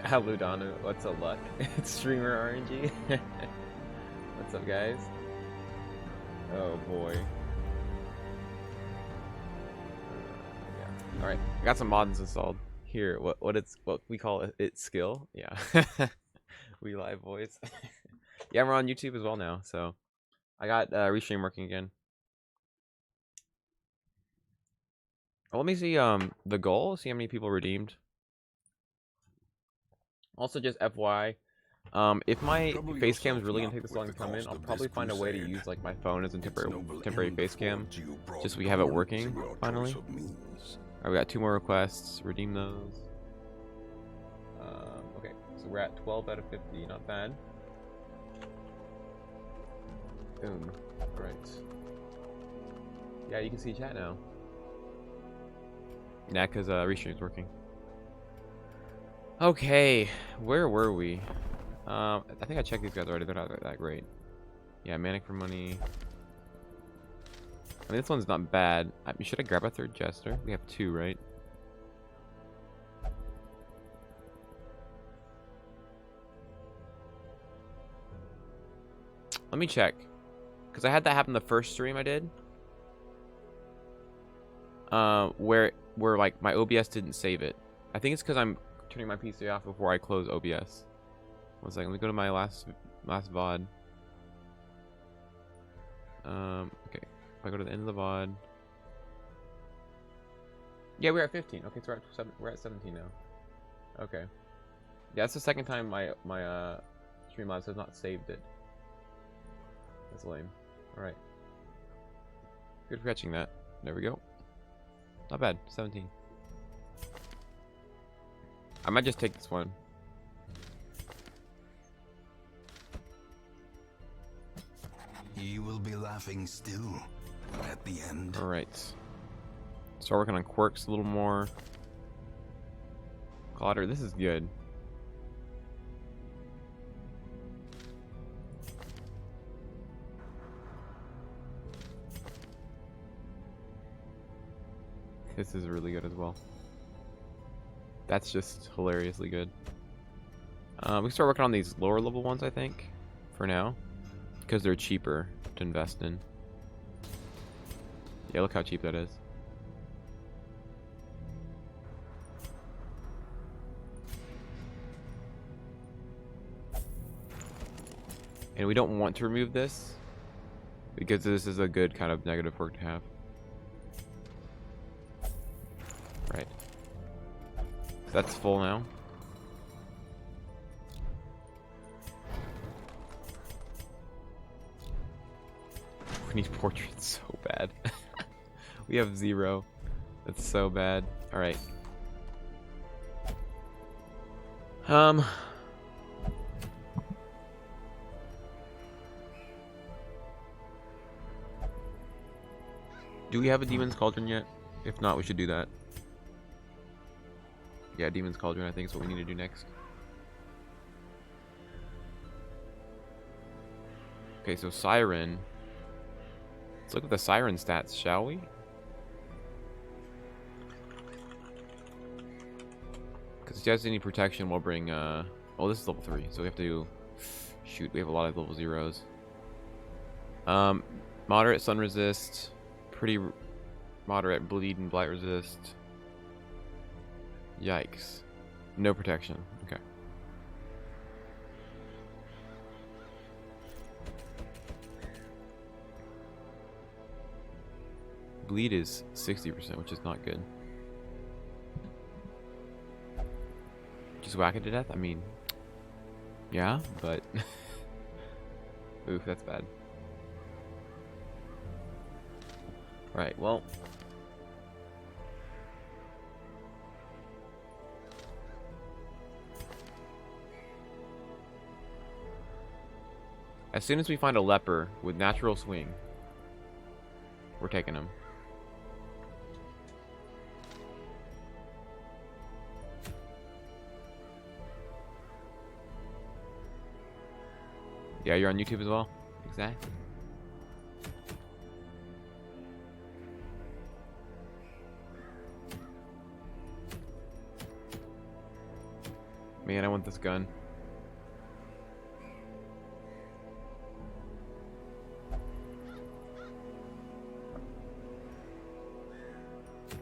Aludano, what's up, luck? It's streamer RNG. What's up, guys? Oh boy. Yeah. All right, I got some mods installed here. What we call it skill. Yeah. We live voice. Yeah, we're on YouTube as well now. So I got restream working again. Well, let me see the goal. See how many people redeemed. Also, just FYI, if my Trouble face cam is yourself really gonna not take this with long the to come in, cost I'll of probably this find a way to crusade. use like my phone as a Its noble temporary end face cam, affords you broad just so we have it tolerance working in your finally. choice of means. Alright, we got 2 more requests. Redeem those. Okay, so we're at 12 out of 50. Not bad. Boom. Alright. Yeah, you can see chat now. Yeah, because restream's working. Okay, where were we? I think I checked these guys already. They're not that great. Yeah, Manic for money. I mean, this one's not bad. Should I grab a third Jester? We have 2, right? Let me check. Because I had that happen the first stream I did. Where like my OBS didn't save it. I think it's because I'm turning my PC off before I close OBS. One second, let me go to my last VOD. Okay. If I go to the end of the VOD. Yeah, we're at 15. Okay, so we're at 17 now. Okay. Yeah, that's the second time my Streamlabs has not saved it. That's lame. Alright. Good for catching that. There we go. Not bad. 17. I might just take this one. You will be laughing still at the end. Alright. Start working on quirks a little more. Clotter, this is good. This is really good as well. That's just hilariously good. We can start working on these lower level ones, I think, for now. Because they're cheaper to invest in. Yeah, look how cheap that is. And we don't want to remove this, because this is a good kind of negative perk to have. Right. So that's full now. We need portraits so bad. We have 0. That's so bad. Alright. Do we have a Demon's Cauldron yet? If not, we should do that. Yeah, Demon's Cauldron I think is what we need to do next. Okay, so Siren. Let's look at the Siren stats, shall we? Because if she has any protection, we'll bring, oh, this is level 3, so we have to... Shoot, we have a lot of level 0s. Moderate Sun Resist. Pretty moderate Bleed and Blight Resist. Yikes. No protection. Okay. Bleed is 60%, which is not good. Just whack it to death? I mean, yeah, but... Oof, that's bad. Right, well... As soon as we find a leper with natural swing, we're taking him. Yeah, you're on YouTube as well? Exactly. Man, I want this gun.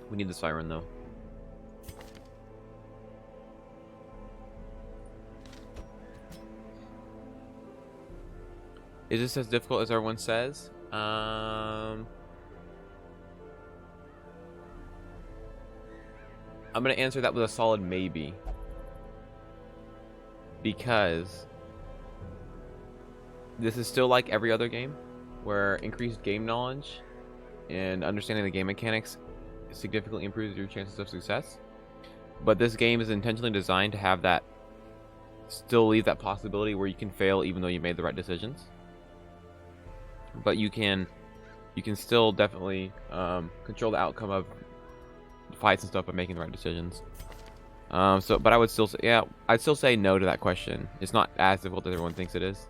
We need the siren though. Is this as difficult as everyone says? I'm gonna answer that with a solid maybe. Because this is still like every other game, where increased game knowledge and understanding the game mechanics significantly improves your chances of success. But this game is intentionally designed to have that, still leave that possibility where you can fail even though you made the right decisions. But you can still definitely control the outcome of fights and stuff by making the right decisions. But I would still say, yeah, I'd still say no to that question. It's not as difficult as everyone thinks it is.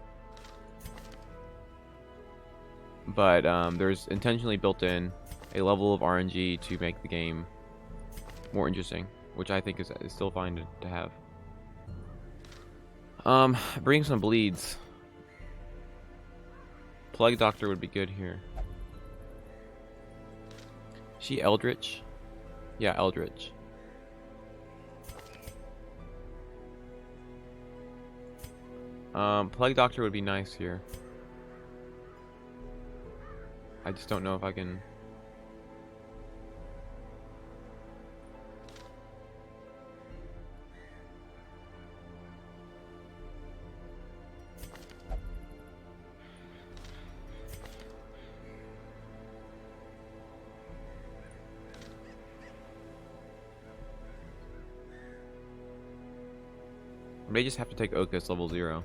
But there's intentionally built in a level of RNG to make the game more interesting, which I think is still fine to have. Bring some bleeds. Plague Doctor would be good here. She Eldritch? Yeah, Eldritch. Plague Doctor would be nice here. I just don't know if I can. I may just have to take Ocus level 0.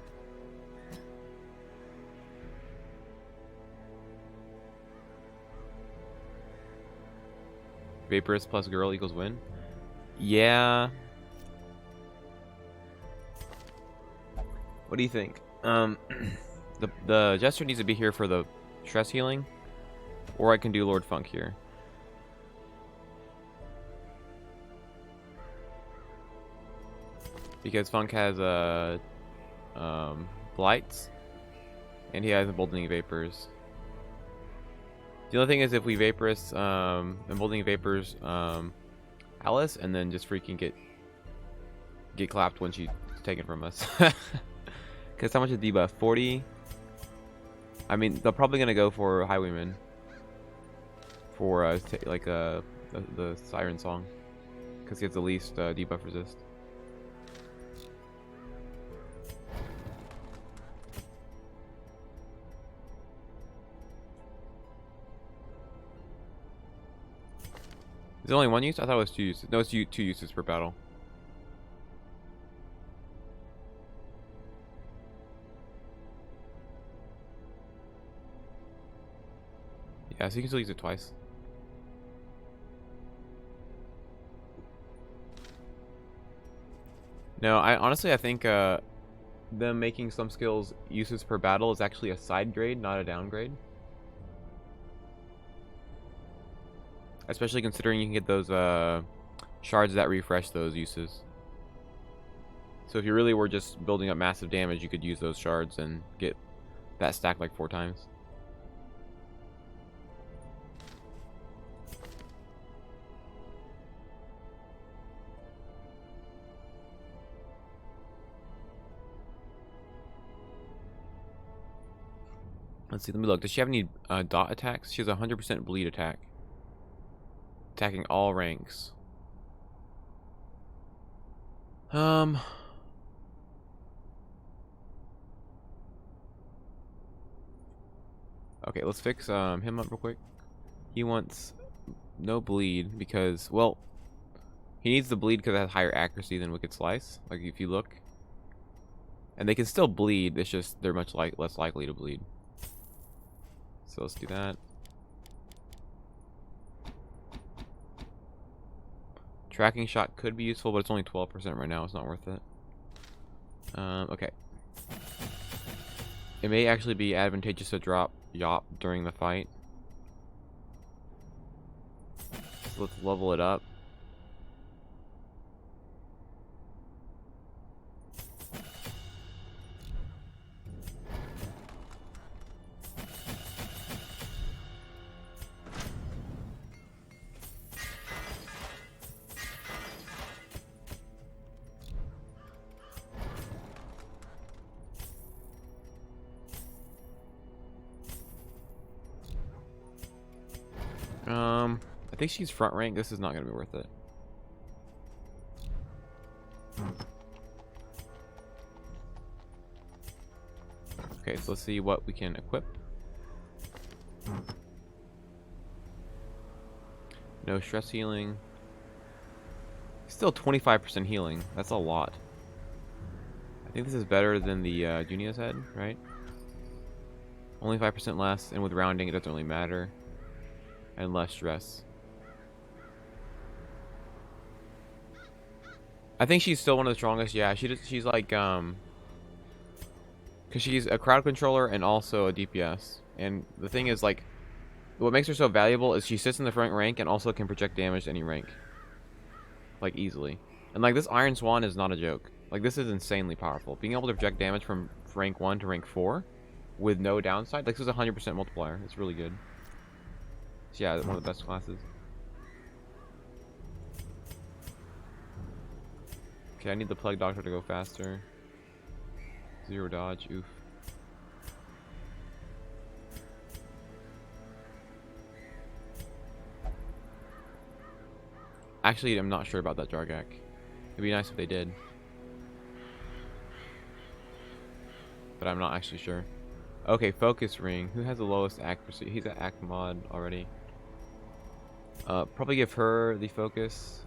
Vaporous plus girl equals win? Yeah. What do you think? The Jester needs to be here for the stress healing, or I can do Lord Funk here. Because Funk has blights, and he has emboldening vapors. The only thing is if we vaporous emboldening vapors Alice, and then just freaking get clapped when she's taken from us. Because how much is debuff? 40. I mean, they're probably gonna go for Highwayman for like the Siren Song, because he has the least debuff resist. Is it only one use? I thought it was 2 uses. No, it's 2 uses per battle. Yeah, so you can still use it twice. No, I think them making some skills uses per battle is actually a side grade, not a downgrade. Especially considering you can get those shards that refresh those uses. So if you really were just building up massive damage, you could use those shards and get that stack like 4 times. Let's see, let me look. Does she have any dot attacks? She has 100% bleed attack. Attacking all ranks. Okay, let's fix him up real quick. He wants no bleed because, well, he needs the bleed because it has higher accuracy than Wicked Slice. Like if you look, and they can still bleed. It's just they're much less likely to bleed. So let's do that. Tracking shot could be useful, but it's only 12% right now. It's not worth it. Okay. It may actually be advantageous to drop Yop during the fight. So let's level it up. I think she's front rank. This is not gonna be worth it. Okay, so let's see what we can equip. No stress healing. Still 25% healing. That's a lot. I think this is better than the Junia's head, right? Only 5% less, and with rounding it doesn't really matter. And less stress. I think she's still one of the strongest. Yeah, she's like because she's a crowd controller and also a DPS. And the thing is, like, what makes her so valuable is she sits in the front rank and also can project damage to any rank, like, easily. And like, this Iron Swan is not a joke. Like, this is insanely powerful. Being able to project damage from rank 1 to rank 4 with no downside, like, this is a 100% multiplier. It's really good. So yeah, one of the best classes. Okay, I need the Plague Doctor to go faster. 0 dodge, oof. Actually, I'm not sure about that Jargak. It'd be nice if they did. But I'm not actually sure. Okay, Focus Ring. Who has the lowest accuracy? He's at Act Mod already. Probably give her the Focus.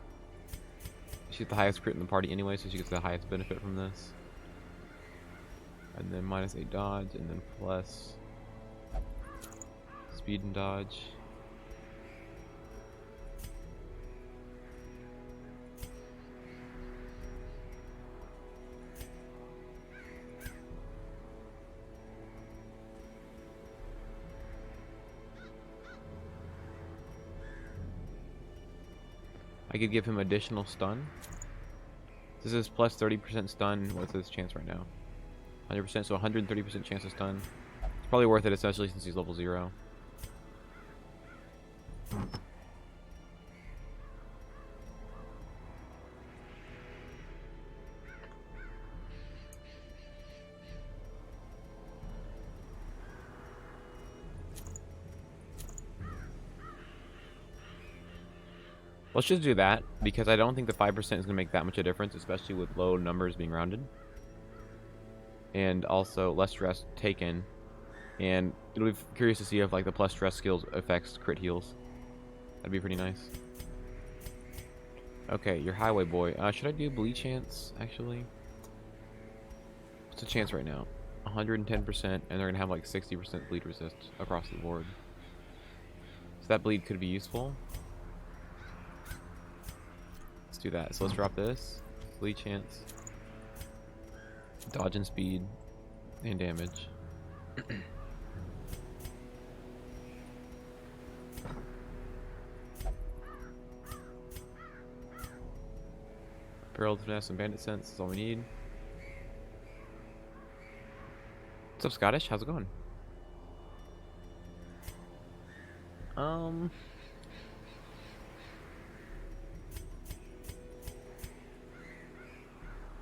She's the highest crit in the party anyway, so she gets the highest benefit from this. And then -8 dodge, and then plus speed and dodge. I could give him additional stun. This is plus 30% stun. What's his chance right now? 100%, so 130% chance of stun. It's probably worth it, especially since he's level 0. Let's just do that, because I don't think the 5% is going to make that much of a difference, especially with low numbers being rounded. And also less stress taken. And it'll be curious to see if like the plus stress skills affects crit heals. That'd be pretty nice. Okay, your highway boy. Should I do bleed chance, actually? What's the chance right now? 110%, and they're going to have like 60% bleed resist across the board. So that bleed could be useful. Do that. So let's drop this. Bleed chance. Dodge and speed. And damage. Barrel finesse and bandit sense is all we need. What's up, Scottish? How's it going?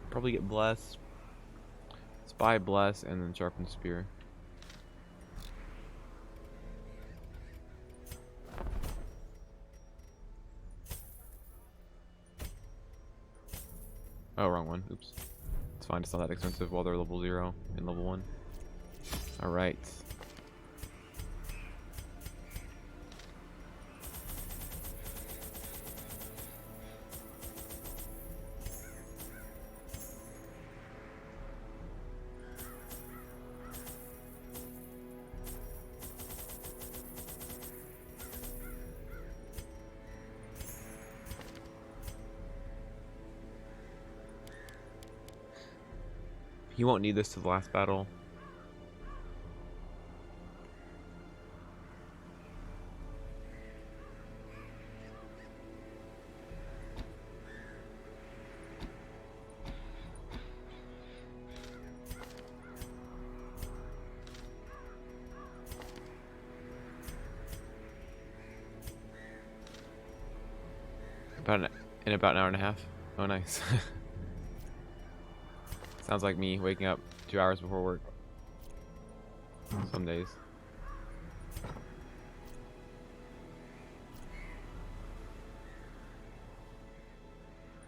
Probably get bless, spy, bless, and then sharpen spear. Oh, wrong one. Oops. It's fine. It's not that expensive while they're level 0 and level 1. All right. You won't need this to the last battle. In about an hour and a half. Oh, nice. Sounds like me waking up 2 hours before work. Some days.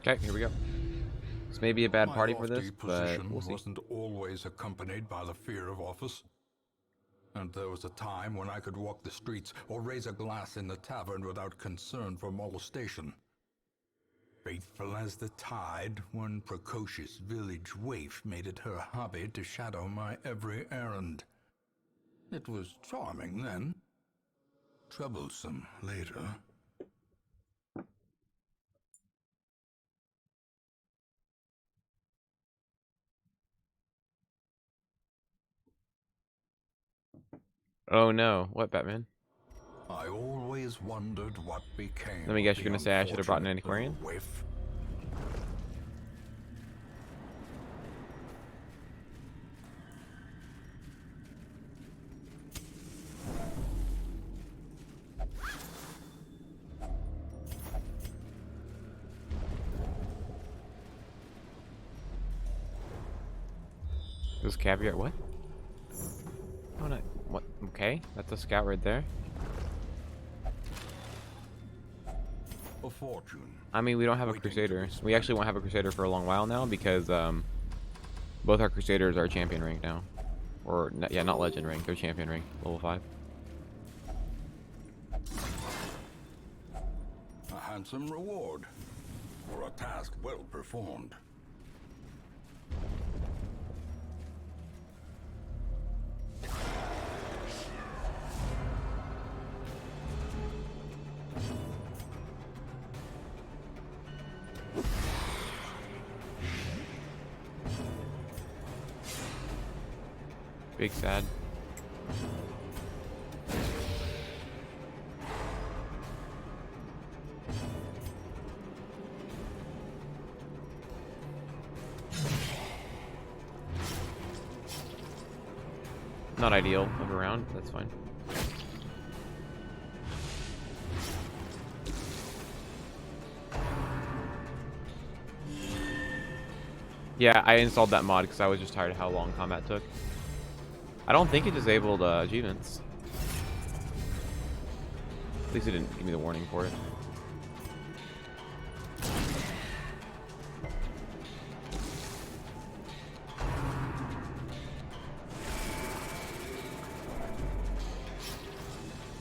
Okay, here we go. This may be a bad My party for lofty this, but position we'll see. wasn't always accompanied by the fear of office. And there was a time when I could walk the streets or raise a glass in the tavern without concern for molestation. Faithful as the tide, one precocious village waif made it her hobby to shadow my every errand. It was charming then, troublesome later. Oh no, what, Batman? I always wondered what became. Let me guess, of you're gonna the say I should have brought an unfortunate antiquarian? little waif. This caviar, what? Oh no, what? Okay, that's a scout right there. A fortune. I mean, we don't have a Waiting to be crusader. We spent. actually won't have a crusader for a long while now because both our crusaders are champion rank now, or yeah, not legend rank. They're champion rank, level 5. A handsome reward for a task well performed. Big sad. Not ideal of a round, but that's fine. Yeah, I installed that mod because I was just tired of how long combat took. I don't think it disabled achievements. At least it didn't give me the warning for it.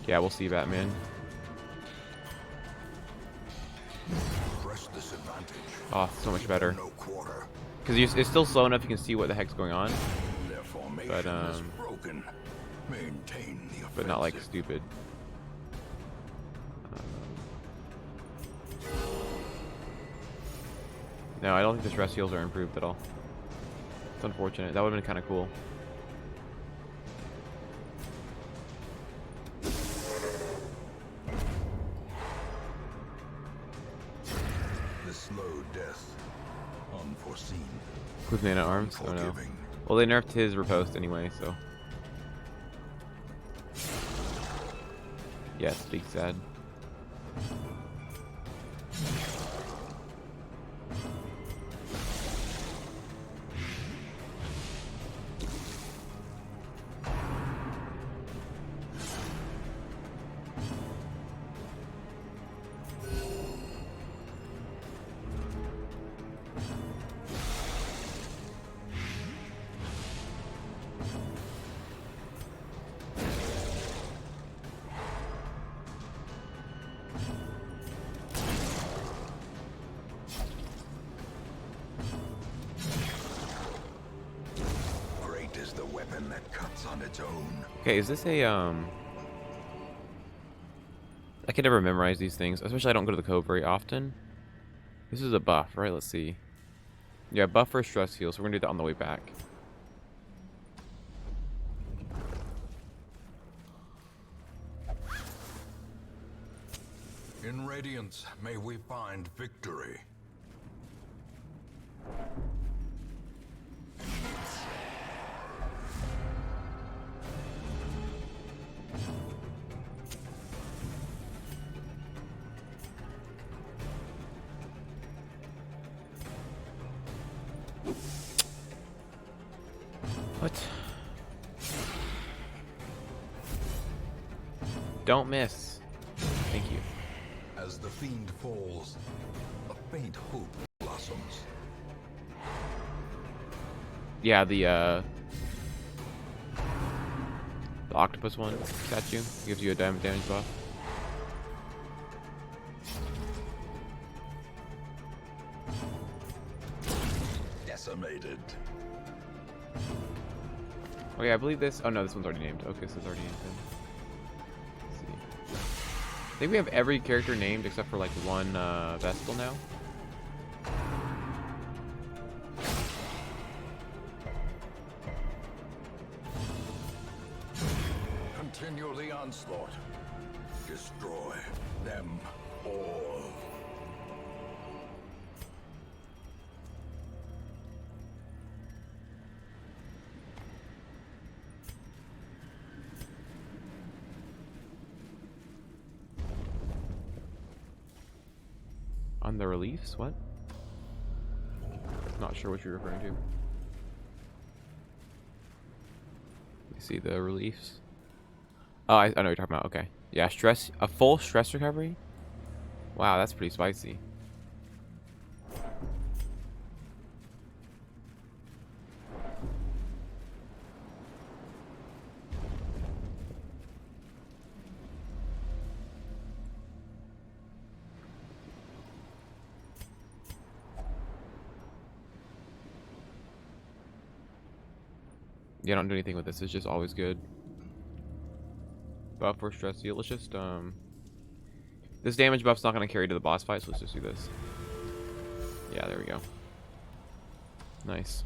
Yeah, we'll see, Batman. Press this advantage. Oh, so much better. No quarter. Because it's still slow enough you can see what the heck's going on, Their formation But, is broken. Maintain the but not like offensive. stupid. No, I don't think the stress heals are improved at all. It's unfortunate. That would have been kind of cool. The slow death, unforeseen. With mana arms? Oh no. Forgiving. Well, they nerfed his riposte anyway, so. Yes, big sad. Great is the weapon that cuts on its own. Okay, is this a I can never memorize these things, especially I don't go to the cove very often. This is a buff, right? Let's see. Yeah, buff for stress heal, so we're gonna do that on the way back. In Radiance, may we find victory. What? Don't miss. Thank you. As the fiend falls, a faint hope Yeah, the octopus one statue gives you a damage buff. Decimated. Oh yeah, I believe this. Oh no, this one's already named. Okay, this is already named. Let's see. I think we have every character named except for like one Vestal now. Continue the onslaught. Destroy them all. On the reliefs? What? Not sure what you're referring to. You see the reliefs? Oh, I know what you're talking about. Okay. Yeah, stress. A full stress recovery? Wow, that's pretty spicy. Yeah, don't do anything with this. It's just always good. Buff for stress deal. Let's just this damage buff's not gonna carry to the boss fight, so let's just do this. Yeah, there we go. Nice.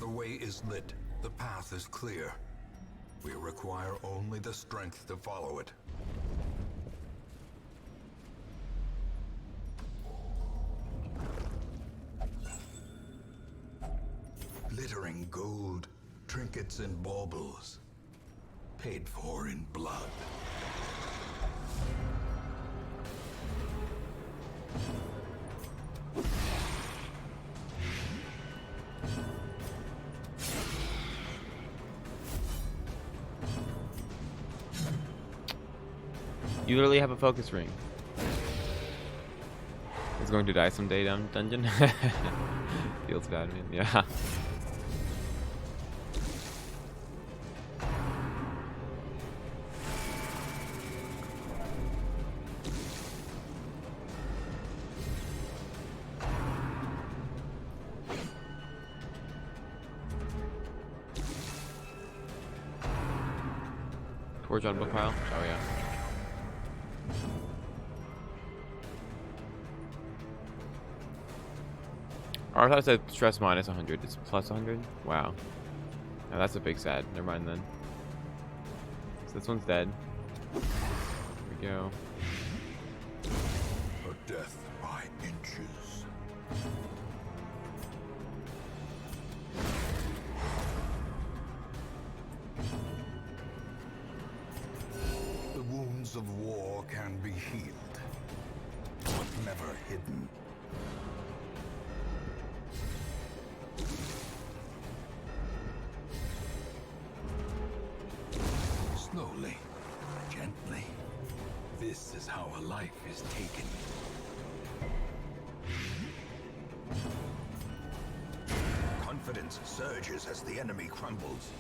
The way is lit. The path is clear. We require only the strength to follow it. Glittering gold, trinkets and baubles, paid for in blood. You literally have a focus ring. It's going to die someday, dungeon. Feels bad, man. Yeah. Torch on book pile. Oh yeah. Oh, I thought it said stress minus 100. It's plus 100? Wow. Now that's a big sad. Never mind then. So this one's dead. Here we go. A death by inches. The wounds of war can be healed, but never hidden. Slowly, gently. This is how a life is taken. Confidence surges as the enemy crumbles.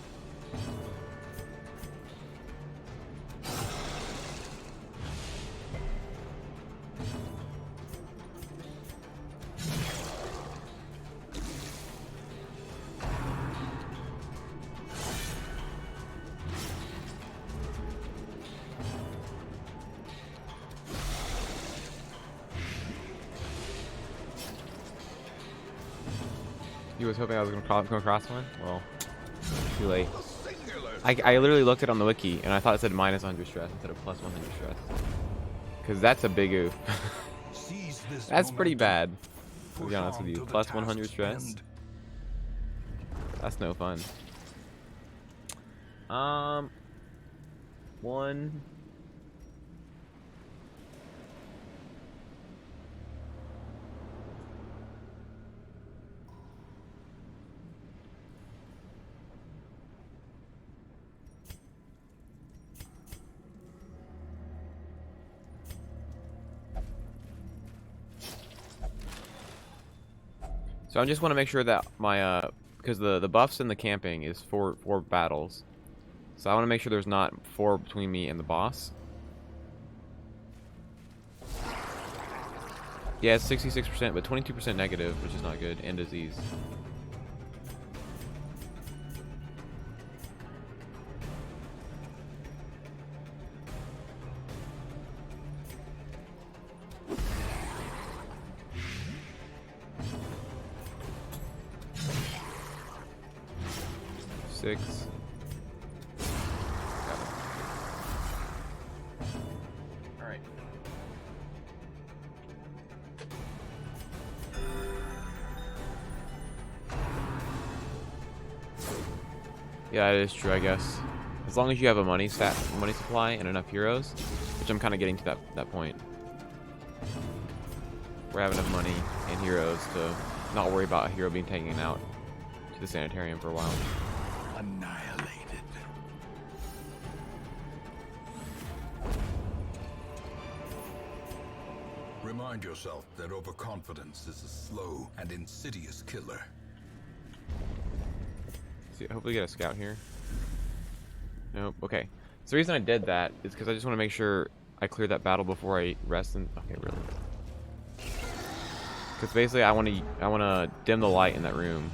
You was hoping I was gonna come across one? Well, too late. I literally looked it on the wiki and I thought it said minus 100 stress instead of plus 100 stress. Cause that's a big oof. That's pretty bad. To be honest with you, plus 100 stress. That's no fun. One. So I just want to make sure that my because the buffs in the camping is four battles. So I want to make sure there's not 4 between me and the boss. Yeah, it's 66%, but 22% negative, which is not good, and disease. Six. Got it. All right. Yeah, it is true, I guess. As long as you have a money supply and enough heroes, which I'm kind of getting to that point. Where I have enough money and heroes to not worry about a hero being taken out to the sanitarium for a while. Annihilated. Remind yourself that overconfidence is a slow and insidious killer. See, hopefully get a scout here. Nope. Okay. So the reason I did that is because I just want to make sure I clear that battle before I rest. And okay, really. Because basically, I want to dim the light in that room,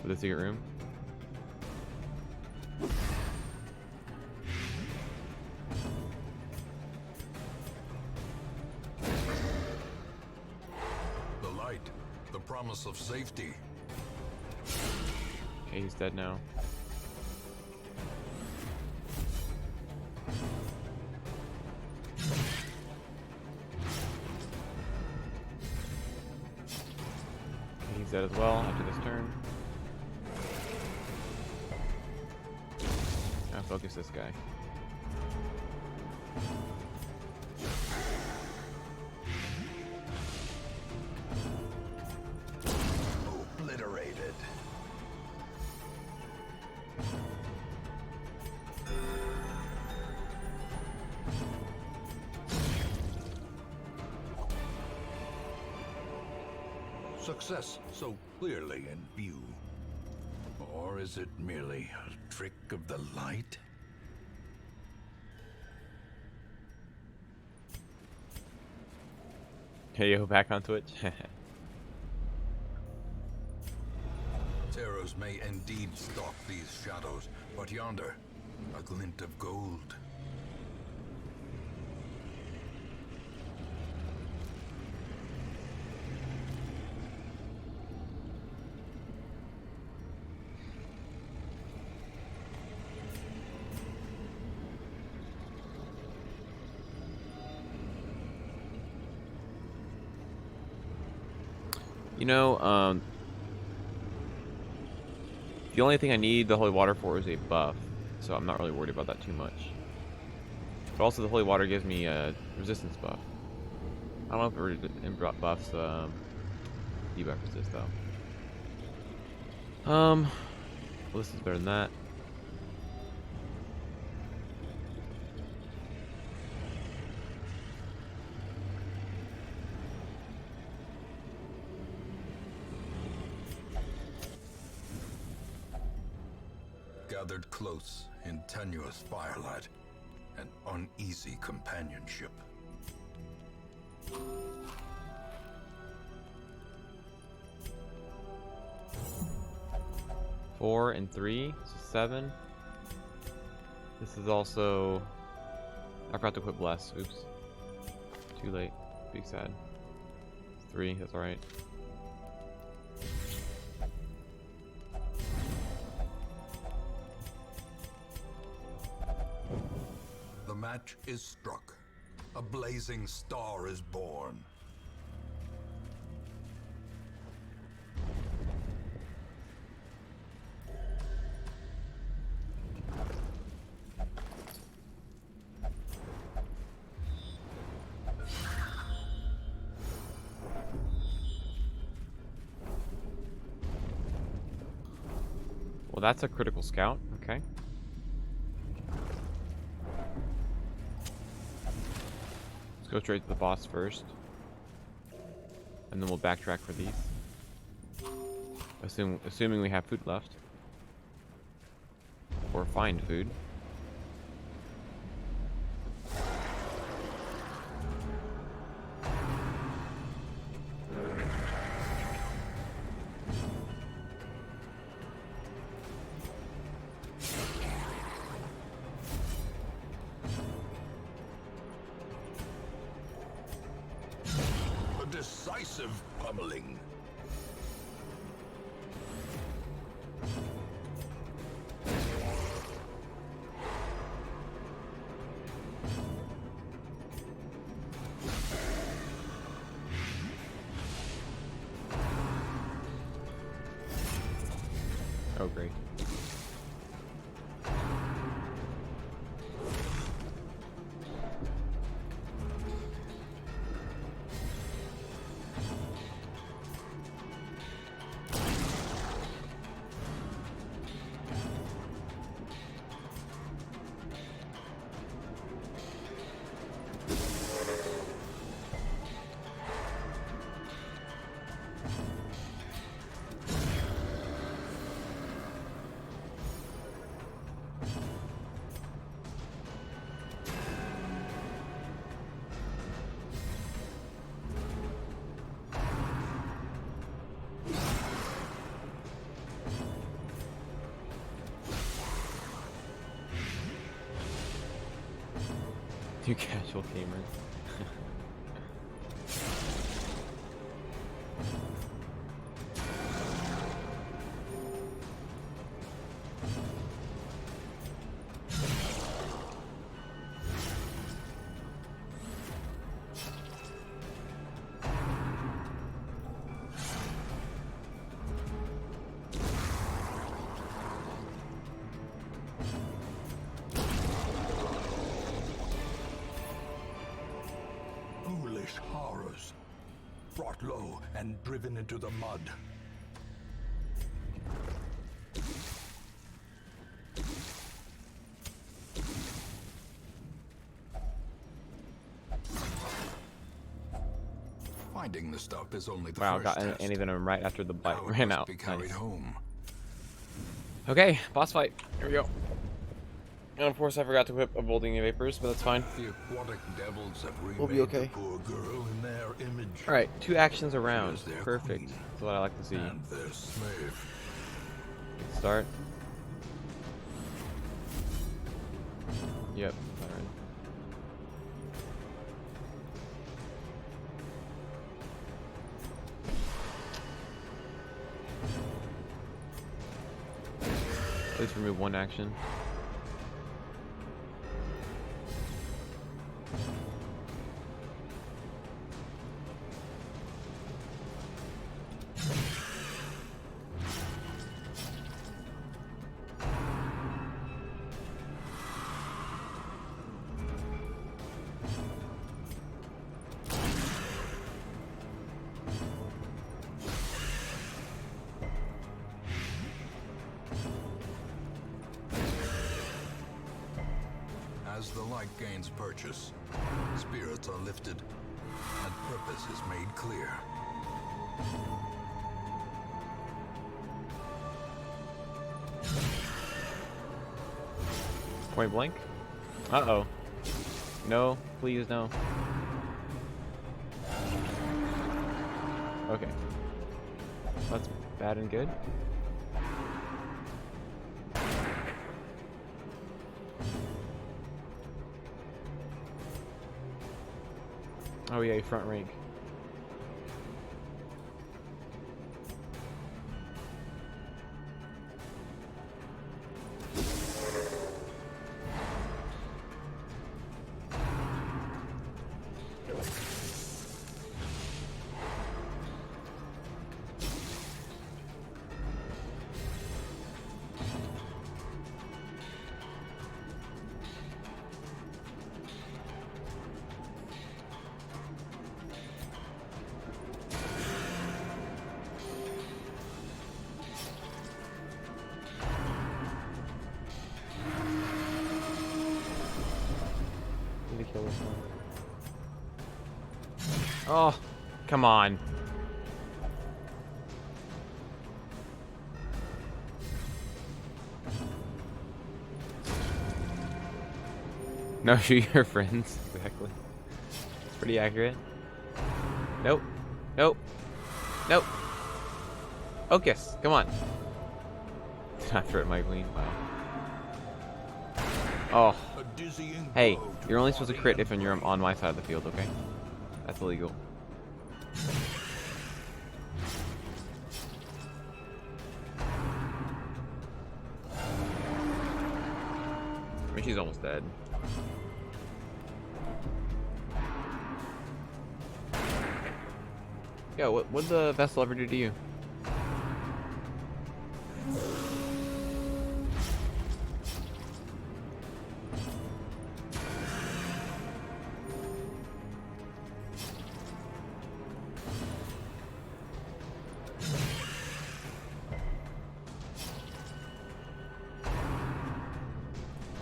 for the secret room. The light, the promise of safety. Okay, he's dead now. Okay, he's dead as well after this turn. Now focus this guy. Obliterated. Success so clearly in view. Or is it merely a trick of the light? Hey yo, back on Twitch. Terrors may indeed stalk these shadows, but yonder, a glint of gold. You know, the only thing I need the holy water for is a buff, so I'm not really worried about that too much. But also the holy water gives me a resistance buff. I don't know if it buffs debuff resist though. Well, this is better than that. Gathered close in tenuous firelight, an uneasy companionship. Four and 3, so 7. This is also... I forgot to equip Bless. Oops. Too late. Big sad. 3, that's alright. The match is struck. A blazing star is born. Well, that's a critical scout. Okay. Let's go straight to the boss first. And then we'll backtrack for these. Assuming we have food left. Or find food. A decisive pummeling. Oh, great. You casual gamers. Foolish horrors. Brought low and driven into the mud. Finding the stuff is only the Wow, first got test. any of them right after the bite Now it ran must out. be carried Nice. home. Okay, boss fight. Here we go. And of course, I forgot to whip a Bolting Vapors, but that's fine. The aquatic devils have remade We'll be okay. the poor girl in their image. All right, 2 actions around. Here's their Perfect. queen. That's what I like to see. And their slave. Start. Yep. Alright. Please remove 1 action. As the light gains purchase, spirits are lifted, and purpose is made clear. Point blank? Uh-oh. No, please no. Okay. That's bad and good. Oh yeah, front rank. Need to kill this one. Oh, come on. No, shoot your friends. Exactly. It's pretty accurate. Nope. Nope. Nope. Focus. Come on. Did not throw at my queen. Wow. Oh. A dizzying Hey, blow to you're only supposed to body crit and if you're on my side of the field, okay? That's illegal. I mean, she's almost dead. Yo, what'd the vessel ever do to you?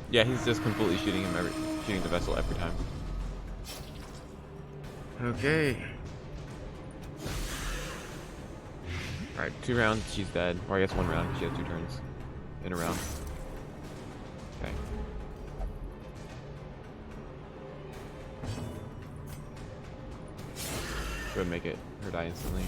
Yeah, he's just completely shooting the vessel every time. Okay. Alright, 2 rounds, she's dead. Or I guess 1 round, she has 2 turns in a round. Okay. Go ahead and make it her die instantly.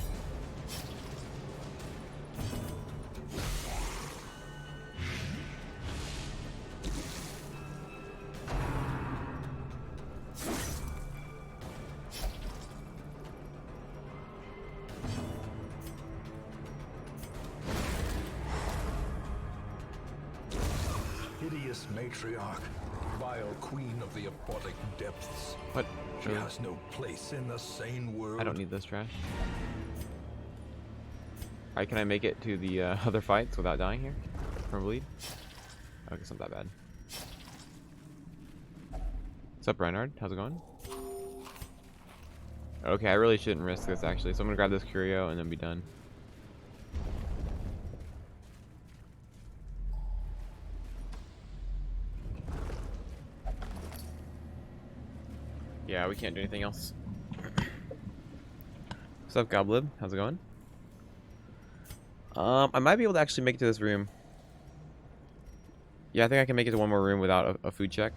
hideous matriarch, vile queen of the aquatic depths. What? She has no place in the sane world. I don't need this trash. Alright, can I make it to the other fights without dying here? From bleed? Okay, it's not that bad. What's up, Reinhard? How's it going? Okay, I really shouldn't risk this actually, so I'm gonna grab this curio and then be done. Yeah, we can't do anything else. What's up, Goblib? How's it going? I might be able to actually make it to this room. Yeah, I think I can make it to one more room without a food check.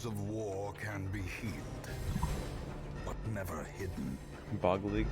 Of war can be healed, but never hidden. Bog League.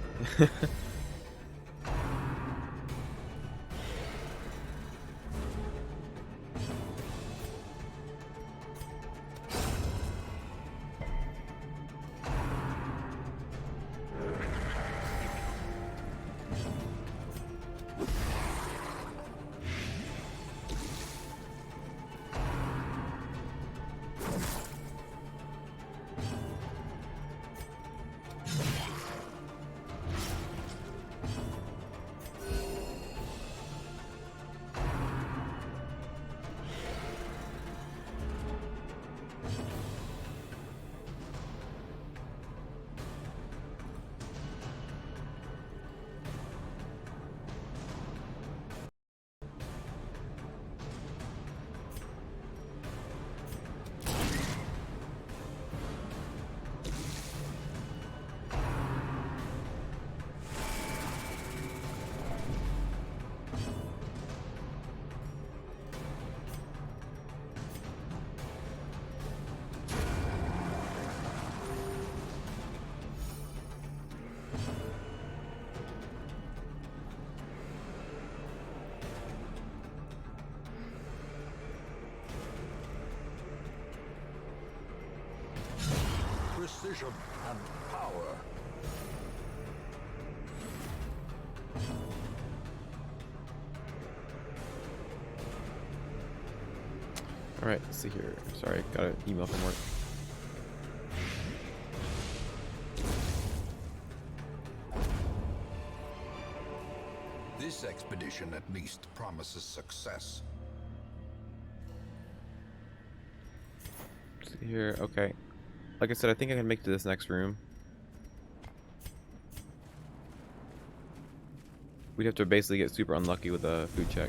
Precision and power. Alright, let's see here. Sorry, got an email from work. This expedition at least promises success. Let's see here, okay. Like I said, I think I can make it to this next room. We'd have to basically get super unlucky with a food check.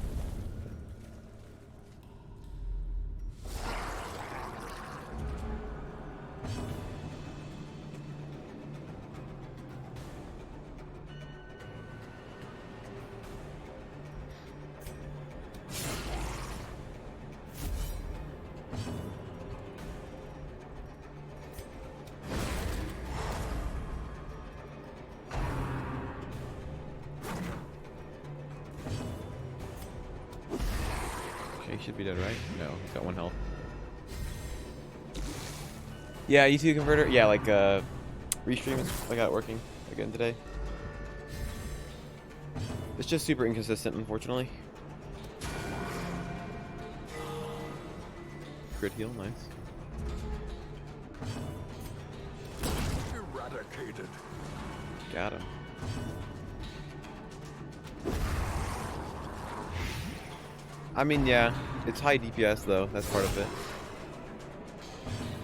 He should be dead, right? No, he's got 1 health. Yeah, ECU converter. Yeah, like restream. I got it working again today. It's just super inconsistent, unfortunately. Crit heal, nice. Eradicated. Got him. I mean, yeah, it's high DPS though. That's part of it.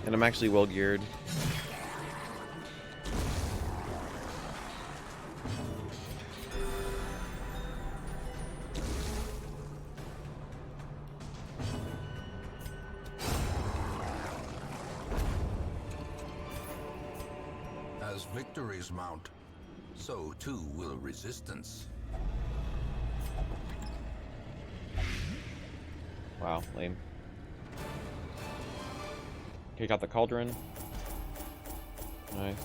And I'm actually well geared. As victories mount, so too will resistance. Wow, lame. Okay, got the cauldron. Nice.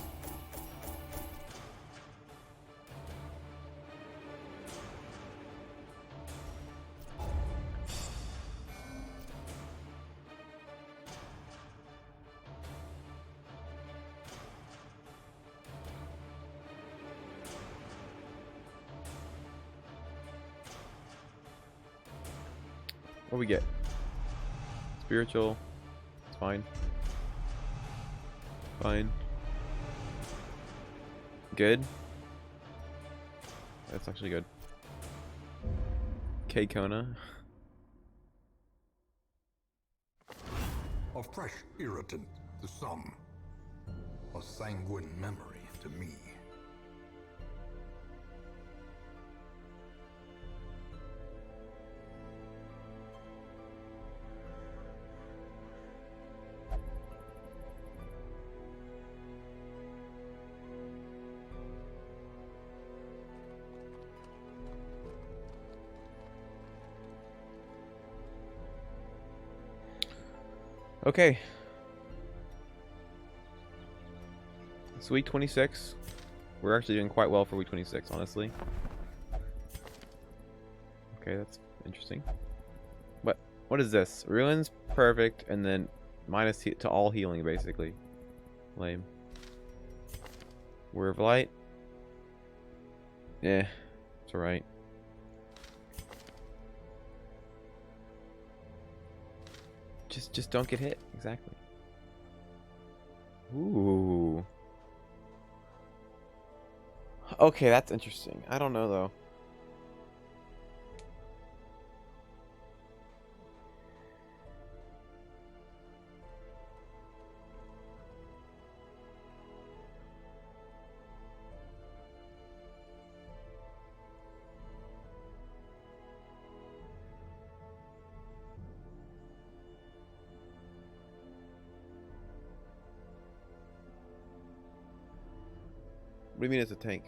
What do we get? Spiritual. It's fine. Fine. Good. That's actually good. K Kona. A fresh irritant to some. A sanguine memory to me. Okay. It's week 26. We're actually doing quite well for week 26, honestly. Okay, that's interesting. What is this? Ruins, perfect, and then minus to all healing, basically. Lame. Word of Light. Yeah, it's alright. Just don't get hit. Exactly. Ooh. Okay, that's interesting. I don't know though. What do you mean it's a tank?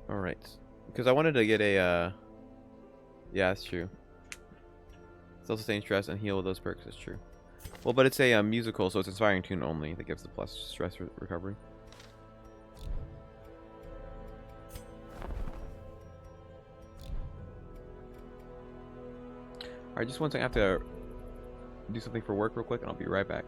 Alright. Because I wanted to get a, yeah, that's true. Self-sustain stress and heal with those perks, that's true. Well, but it's a musical, so it's inspiring tune only that gives the plus stress recovery. Alright, just one second. I have to do something for work real quick, and I'll be right back.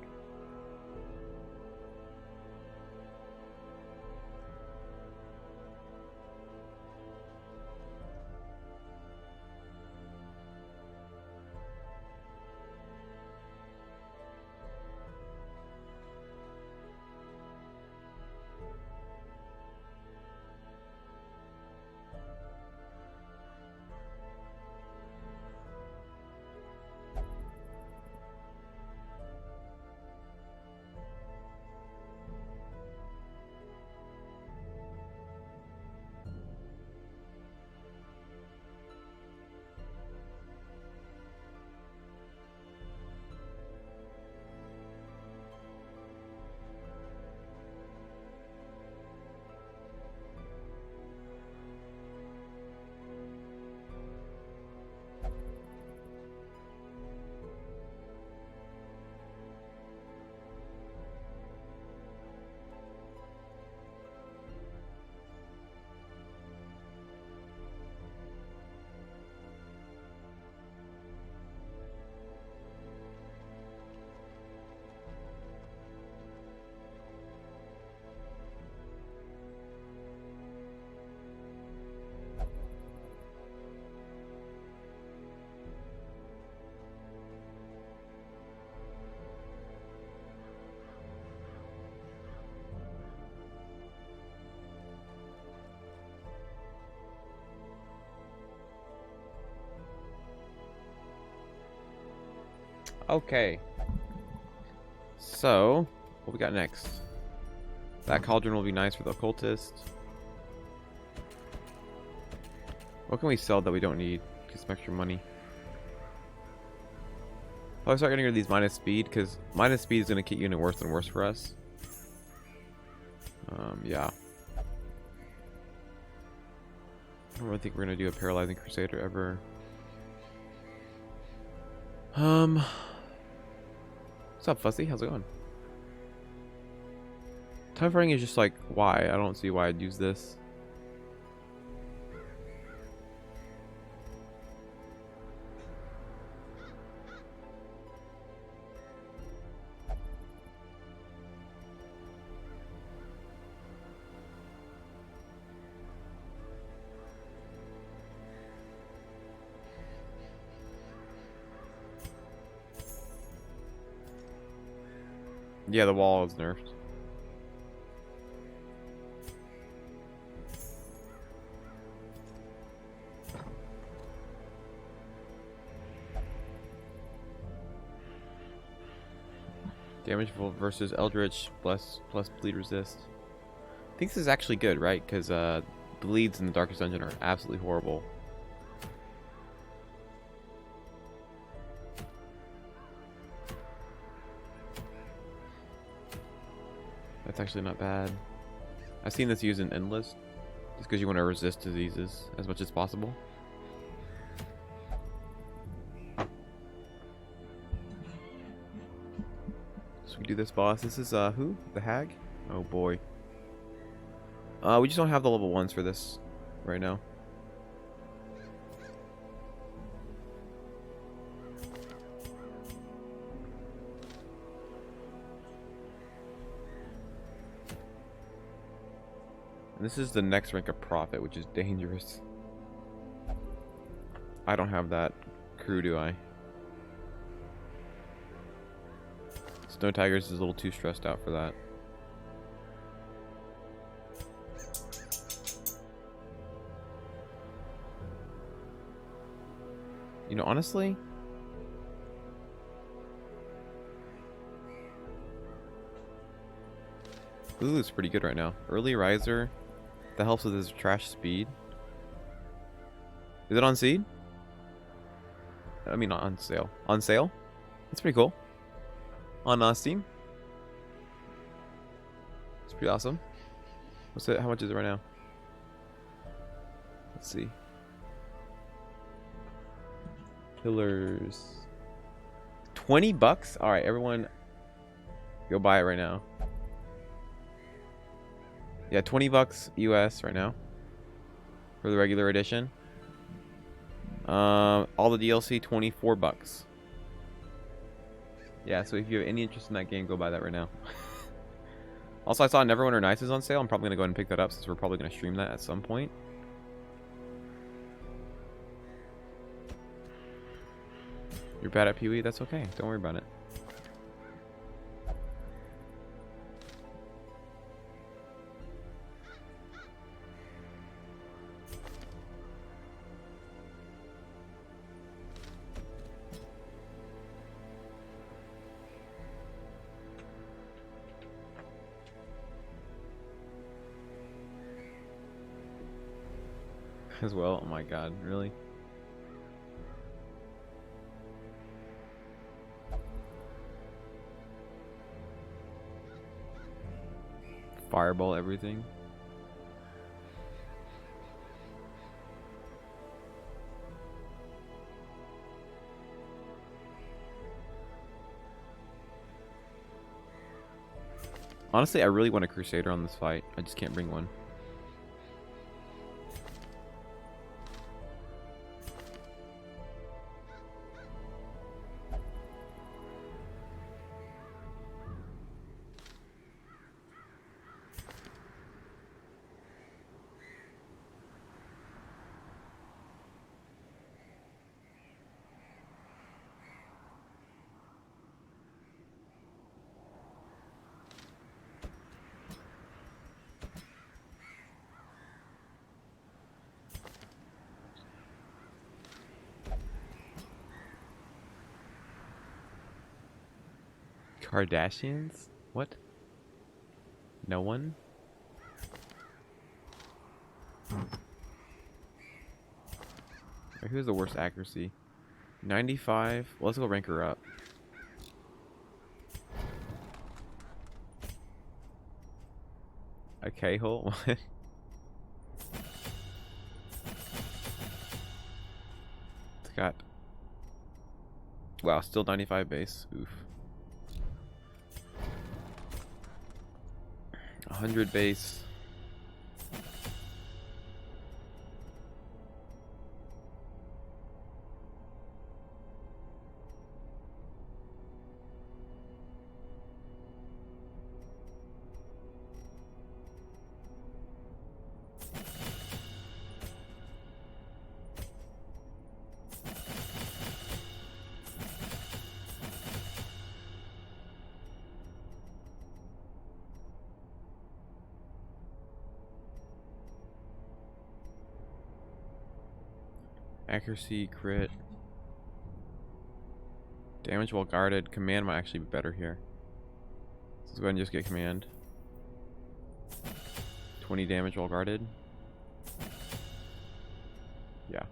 Okay. So, what we got next? That cauldron will be nice for the occultist. What can we sell that we don't need? Get some extra money. Probably start getting rid of these minus speed, because minus speed is going to keep unit worse and worse for us. Yeah. I don't really think we're going to do a Paralyzing Crusader ever. What's up, Fussy? How's it going? Time fighting is just like, why? I don't see why I'd use this. Yeah, the wall is nerfed. Damage versus Eldritch plus bleed resist. I think this is actually good, right? Because bleeds in the Darkest Dungeon are absolutely horrible. That's actually not bad. I've seen this used in Endless, just because you want to resist diseases as much as possible. So we do this boss. This is who? The Hag? Oh boy. We just don't have the level 1s for this right now. And this is the next rank of Prophet, which is dangerous. I don't have that crew, do I? Snow Tigers is a little too stressed out for that. You know, honestly, Lulu's pretty good right now. Early Riser, that helps with his trash speed. Is it on seed? I mean, not on sale. On sale? That's pretty cool. On Steam. It's pretty awesome. What's it? How much is it right now? Let's see. Pillars. $20? Alright, everyone go buy it right now. Yeah, $20 US right now. For the regular edition. All the DLC, $24. Yeah, so if you have any interest in that game, go buy that right now. Also, I saw Neverwinter Nights is on sale. I'm probably going to go ahead and pick that up since we're probably going to stream that at some point. You're bad at PoE? That's okay. Don't worry about it. As well? Oh my god, really? Fireball everything. Honestly, I really want a Crusader on this fight. I just can't bring one. Kardashians? What? No one? Who's the worst accuracy? 95? Well, let's go rank her up. A K-hole? What? It's got... Wow, still 95 base. Oof. 100 base. Accuracy, crit. Damage while guarded. Command might actually be better here. Let's go ahead and just get command. 20 damage while guarded. Yeah.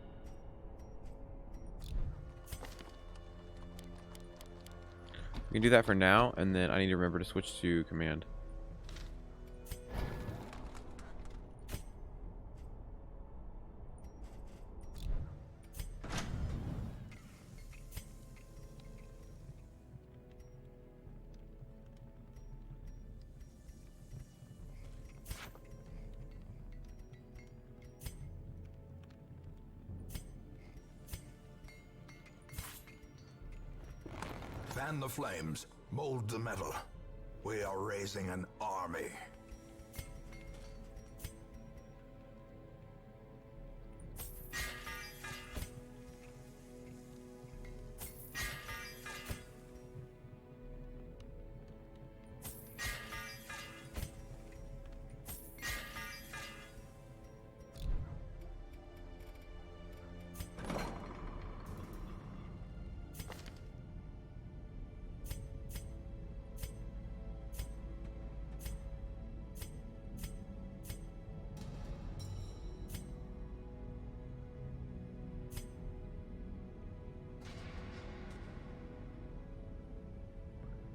We can do that for now, and then I need to remember to switch to command. Fan the flames, mold the metal. We are raising an army.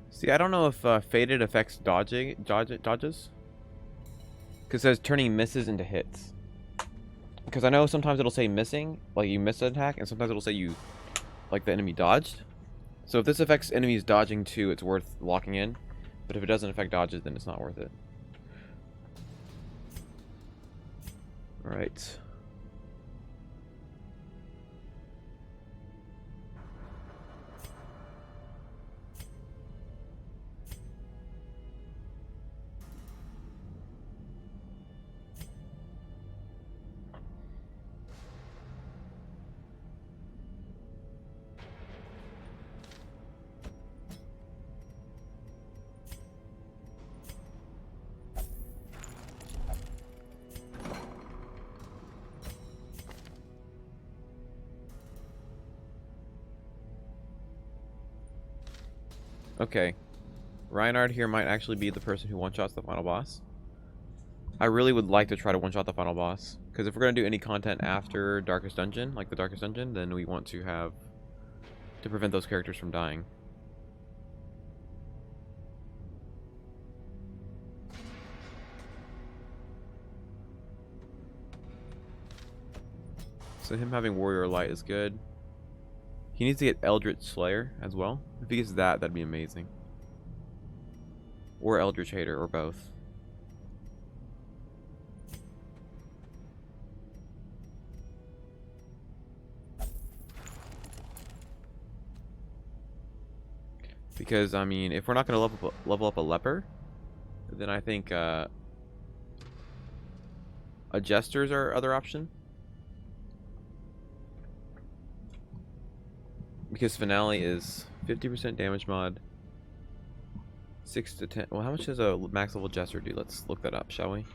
See, I don't know if faded affects dodges. Because it says turning misses into hits. Because I know sometimes it'll say missing, like you missed an attack, and sometimes it'll say you, like the enemy dodged. So if this affects enemies dodging too, it's worth locking in. But if it doesn't affect dodges, then it's not worth it. Alright. Okay. Reinhard here might actually be the person who one-shots the final boss. I really would like to try to one-shot the final boss. Because if we're going to do any content after Darkest Dungeon, like the Darkest Dungeon, then we want to have... to prevent those characters from dying. So him having Warrior Light is good. He needs to get Eldritch Slayer as well. If he gets that, that'd be amazing. Or Eldritch Hater, or both. Because, I mean, if we're not going to level up a Leper, then I think a Jester's our other option. Because Finale is 50% damage mod, 6 to 10. Well, how much does a max level Jester do? Let's look that up, shall we?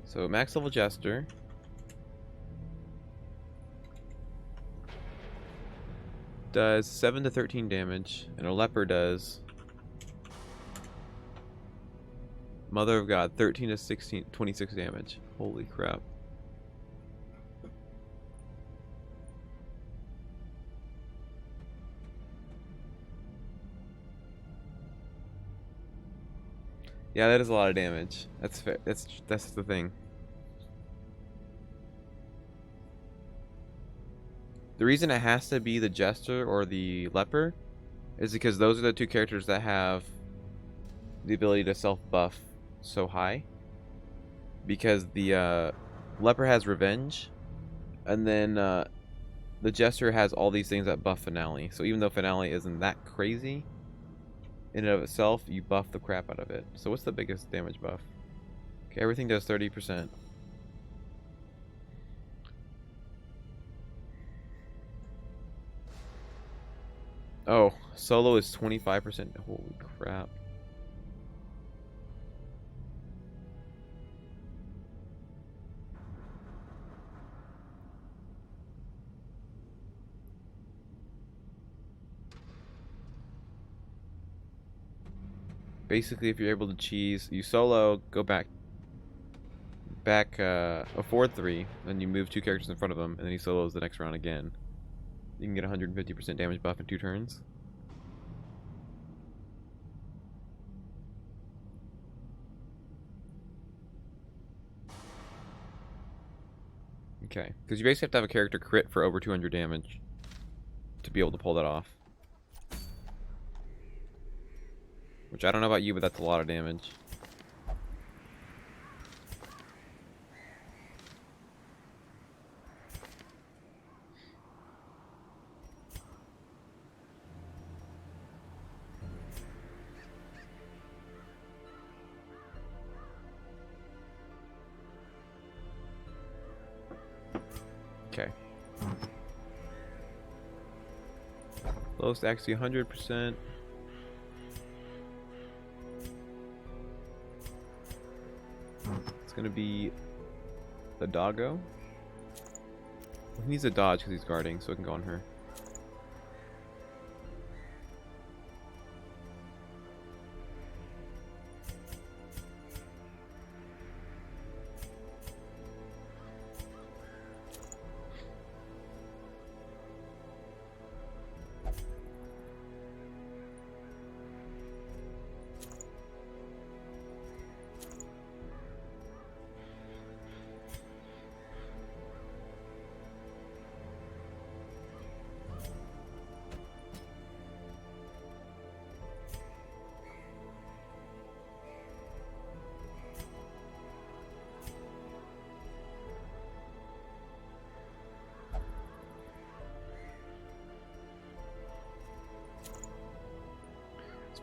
So max level Jester. does 7 to 13 damage, and a leper does, Mother of God, 13 to 16, 26 damage. Holy crap. Yeah, that is a lot of damage. That's fair. That's the thing. The reason it has to be the Jester or the Leper is because those are the two characters that have the ability to self-buff so high. Because the Leper has Revenge, and then the Jester has all these things that buff Finale. So even though Finale isn't that crazy in and of itself, you buff the crap out of it. So what's the biggest damage buff? Okay, everything does 30%. Oh, solo is 25%. Holy crap. Basically, if you're able to cheese, you solo, go back a 4-3, then you move two characters in front of them, and then he solos the next round again. You can get 150% damage buff in 2 turns. Okay, because you basically have to have a character crit for over 200 damage to be able to pull that off. Which I don't know about you, but that's a lot of damage. Okay. Lowest actually 100%. It's gonna be the doggo. He needs a dodge because he's guarding, so it can go on her.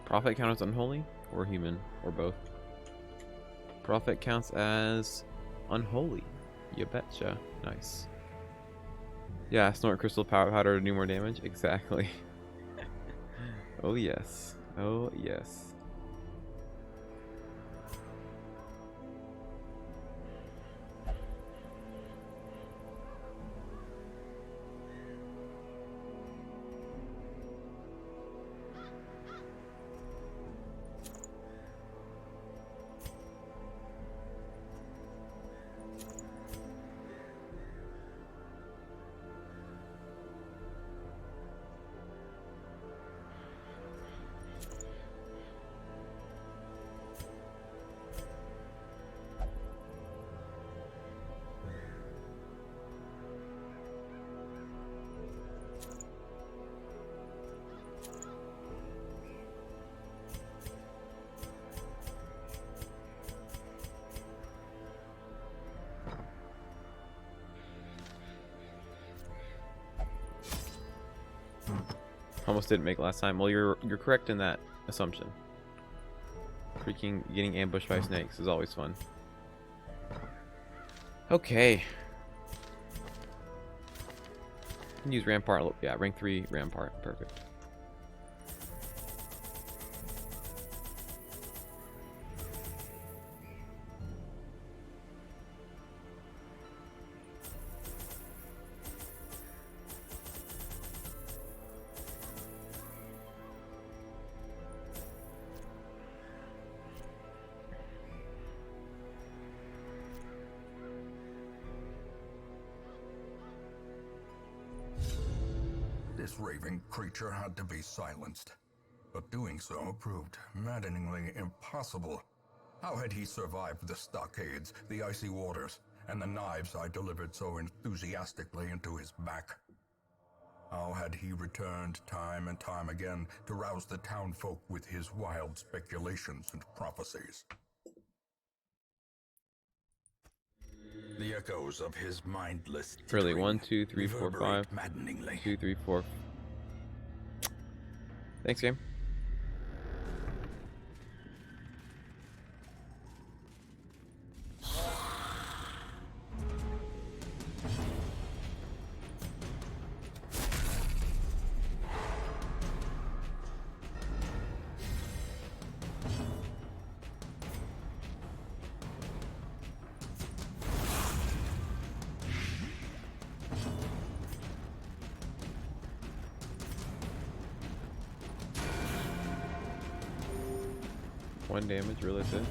Prophet count as unholy or human or both? Prophet counts as unholy. You betcha. Nice. Yeah, snort crystal power powder to do more damage. Exactly. Oh yes. Oh yes. Almost didn't make it last time. Well, you're correct in that assumption. Freaking getting ambushed by snakes is always fun. Okay. Use Rampart. Yeah, rank 3 Rampart. Perfect. raving creature had to be silenced. But doing so proved maddeningly impossible. How had he survived the stockades, the icy waters, and the knives I delivered so enthusiastically into his back? How had he returned time and time again to rouse the townfolk with his wild speculations and prophecies? The echoes of his mindless Really, tittering 1, 2, 3, 4, 5. reverberate maddeningly. 2, 3, 4. Thanks, game. One damage, really, that's it.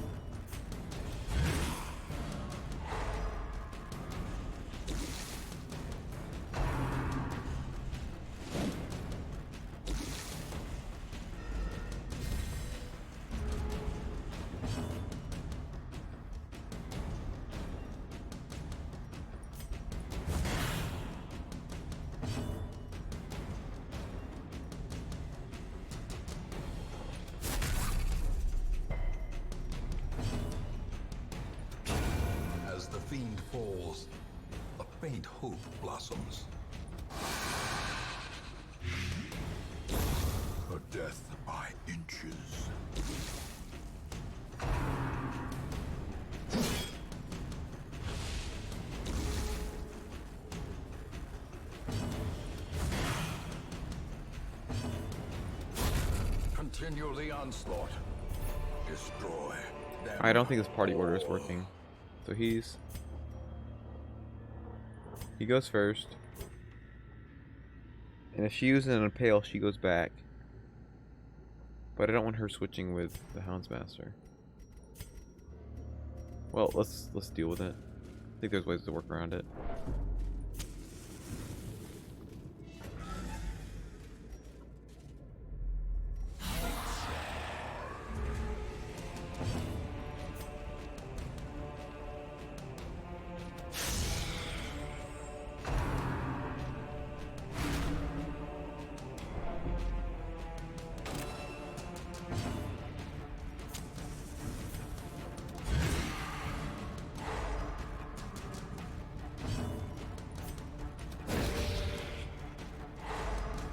As the fiend falls, a faint hope blossoms. A death by inches. Continue the onslaught. Destroy them. I don't think this party order is working. So he goes first. And if she uses an impale, she goes back. But I don't want her switching with the Houndsmaster. Well, let's deal with it. I think there's ways to work around it.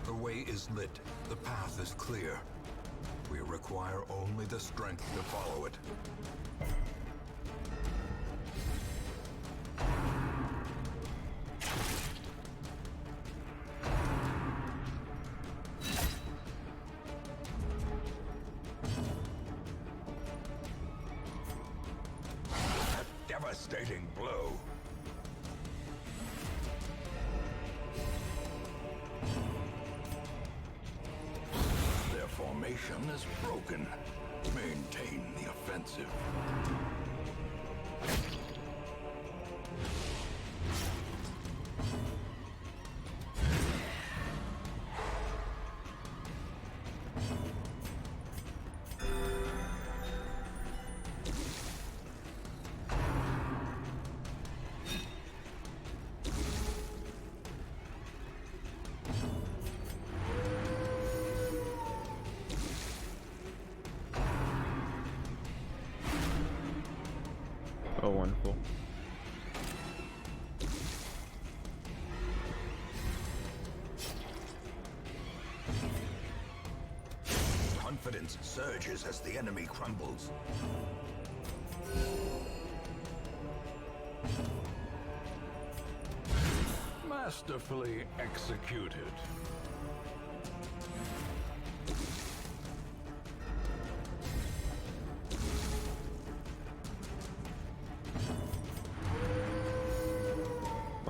The way is lit. The path is clear. We require only the strength to follow it. A devastating blow. Their formation is broken. Maintain the offensive. Oh, wonderful. Confidence surges as the enemy crumbles. Masterfully executed.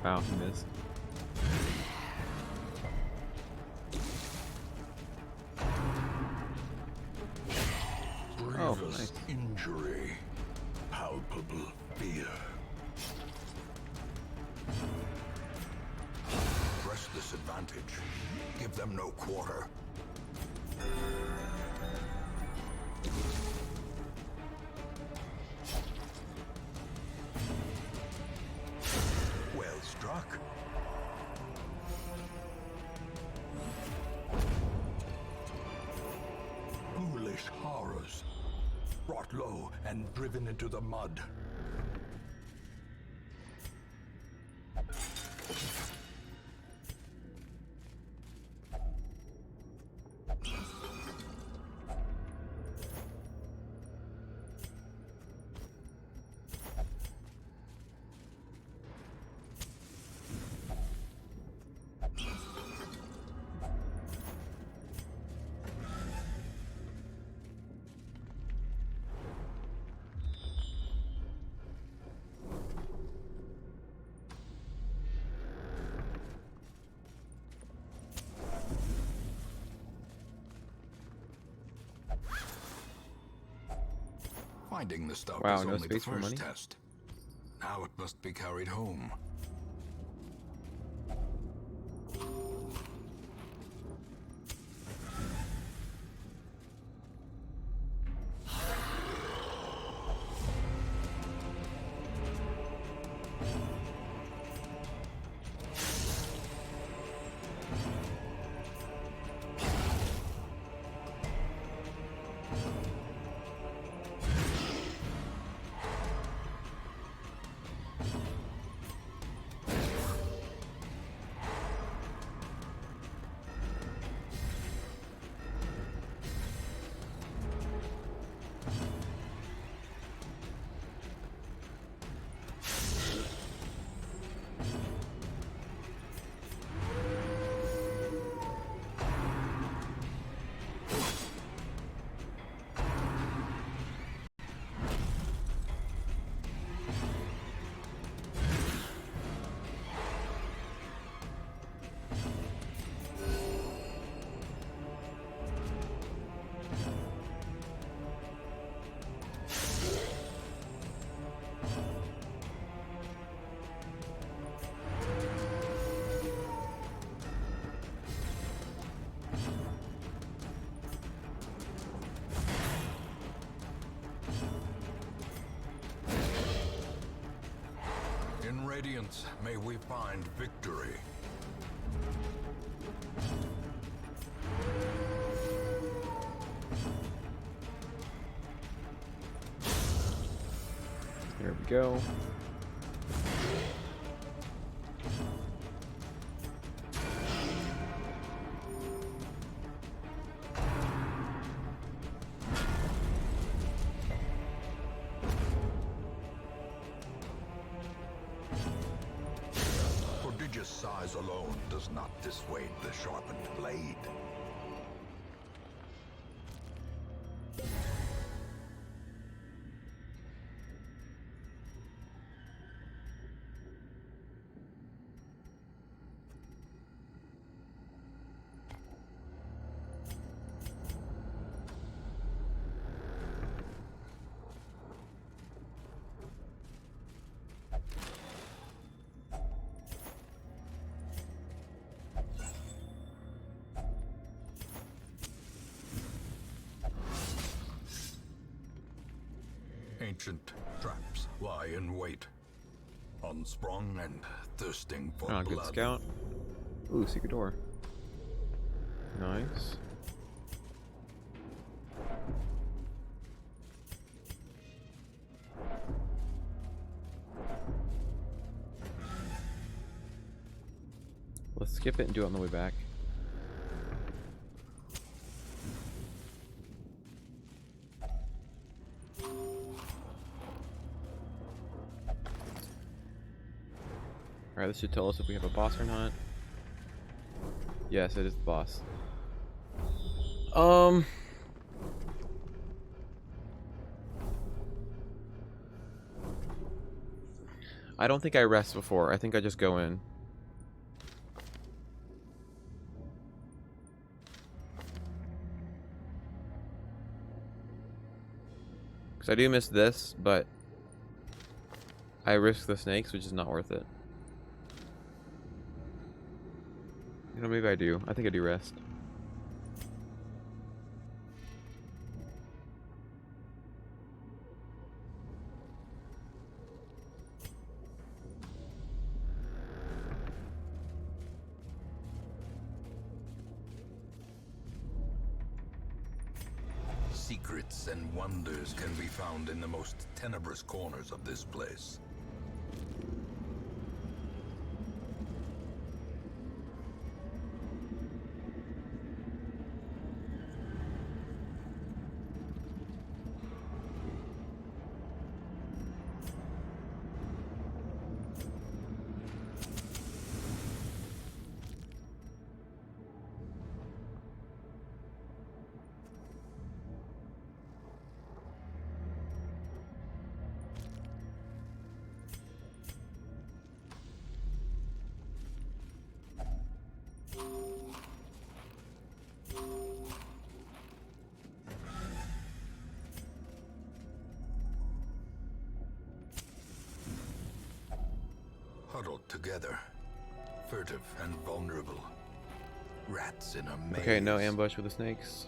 Wow, he missed. Oh, Grievous nice. injury. Palpable fear. this advantage. Give them no quarter. Well struck. Foolish horrors. Brought low and driven into the mud. Finding the stuff Wow, was no only the space for first money? test. Now it must be carried home. In Radiance, may we find victory. There we go. Prodigious size alone does not dissuade the sharpened blade. Ancient traps lie in wait, unsprung and thirsting for Oh, blood. good scout. Ooh, secret door. Nice. Let's skip it and do it on the way back. Alright, this should tell us if we have a boss or not. Yes, it is the boss. I don't think I rest before. I think I just go in. Because I do miss this, but I risk the snakes, which is not worth it. You know, maybe I do. I think I do rest. Secrets and wonders can be found in the most tenebrous corners of this place. Huddled together, furtive and vulnerable. Rats in a maze. Okay, no ambush with the snakes.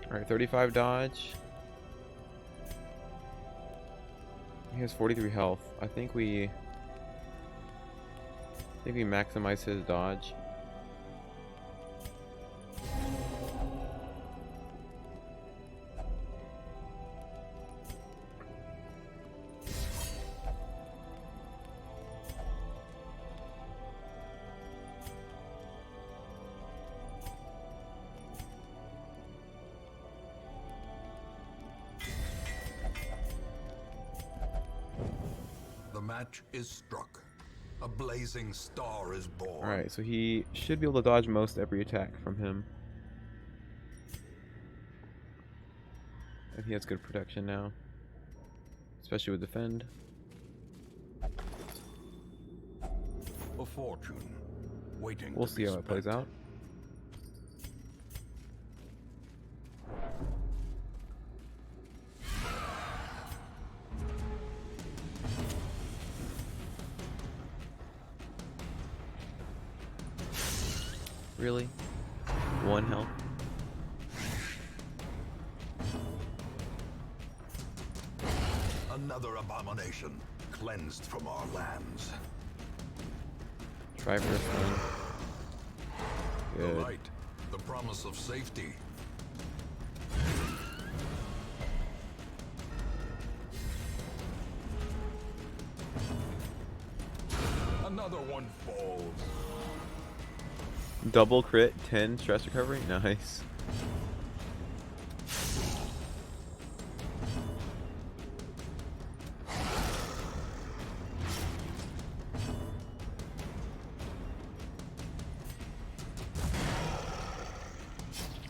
Alright, 35 dodge. He has 43 health. I think we maximize his dodge. The match is struck. A blazing star is born. Alright, so he should be able to dodge most every attack from him. And he has good protection now. Especially with defend. A fortune waiting. We'll to see be how it plays spent. out. Really? 1 health? Another abomination cleansed from our lands. Try first one. The Good. light, the promise of safety. Another one falls. Double crit, 10 stress recovery? Nice.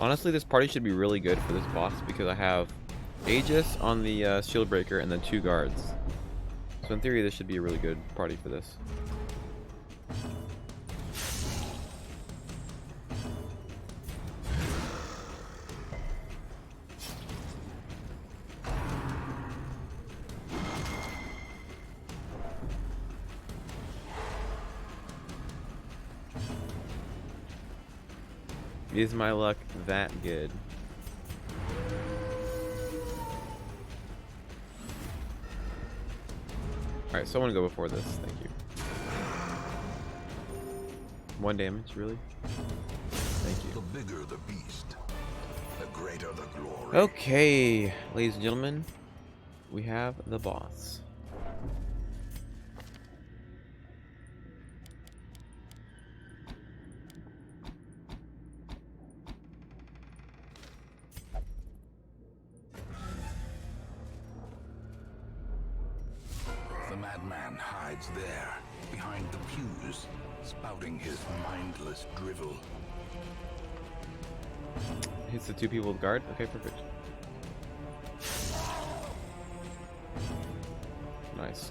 Honestly, this party should be really good for this boss because I have Aegis on the shield breaker and then 2 guards. So in theory, this should be a really good party for this. Is my luck that good? Alright, so I want to go before this. Thank you. 1 damage, really? Thank you. The bigger the beast, the greater the glory. Okay, ladies and gentlemen, we have the boss. The madman hides there, behind the pews, spouting his mindless drivel. Hits the 2 people with guard. Okay, perfect. Nice.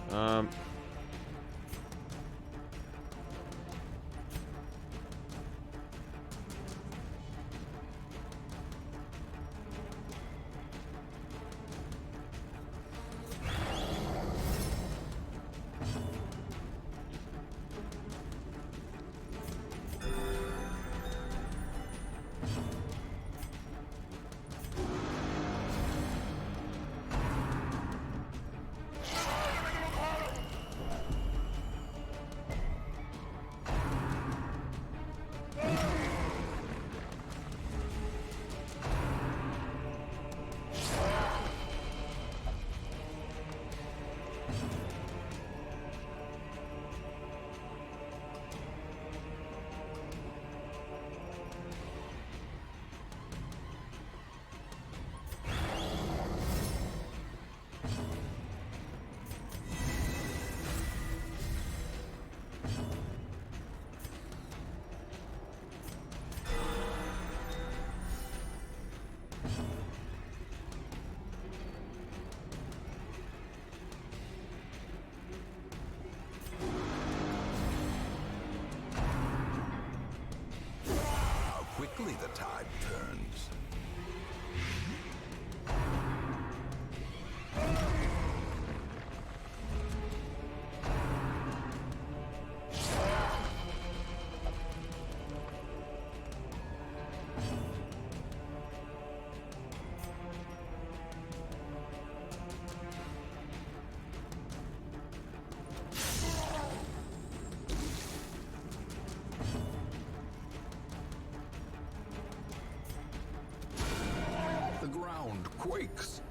quakes.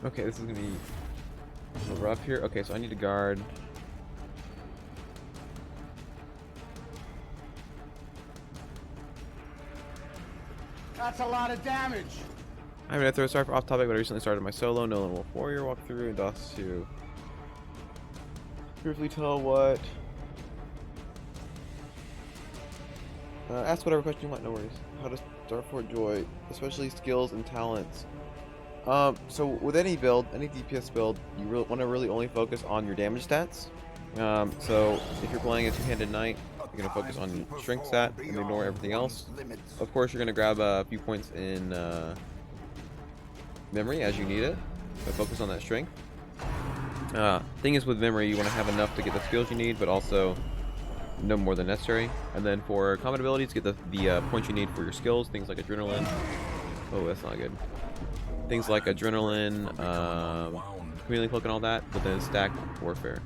Okay, this is gonna be a little rough here. Okay, so I need to guard. That's a lot of damage. I mean, I throw a sorry for off topic, but I recently started my solo Nolan Wolf Warrior walkthrough and DOS to briefly tell what. Ask whatever question you want, no worries. How to start Fort Joy, especially skills and talents. So with any build, any DPS build, you want to really only focus on your damage stats. So if you're playing a two-handed knight, you're going to focus on strength stat and ignore everything else. Of course, you're going to grab a few points in memory as you need it, but focus on that strength. Thing is with memory, you want to have enough to get the skills you need, but also no more than necessary. And then for combat abilities, get the points you need for your skills, things like adrenaline. Oh, that's not good. Things like adrenaline, chameleon cloak and all that, but then stack warfare.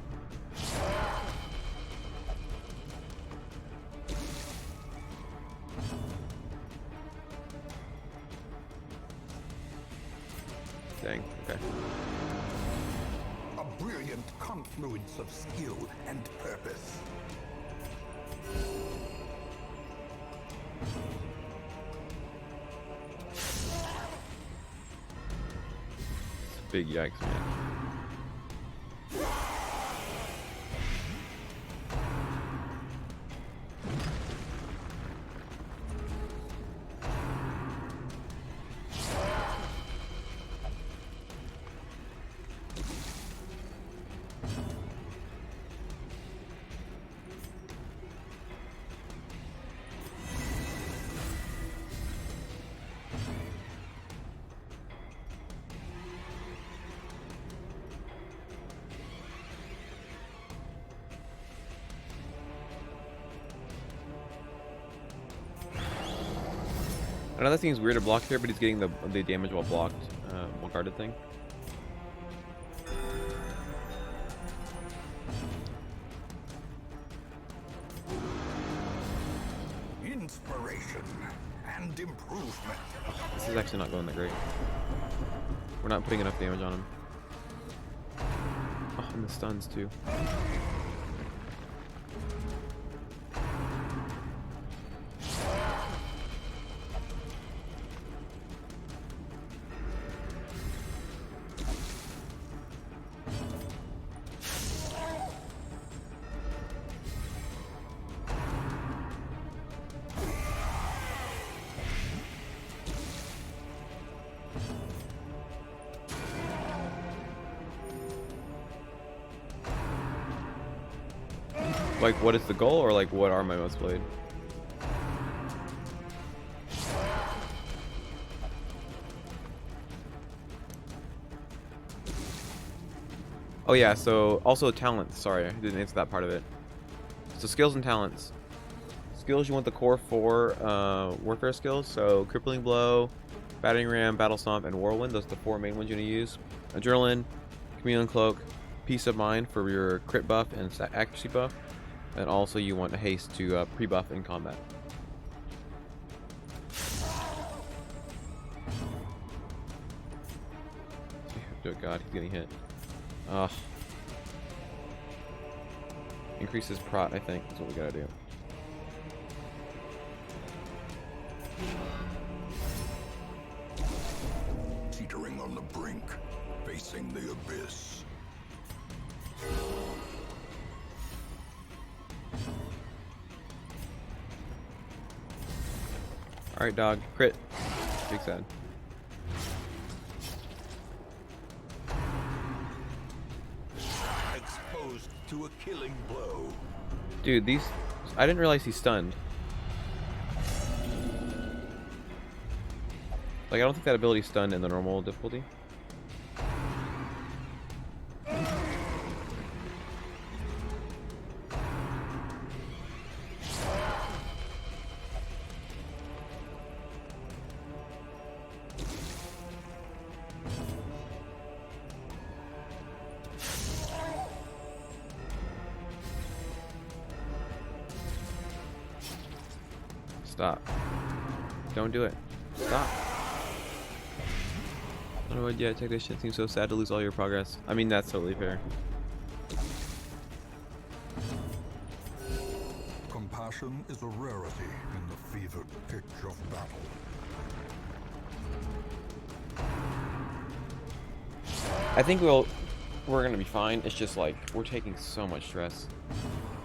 Dang, okay. A brilliant confluence of skill and purpose. Big yikes, man. Another thing is weird to block here, but he's getting the damage while blocked, while guarded thing. Inspiration and improvement. This is actually not going that great. We're not putting enough damage on him. Oh, and the stuns too. Like, what is the goal, or like, what are my most played? Oh yeah, so also talents. Sorry, I didn't answer that part of it. So skills and talents. Skills, you want the core 4 warfare skills. So crippling blow, battering ram, battle stomp, and whirlwind. Those are the 4 main ones you're gonna use. Adrenaline, chameleon cloak, peace of mind for your crit buff and accuracy buff. And also you want a haste to pre-buff in combat. Oh god, he's getting hit. Ugh. Increases prot, I think, is what we gotta do. Teetering on the brink, facing the abyss. Alright, dog. Crit. Big sad. Exposed to a killing blow. Dude, these... I didn't realize he's stunned. Like, I don't think that ability's stunned in the normal difficulty. Stop. Don't do it. Stop. Oh, yeah, check this shit. Seems so sad to lose all your progress. I mean, that's totally fair. Compassion is a rarity in the fevered pitch of battle. I think we're gonna be fine. It's just like we're taking so much stress.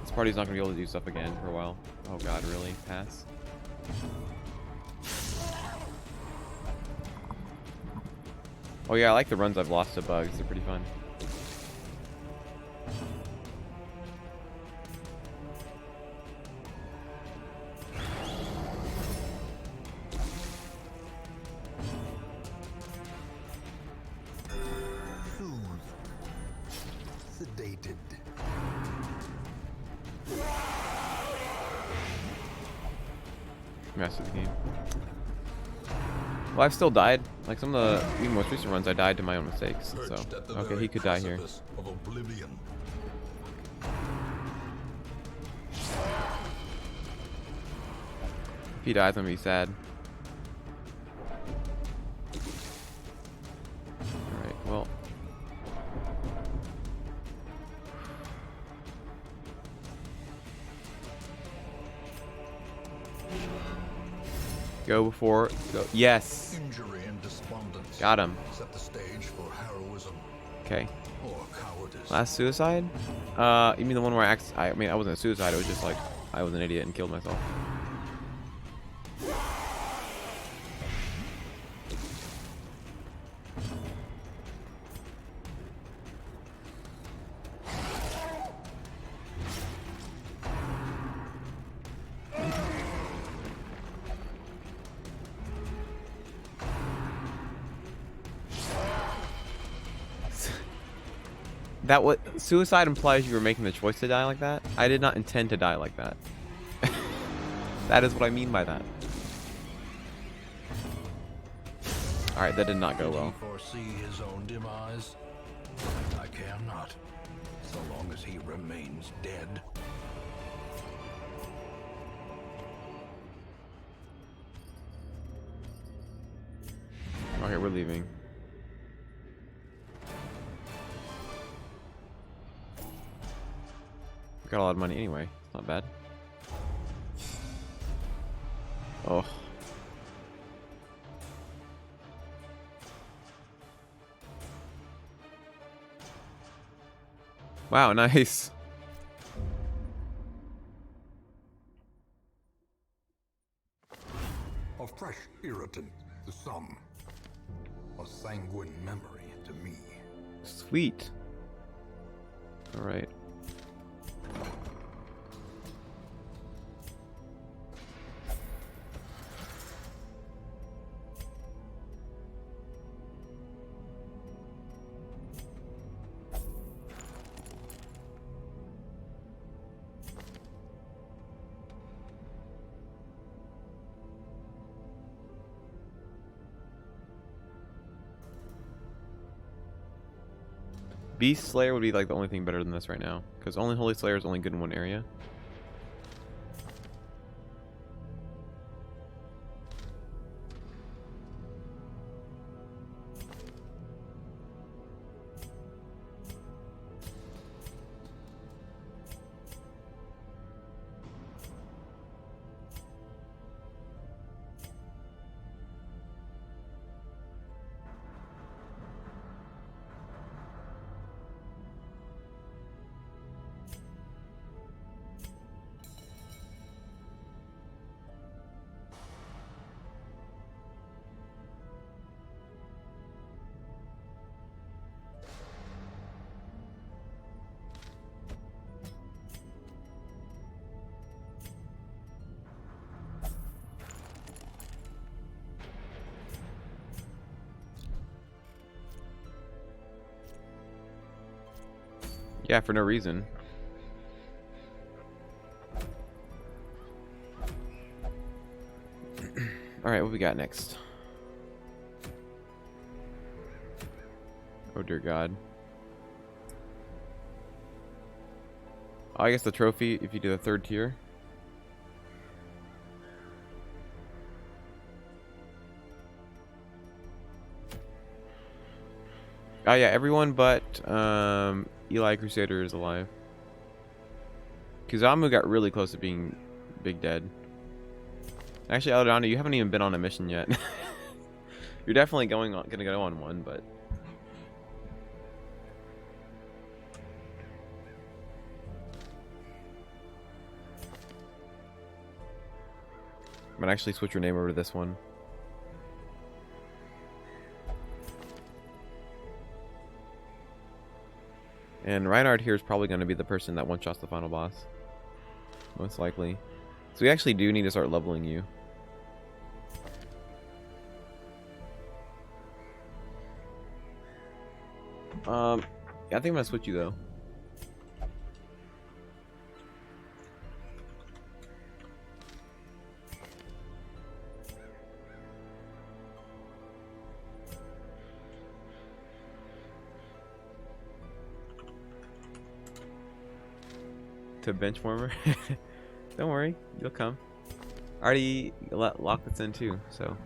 This party's not gonna be able to do stuff again for a while. Oh god, really? Pass. Oh yeah, I like the runs I've lost to bugs. They're pretty fun. Sedated. Master the game. Well, I've still died. Like some of the even most recent runs, I died to my own mistakes. So okay, he could die here. Of oblivion. If he dies, I'm gonna be sad. Alright, well. Go before. Go. Yes! Injury and despondence. Got him. Set the stage for heroism Okay. or cowardice. Last suicide? You mean the one where I mean, I wasn't a suicide, it was just like, I was an idiot and killed myself. That what suicide implies you were making the choice to die like that? I did not intend to die like that. That is what I mean by that. Alright, that did not go well. Did he foresee his own demise? I care not, so long as he remains dead. Okay, we're leaving. Got a lot of money anyway. It's not bad. Oh. Wow, nice. A fresh irritant to some. A sanguine memory to me. Sweet. All right. Beast Slayer would be like the only thing better than this right now, because only Holy Slayer is only good in one area. Yeah, for no reason. Alright, what we got next? Oh dear god. Oh, I guess the trophy if you do the third tier. Oh yeah, everyone but Eli Crusader is alive. Kuzamu got really close to being big dead. Actually, Eldorado, you haven't even been on a mission yet. You're definitely gonna go on one, but I'm gonna actually switch your name over to this one. And Reinhard here is probably going to be the person that one-shots the final boss. Most likely. So we actually do need to start leveling you. Yeah, I think I'm going to switch you though. To bench warmer. Don't worry, you'll come. I already locked this in too, so.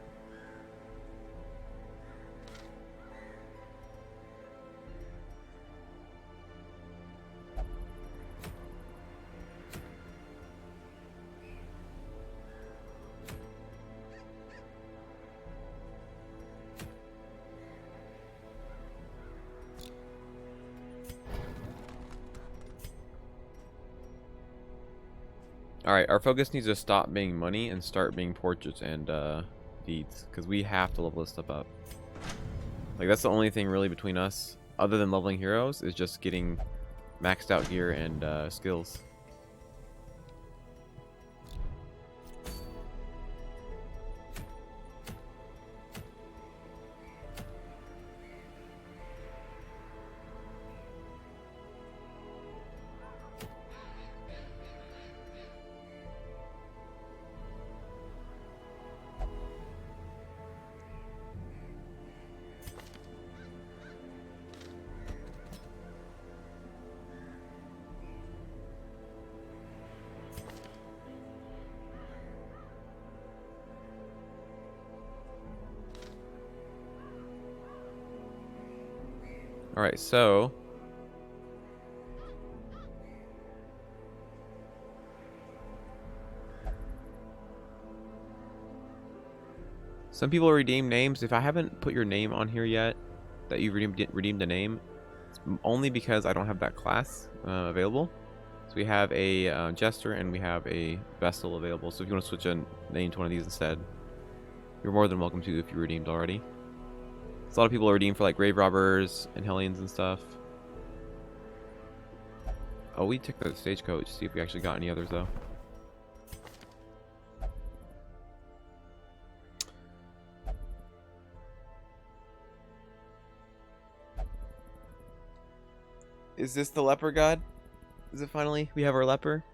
Alright, our focus needs to stop being money and start being portraits and deeds. Because we have to level this stuff up. Like, that's the only thing really between us, other than leveling heroes, is just getting maxed out gear and skills. Alright, so some people redeem names. If I haven't put your name on here yet, that you redeemed the name, it's only because I don't have that class available. So we have a Jester and we have a Vestal available. So if you want to switch a name to one of these instead, you're more than welcome to if you redeemed already. So a lot of people are redeemed for like Grave Robbers and Hellions and stuff. Oh, we took the stagecoach. See if we actually got any others though. Is this the leper god? Is it finally? We have our leper?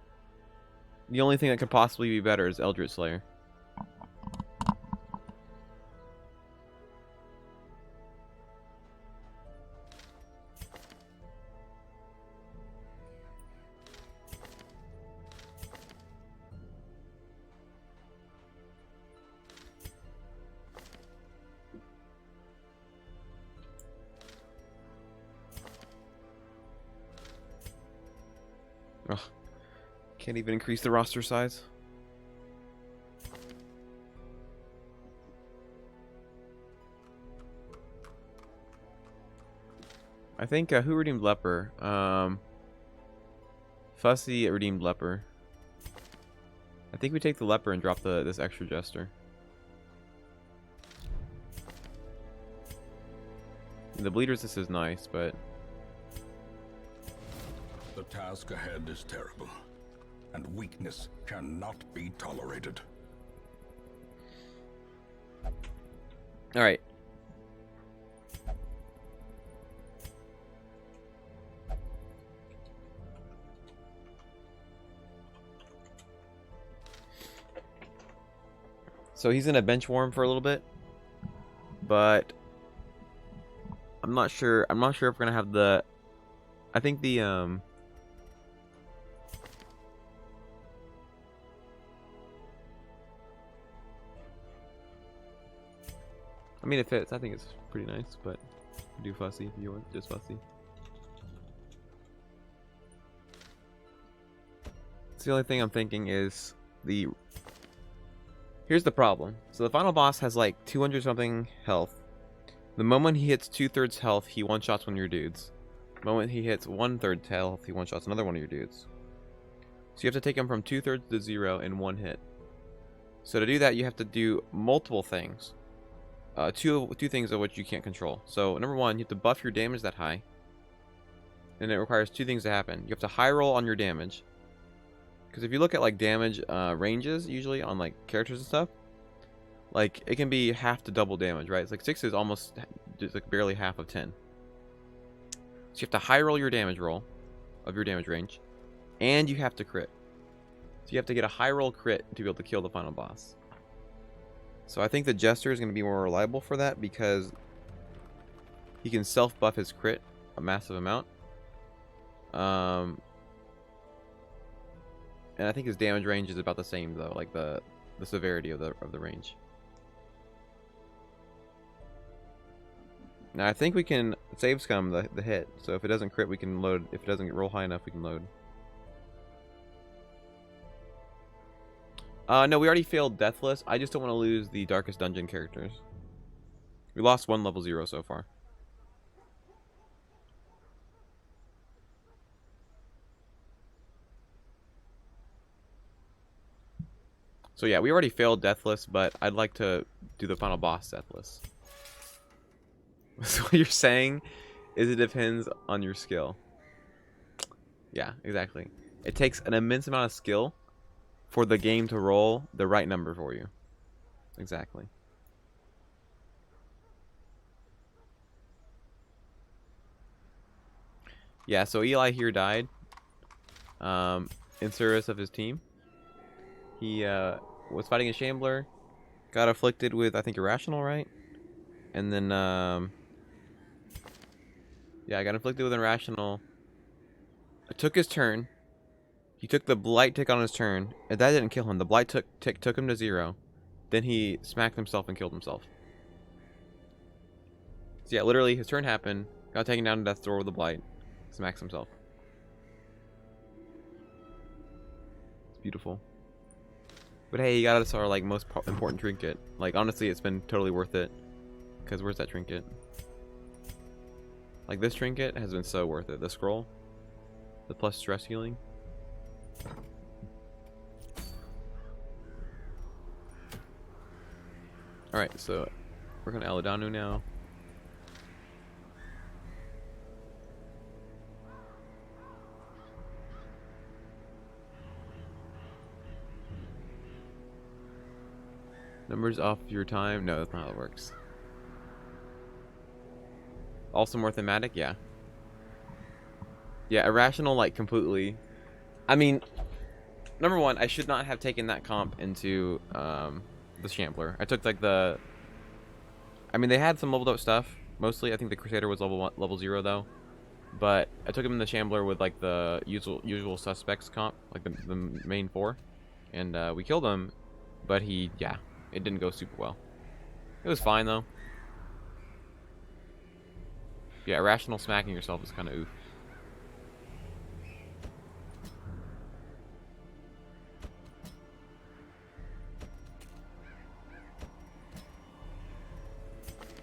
The only thing that could possibly be better is Eldritch Slayer. Ugh. Can't even increase the roster size. I think who redeemed leper? Fussy redeemed leper. I think we take the leper and drop this extra jester. The bleed resist is nice, but The task ahead is terrible, and weakness cannot be tolerated. all right. So he's gonna bench warm for a little bit, but I'm not sure. I'm not sure if we're gonna have the. I think the I mean, it fits. I think it's pretty nice, but Do fussy if you want, just fussy. So the only thing I'm thinking is here's the problem. So the final boss has like 200 something health. The moment he hits 2/3 health, he one-shots one of your dudes. The moment he hits 1/3 health, he one-shots another one of your dudes. So you have to take him from 2/3 to 0 in one hit. So to do that, you have to do multiple things. Two things of which you can't control. So number one, you have to buff your damage that high. And it requires two things to happen. You have to high roll on your damage. Because if you look at like damage ranges, usually on like characters and stuff, like it can be half to double damage, right? It's like 6 is almost just like barely half of 10. So you have to high roll your damage roll of your damage range, and you have to crit. So you have to get a high roll crit to be able to kill the final boss. So I think the Jester is going to be more reliable for that because he can self buff his crit a massive amount. And I think his damage range is about the same though, like the severity of the range. Now I think we can save scum the hit. So if it doesn't crit, we can load. If it doesn't roll high enough, we can load. No, we already failed Deathless. I just don't want to lose the Darkest Dungeon characters. We lost one level 0 so far. So yeah, we already failed Deathless, but I'd like to do the final boss Deathless. So what you're saying is it depends on your skill. Yeah, exactly. It takes an immense amount of skill for the game to roll the right number for you. Exactly. Yeah, so Eli here died in service of his team. He was fighting a Shambler, got afflicted with, I think, Irrational, right? And then, yeah, I got afflicted with Irrational. I took his turn. He took the Blight tick on his turn, and that didn't kill him. The Blight tick took him to 0. Then he smacked himself and killed himself. So yeah, literally, his turn happened, got taken down to death's door with the Blight, smacks himself. It's beautiful. But hey, he got us our like most important trinket. Like honestly, it's been totally worth it. Cause where's that trinket? Like this trinket has been so worth it. The scroll, the plus stress healing. All right, so we're gonna Eladanu now. Numbers off your time? No, that's not how it works. Also more thematic? Yeah. Yeah, Irrational, like, completely. I mean, number one, I should not have taken that comp into the Shambler. I took, like, the... I mean, they had some leveled up stuff. Mostly, I think the Crusader was level 0, though. But I took him in the Shambler with, like, the usual suspects comp. Like, the main 4. And we killed him. But he, yeah. It didn't go super well. It was fine, though. Yeah, Irrational smacking yourself is kind of oof.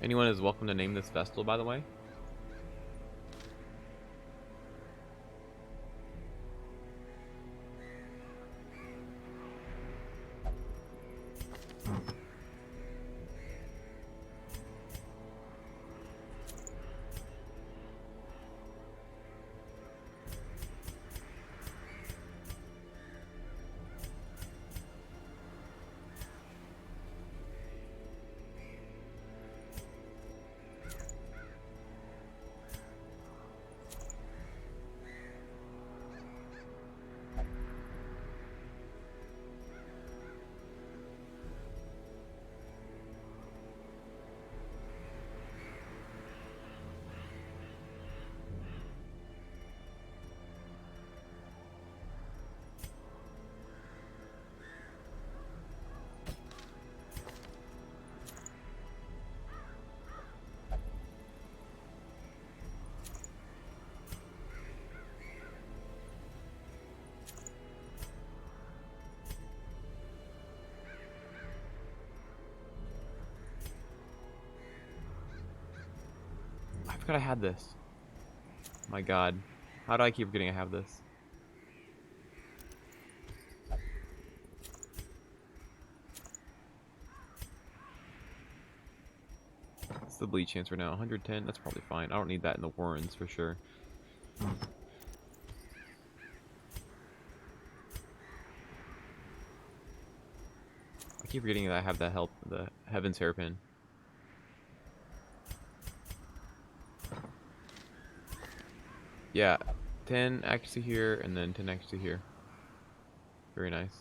Anyone is welcome to name this Vestal, by the way. forgot I had this. My god. How do I keep forgetting I have this? What's the bleed chance right now? 110? That's probably fine. I don't need that in the Warrens for sure. I keep forgetting that I have that help, the Heaven's Hairpin. Yeah, 10 accuracy here, and then 10 accuracy here. Very nice.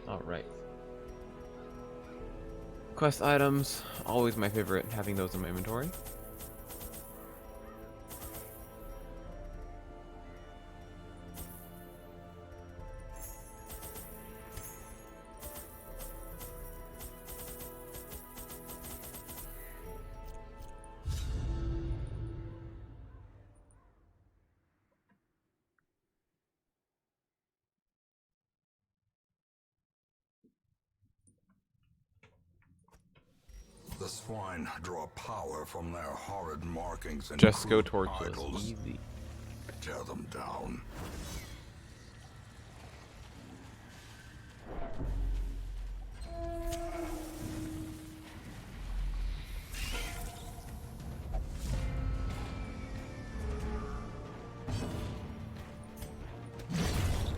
Alright. Quest items, always my favorite, having those in my inventory. The swine draw power from their horrid markings and Just go crude torches. idols. Easy. Tear them down.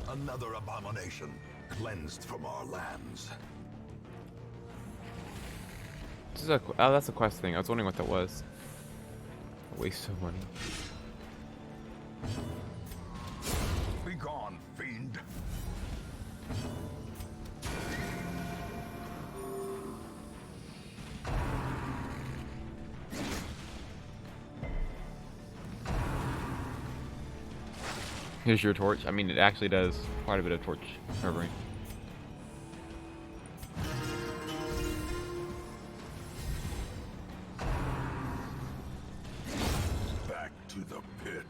Another abomination cleansed from our lands. This is oh, that's a quest thing. I was wondering what that was. A waste of money. Be gone, fiend. Here's your torch. I mean, it actually does quite a bit of torch covering. Back to the pit.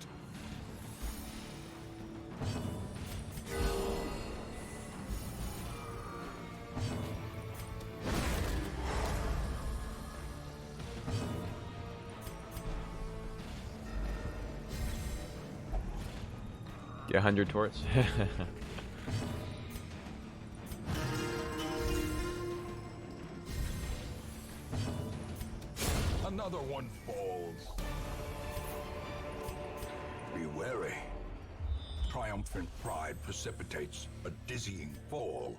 Get 100 torch. Another one falls. Be wary. Triumphant pride precipitates a dizzying fall.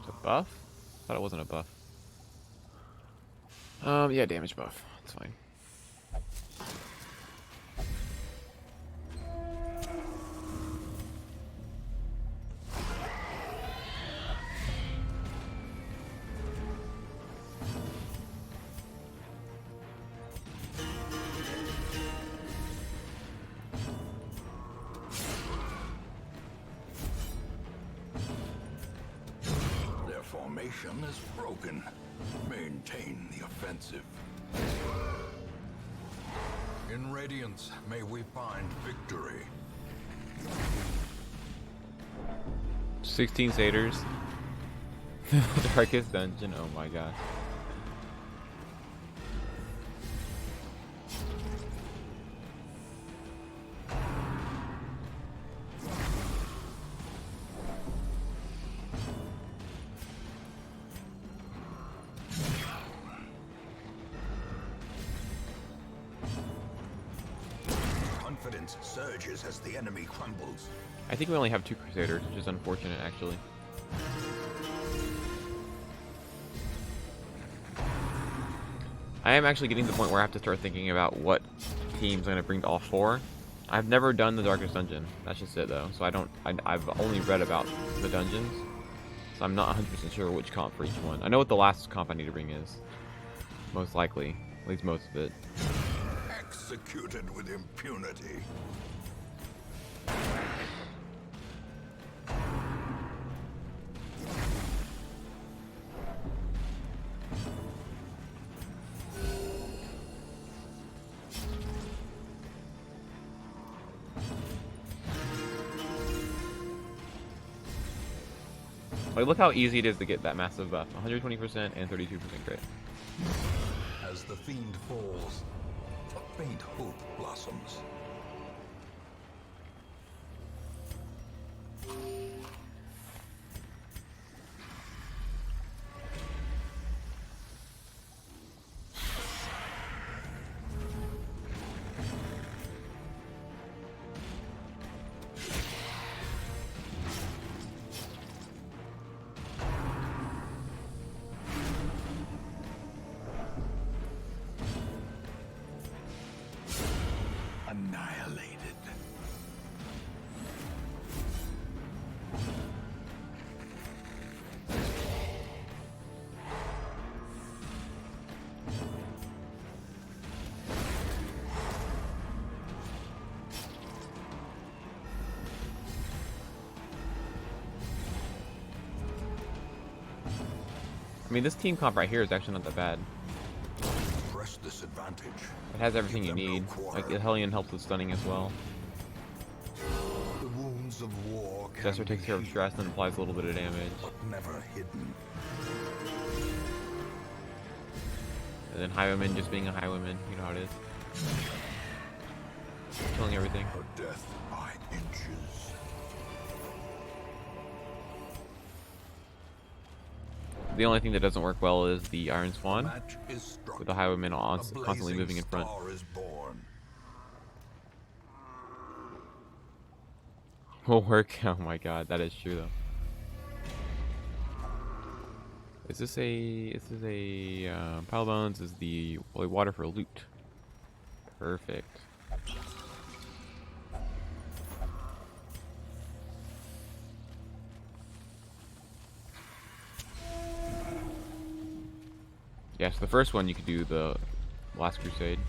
It's a buff? Thought it wasn't a buff. Yeah, damage buff. It's fine. Their formation is broken. Maintain the offensive. In Radiance, may we find victory. 16 satyrs. Darkest dungeon. Oh my god. confidence surges as the enemy crumbles. I think we only have 2 Crusaders, which is unfortunate, actually. I am actually getting to the point where I have to start thinking about what teams I'm going to bring to all 4. I've never done the Darkest Dungeon. That's just it, though. So I've only read about the dungeons. So I'm not 100% sure which comp for each one. I know what the last comp I need to bring is. Most likely. At least most of it. Executed with impunity. Like, look how easy it is to get that massive buff. 120% and 32% crit. As the fiend falls, a faint hope blossoms. Annihilated. I mean, this team comp right here is actually not that bad. Press this advantage. It has everything you Give them no need. quarter. Like, the Hellion helps with stunning as well. The wounds of war can Jester takes be care of healed, stress and applies a little bit of damage. but never hidden. And then Highwayman just being a Highwayman, you know how it is. Killing everything. Her death by inches. The only thing that doesn't work well is the Iron The Swan, match is struck. with the Highwayman A constantly blazing moving in front. star is born. Will work. Oh my god, that is true though. Is this a Pile of Bones is the holy water for loot. Perfect. Yeah, so the first one you could do the Last Crusade.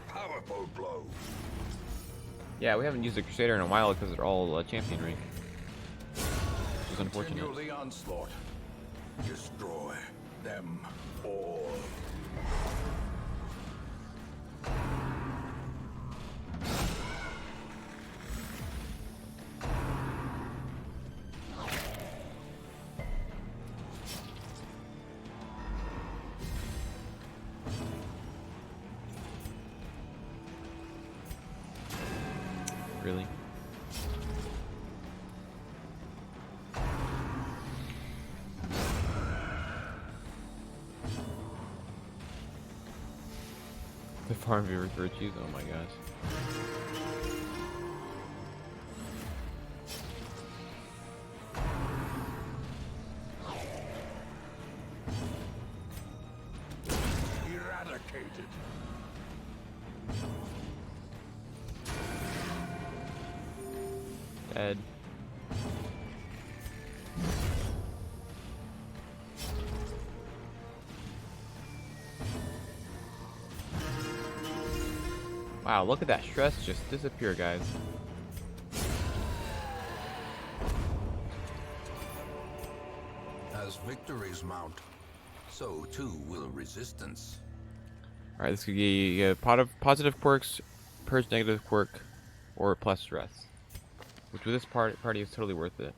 Powerful blow. Yeah, we haven't used a Crusader in a while because they're all champion rank. Which is unfortunate. Continue the onslaught. Destroy them all. Really? The farm viewer virtues, oh my gosh. Eradicated. Dead. Wow, look at that stress just disappear, guys. As victories mount, so too will resistance. Alright, this could be positive quirks, purge negative quirk, or plus stress. Which with this party is totally worth it.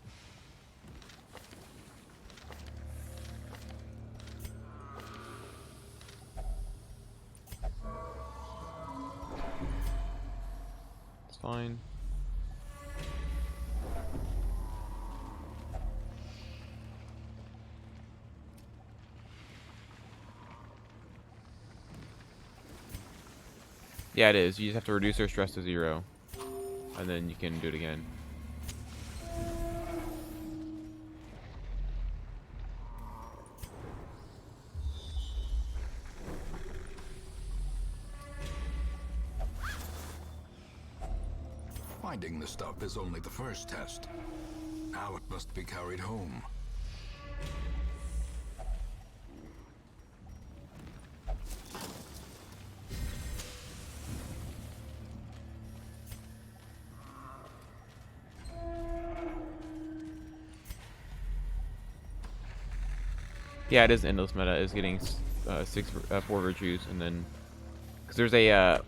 It's fine. Yeah, it is. You just have to reduce their stress to 0. And then you can do it again. Finding the stuff is only the first test. Now it must be carried home. Yeah, it is endless meta. Is getting 4 virtues, and then because there's a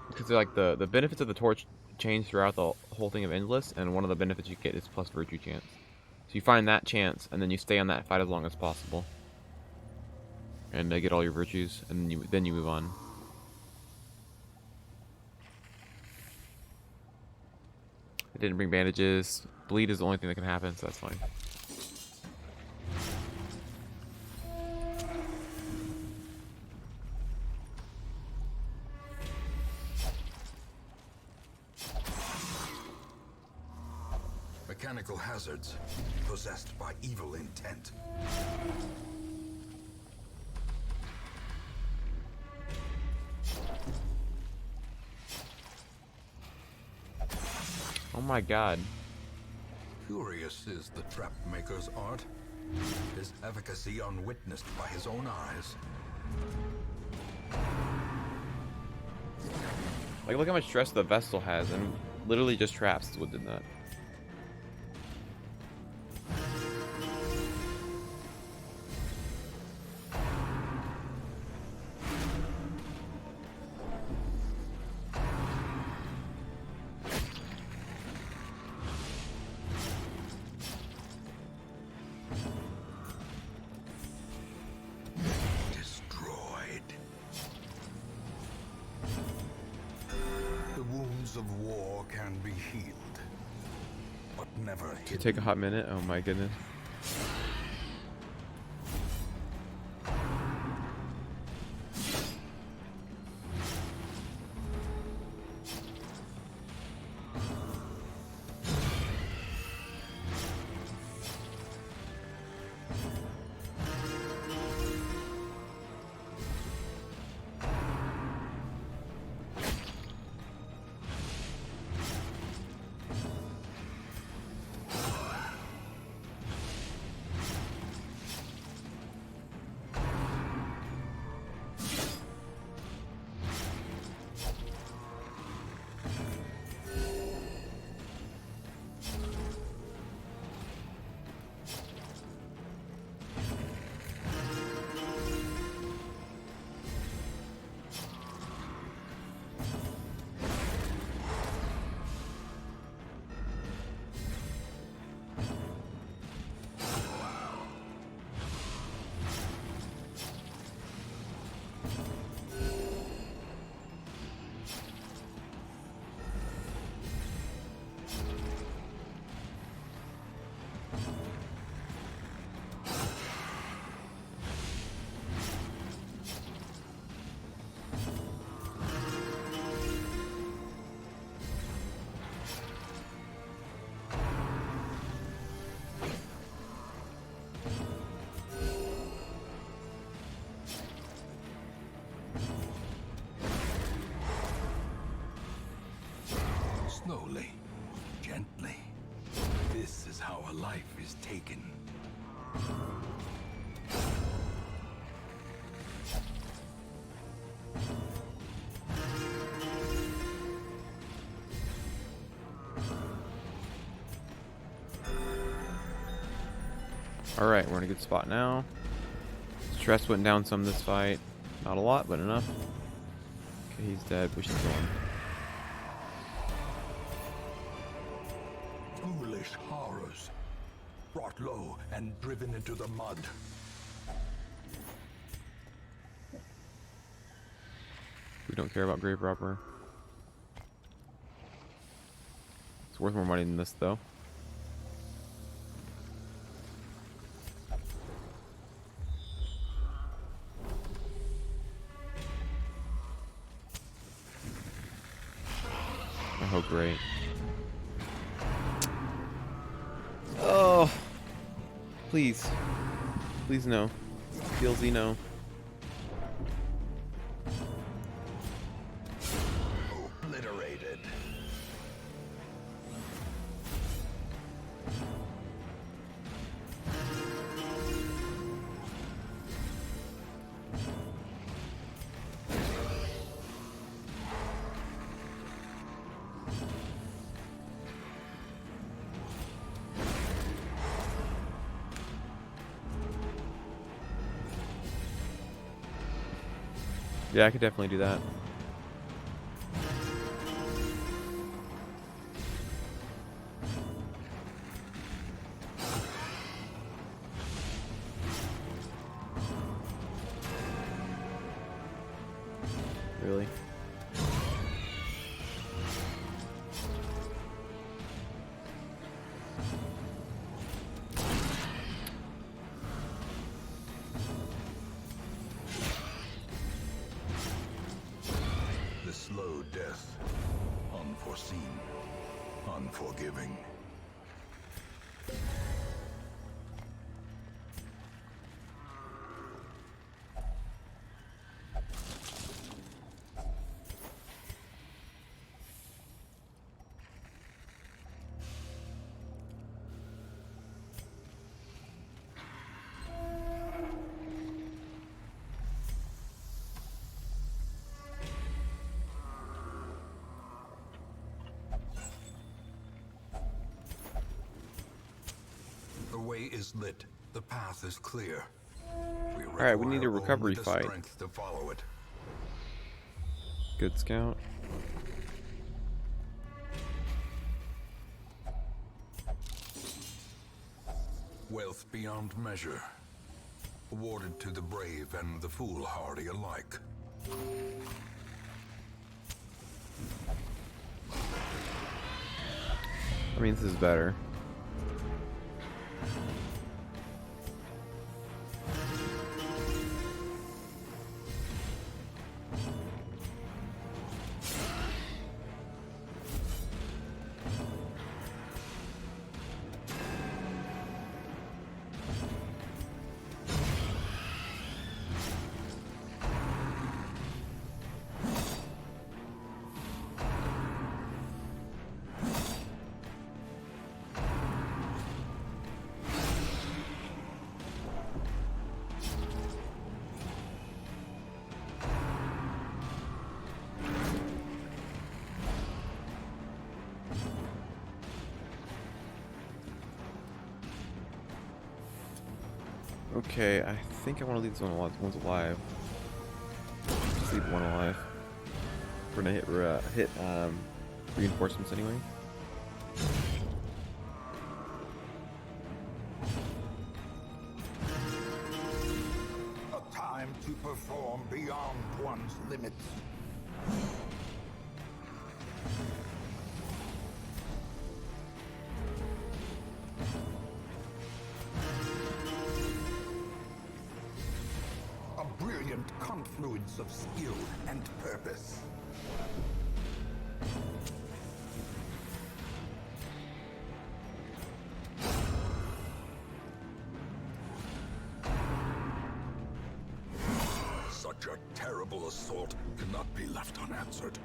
because like the benefits of the torch change throughout the whole thing of endless, and one of the benefits you get is plus virtue chance. So you find that chance, and then you stay on that fight as long as possible, and get all your virtues, and then you move on. I didn't bring bandages. Bleed is the only thing that can happen, so that's fine. Mechanical hazards possessed by evil intent. Oh my god. Curious is the trap maker's art. His efficacy unwitnessed by his own eyes. Like, look how much stress the Vestal has, and literally just traps is what did that. Destroyed. The wounds of war can be healed, but never To hidden. take a hot minute. Oh my goodness. Slowly, gently. This is how a life is taken. Alright, we're in a good spot now. Stress went down some this fight. Not a lot, but enough. Okay, he's dead. We should kill him. Hellish horrors. Brought low and driven into the mud. We don't care about Grave Robber. It's worth more money than this, though. Oh, great. Oh, please. Please, no. DLC, no. Obliterated. Yeah, I could definitely do that. Really? The slow death. Unforeseen. Unforgiving. The way is lit. The path is clear. Alright, we need a require recovery only the fight. strength to follow it. Good scout. Wealth beyond measure. Awarded to the brave and the foolhardy alike. I mean, this is better. Okay, I think I want to leave this one's alive. Just leave one alive. We're gonna hit reinforcements anyway. A time to perform beyond one's limits. A brilliant confluence of skill and purpose. Such a terrible assault cannot be left unanswered.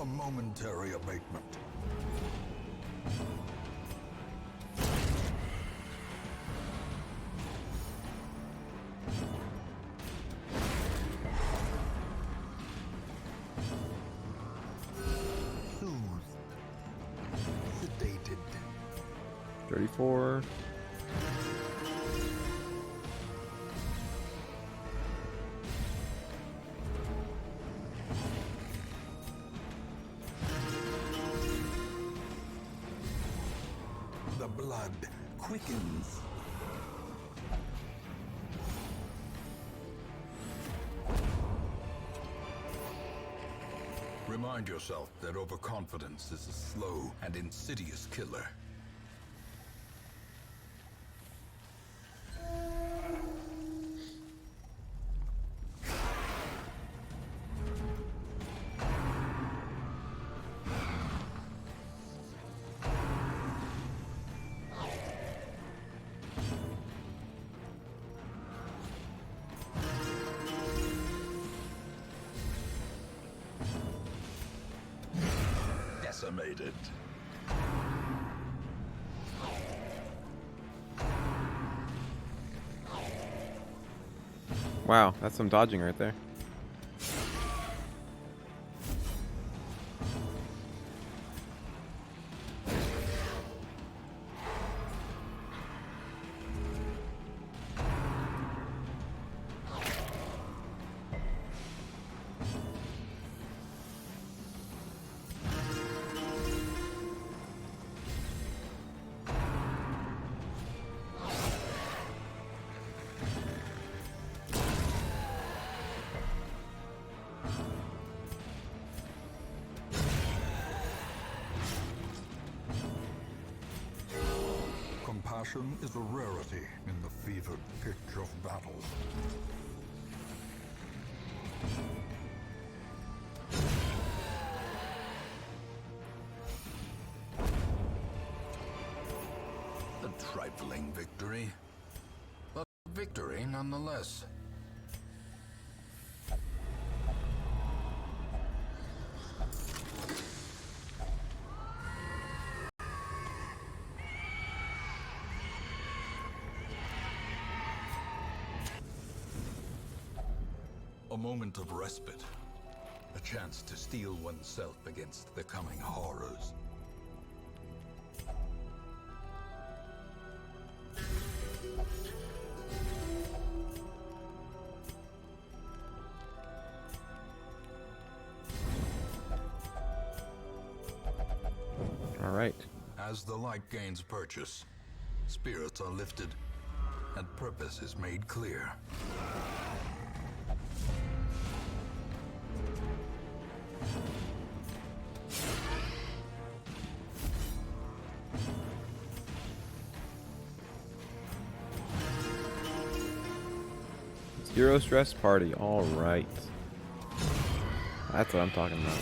A momentary abatement. Soothed. Sedated. 34. blood quickens. Remind yourself that overconfidence is a slow and insidious killer. Decimated. Wow, that's some dodging right there. Compassion is a rarity in the fevered pitch of battle. A trifling victory, but victory nonetheless. A moment of respite. A chance to steel oneself against the coming horrors. All right. As the light gains purchase, spirits are lifted, and purpose is made clear. Zero stress party. All right. That's what I'm talking about.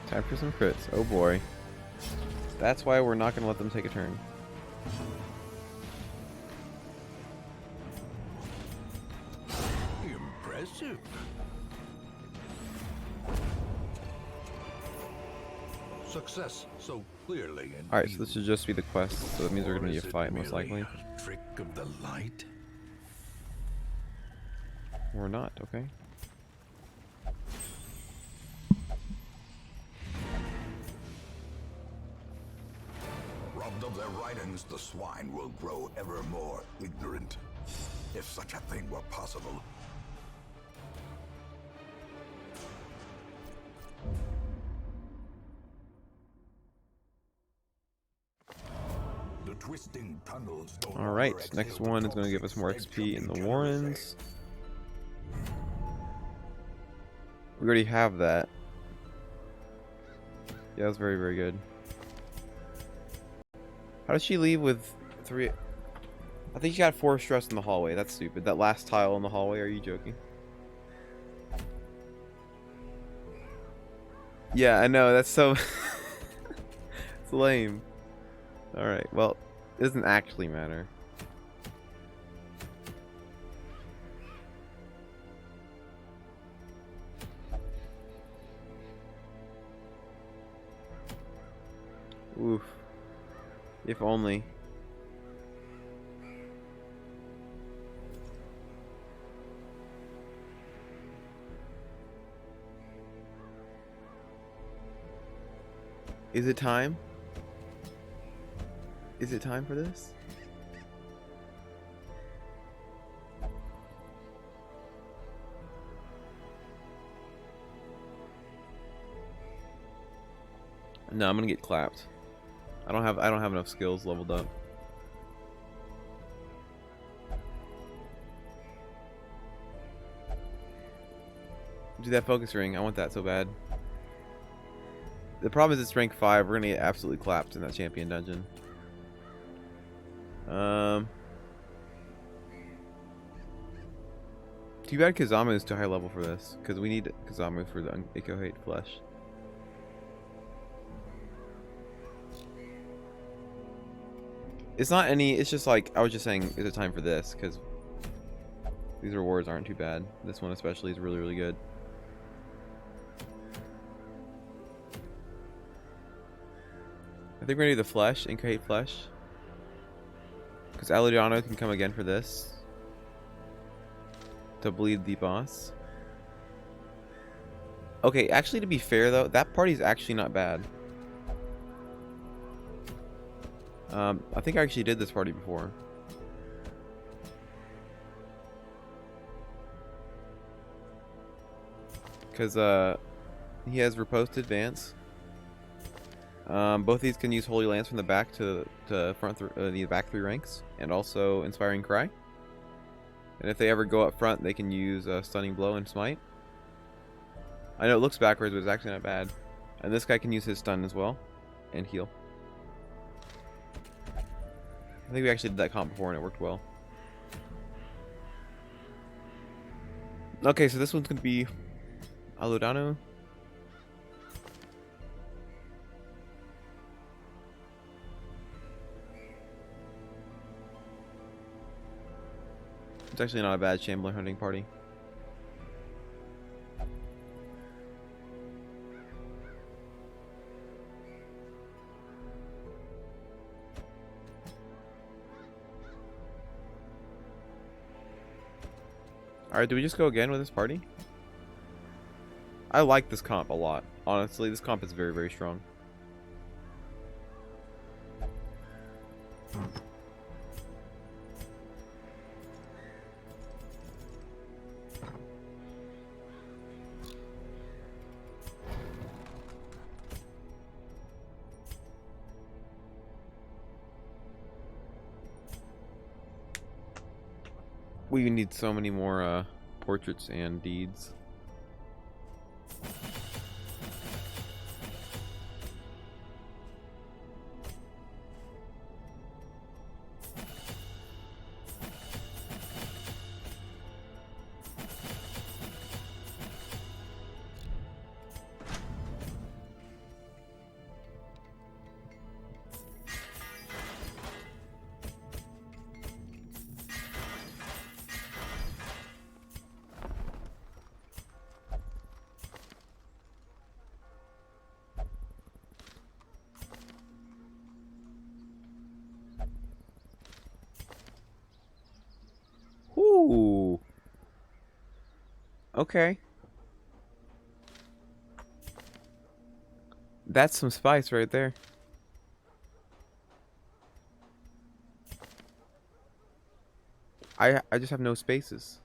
Time for some crits. Oh boy. That's why we're not going to let them take a turn. Impressive. Success so clearly. Alright, so this should just be the quest, so that means we're going to be a fight most likely. A trick of the light? Or not, okay. Robbed of their writings, the swine will grow ever more ignorant. If such a thing were possible. The twisting tunnels don't Alright, exhale next the one is going to give us toxic more stench XP of in the decay. Warrens. We already have that. Yeah, that was very, very good. How does she leave with 3? I think she got 4 stress in the hallway. That's stupid. That last tile in the hallway, are you joking? Yeah, I know. That's so... it's lame. Alright, well, it doesn't actually matter. If only. Is it time? Is it time for this? No, I'm gonna get clapped. I don't have enough skills leveled up. Do that focus ring. I want that so bad. The problem is it's rank 5. We're gonna get absolutely clapped in that champion dungeon. Too bad Kazamu is too high level for this, because we need Kazamu for the Ikohate flesh. It's not any. It's just like I was just saying. Is it time for this? Because these rewards aren't too bad. This one especially is really, really good. I think we're gonna do the flesh, Ikohate flesh, because Aludano can come again for this to bleed the boss. Okay, actually, to be fair though, that party's actually not bad. I think I actually did this party before. Because he has riposte advance. Both these can use Holy Lance from the back to front the back 3 ranks, and also Inspiring Cry. And if they ever go up front, they can use Stunning Blow and Smite. I know it looks backwards, but it's actually not bad. And this guy can use his stun as well, and heal. I think we actually did that comp before and it worked well. Okay, so this one's gonna be Aludano. It's actually not a bad Shambler hunting party. Alright, do we just go again with this party? I like this comp a lot. Honestly, this comp is very, very strong. We need so many more portraits and deeds. Ooh. Okay. That's some spice right there. I just have no spaces.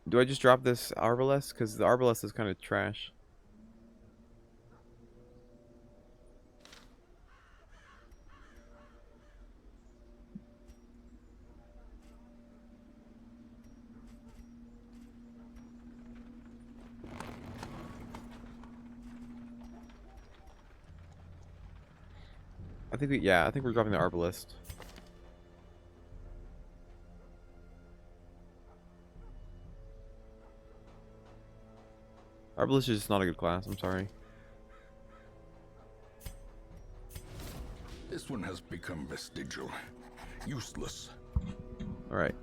Do I just drop this Arbalest? Because the Arbalest is kind of trash. I think I think we're dropping the Arbalest. Arbalest is just not a good class, I'm sorry. This one has become vestigial. Useless. Alright.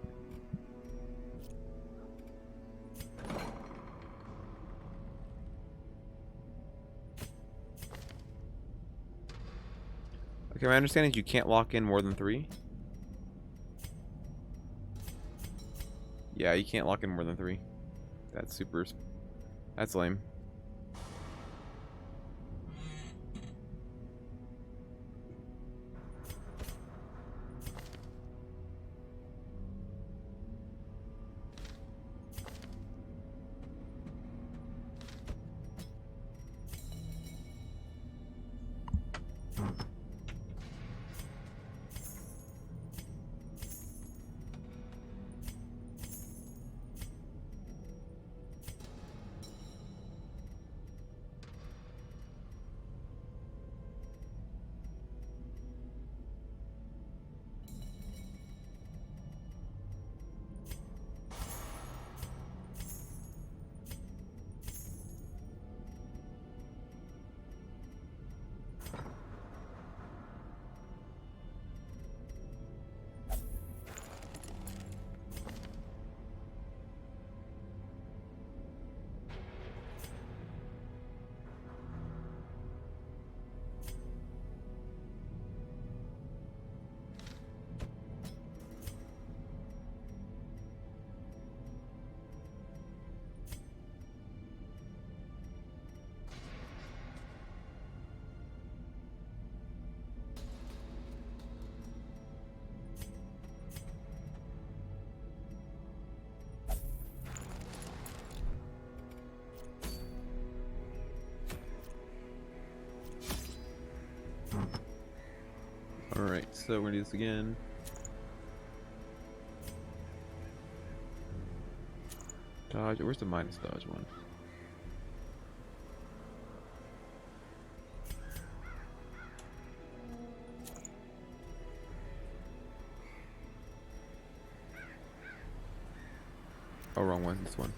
Okay, my understanding is you can't lock in more than 3. Yeah, you can't lock in more than 3. That's super... That's lame. Alright, so we're gonna do this again. Dodge, where's the minus dodge one? Oh, wrong one, this one.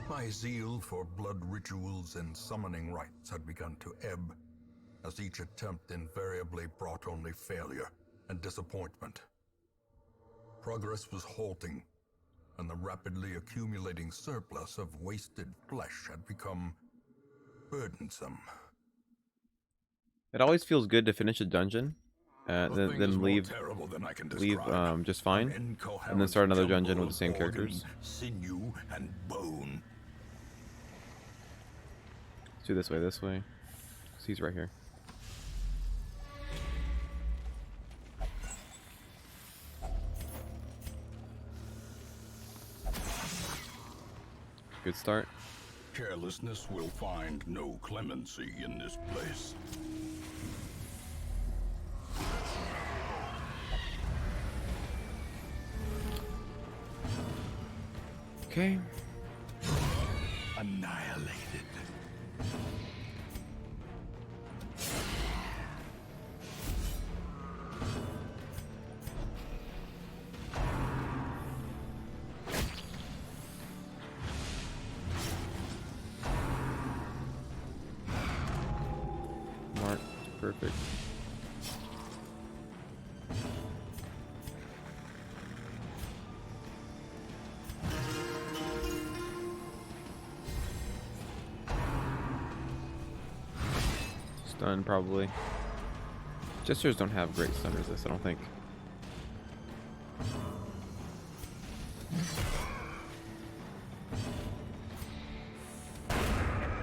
My zeal for blood rituals and summoning rites had begun to ebb, as each attempt invariably brought only failure and disappointment. Progress was halting, and the rapidly accumulating surplus of wasted flesh had become burdensome. It always feels good to finish a dungeon, The thing is then more leave terrible than I can leave describe. just fine, An and then start another incoherent dungeon with the same jumble of characters. organ, sinew, and bone. Let's do this way, this way. So he's right here. Good start. Carelessness will find no clemency in this place. Okay. Annihilated. Mark, perfect. Stun, probably. Jesters don't have great stun resist, I don't think.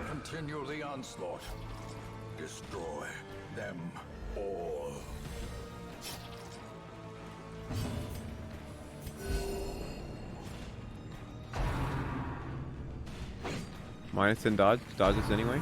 Continue the onslaught. Destroy them all. Minus and dodge. Dodge this anyway.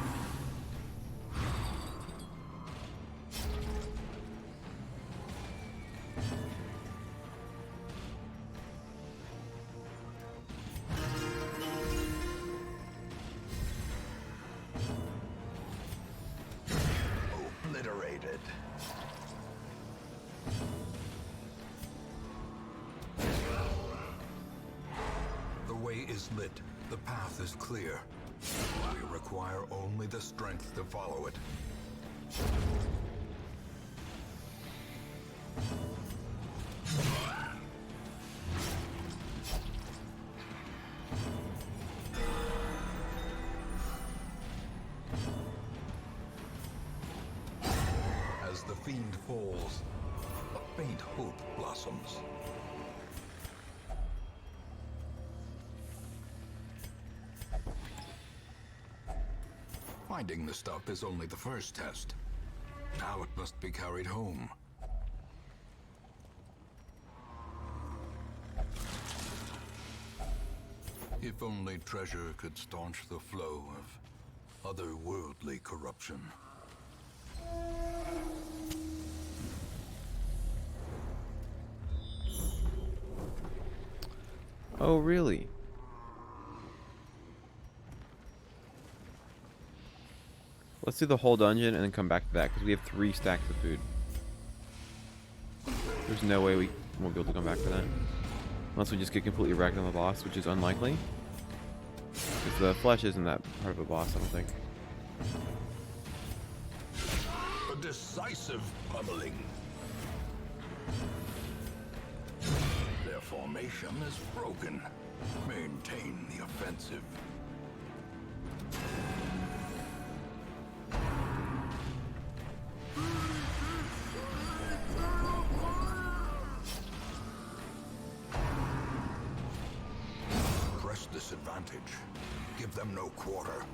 way is lit. The path is clear. We require only the strength to follow it. As the fiend falls, a faint hope blossoms. Finding the stuff is only the first test. Now it must be carried home. If only treasure could staunch the flow of otherworldly corruption. Oh, really? Let's do the whole dungeon and then come back to that, because we have 3 stacks of food. There's no way we won't be able to come back to that. Unless we just get completely wrecked on the boss, which is unlikely. Because the flesh isn't that part of a boss, I don't think. A decisive pummeling. Their formation is broken. Maintain the offensive. Press this advantage. Give them no quarter.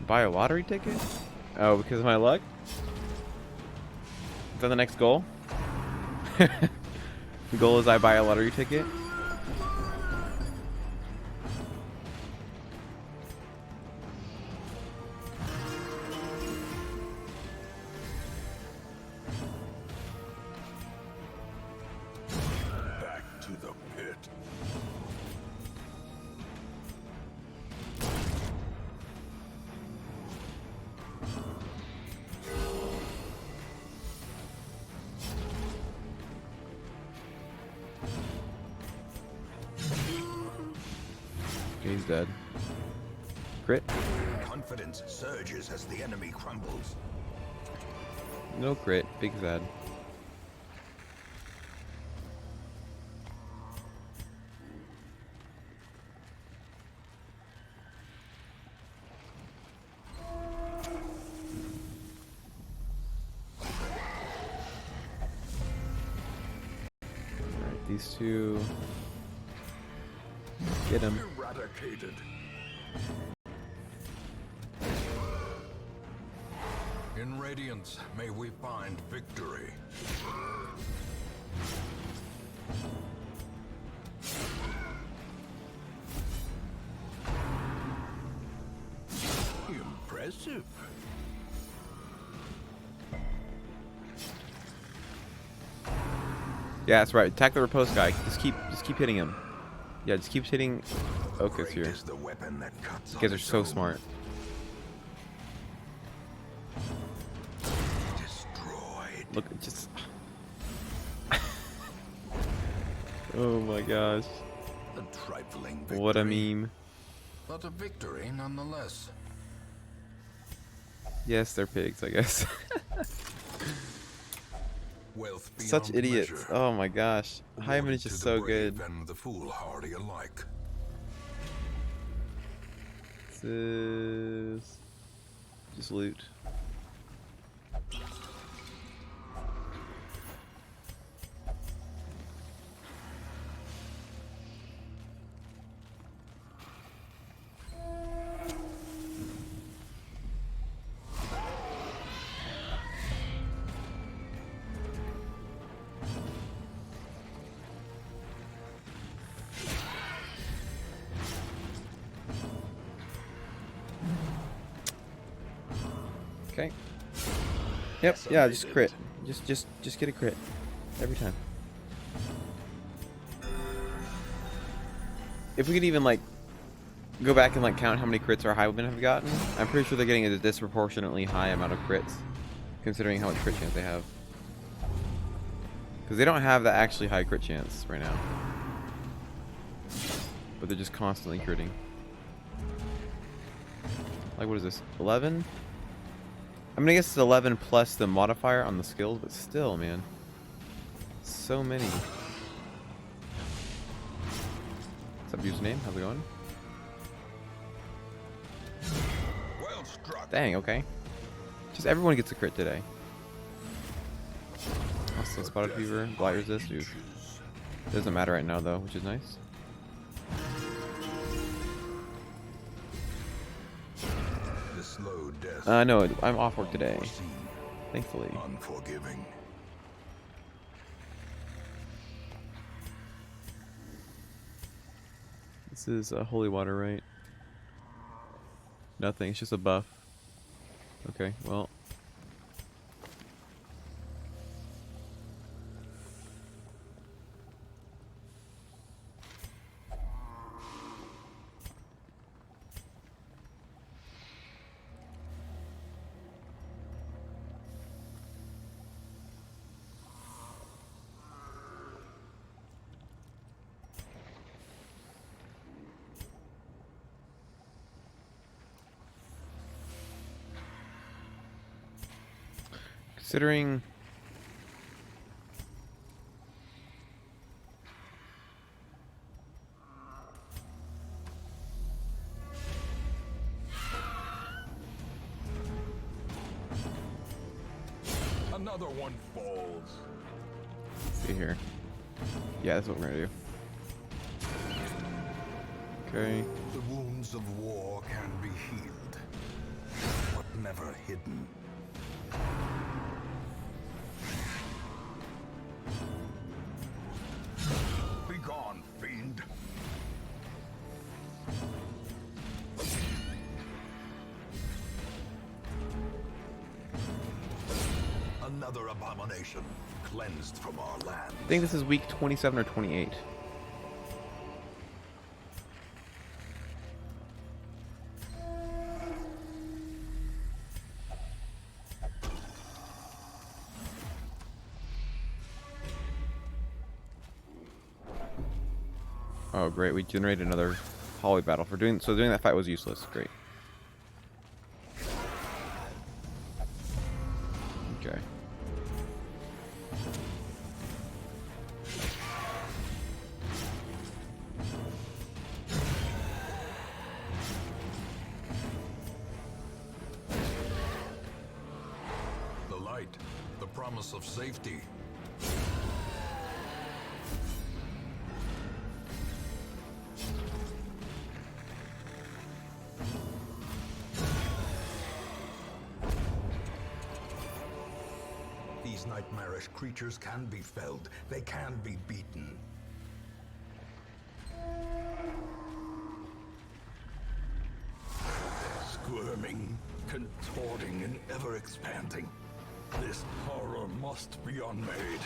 Buy a lottery ticket? Oh, because of my luck? Is that the next goal? The goal is I buy a lottery ticket? Back to the pit. Okay, he's dead. Crit? Confidence surges as the enemy crumbles. No crit. Big sad. Alright, these two. Get him. Eradicated. In Radiance, may we find victory. Impressive. Yeah, that's right. Attack the riposte guy. Just keep hitting him. Yeah, just keep hitting Okus Great here. is the weapon that cuts You guys on are its so own. smart. Destroyed. Look, just. Oh my gosh. A trifling victory. What a meme. But a victory nonetheless. Yes, they're pigs, I guess. Wealth Such beyond idiots. measure. Oh my gosh. Hyman Awarded is just to so the brave good. and the foolhardy alike. This is just loot. Okay. Yep. Yeah. Just crit. Just get a crit every time. If we could even like go back and like count how many crits our highwaymen have gotten, I'm pretty sure they're getting a disproportionately high amount of crits, considering how much crit chance they have. Because they don't have the actually high crit chance right now. but they're just constantly critting. Like, what is this? 11? I mean, I guess it's 11 plus the modifier on the skills, but still, man. So many. What's up, username? How's it going? Well struck. Dang, okay. Just everyone gets a crit today. Also spotted fever, blight resist, dude. Doesn't matter right now though, which is nice. The slow death. No, I'm off work today. Thankfully. Unforgiving. This is holy water, right? Nothing, it's just a buff. Okay, well. Considering Another one falls. see here. Yeah, that's what we're gonna do. Okay. The wounds of war can be healed, but never hidden. Be gone, fiend. Another abomination cleansed from our land. I think this is week 27 or 28. Oh, great. We generated another hallway battle. Doing that fight was useless. Great. Okay. The light, the promise of safety. These nightmarish creatures can be felled. They can be beaten. Squirming, contorting, and ever expanding. This horror must be unmade.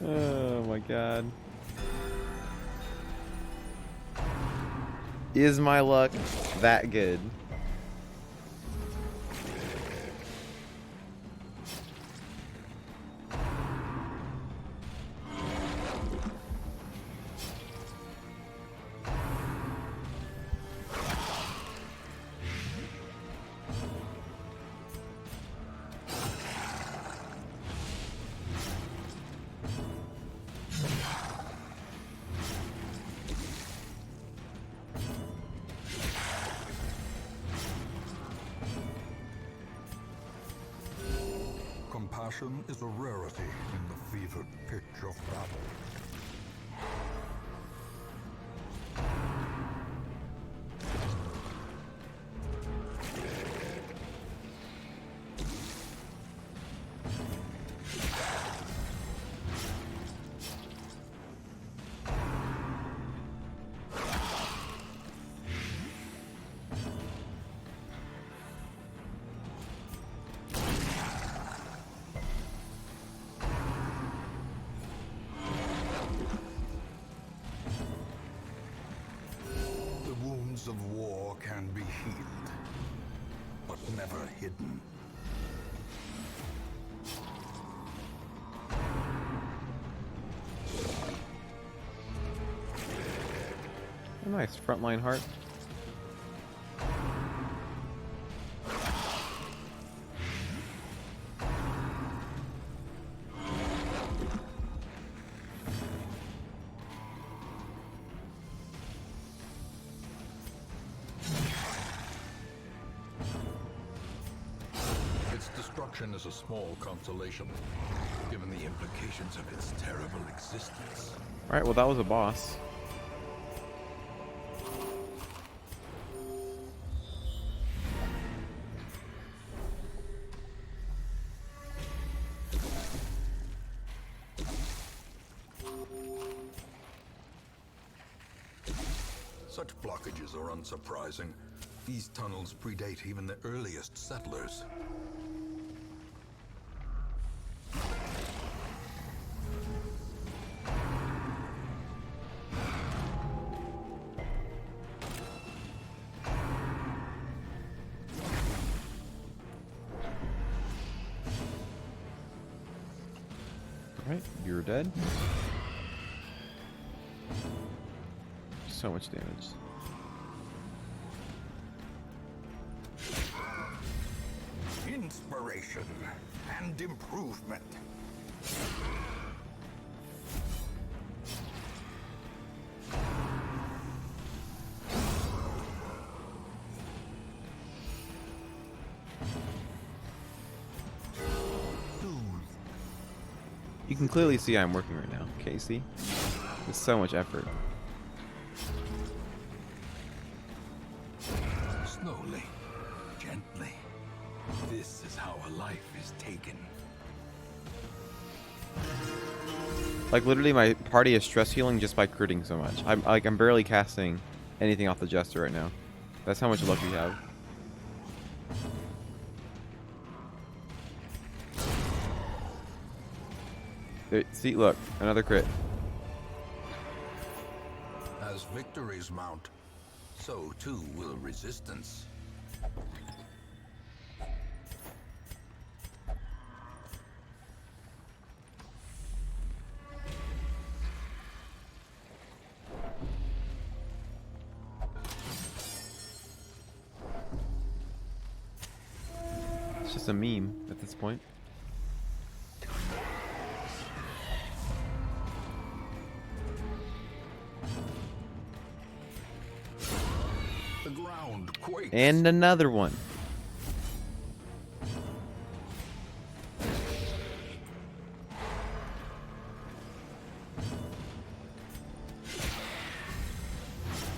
Oh my god. Is my luck that good? Compassion is a rarity in the fevered pitch of battle. nice. Frontline heart. Its destruction is a small consolation, given the implications of its terrible existence. Alright, well that was a boss. Such blockages are unsurprising. These tunnels predate even the earliest settlers. Alright, you're dead. So much damage. Inspiration and improvement. You can clearly see I'm working right now, Casey. There's so much effort. Slowly, gently. This is how a life is taken. Like literally my party is stress healing just by critting so much. I'm barely casting anything off the Jester right now. That's how much luck we have. There, see, look, another crit. As victories mount, so too will resistance. It's just a meme at this point. The ground quakes. And another one.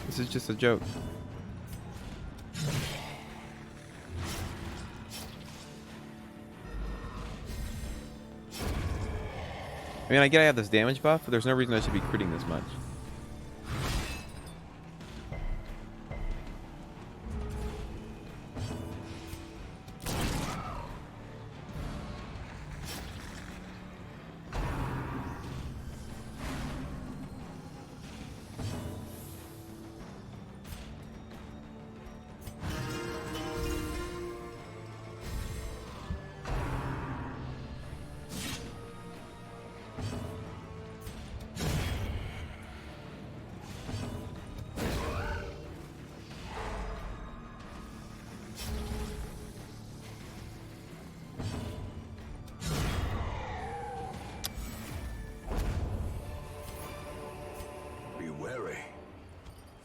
This is just a joke. I mean, I get I have this damage buff, but there's no reason I should be critting this much. Be wary.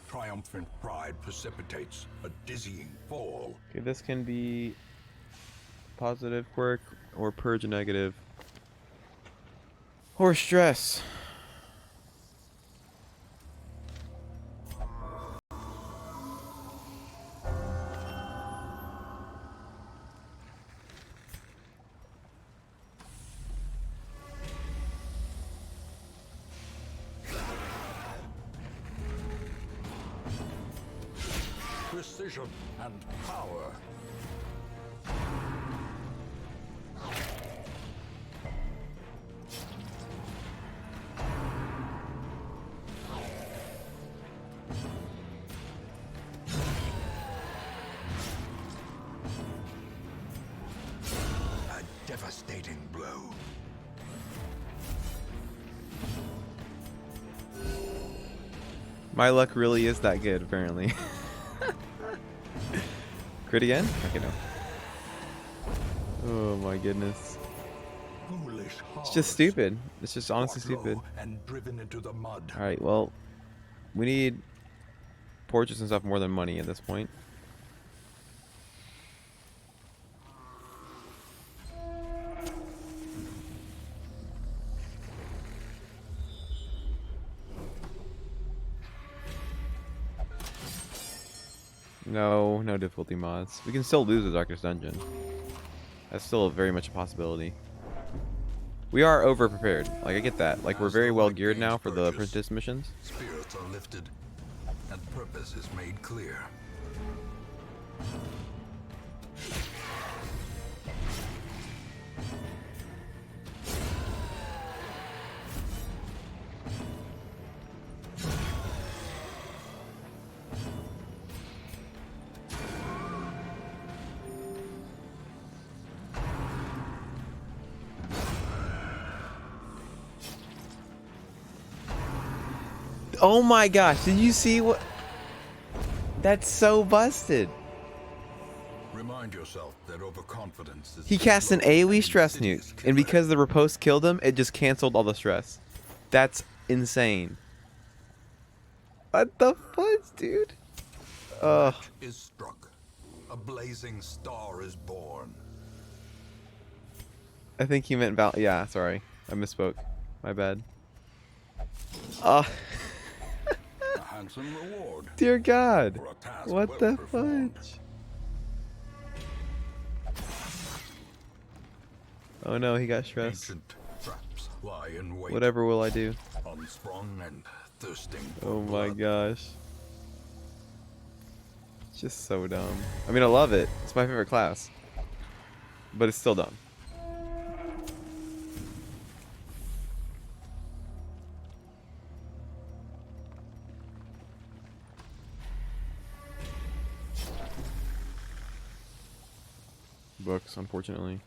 Triumphant pride precipitates a dizzying fall. Okay, this can be positive quirk or purge a negative or stress. Precision and power. A devastating blow. My luck really is that good, apparently. Crit again? Okay, no. Oh my goodness. Foolish It's just stupid. It's just honestly stupid. And driven into the mud. Alright, well, we need portraits and stuff more than money at this point. No, no difficulty mods. We can still lose the Darkest Dungeon. That's still very much a possibility. We are over prepared. Like, I get that. Like, we're very well geared now for the apprentice missions. Spirits are lifted, and purpose is made clear. Oh my gosh, did you see what? That's so busted. Remind yourself that overconfidence is He cast an AoE stress nuke, and because the riposte killed him, it just canceled all the stress. That's insane. What the fudge, dude? Ugh. is struck. A blazing star is born. I think he meant Val. Yeah, sorry. I misspoke. My bad. A handsome reward. Dear God. For a task What well the performed. fudge? Oh no, he got stressed. Ancient traps lie in wait. Whatever will I do? Unsprung and thirsting for Oh my blood. gosh. It's just so dumb. I mean, I love it. It's my favorite class. But it's still dumb. Books, unfortunately.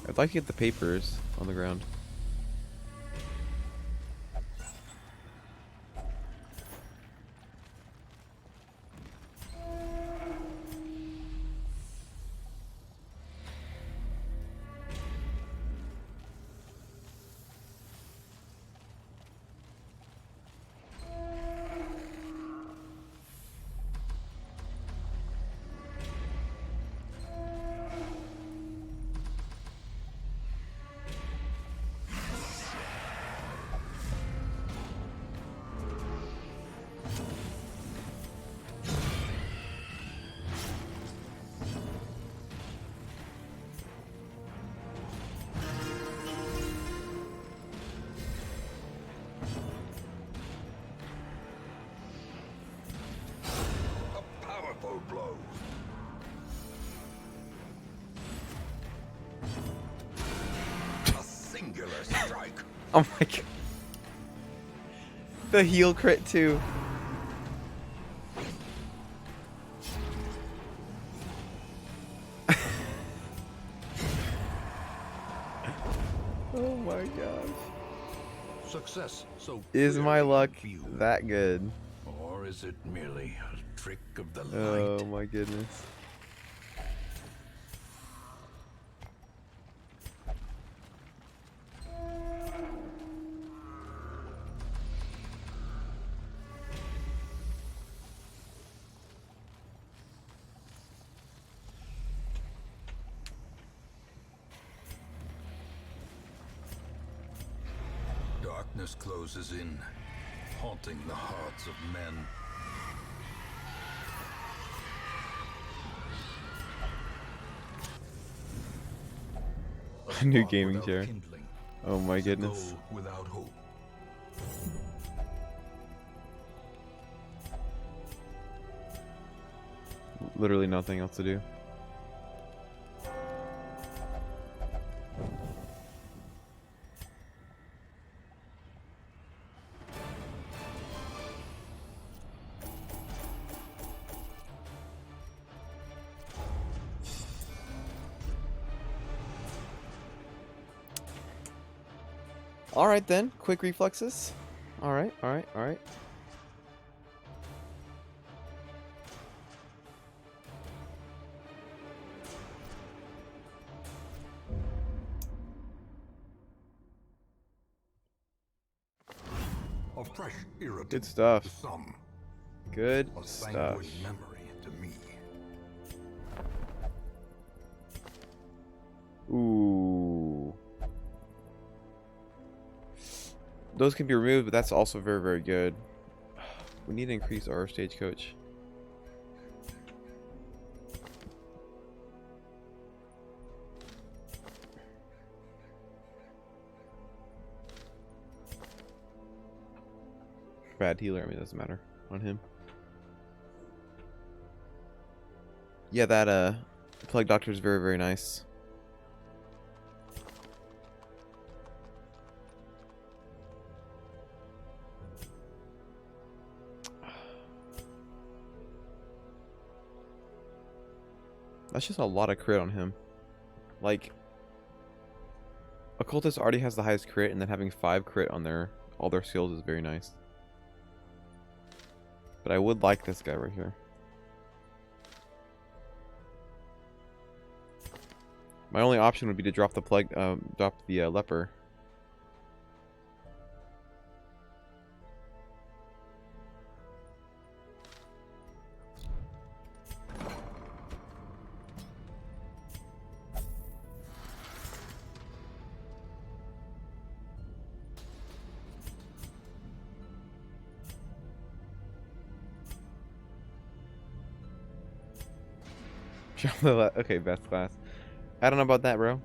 I'd like to get the papers on the ground. A powerful blow. A singular strike. Oh my god. The heal crit too. Oh my gosh. Success so Is my clearly luck in view. that good? Or is it merely a trick of the Oh light? my goodness. Darkness closes in, haunting the hearts of men. A new Spark gaming without chair. kindling, Oh my a goodness. goal without hope. Literally nothing else to do. Alright then, quick reflexes. Alright, alright, alright. A fresh irritant Good stuff. to some, Good a stuff. sanguine memory to me. Ooh. Those can be removed, but that's also very, very good. We need to increase our stagecoach. Bad healer, I mean, it doesn't matter on him. Yeah, that Plague Doctor is very, very nice. That's just a lot of crit on him. Like, Occultist already has the highest crit, and then having 5 crit on all their skills is very nice. But I would like this guy right here. My only option would be to drop the leper. Okay, best class. I don't know about that, bro.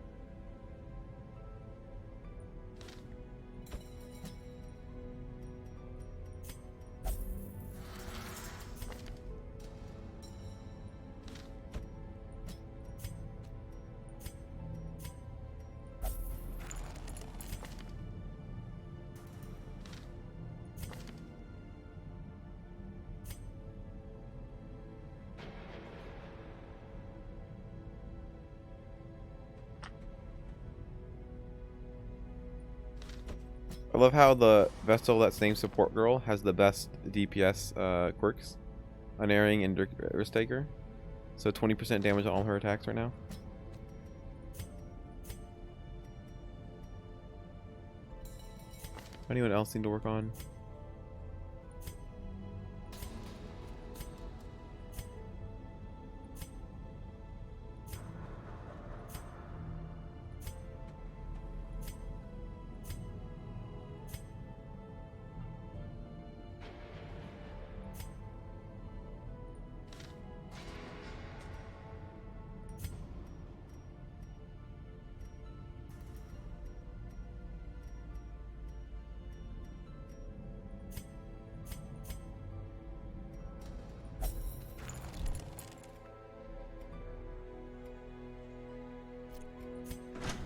I love how the Vestal, that same support girl, has the best DPS quirks. Unerring and Risk Taker. So 20% damage on all her attacks right now. Anyone else need to work on?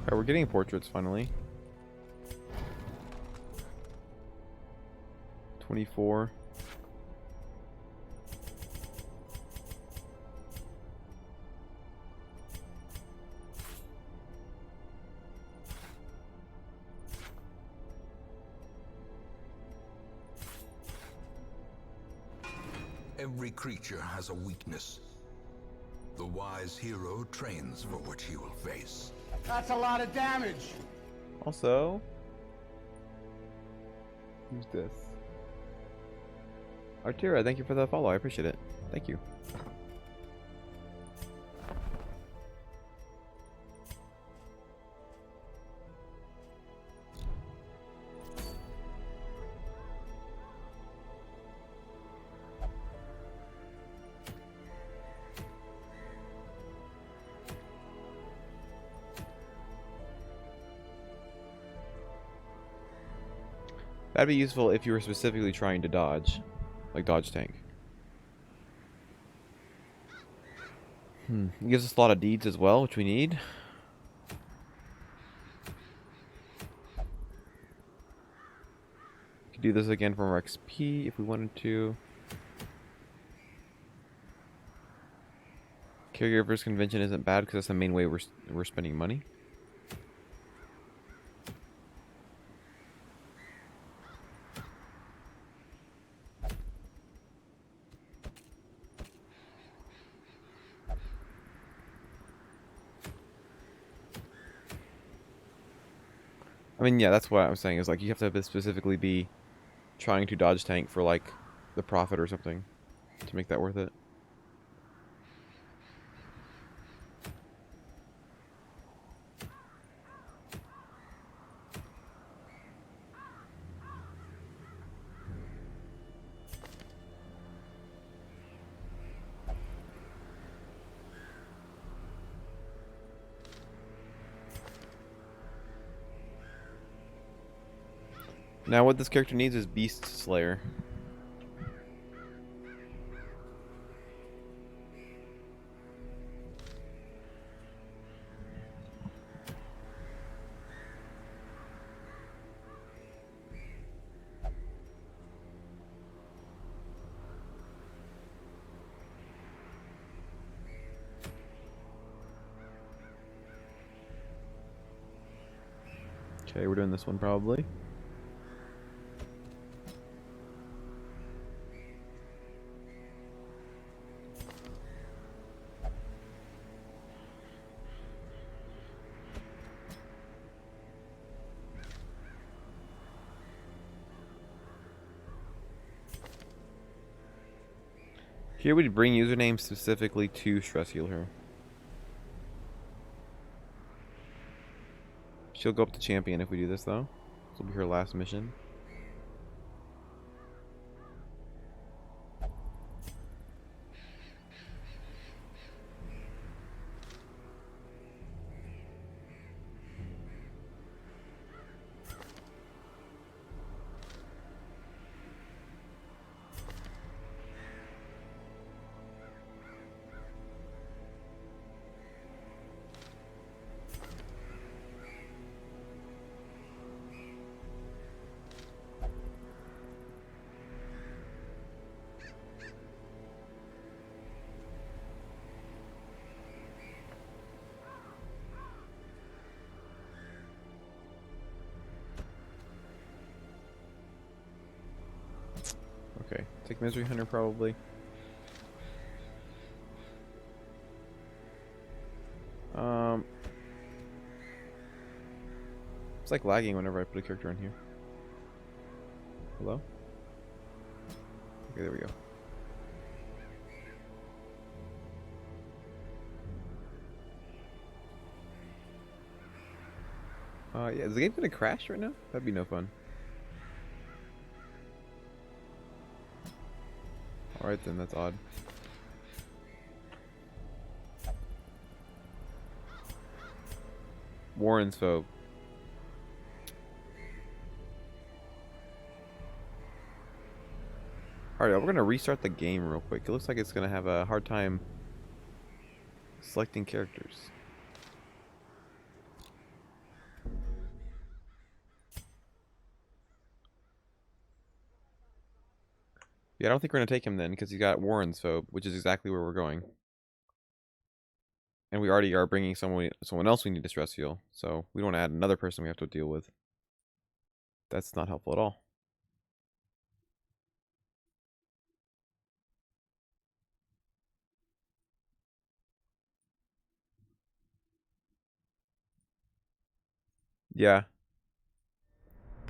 Alright, we're getting portraits finally. 24. Every creature has a weakness. The wise hero trains for what he will face. That's a lot of damage. Also, who's this? Artira, thank you for the follow. I appreciate it. Thank you. That'd be useful if you were specifically trying to dodge, like dodge tank. It gives us a lot of deeds as well, which we need. Could do this again from our XP if we wanted to. Caregivers Convention isn't bad because that's the main way we're spending money. I mean, yeah, that's what I'm saying. Is like you have to specifically be trying to dodge tank for like the profit or something to make that worth it. Now what this character needs is Beast Slayer. Okay, we're doing this one probably. Here we'd bring username specifically to stress heal her. She'll go up to champion if we do this though. This will be her last mission. Okay, take Misery Hunter probably. It's like lagging whenever I put a character in here. Hello? Okay, there we go. Yeah, is the game gonna crash right now? That'd be no fun. Alright then, that's odd. Warren's Phobe. Alright, we're gonna restart the game real quick. It looks like it's gonna have a hard time selecting characters. Yeah, I don't think we're gonna take him then, because he's got Warren's Phobe, which is exactly where we're going. And we already are bringing someone else we need to stress heal, so we don't want to add another person we have to deal with. That's not helpful at all. Yeah.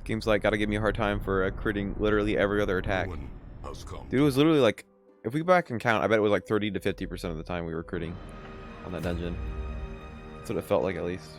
Game's like, gotta give me a hard time for critting literally every other attack. Ruin has come. Dude, it was literally like, if we go back and count, I bet it was like 30 to 50% of the time we were critting on that dungeon. That's what it felt like, at least.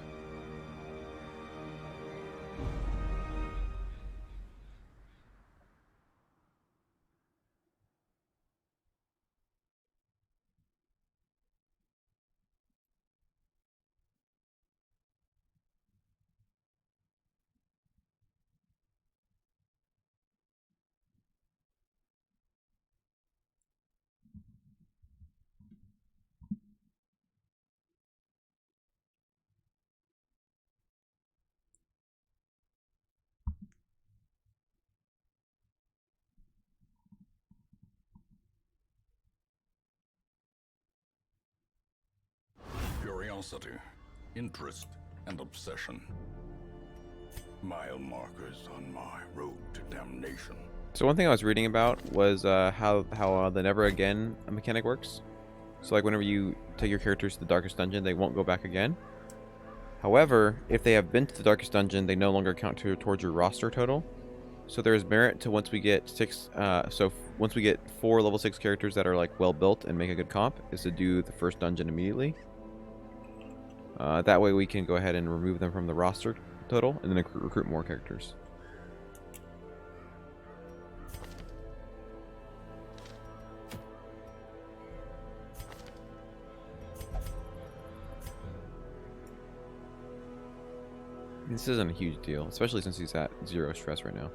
Curiosity, interest, and obsession. Mile markers on my road to damnation. So one thing I was reading about was how the Never Again mechanic works. So like whenever you take your characters to the Darkest Dungeon, they won't go back again. However, if they have been to the Darkest Dungeon, they no longer count towards your roster total. So there is merit to once we get once we get 4 level 6 characters that are like well built and make a good comp, is to do the first dungeon immediately. That way we can go ahead and remove them from the roster total and then recruit more characters. This isn't a huge deal, especially since he's at 0 stress right now.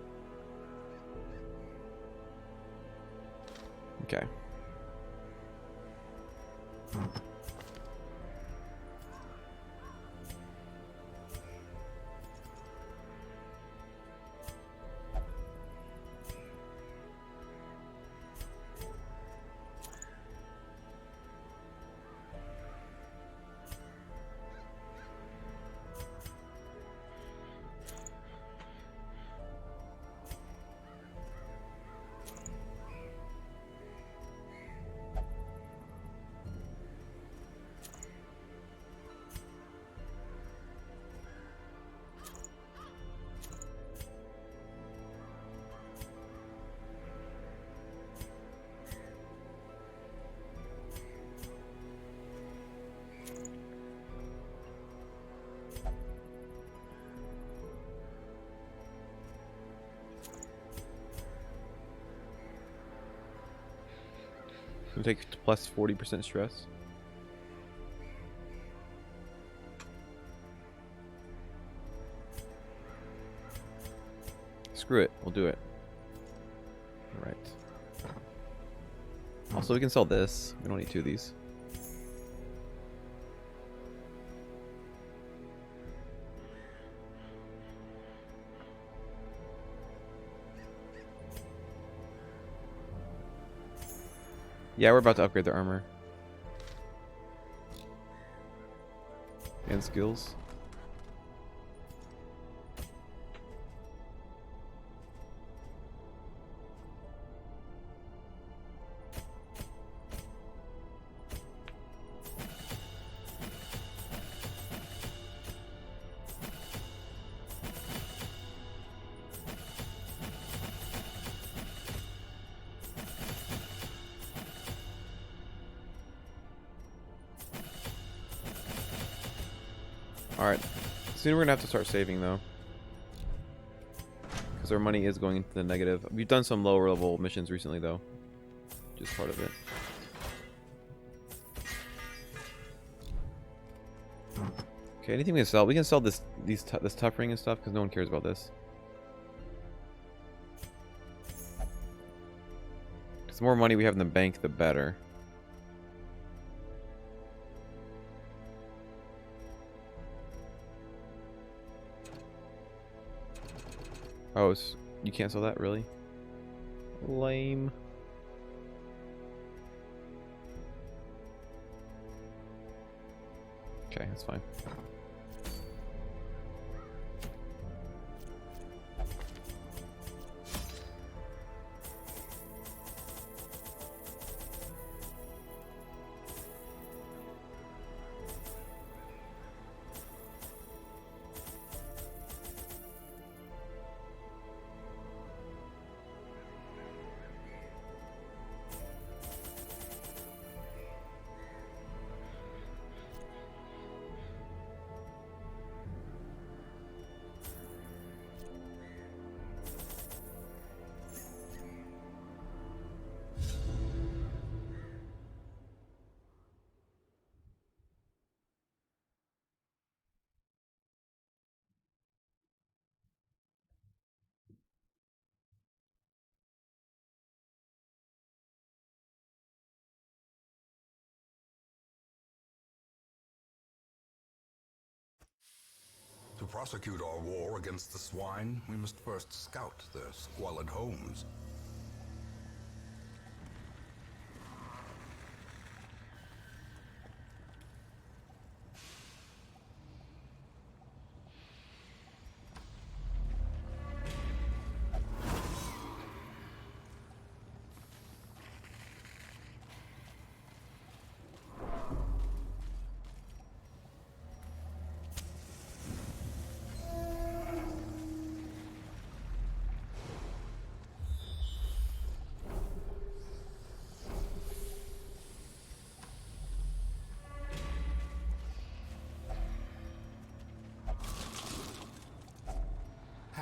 Okay. We'll take plus 40% stress. Screw it, we'll do it. Alright. Also, we can sell this. We don't need 2 of these. Yeah, we're about to upgrade their armor. And skills. Alright. Soon we're gonna have to start saving though. Because our money is going into the negative. We've done some lower level missions recently though. Just part of it. Okay, anything we can sell? We can sell this tough ring and stuff because no one cares about this. Because the more money we have in the bank, the better. Oh, you can't sell that, really? Lame. Okay, that's fine. To prosecute our war against the swine, we must first scout their squalid homes.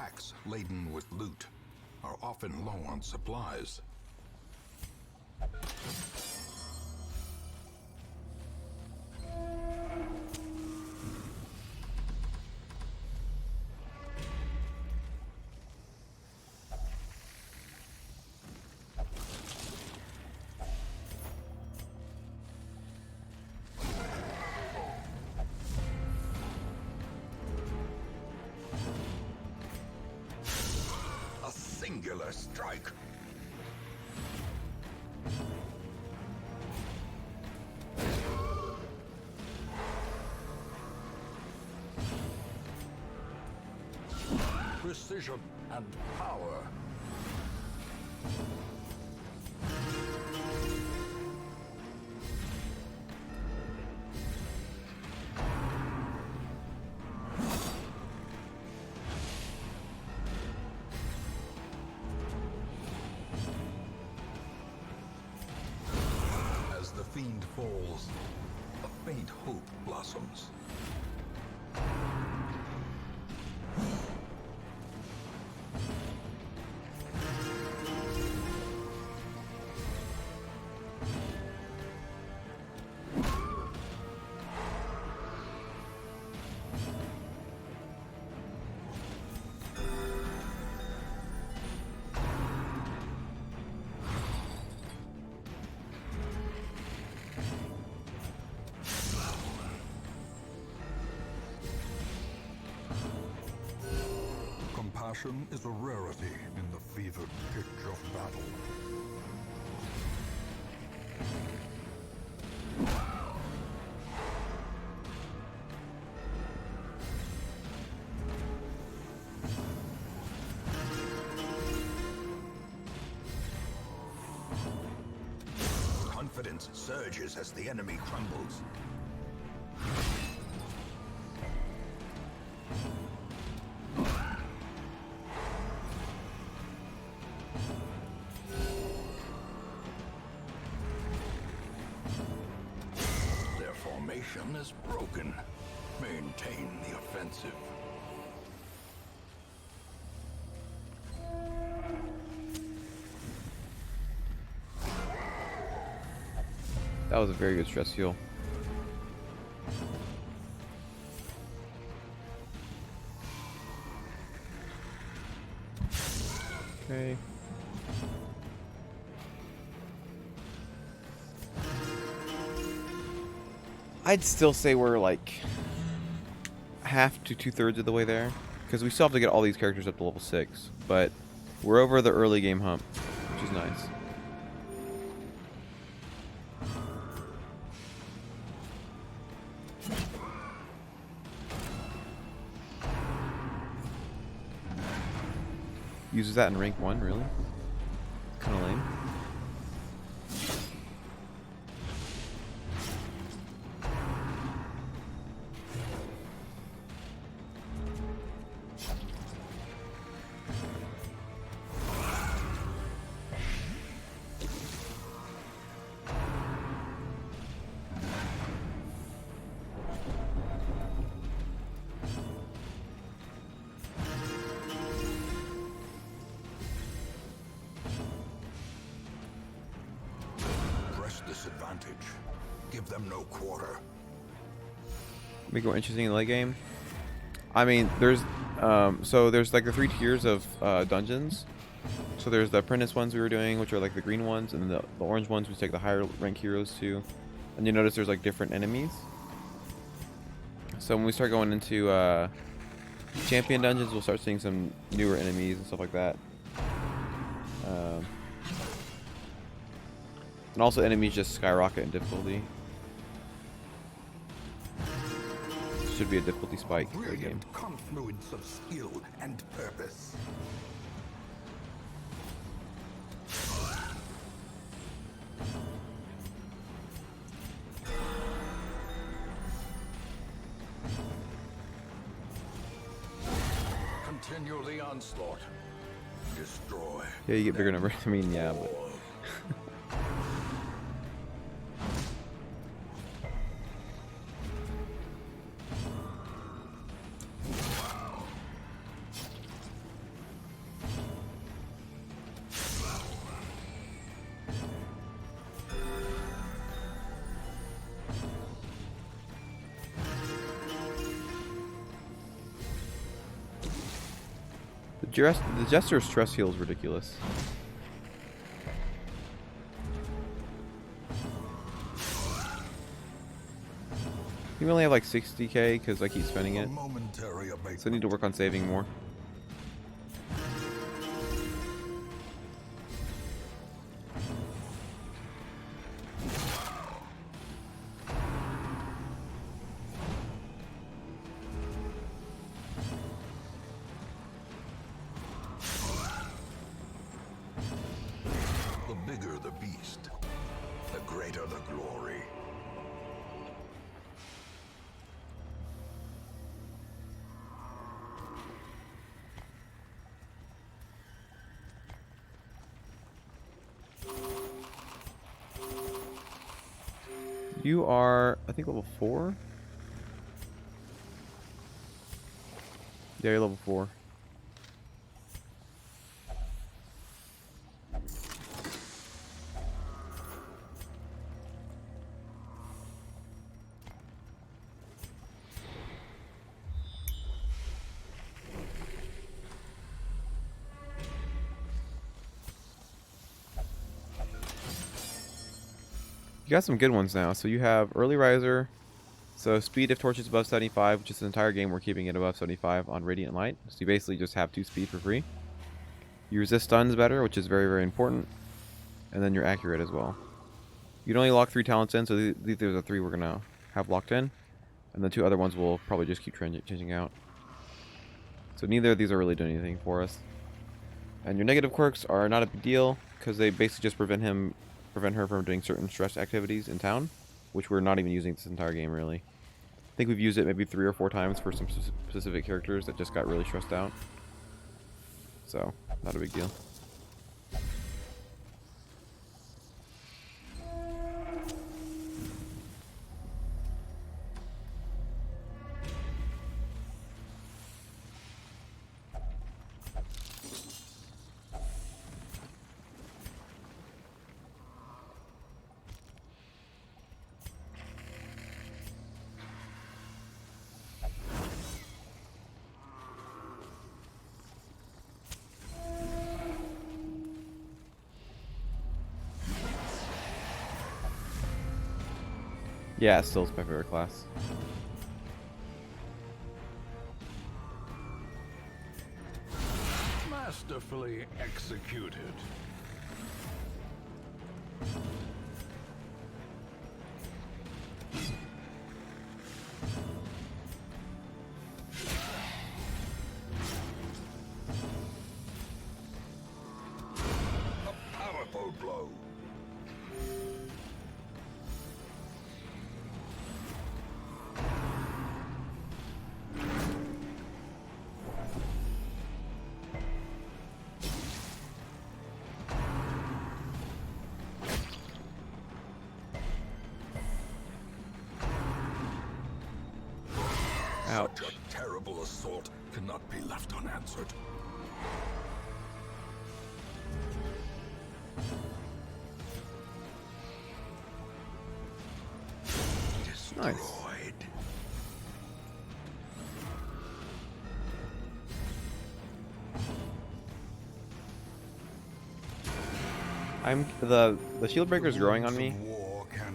packs laden with loot are often low on supplies. A singular strike. Precision and power. As the fiend falls, a faint hope blossoms. Compassion is a rarity in the fevered pitch of battle. Confidence surges as the enemy crumbles. Their formation is broken. Maintain the offensive. That was a very good stress heal. Okay. I'd still say we're like half to 2/3 of the way there, because we still have to get all these characters up to level 6, but we're over the early game hump, which is nice. Uses that in rank 1, really? Kind of lame. Disadvantage. Give them no quarter. Make it more interesting in the late game. I mean, there's there's like the 3 tiers of dungeons. So there's the apprentice ones we were doing, which are like the green ones, and then the orange ones, which take the higher rank heroes to. And you notice there's like different enemies. So when we start going into champion dungeons, we'll start seeing some newer enemies and stuff like that. And also enemies just skyrocket in difficulty. Should be a difficulty spike for the game. Confluence of skill and purpose. Continue the onslaught. Destroy. Yeah, you get bigger numbers. I mean, yeah, but The Jester's stress heal is ridiculous. You only have like 60k because I keep spending it. Momentary abatement. So I need to work on saving more. The bigger the beast, the greater the glory. You are, I think, level 4? Yeah, you're level 4. You got some good ones now. So you have Early Riser. So speed if torch is above 75, which is the entire game we're keeping it above 75 on Radiant Light. So you basically just have 2 speed for free. You resist stuns better, which is very, very important. And then you're accurate as well. You'd only lock 3 talents in, so these are the 3 we're going to have locked in. And the 2 other ones will probably just keep changing out. So neither of these are really doing anything for us. And your negative quirks are not a big deal, because they basically just prevent her from doing certain stress activities in town, which we're not even using this entire game, really. I think we've used it maybe 3 or 4 times for some specific characters that just got really stressed out. So, not a big deal. Yeah, still is my favorite class. Masterfully executed. A powerful blow. Ouch. Such a terrible assault cannot be left unanswered. Nice. Destroyed. The shield breaker is growing on me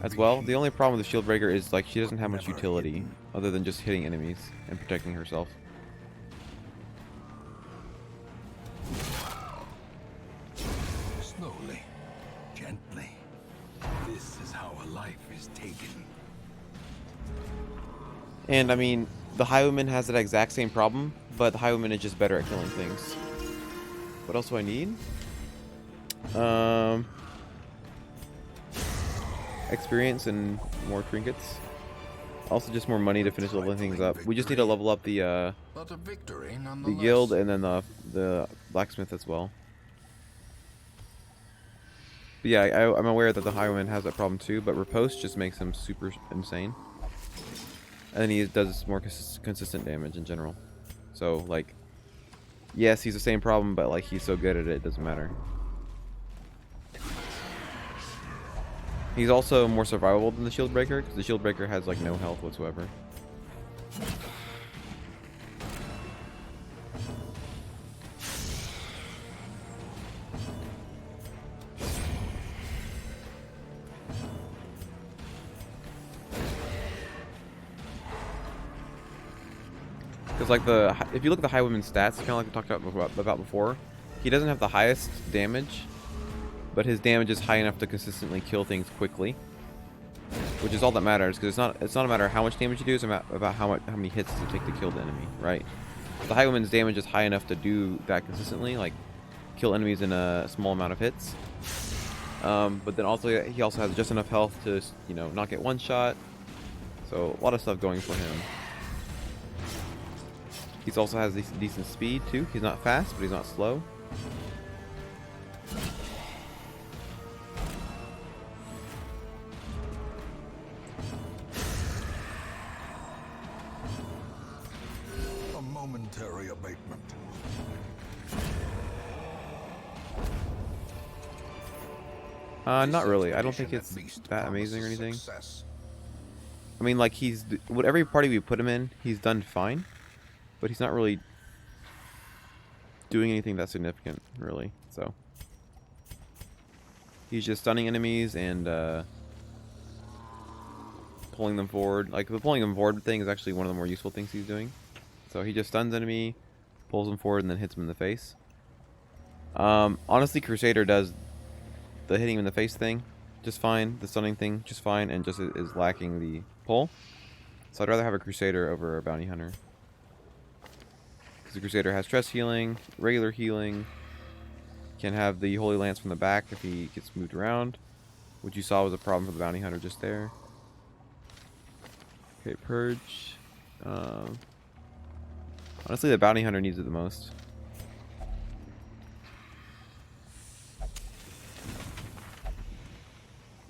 as well. The only problem with the shield breaker is like she doesn't have much utility other than just hitting enemies and protecting herself. Slowly, gently. This is how a life is taken. And I mean, the Highwayman has that exact same problem, but the Highwayman is just better at killing things. What else do I need? Experience and more trinkets. Also just more money to finish leveling things up. We just need to level up the But a victory the nonetheless. guild and then the blacksmith as well. But yeah, I'm aware that the Highwayman has that problem too, but Riposte just makes him super insane. And then he does more consistent damage in general. So like, yes, he's the same problem, but like he's so good at it, it doesn't matter. He's also more survivable than the shield breaker, because the shield breaker has like no health whatsoever. like if you look at the Highwayman's stats, kind of like we talked about before, he doesn't have the highest damage, but his damage is high enough to consistently kill things quickly, which is all that matters. Because it's not a matter of how much damage you do; it's about how many hits does it take to kill the enemy, right? The Highwayman's damage is high enough to do that consistently, like kill enemies in a small amount of hits. But then also he also has just enough health to, you know, not get one shot. So a lot of stuff going for him. He also has decent speed too. He's not fast, but he's not slow. A momentary abatement. Not really. I don't think it's that amazing or anything. I mean, like, every party we put him in, he's done fine, but he's not really doing anything that significant, really. So he's just stunning enemies and pulling them forward. Like, the pulling them forward thing is actually one of the more useful things he's doing. So he just stuns enemy, pulls them forward, and then hits them in the face. Honestly, Crusader does the hitting him in the face thing just fine, the stunning thing just fine, and just is lacking the pull. So I'd rather have a Crusader over a Bounty Hunter. Because the Crusader has stress healing, regular healing, can have the Holy Lance from the back if he gets moved around, which you saw was a problem for the Bounty Hunter just there. Okay, Purge. Honestly, the Bounty Hunter needs it the most.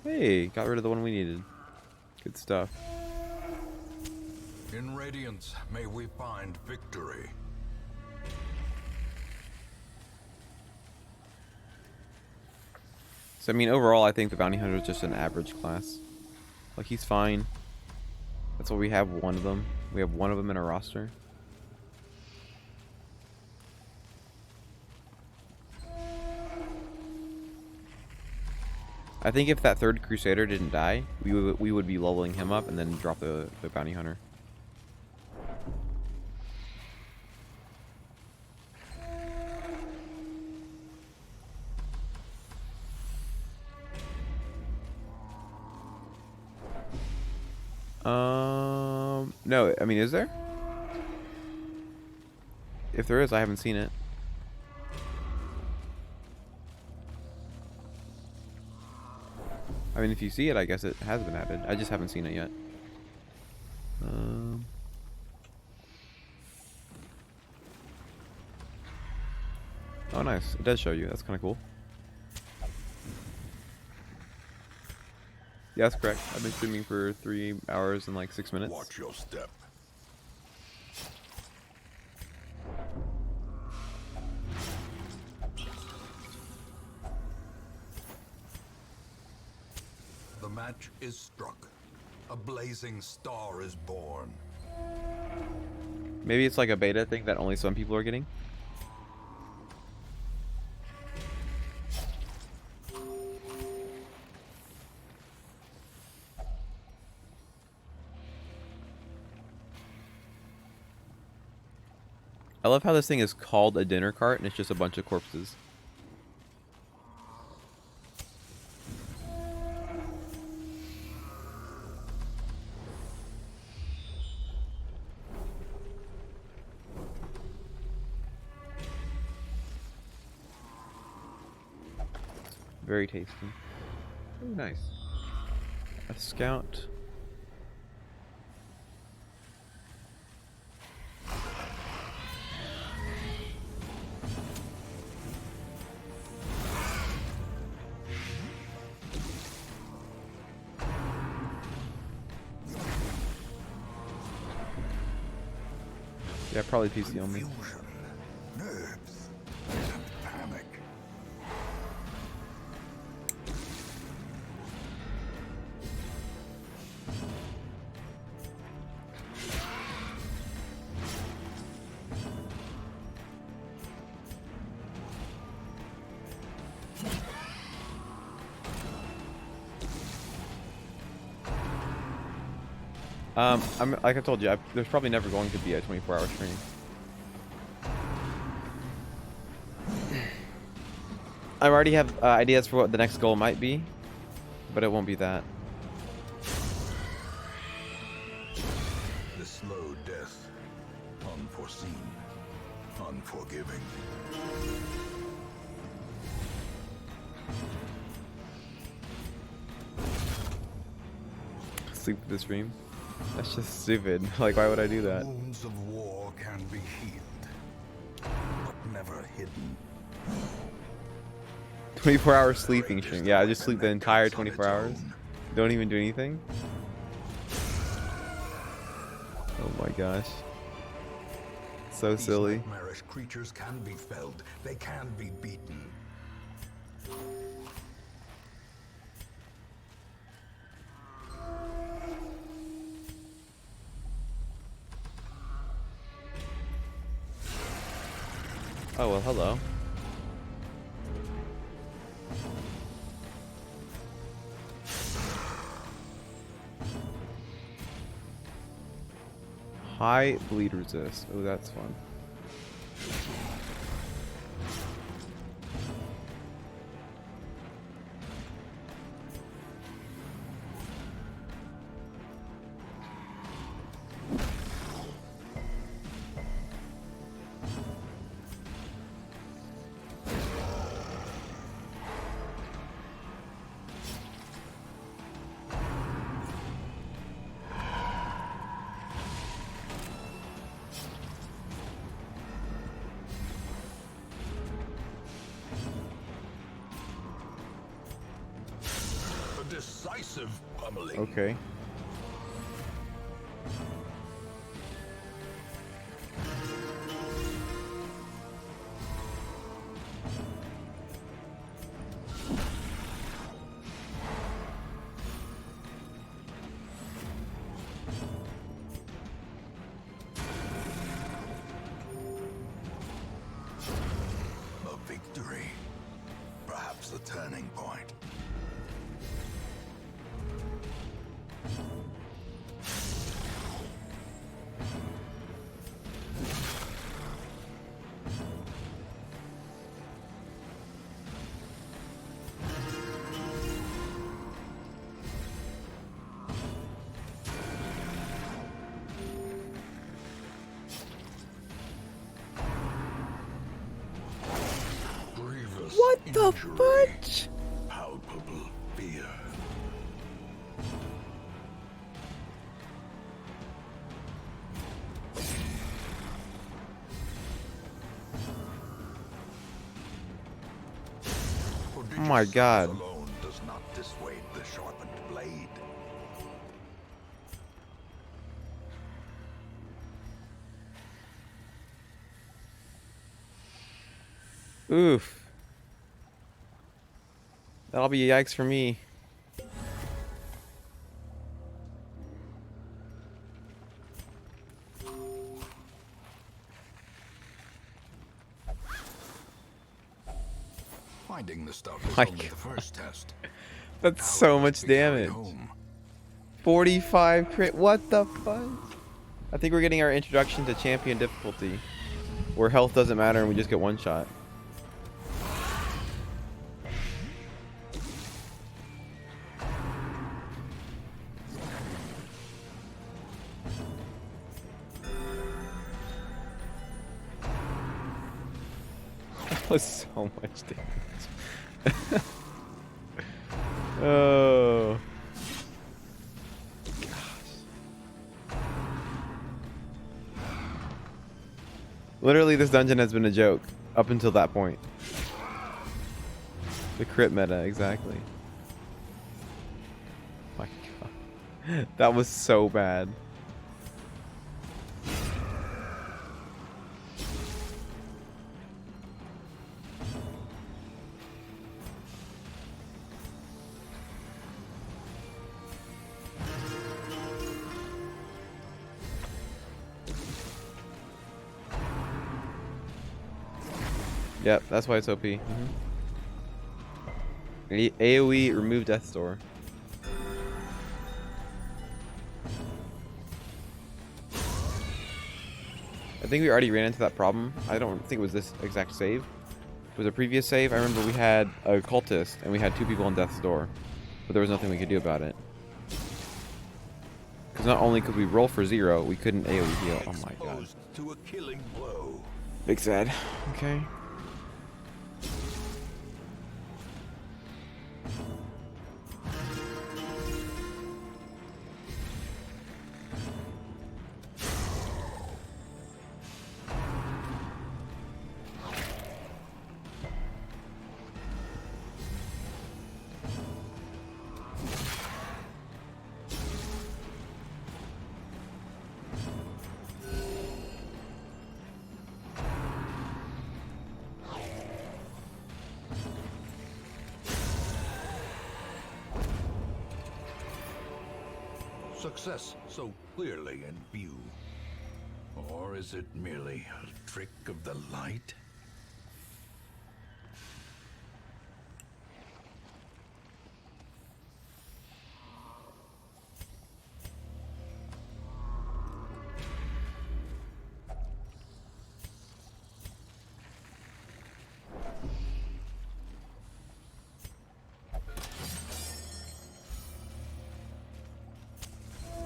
Hey, got rid of the one we needed. Good stuff. In Radiance, may we find victory. So, I mean, overall, I think the Bounty Hunter is just an average class. Like, he's fine. That's why we have one of them. We have one of them in our roster. I think if that third Crusader didn't die, we would be leveling him up and then drop the Bounty Hunter. No, I mean, is there? If there is, I haven't seen it. I mean, if you see it, I guess it has been added. I just haven't seen it yet. Oh, nice. It does show you. That's kind of cool. Yeah, that's correct. I've been streaming for 3 hours and like 6 minutes. Watch your step. The match is struck. A blazing star is born. Maybe it's like a beta thing that only some people are getting. I love how this thing is called a dinner cart and it's just a bunch of corpses. Very tasty. Oh, nice. A scout. Yeah, probably PC only. Confusion, nerves, panic. Like I told you, there's probably never going to be a 24-hour stream. I already have ideas for what the next goal might be, but it won't be that. The slow death. Unforeseen. Unforgiving. Sleep with the stream. That's just stupid. Like, why would I do that? Wounds of war can be healed, but never hidden. 24-hour sleeping stream. Yeah, I just sleep the entire 24 hours. Don't even do anything. Oh my gosh. So These silly. nightmarish creatures can be felled. They can be beaten. Oh, well, hello. High bleed resist. Oh, that's fun. A decisive pummeling. Okay. A victory. Perhaps a turning point. Grievous What the injury. fudge? Palpable fear. Oh my God. Alone does not dissuade the sharpened blade. Oof. That'll be a yikes for me. Finding the stuff is My only the God. first test. That's Now so it much must be carried damage. home. 45 crit. What the fuck? I think we're getting our introduction to champion difficulty, where health doesn't matter and we just get one shot. That was so much damage. Oh. Literally, this dungeon has been a joke up until that point. The crit meta, exactly. My God. That was so bad. Yep, that's why it's OP. AoE remove Death's Door. I think we already ran into that problem. I don't think it was this exact save. It was a previous save, I remember we had a cultist and we had 2 people on death's door, but there was nothing we could do about it. Because not only could we roll for 0, we couldn't AoE heal. Oh my god. Exposed to a killing blow. Big sad. Okay. Success so clearly in view. Or is it merely a trick of the light?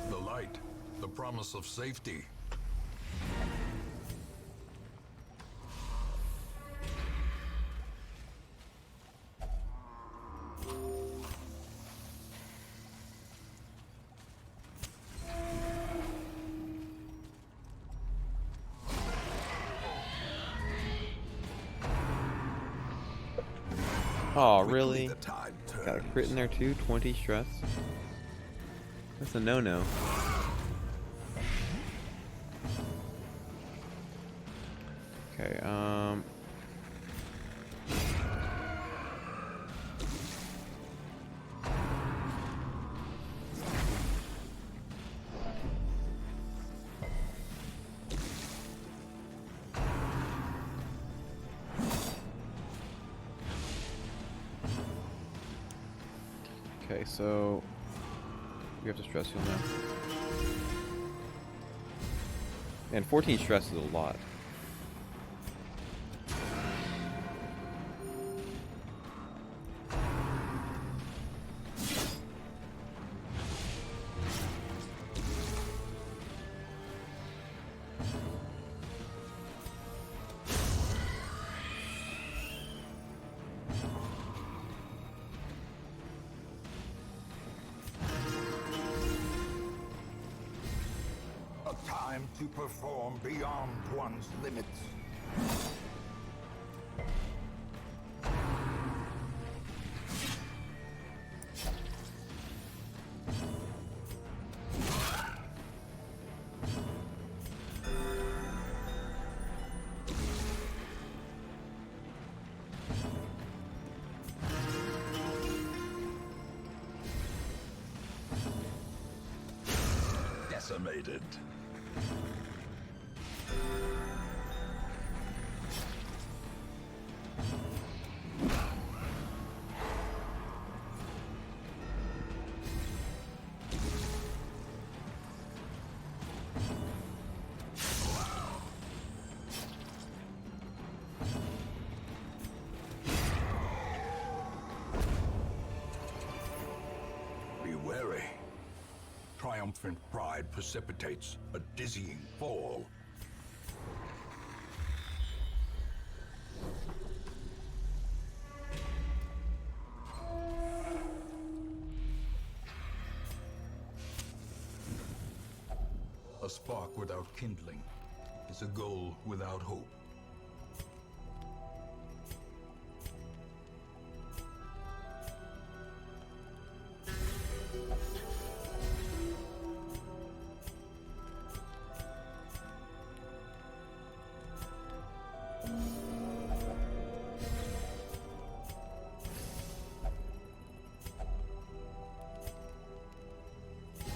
The light, the promise of safety. Oh, Quickly really? the tide Got a turns. crit in there too? 20 stress? That's a no-no. Okay, okay, so we have to stress heal now. And 14 stress is a lot. A time to perform beyond one's limits. Decimated. Be wary. Triumphant pride precipitates a dizzying fall. A spark without kindling is a goal without hope.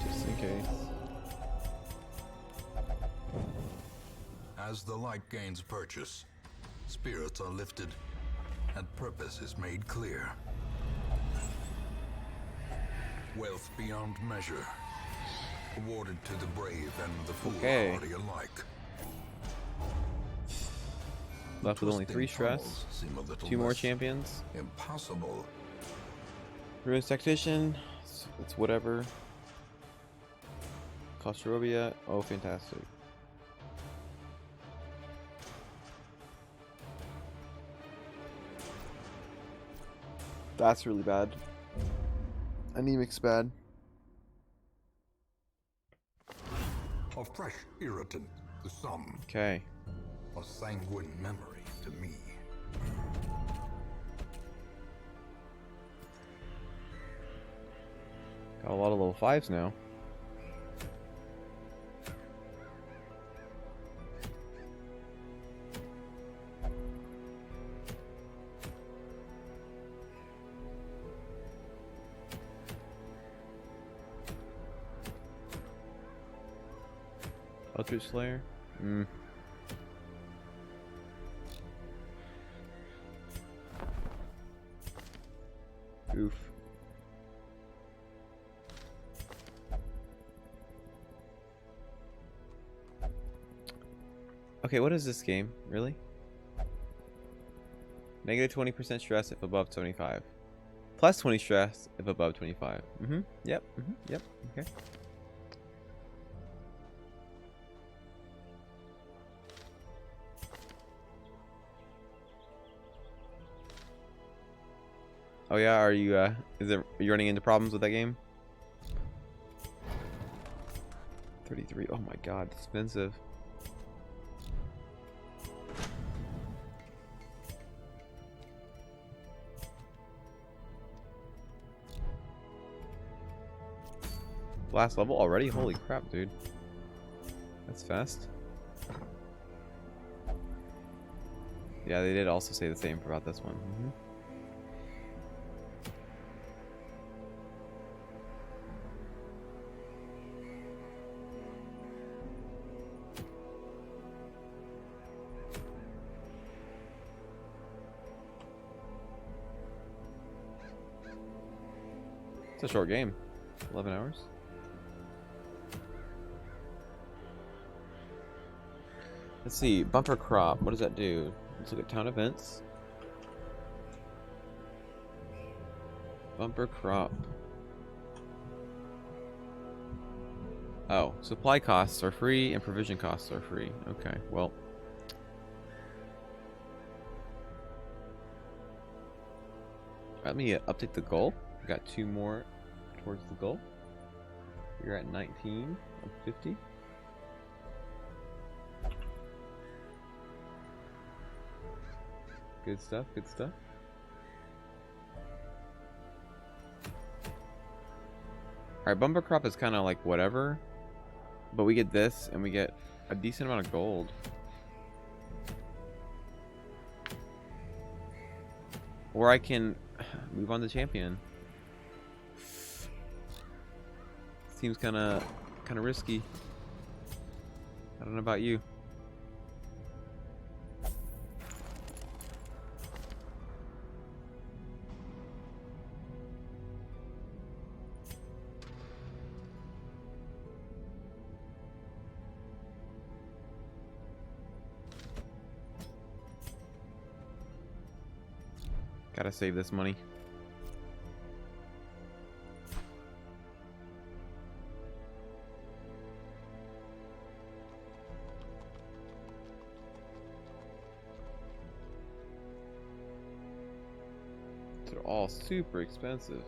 Just in case. As the light gains purchase, spirits are lifted, and purpose is made clear. Wealth beyond measure, awarded to the brave and the Okay. foolhardy alike. Left with only twisting 3 stress. tunnels seem a little 2 more less champions. Impossible. Ruins Tactician. It's whatever. Kostrovia. Oh, fantastic. That's really bad. Anemic's bad. A fresh irritant to some. Okay. A sanguine memory to me. Got a lot of level 5s now. Eldritch Slayer? Oof. Okay, what is this game? Really? Negative 20% stress if above 25. Plus 20 stress if above 25. Yep. Yep. Okay. Oh yeah, are you are you running into problems with that game? 33. Oh my god, expensive. Last level already? Holy crap, dude. That's fast. Yeah, they did also say the same about this one. It's a short game. 11 hours. Let's see. Bumper crop. What does that do? Let's look at town events. Bumper crop. Oh, supply costs are free and provision costs are free. Okay, well. Let me update the goal. We got 2 more towards the goal. You're at 19 of 50. Good stuff, good stuff. Alright, bumper crop is kind of like whatever. But we get this, and we get a decent amount of gold. Or I can move on to champion. Seems kind of risky. I don't know about you. Gotta save this money. They're all super expensive.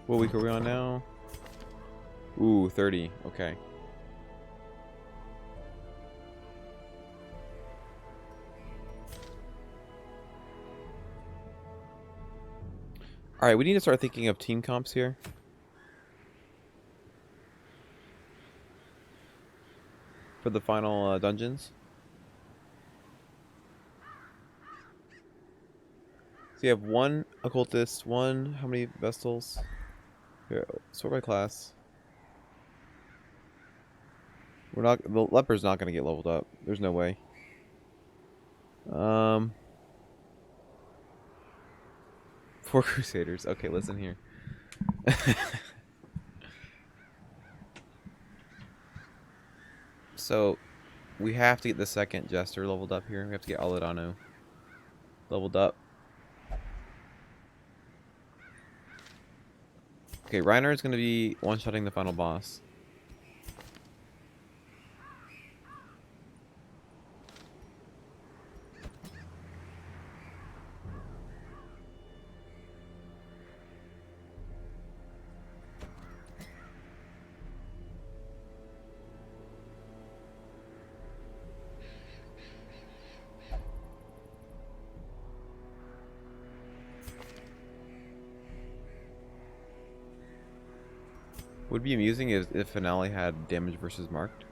What week are we on now? Ooh, 30. Okay. Alright, we need to start thinking of team comps here. For the final dungeons. So you have 1 occultist, 1, how many vestals? Here, sort by class. The leper's not gonna get leveled up. There's no way. Four Crusaders. Okay, listen here. So, we have to get the second Jester leveled up here. We have to get Aladano leveled up. Okay, Reiner is going to be one-shotting the final boss. Would be amusing if Finale had damage versus marked.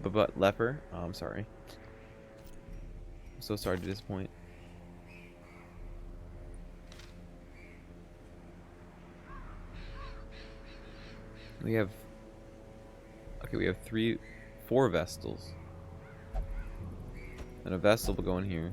But Leper, oh, I'm sorry. I'm so sorry to disappoint. We have four Vestals. And a Vestal will go in here.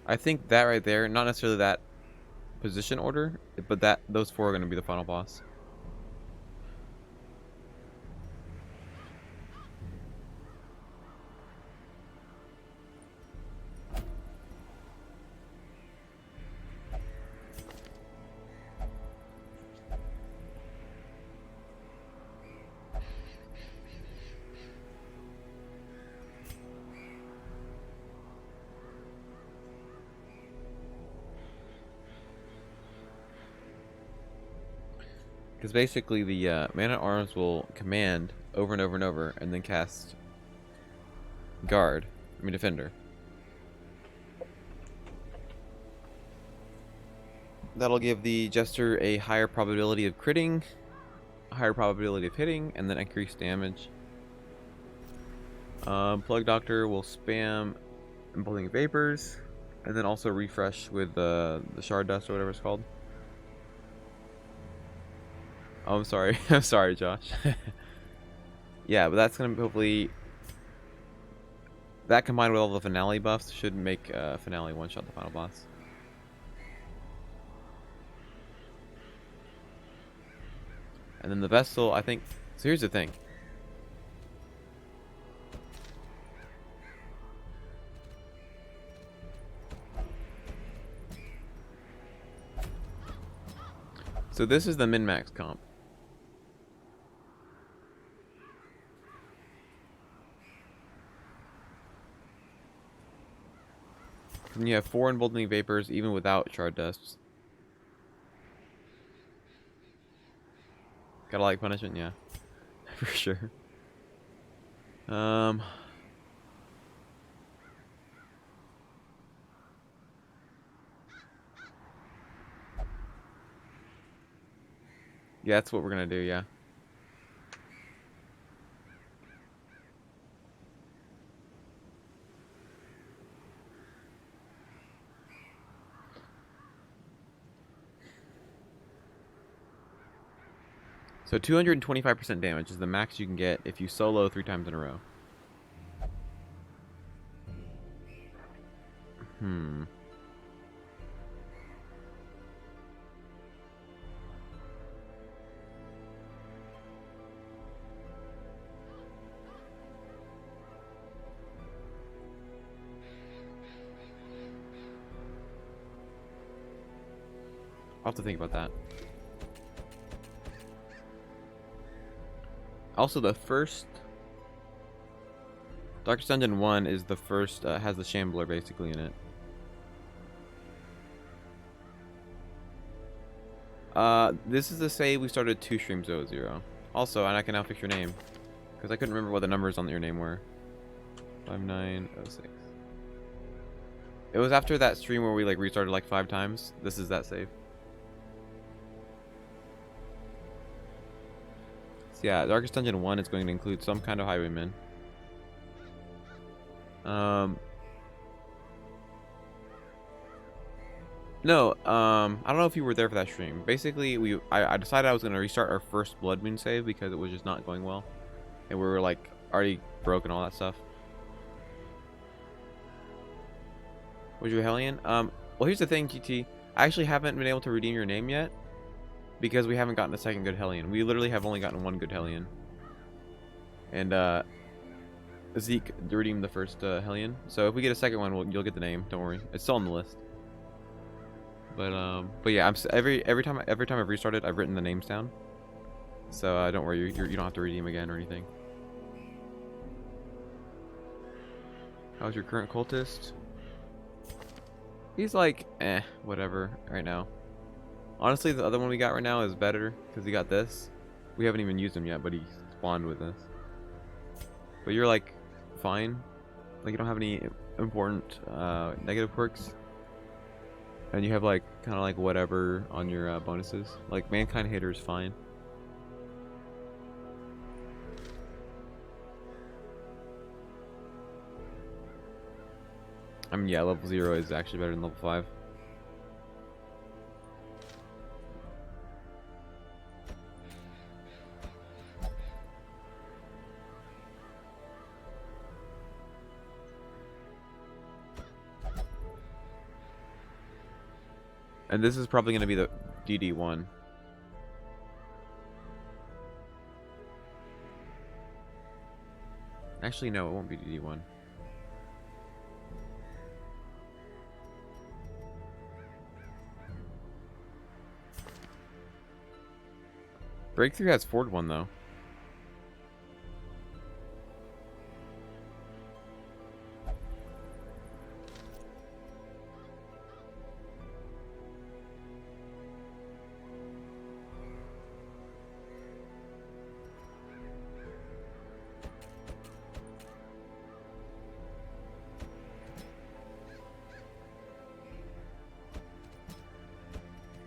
I think that right there, not necessarily that position order, but those four are going to be the final boss. Because basically the Man-at-Arms will command over and over and over, and then cast Defender. That'll give the Jester a higher probability of critting, a higher probability of hitting, and then increased damage. Plug Doctor will spam Emboldening Vapors, and then also refresh with the Shard Dust or whatever it's called. Oh, I'm sorry. I'm sorry, Josh. Yeah, but that's going to hopefully... That combined with all the Finale buffs should make Finale one-shot the final boss. And then the Vestal, I think... So here's the thing. So this is the min-max comp. And you have 4 Emboldening Vapors even without Shard Dusts. Gotta like punishment, yeah. For sure. Yeah, that's what we're gonna do, yeah. So 225% damage is the max you can get if you solo 3 times in a row. I'll have to think about that. Also, the first Darkest Dungeon 1 is the first, has the Shambler basically in it. This is the save we started 2 streams 00. Also, and I can now fix your name. Because I couldn't remember what the numbers on your name were. 5906. It was after that stream where we like restarted like 5 times. This is that save. So yeah, Darkest Dungeon 1 is going to include some kind of highwayman. No, I don't know if you were there for that stream. Basically, I decided I was going to restart our first Blood Moon save because it was just not going well. And we were like already broke and all that stuff. Was you a Hellion? Well, here's the thing, GT. I actually haven't been able to redeem your name yet because we haven't gotten a second good Hellion. We literally have only gotten 1 good Hellion. And Zeke redeemed the first Hellion. So if we get a second one, you'll get the name. Don't worry, it's still on the list. But yeah, every time I've restarted, I've written the names down. So don't worry, you don't have to redeem again or anything. How's your current cultist? He's like, whatever right now. Honestly, the other one we got right now is better because he got this. We haven't even used him yet, but he spawned with this. But you're like, fine. Like you don't have any important negative quirks. And you have like, kind of like whatever on your bonuses. Like Mankind Hater is fine. I mean, yeah, level 0 is actually better than level 5. And this is probably going to be the DD1. Actually, no, it won't be DD1. Breakthrough has Ford 1 though.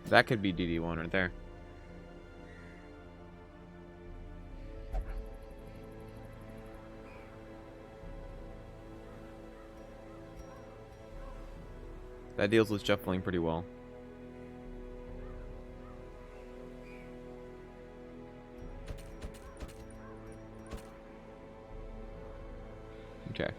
That could be DD1 right there. That deals with shuffling pretty well. Okay.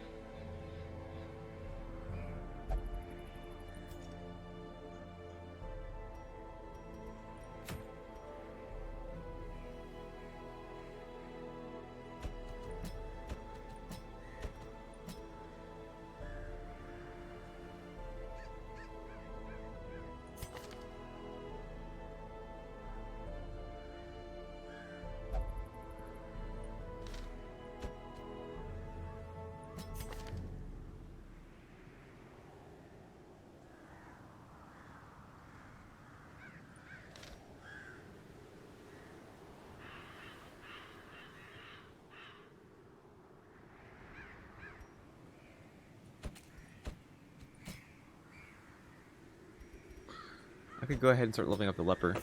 I could go ahead and start leveling up the leper.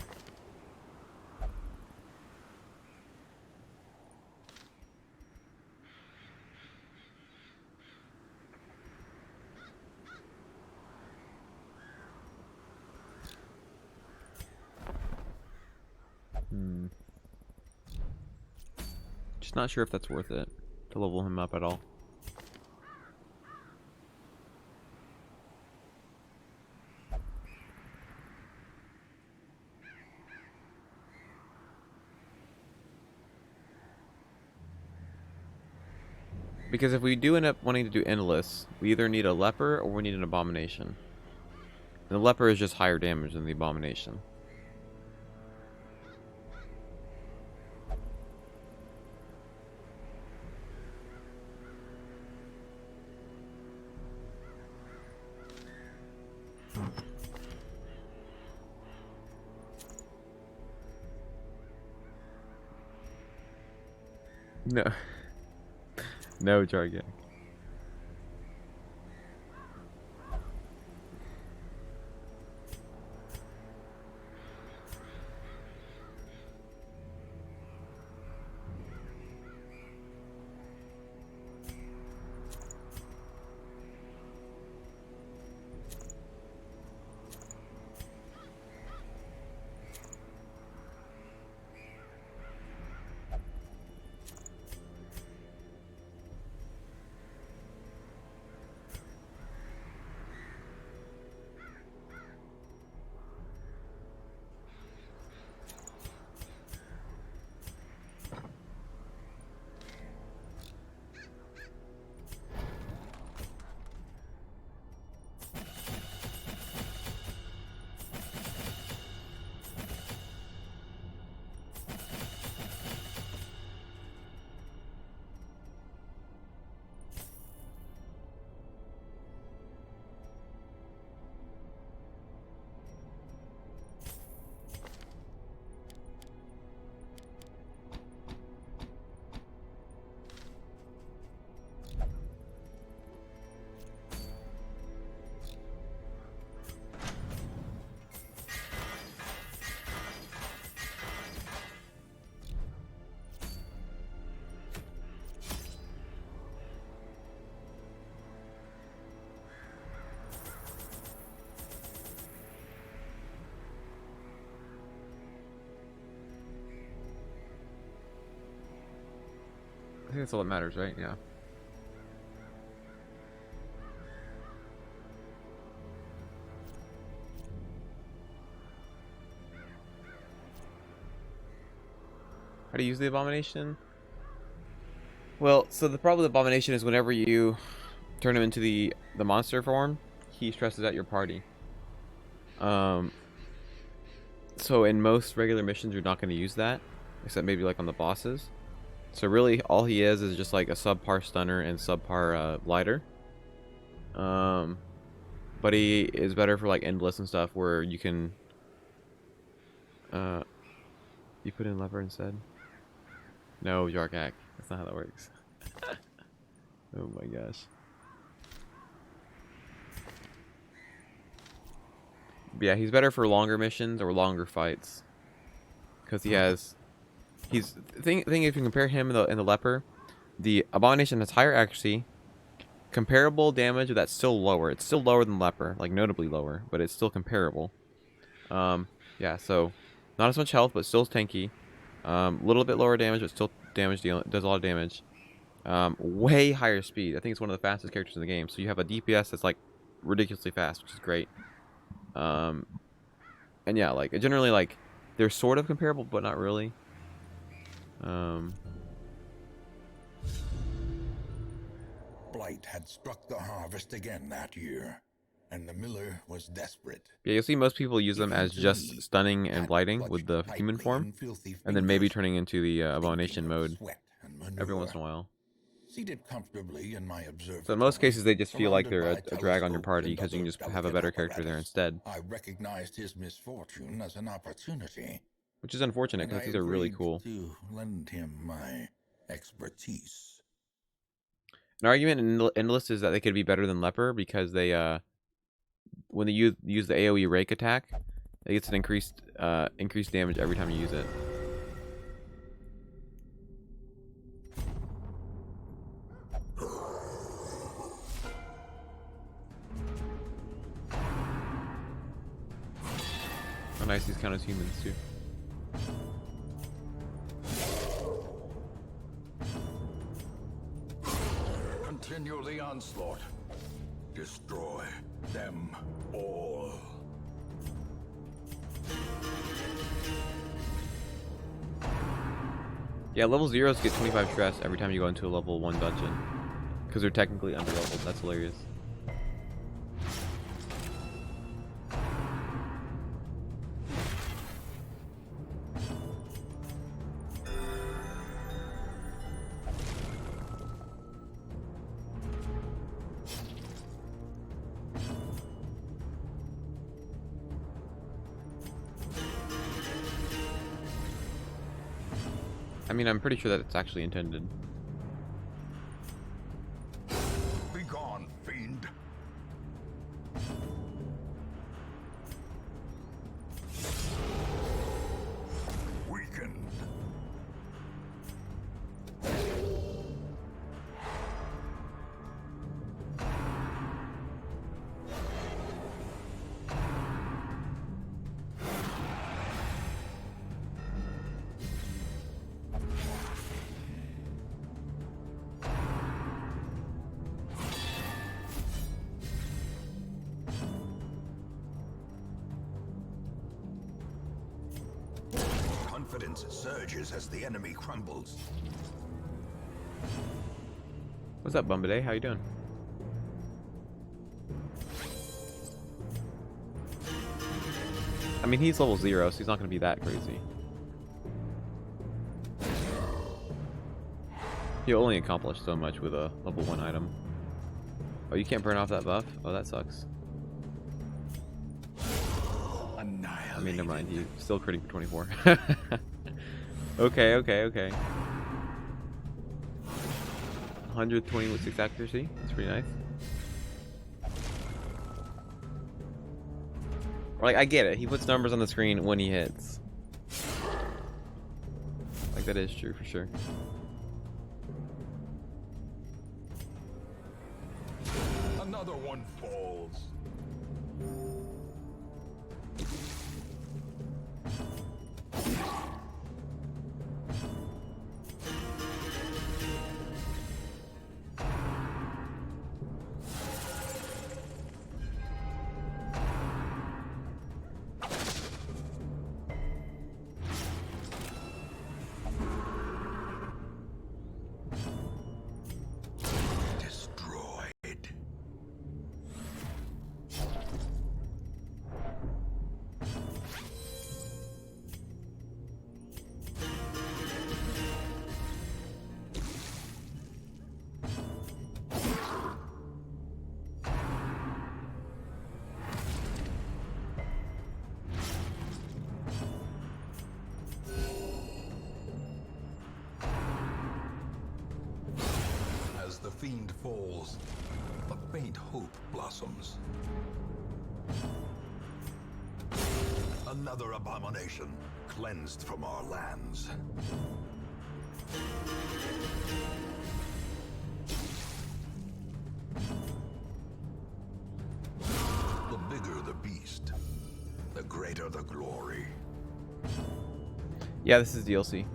Just not sure if that's worth it to level him up at all. Because if we do end up wanting to do endless, we either need a leper or we need an abomination. And the leper is just higher damage than the abomination. No. No, Jargak. I think that's all that matters, right? Yeah. How do you use the abomination? Well, so the problem with abomination is whenever you turn him into the monster form, he stresses out your party. So in most regular missions, you're not going to use that, except maybe like on the bosses. So really, all he is just like a subpar stunner and subpar blighter. But he is better for like endless and stuff, where you can you put in lever instead. No, Jargak. That's not how that works. Oh my gosh. But yeah, he's better for longer missions or longer fights, because he has. He's thing if you compare him and the leper, the abomination has higher accuracy, comparable damage, but that's still lower. It's still lower than leper, like notably lower, but it's still comparable. Yeah, so not as much health, but still tanky. Little bit lower damage, but still does a lot of damage. Way higher speed. I think it's one of the fastest characters in the game. So you have a DPS that's like ridiculously fast, which is great. And yeah, like generally like they're sort of comparable, but not really. Blight had struck the harvest again that year, and the miller was desperate. Yeah, you'll see most people use them as just stunning and blighting with the human form, and then maybe turning into the abomination mode every once in a while. Seated comfortably in my observatory, So in most cases, they just feel like they're a drag on your party because you can just have a better character there instead. I recognized his misfortune as an opportunity, Which is unfortunate because these are really cool. To lend him my expertise. An argument in Endless is that they could be better than Leper because they, when they use the AoE rake attack, it gets an increased damage every time you use it. Oh, nice, these count as humans too. Continue the onslaught. Destroy them all. Yeah, level 0s get 25 stress every time you go into a level 1 dungeon. Because they're technically under-leveled. That's hilarious. I mean, I'm pretty sure that it's actually intended. Be gone, fiend. Weakened. Confidence surges as the enemy crumbles. What's up, Bumbaday? How you doing? I mean, he's level 0, so he's not going to be that crazy. He'll only accomplish so much with a level 1 item. Oh, you can't burn off that buff? Oh, that sucks. I mean, never mind. He's still critting for 24. Okay. 126 accuracy. That's pretty nice. Like, I get it. He puts numbers on the screen when he hits. Like, that is true for sure. Another one falls. As the fiend falls, a faint hope blossoms. Another abomination cleansed from our lands. The bigger the beast, the greater the glory. Yeah, this is DLC.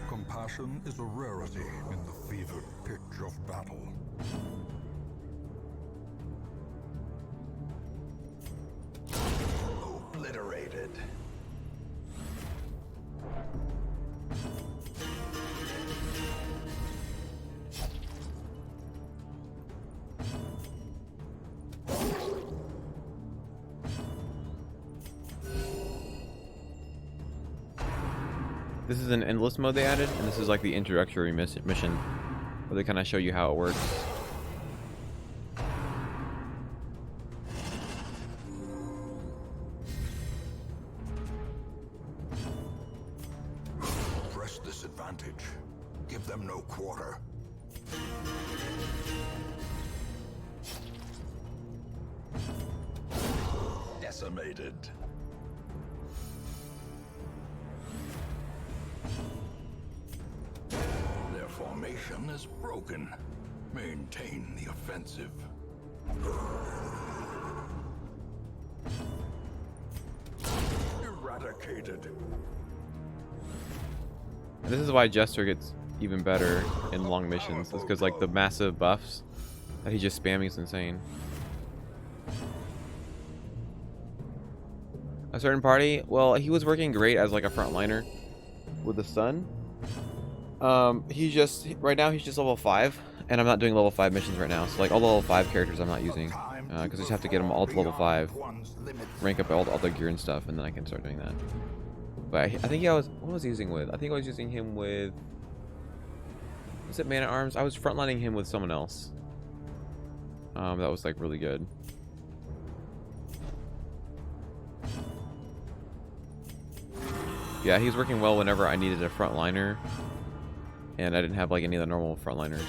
Compassion is a rarity in the fevered pitch of battle. Obliterated. This is an endless mode they added, and this is like the introductory mission where they kind of show you how it works. Press this advantage. Give them no quarter. Decimated. Their formation is broken. Maintain the offensive. Eradicated. And this is why Jester gets even better in long missions. It's because like the massive buffs that he's just spamming is insane. A certain party, well, he was working great as like a frontliner with the sun. Right now he's just level 5, and I'm not doing level 5 missions right now. So like all the level 5 characters I'm not using, because I just have to get them all to level 5, rank up all the gear and stuff, and then I can start doing that. But I think what was he using with? I think I was using him with, was it Man at Arms? I was frontlining him with someone else. That was like really good. Yeah, he was working well whenever I needed a frontliner, and I didn't have like any of the normal frontliners.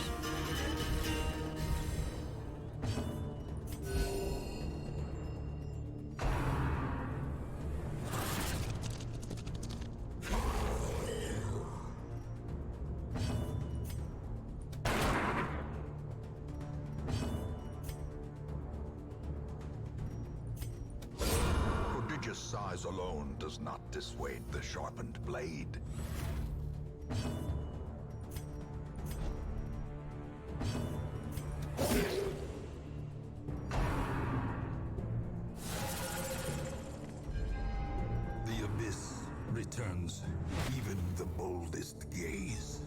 Prodigious size alone does not dissuade the sharpened blade. The abyss returns even the boldest gaze.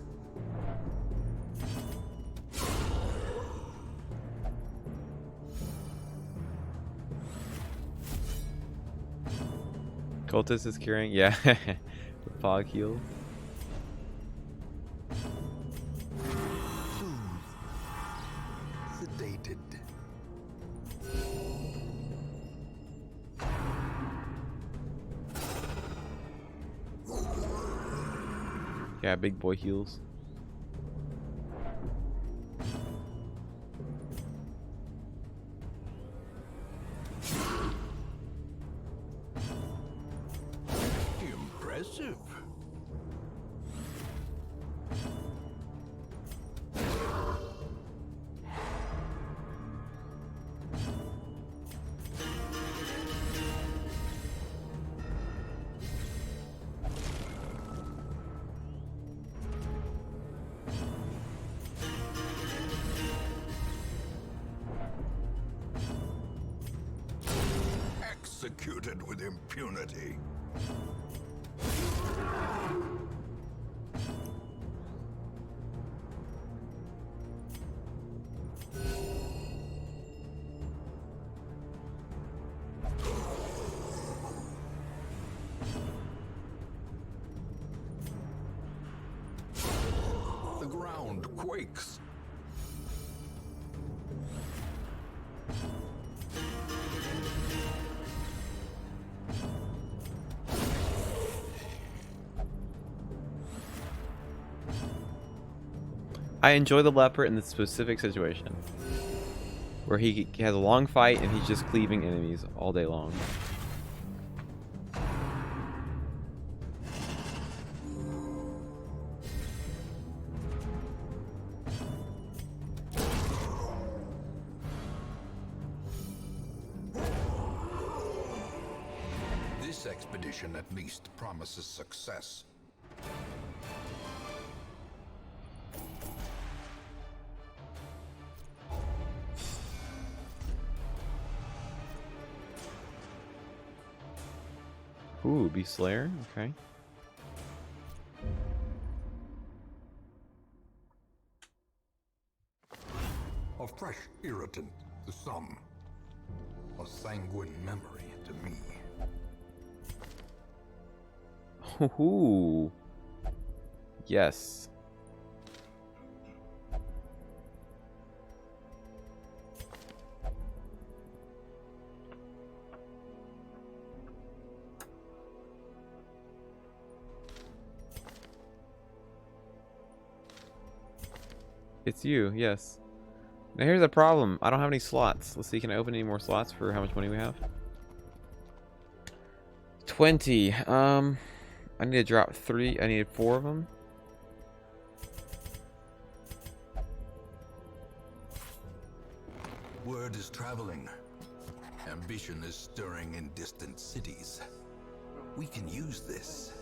Cultist is carrying, yeah, the fog heal. Sedated. Yeah, big boy heals. Impressive. Executed with impunity. The ground quakes. I enjoy the leopard in this specific situation, where he has a long fight and he's just cleaving enemies all day long. This expedition at least promises success. Ooh, Beast Slayer, okay. A fresh irritant to some. A sanguine memory to me. Ooh. Yes. It's you, yes. Now here's the problem. I don't have any slots. Let's see, can I open any more slots for how much money we have? 20. I need to drop 3. I need 4 of them. Word is traveling. Ambition is stirring in distant cities. We can use this.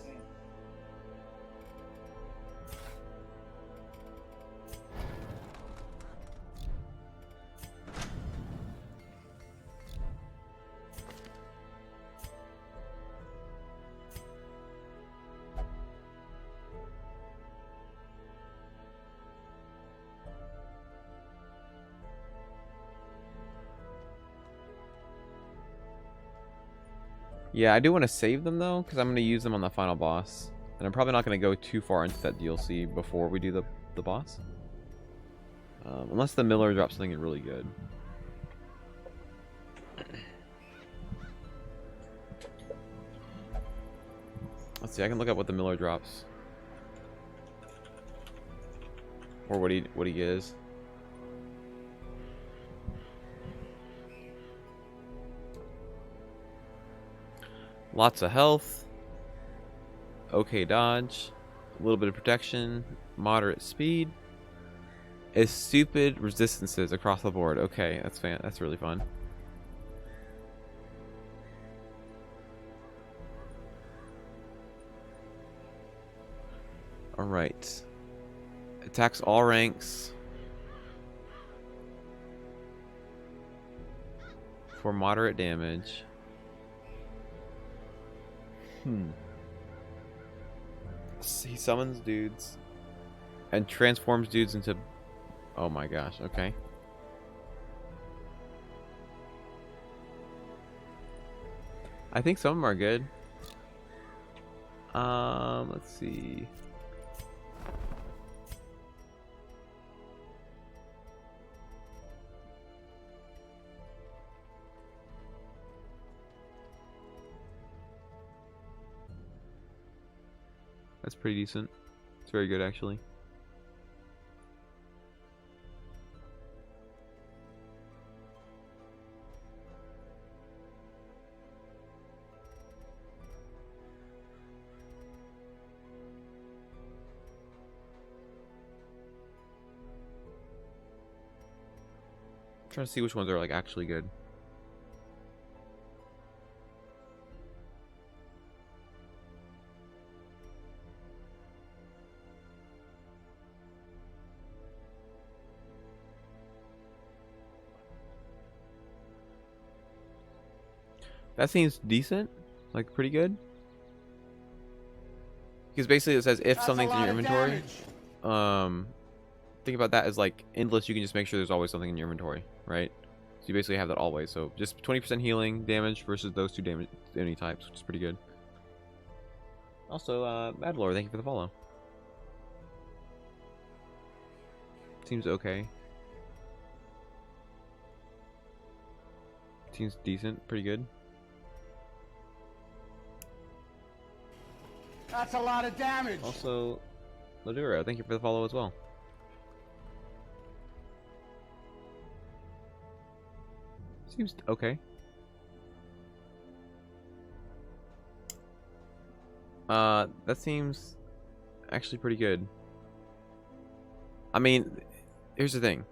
Yeah, I do want to save them though, because I'm going to use them on the final boss. And I'm probably not going to go too far into that DLC before we do the boss. Unless the Miller drops something really good. Let's see. I can look up what the Miller drops, or what he is. Lots of health. Okay dodge. A little bit of protection. Moderate speed. Is stupid resistances across the board. Okay, that's really fun. Alright. Attacks all ranks. For moderate damage. He summons dudes. And transforms dudes into... Oh my gosh, okay. I think some of them are good. Let's see. That's pretty decent. It's very good, actually. I'm trying to see which ones are like actually good. That seems decent, like pretty good. Because basically it says if That's something's a in your lot of inventory, damage. think about that as like endless. You can just make sure there's always something in your inventory, right? So you basically have that always. So just 20% healing damage versus those two damage enemy types, which is pretty good. Also, Madlore, thank you for the follow. Seems okay. Seems decent, pretty good. That's a lot of damage. Also, Laduro, thank you for the follow as well. Seems okay. That seems actually pretty good. I mean, here's the thing.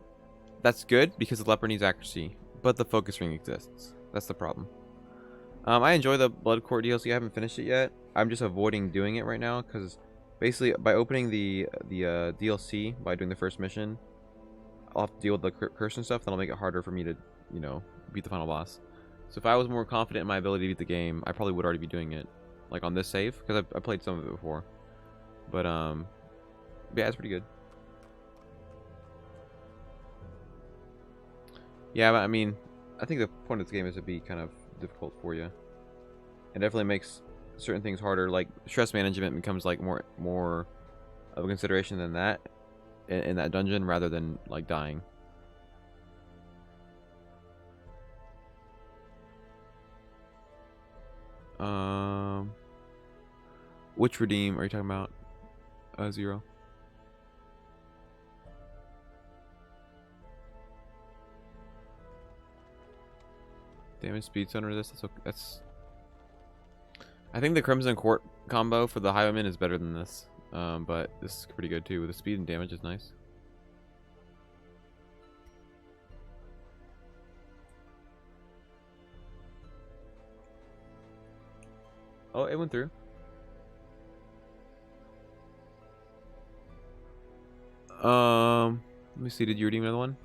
That's good because the leper needs accuracy, but the focus ring exists. That's the problem. I enjoy the Blood Court DLC. I haven't finished it yet. I'm just avoiding doing it right now because basically by opening the DLC by doing the first mission, I'll have to deal with the curse and stuff. That'll make it harder for me to, you know, beat the final boss. So if I was more confident in my ability to beat the game, I probably would already be doing it, like on this save, because I played some of it before. But yeah, it's pretty good. Yeah, but I mean, I think the point of this game is to be kind of difficult for you. It definitely makes certain things harder. Like stress management becomes like more of a consideration than that in that dungeon, rather than like dying. Which redeem are you talking about? Zero. Damage, speed, stun resist. That's. I think the Crimson Court combo for the Highwayman is better than this. But this is pretty good too. With the speed and damage is nice. Oh, it went through. Let me see. Did you redeem another one?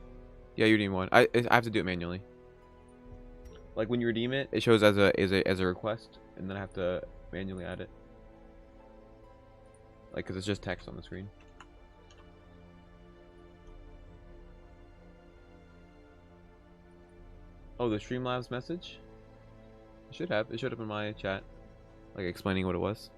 Yeah, you redeemed one. I have to do it manually. Like when you redeem it, it shows as a request, and then I have to manually add it. Like, cause it's just text on the screen. Oh, the Streamlabs message? It should have. It showed up in my chat, like explaining what it was.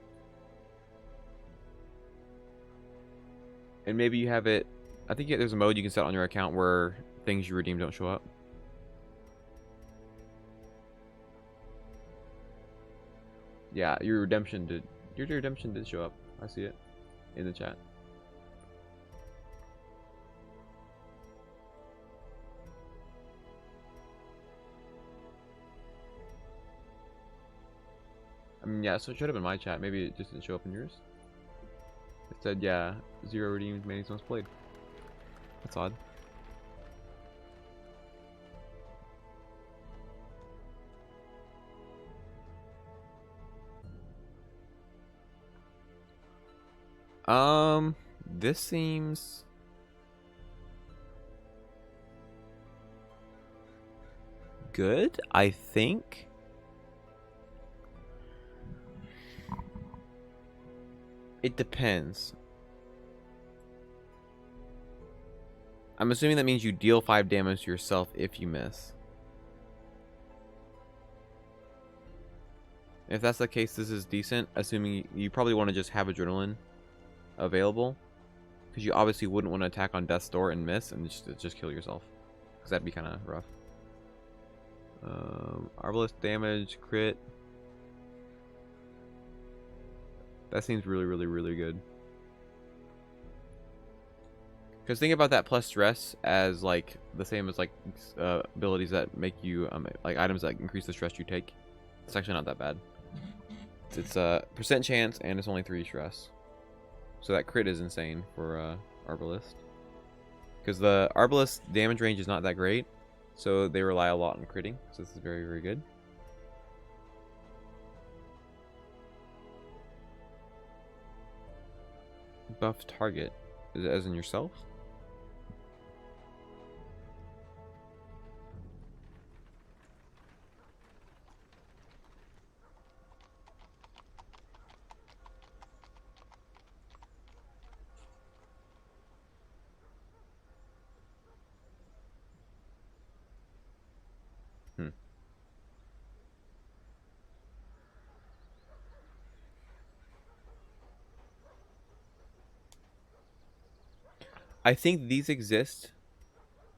And maybe you have it. I think there's a mode you can set on your account where things you redeem don't show up. Yeah, your redemption Your redemption did show up. I see it in the chat. I mean, yeah, so it showed up in my chat. Maybe it just didn't show up in yours. It said, yeah, 0 redeemed, many most played. That's odd. This seems good, I think. It depends. I'm assuming that means you deal 5 damage to yourself if you miss. If that's the case, this is decent, assuming you probably want to just have adrenaline available, because you obviously wouldn't want to attack on death's door and miss and just kill yourself, because that'd be kind of rough. Arbalest damage, crit. That seems really, really, really good. Because think about that plus stress as like the same as like abilities that make you like items that increase the stress you take. It's actually not that bad. It's a percent chance and it's only 3 stress. So that crit is insane for Arbalest. Because the Arbalest damage range is not that great, so they rely a lot on critting. So this is very, very good. Buff target. Is it as in yourself? I think these exist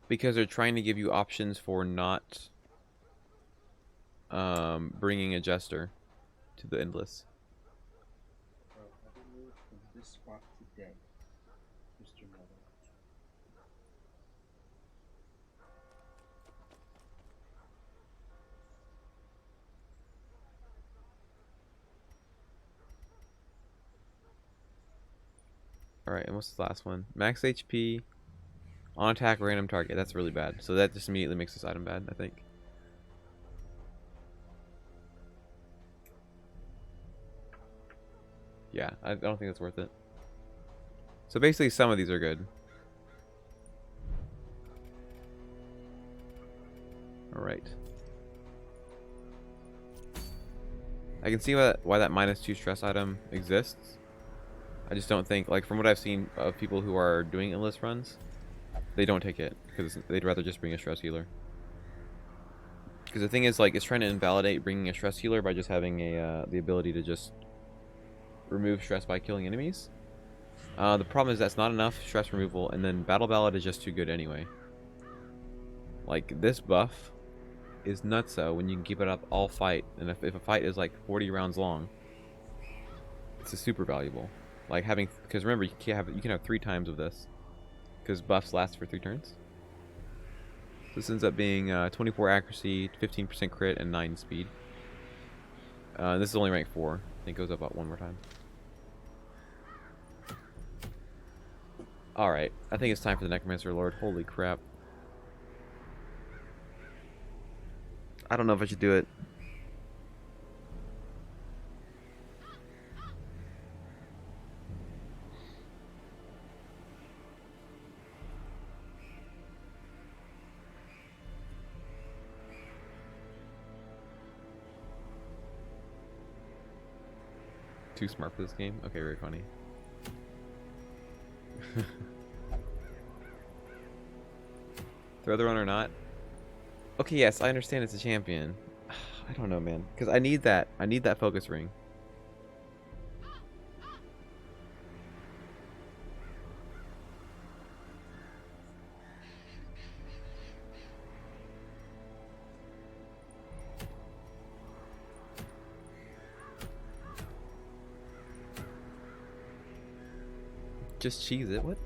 because they're trying to give you options for not bringing a jester to the endless. From this spot today, Mr. Mother. Alright, and what's the last one? Max HP, on attack, random target. That's really bad. So that just immediately makes this item bad, I think. Yeah, I don't think it's worth it. So basically some of these are good. Alright. I can see why that -2 stress item exists. I just don't think, like, from what I've seen of people who are doing endless runs, they don't take it because they'd rather just bring a stress healer. Because the thing is, like, it's trying to invalidate bringing a stress healer by just having a the ability to just remove stress by killing enemies. The problem is that's not enough stress removal, and then Battle Ballad is just too good anyway. Like, this buff is nutso when you can keep it up all fight, and if a fight is like 40 rounds long, it's super valuable. Like having, because remember you can have 3 times of this, because buffs last for 3 turns. So this ends up being 24 accuracy, 15% crit, and 9 speed. This is only rank 4. I think it goes up about 1 more time. Alright, I think it's time for the Necromancer Lord. Holy crap. I don't know if I should do it. Too smart for this game? Okay, very funny. Throw the run or not? Okay, yes, I understand it's a champion. I don't know, man, because I need that. I need that focus ring. Just cheese it. What?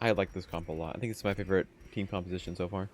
I like this comp a lot. I think it's my favorite team composition so far.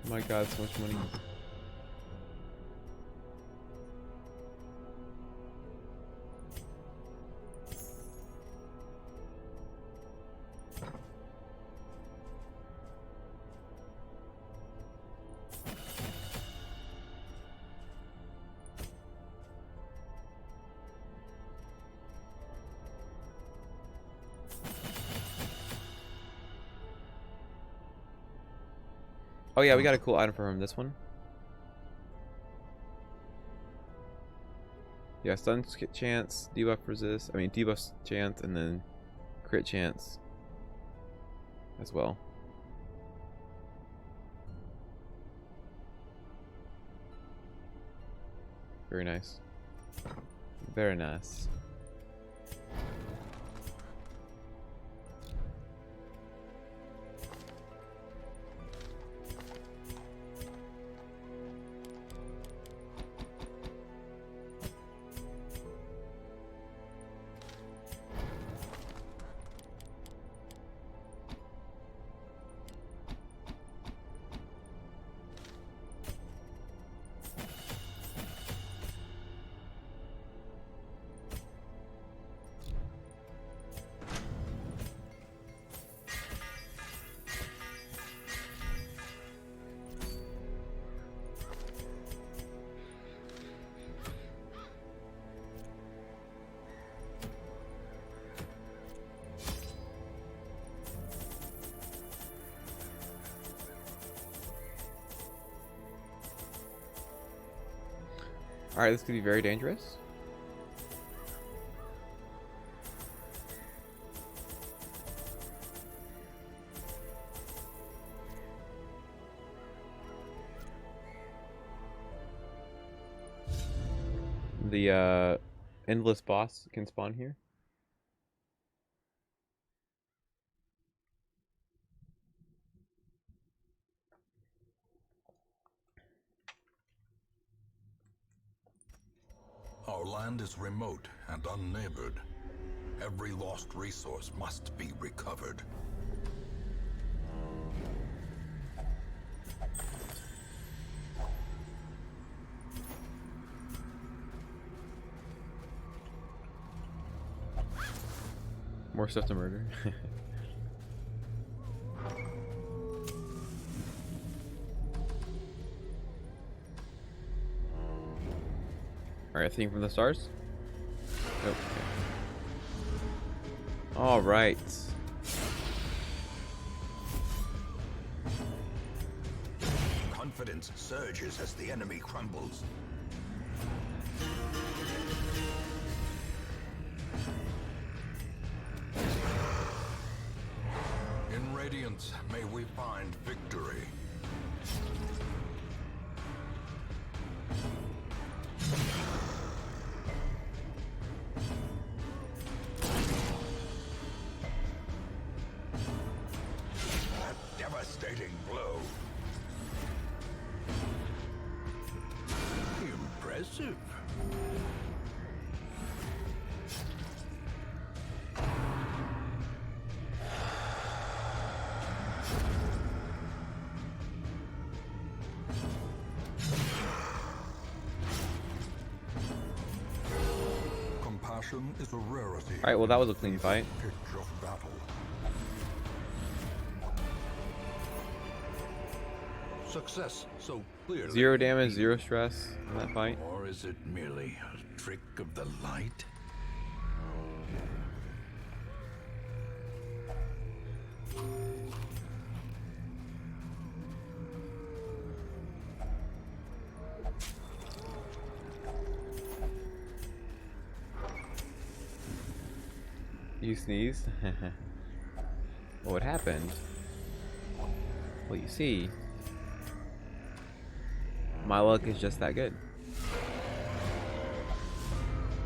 Oh my god, so much money. Oh yeah, we got a cool item for him. This one. Yeah, stun chance, debuff resist. I mean debuff chance, and then crit chance as well. Very nice. Very nice. Alright, this could be very dangerous. The endless boss can spawn here. Our land is remote and unneighbored. Every lost resource must be recovered. More stuff to murder. Alright, theme from the stars? Oh, okay. Alright. Confidence surges as the enemy crumbles. In Radiance, may we find victory. A devastating blow. Impressive. Compassion is a rarity. Alright, well that was a clean fight. Pitch of battle. Success so clearly. 0 damage, 0 stress in that fight. Or is it merely a trick of the light? You sneezed? What happened? Well, you see, my luck is just that good.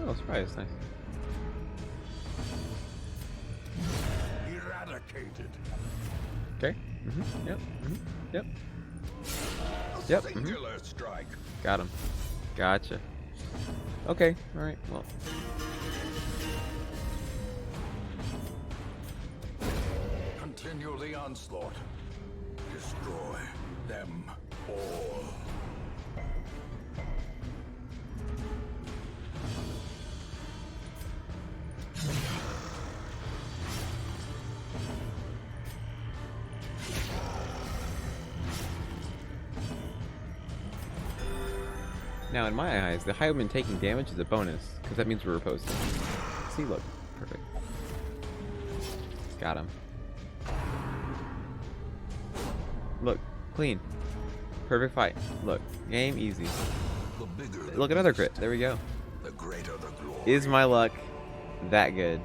Oh, surprise, nice. Eradicated. Okay. Yep. Yep. Yep. Singular strike. Got him. Gotcha. Okay. All right. Well. Continue the onslaught. Destroy them all. Now, in my eyes, the Highwayman taking damage is a bonus, because that means we're riposting. See, look. Perfect. Got him. Look. Clean. Perfect fight. Look. Game easy. The bigger the Look, another beast, crit. There we go. the greater the glory. Is my luck that good?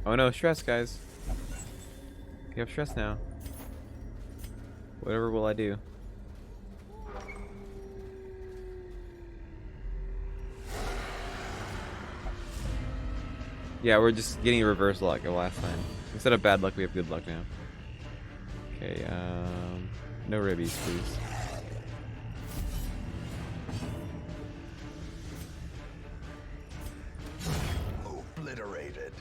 Oh no, stress, guys. You have stress now. Whatever will I do? Yeah, we're just getting reverse luck of last time. Instead of bad luck, we have good luck now. Okay, no ribbies, please. Obliterated.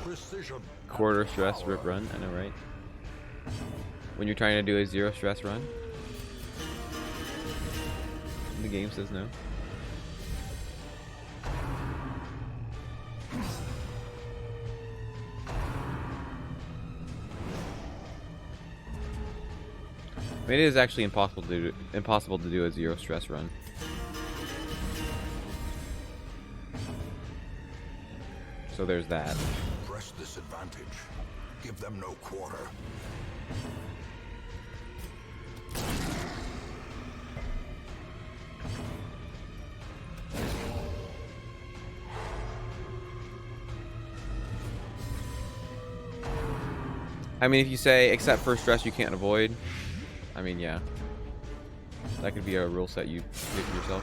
Precision. Quarter stress rip run, I know, right? When you're trying to do a 0 stress run. The game says no. I mean, it is actually impossible to do a 0 stress run. So there's that. Press this advantage. Give them no quarter. I mean, if you say, except for stress you can't avoid, I mean, yeah. That could be a rule set you give yourself.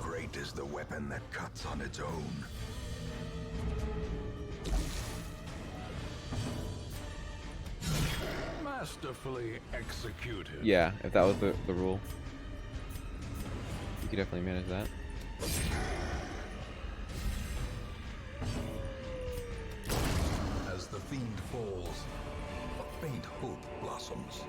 Great is the weapon that cuts on its own. Masterfully executed. Yeah, if that was the rule. You could definitely manage that. As the fiend falls, a faint hope blossoms.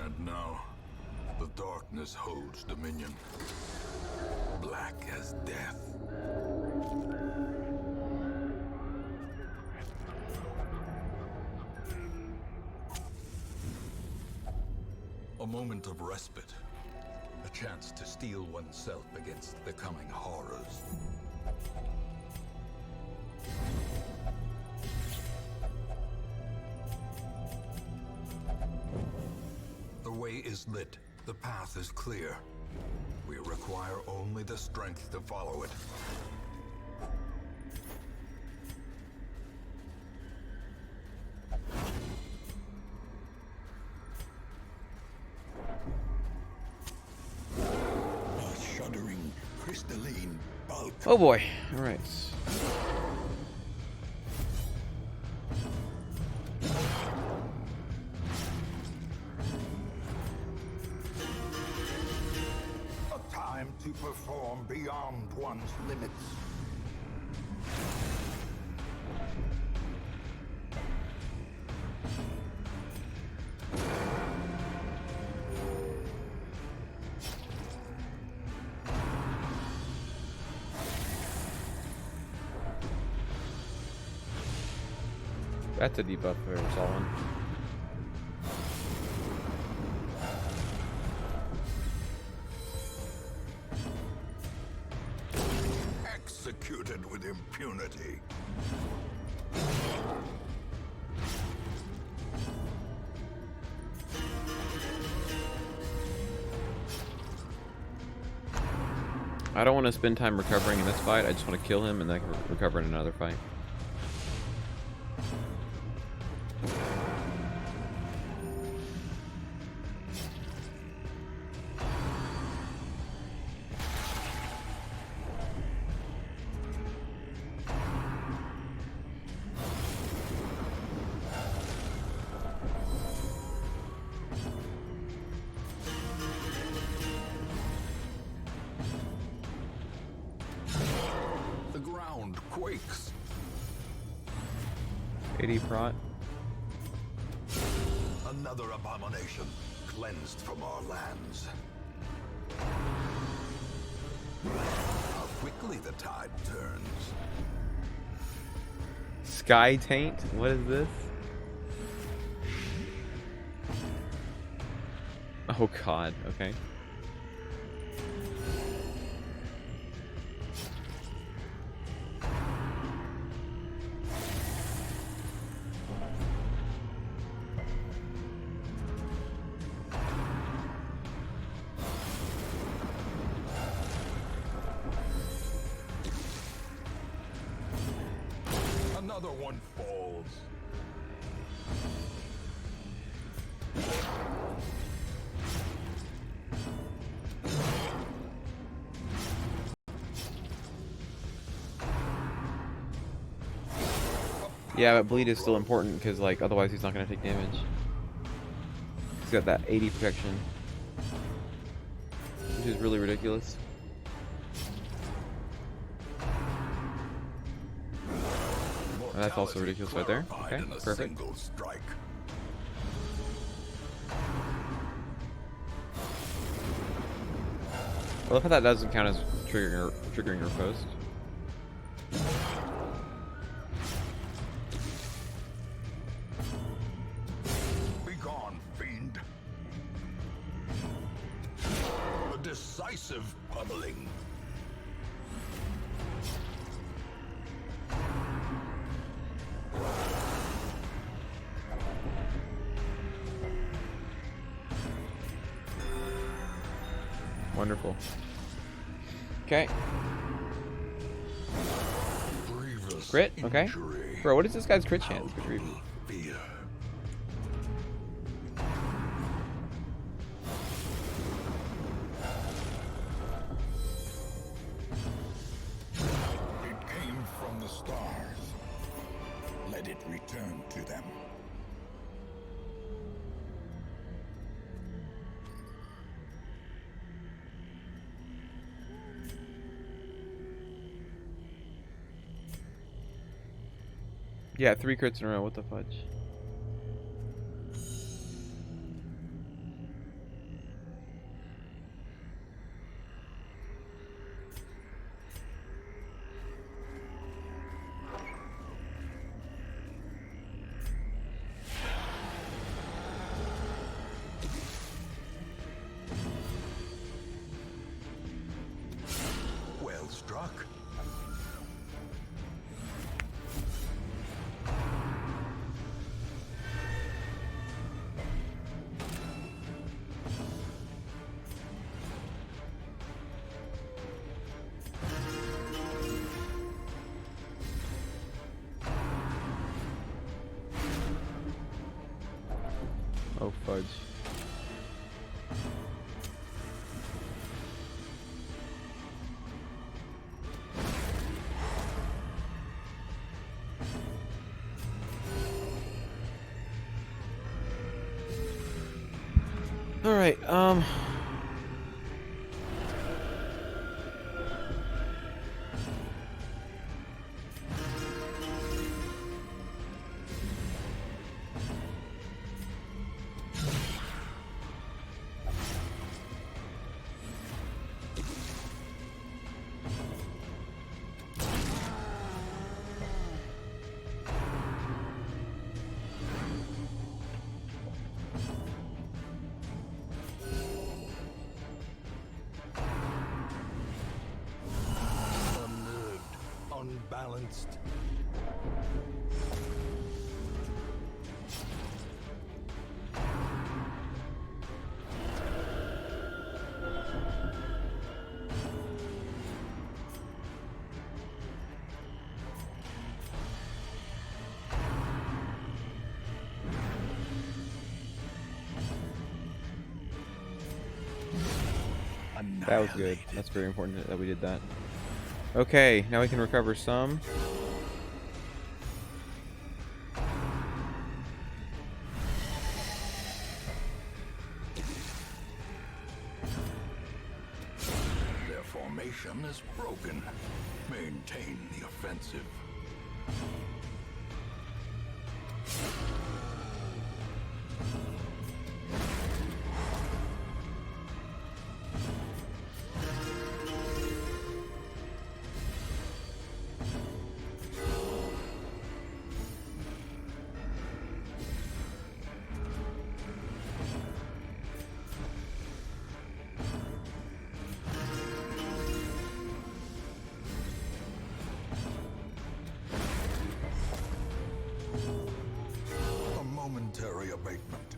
And now, the darkness holds dominion. Black as death. A moment of respite. A chance to steel oneself against the coming horrors. The way is lit. The path is clear. We require only the strength to follow it. A shuddering, crystalline bulk. Oh boy. All right. A time to perform beyond one's limits. That's a debuff if I ever saw one. Executed with impunity. I don't want to spend time recovering in this fight. I just want to kill him and then recover in another fight. The ground quakes. 80 prot. Another abomination cleansed from our lands. How quickly the tide turns. Sky Taint? What is this? Oh god, okay. Another one falls. Yeah, but bleed is still important because, like, otherwise he's not gonna take damage. He's got that 80 protection, which is really ridiculous. That's also ridiculous right there. Okay, perfect. Strike. I love how that doesn't count as triggering your post. Be gone, fiend. A decisive pummeling. Wonderful. Okay. Grievous Crit? Okay. injury. Bro, what is this guy's crit chance? Good grief. Fear. return to them. Yeah, 3 crits in a row. What the fudge? Well struck. Oh fudge. All right. Unnerved, unbalanced. That was good. That's very important that we did that. Okay, now we can recover some. Their formation is broken. Maintain the offensive. A momentary abatement.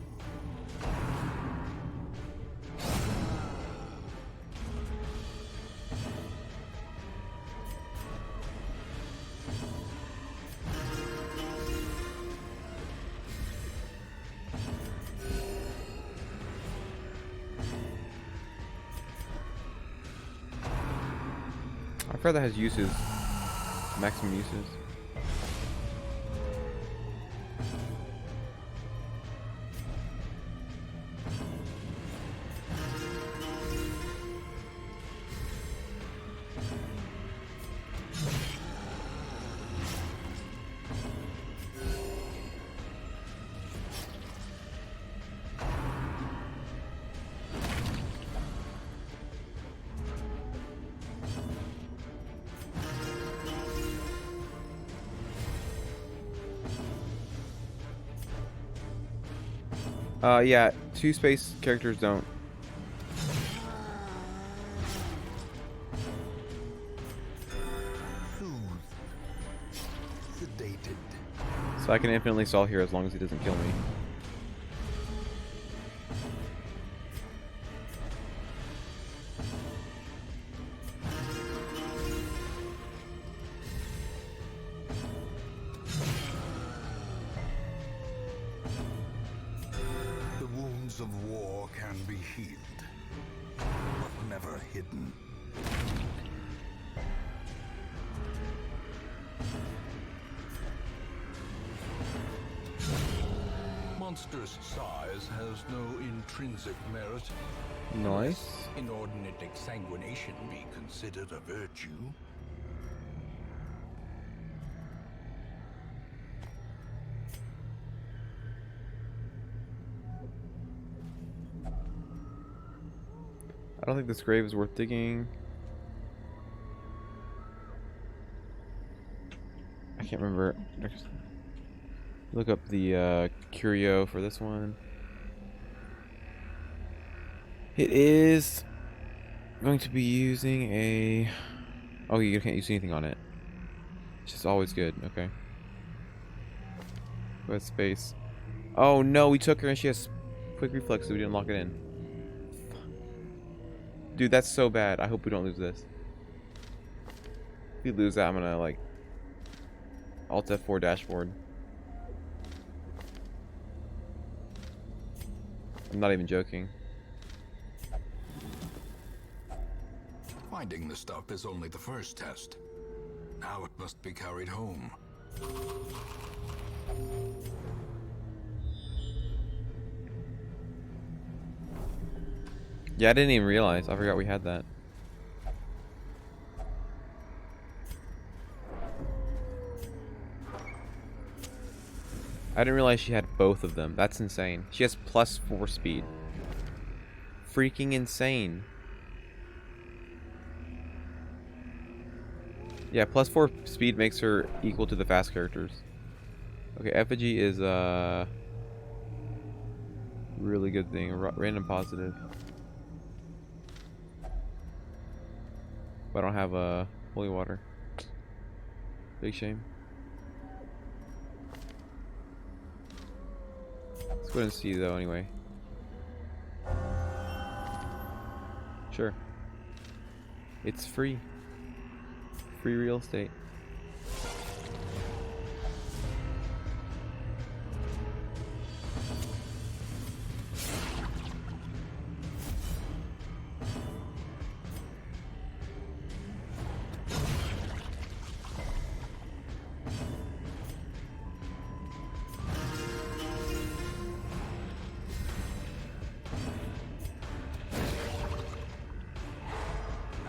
I forgot that has uses. Maximum uses. Yeah, 2 space characters don't. Sedated. So I can infinitely stall here as long as he doesn't kill me. The wounds of war can be healed, but never hidden. monstrous size has no intrinsic merit. Nice. Inordinate exsanguination be considered a virtue. I don't think this grave is worth digging. I can't remember. Look up the curio for this one. It is going to be using a... Oh, you can't use anything on it. It's just always good. Okay. Go ahead, space. Oh no, we took her and she has quick reflex, so we didn't lock it in. Dude, that's so bad. I hope we don't lose this. If we lose that, I'm gonna like Alt F4 dashboard. I'm not even joking. Finding the stuff is only the first test. Now it must be carried home. Yeah, I didn't even realize. I forgot we had that. I didn't realize she had both of them. That's insane. She has +4 speed. Freaking insane. Yeah, +4 speed makes her equal to the fast characters. Okay, effigy is a really good thing. A random positive. But I don't have holy water. Big shame. Let's go ahead and see though anyway. Sure. It's free. Free real estate.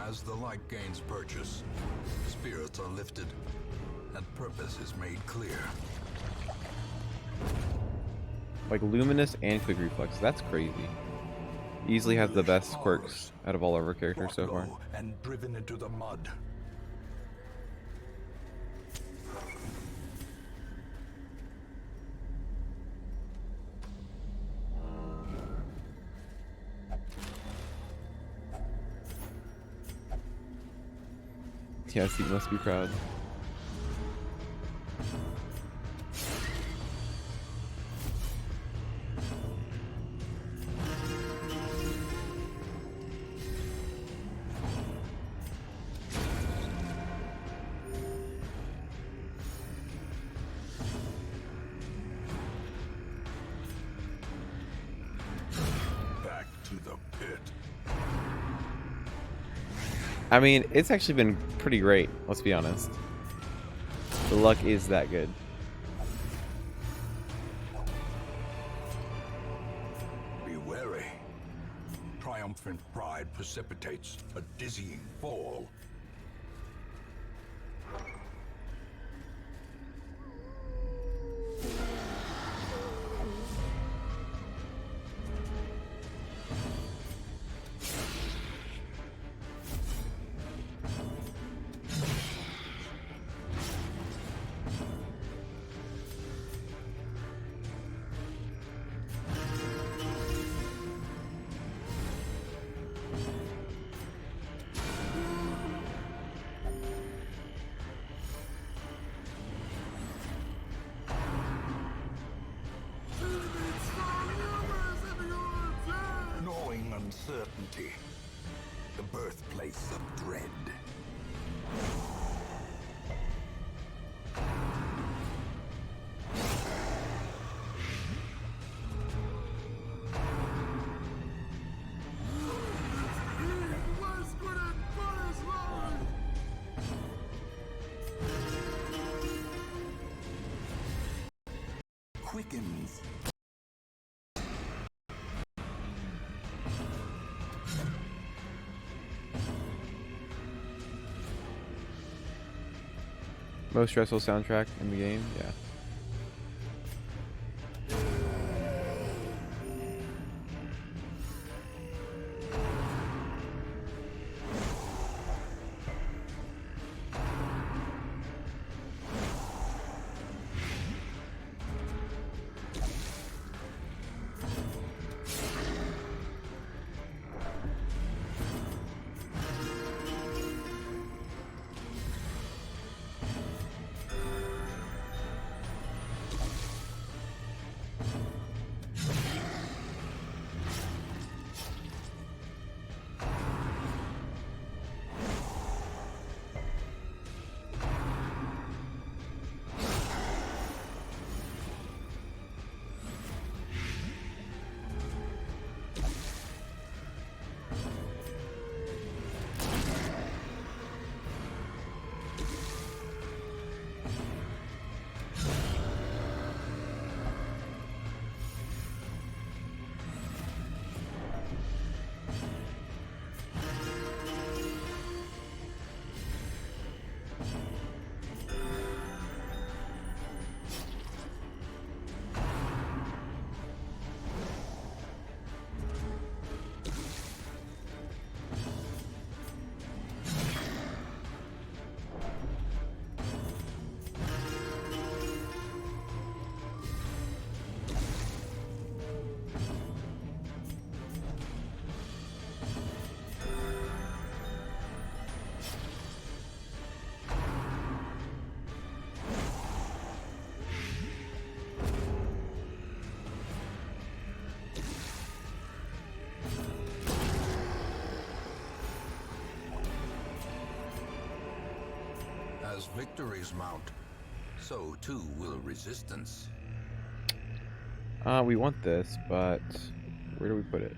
As the light gains purchase, spirits are lifted, and purpose is made clear. Like luminous and quick reflex. That's crazy. Easily has the best quirks out of all of our characters so far. Brought low and driven into the mud. Yes, he must be proud. Back to the pit. I mean, it's actually been pretty great, let's be honest. The luck is that good. Be wary. Triumphant pride precipitates a dizzying fall. Gnawing uncertainty, the birthplace of dread. Quickens Most stressful soundtrack in the game, yeah. As victories mount, so too will resistance. We want this, but where do we put it?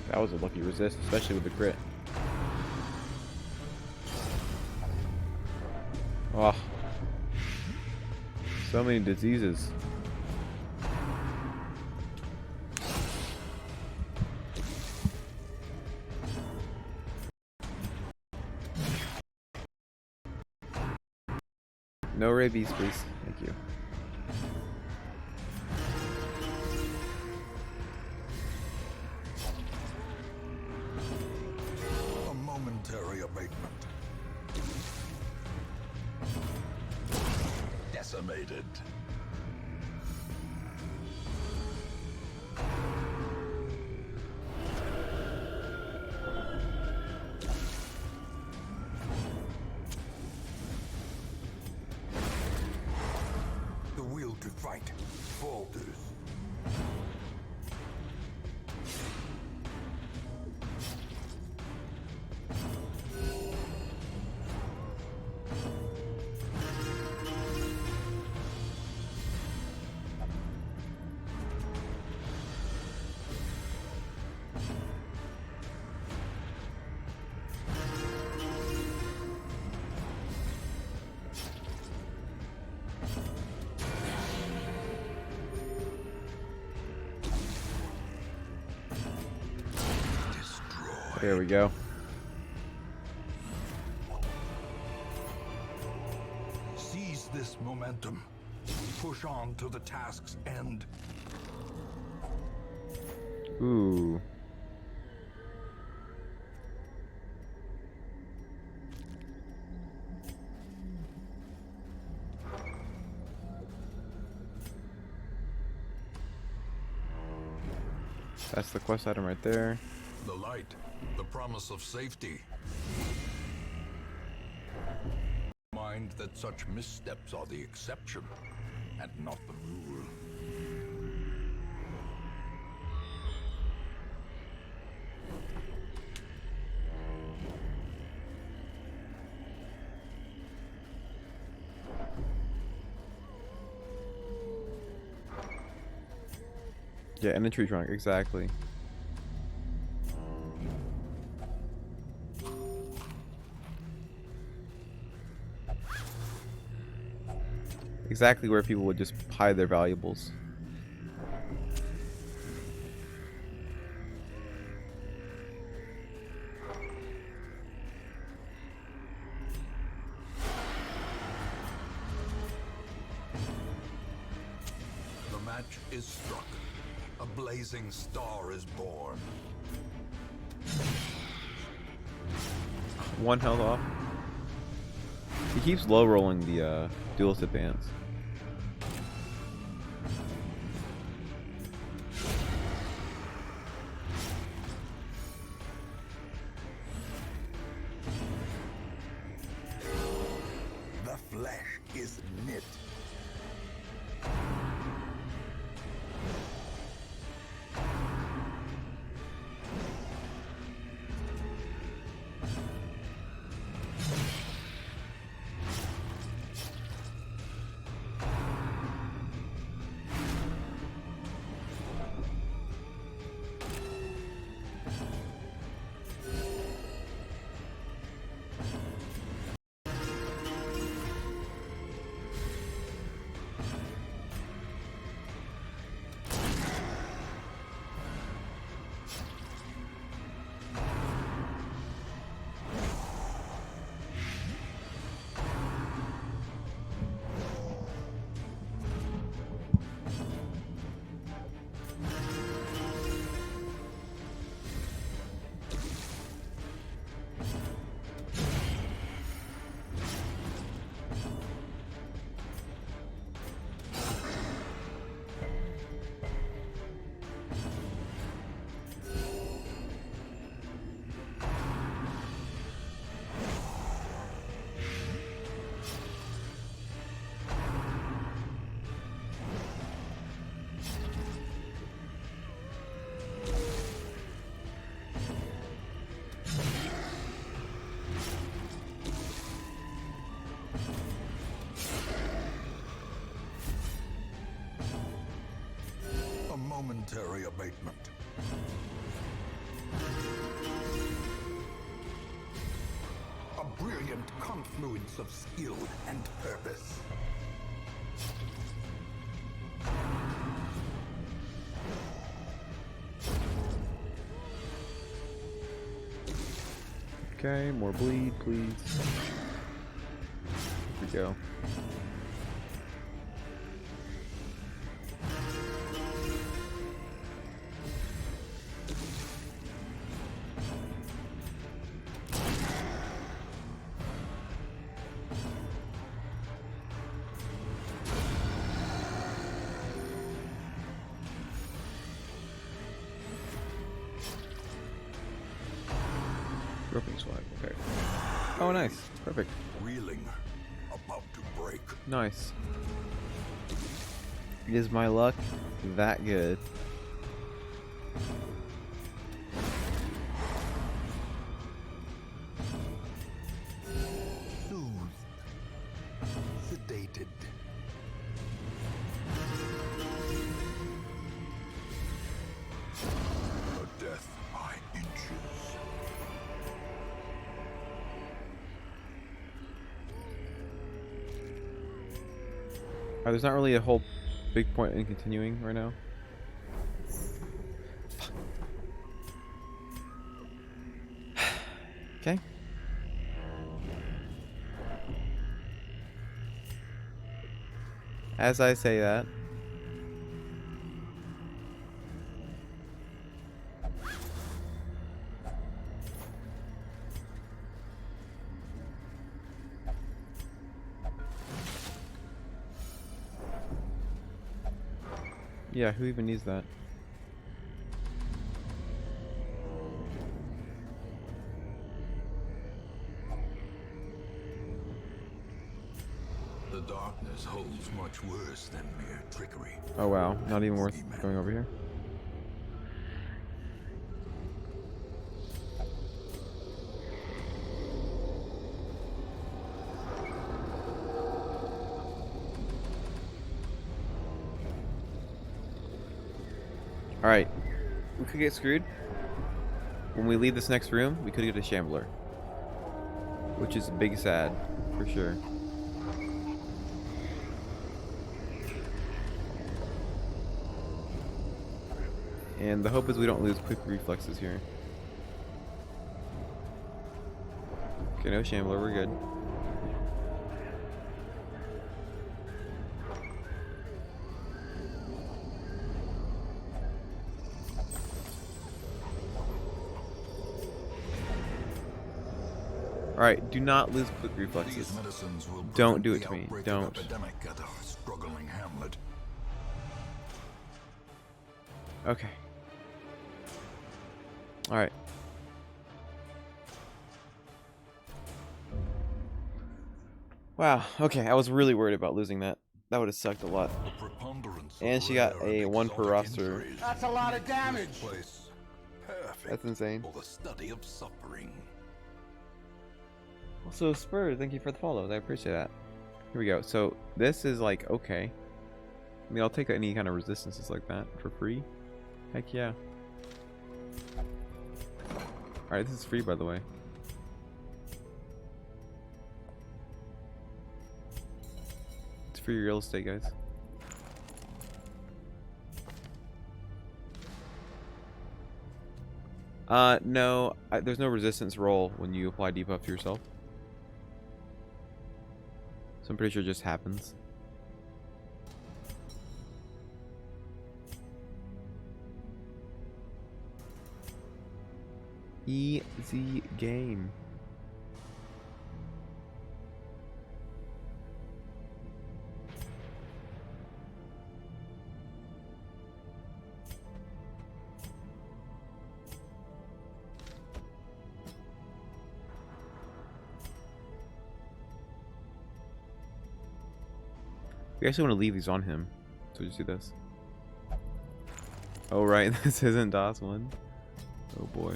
That was a lucky resist, especially with the crit. Oh. So many diseases. No rabies, please. Thank you. A momentary abatement. Decimated. The will to fight falters. There we go. Seize this momentum. Push on to the task's end. Ooh. That's the quest item right there. The light, the promise of safety. mind that such missteps are the exception and not the rule. Yeah, in a tree trunk, exactly. Exactly where people would just hide their valuables. The match is struck. A blazing star is born. One health off. He keeps low rolling the duelist advance. The flesh is knit. A momentary abatement. A brilliant confluence of skill and purpose. Okay, more bleed, please. Here we go. Roping swipe, okay. Oh, nice. Perfect. Reeling, about to break. Nice. Is my luck that good? Soothed. Sedated. A death by inches. There's not really a whole big point in continuing right now. Okay. As I say that. Yeah, who even needs that? The darkness holds much worse than mere trickery. Oh wow, not even worth going over here. Alright, we could get screwed. When we leave this next room, we could get a Shambler. Which is a big sad, for sure. And the hope is we don't lose quick reflexes here. Okay, no Shambler, we're good. Alright, do not lose quick reflexes. These medicines will Don't do prevent it the to me. outbreak of Don't. epidemic at a struggling hamlet. Okay. Alright. Wow, okay, I was really worried about losing that. That would have sucked a lot. The preponderance of And she got rare and a 1 per exotic roster. injuries That's a lot of makes this damage. place perfect That's insane. for the study of suffering. Also, Spur, thank you for the follows. I appreciate that. Here we go. So, this is like, okay. I mean, I'll take any kind of resistances like that for free. Heck yeah. Alright, this is free, by the way. It's free real estate, guys. No, there's no resistance roll when you apply debuff to yourself. So I'm pretty sure it just happens. Easy game. We actually want to leave these on him. So just do this. Oh right, this isn't DOS 1. Oh boy.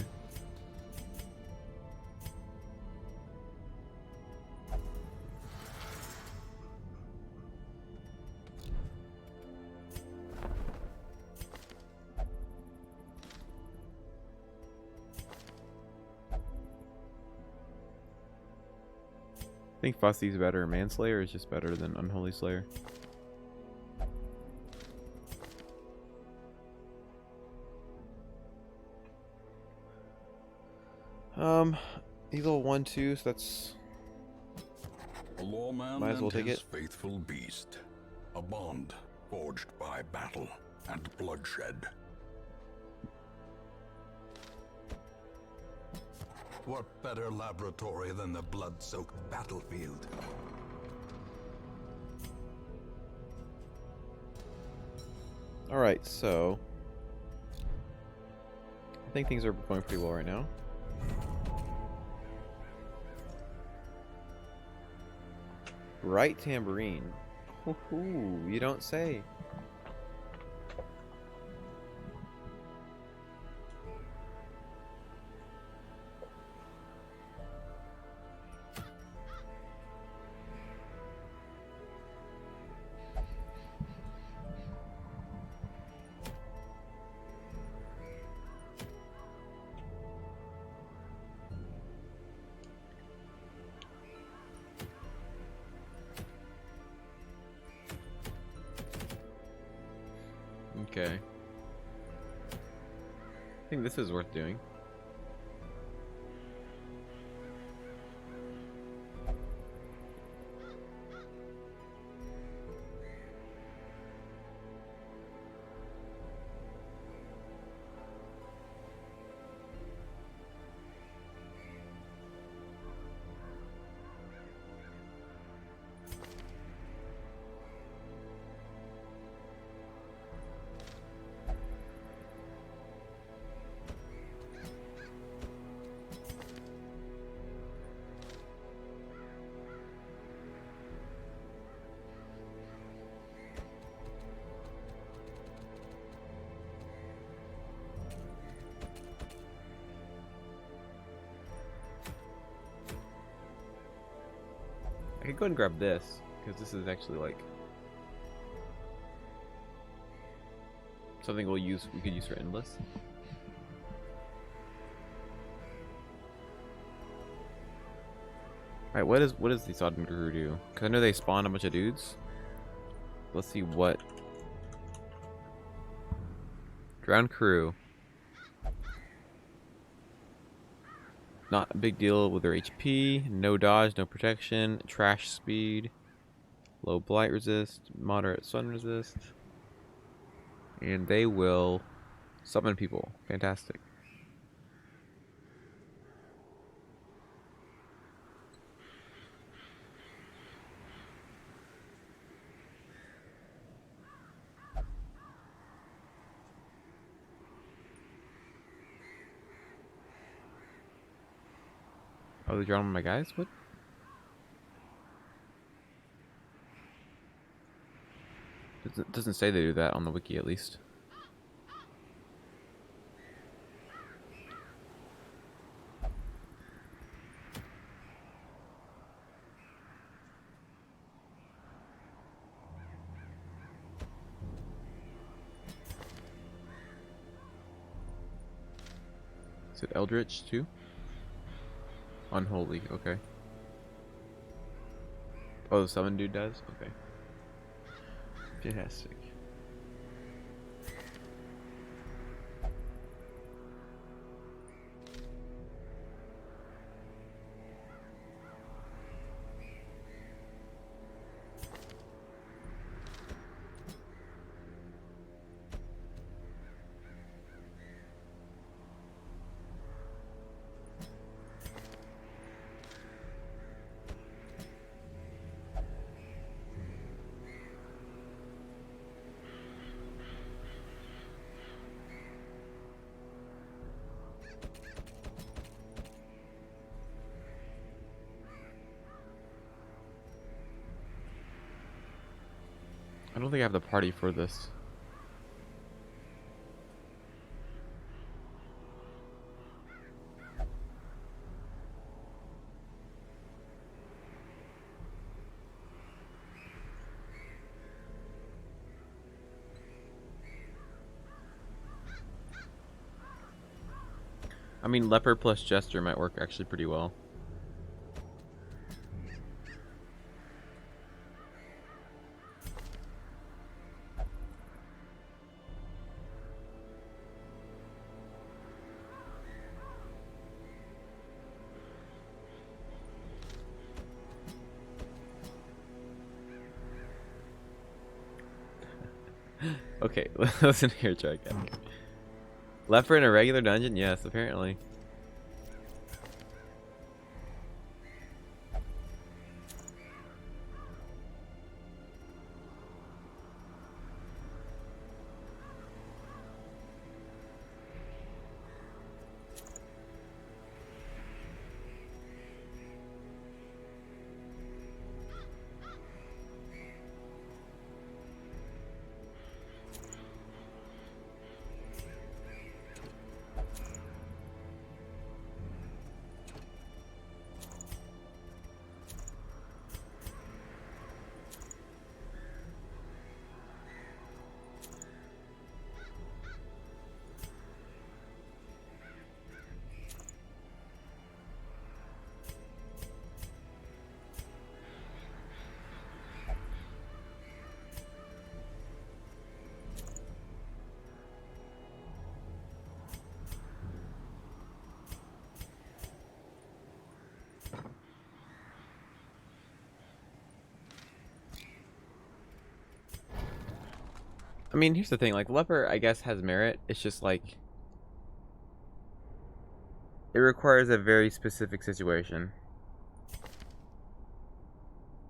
I think Fussy's better. Manslayer is just better than Unholy Slayer. He's level 1, 2, so that's... A lawman Might as well and take his it. faithful beast. A bond forged by battle and bloodshed. What better laboratory than the blood-soaked battlefield? Alright, so... I think things are going pretty well right now. Right tambourine. Ooh, you don't say. Okay. I think this is worth doing. I could go and grab this, because this is actually like something we could use for endless. Alright, what does the Sodden Crew do? Because I know they spawn a bunch of dudes. Let's see what. Ground crew. Not a big deal with their HP. No dodge, no protection. Trash speed. Low blight resist. Moderate sun resist. And they will summon people. Fantastic. Oh, they drawn on my guys? What? Doesn't say they do that on the wiki, at least. Is it Eldritch too? Unholy, okay. Oh, the summon dude does? Okay. Fantastic. I don't think I have the party for this. I mean, Leper plus Jester might work actually pretty well. Okay, listen here, try again. Leper in a regular dungeon? Yes, apparently. I mean, here's the thing, like, Leper, I guess, has merit. It's just, like, it requires a very specific situation.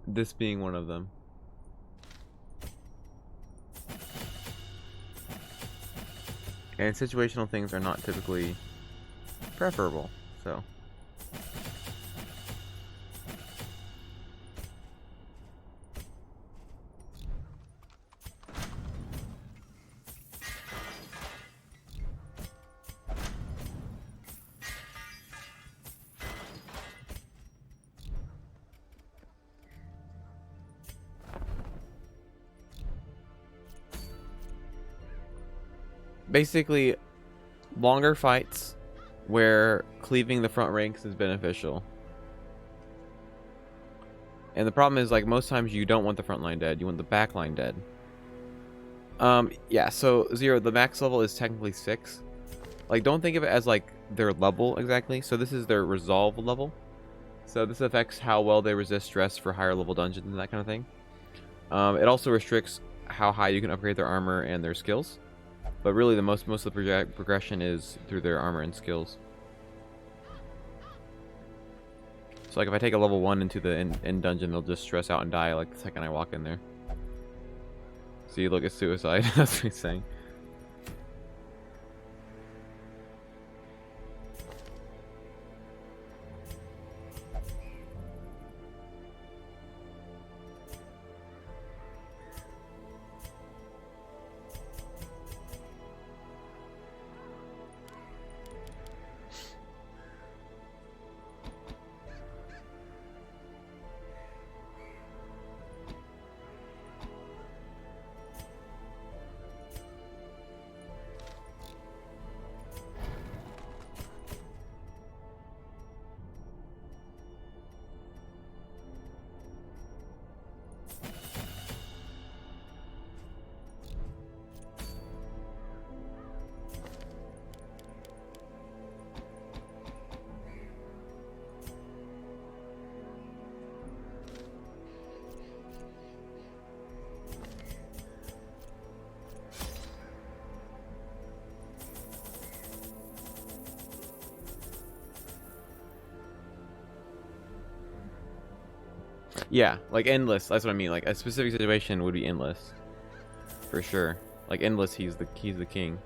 This being one of them. And situational things are not typically preferable, so... basically longer fights where cleaving the front ranks is beneficial. And the problem is, like, most times you don't want the front line dead, you want the back line dead. Yeah, so Zero, the max level is technically 6. Like, don't think of it as like their level exactly. So this is their resolve level. So this affects how well they resist stress for higher level dungeons and that kind of thing. It also restricts how high you can upgrade their armor and their skills. But really, most of the progression is through their armor and skills. So like if I take a level 1 into the end dungeon, they'll just stress out and die like the second I walk in there. See, look, it's suicide. That's what he's saying. Yeah, like endless. That's what I mean. Like a specific situation would be endless, for sure. Like endless, he's the king.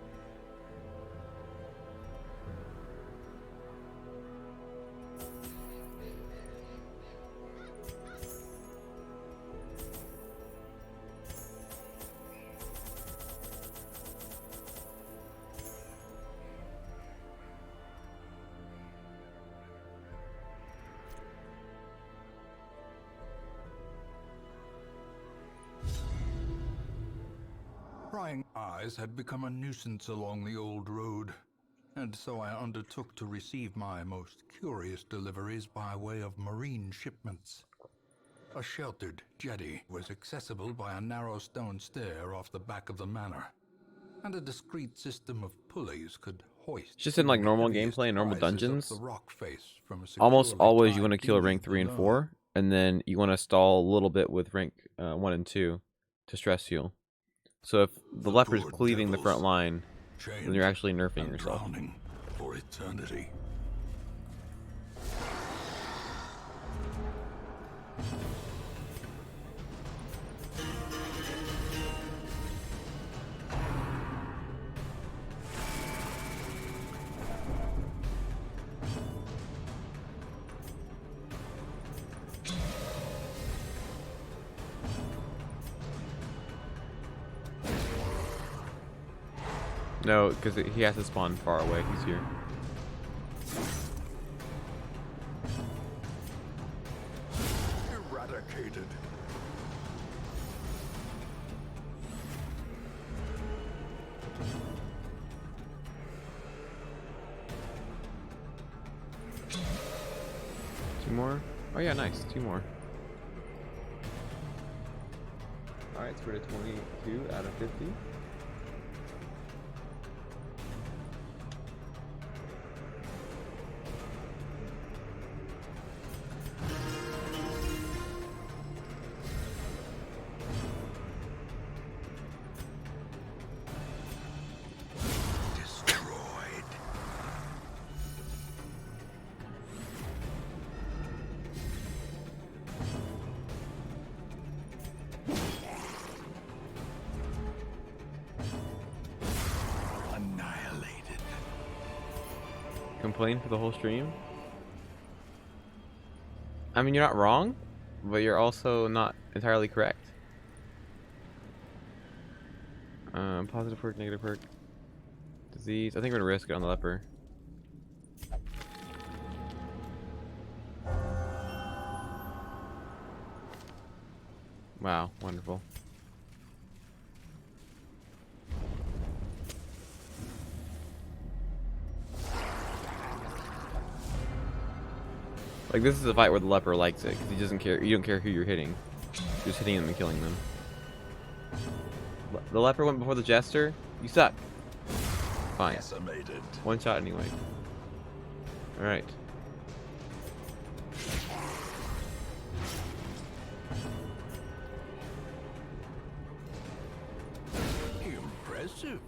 Prying eyes had become a nuisance along the old road, and so I undertook to receive my most curious deliveries by way of marine shipments. A sheltered jetty was accessible by a narrow stone stair off the back of the manor, and a discreet system of pulleys could hoist. Just in like the normal heaviest gameplay and normal prizes up dungeons, the rock face from a almost securely always you tied want to kill dinghy rank 3 and below. 4, and then you want to stall a little bit with rank 1 and 2 to stress heal. So if the leopard's poor cleaving the front devils, line, chained then you're actually nerfing and yourself. drowning for eternity. No, because he has to spawn far away. He's here. Eradicated. Two more? Oh yeah, nice. 2 more. Alright, so we're at 22 out of 50. Destroyed. Annihilated. Complain for the whole stream? I mean, you're not wrong, but you're also not entirely correct. Positive perk, negative perk. Disease. I think we're gonna risk it on the leper. Wow, wonderful. Like, this is a fight where the leper likes it, because he doesn't care. You don't care who you're hitting. You're just hitting them and killing them. The leper went before the jester. You suck. Fine. Decimated. One shot anyway. Alright. Impressive.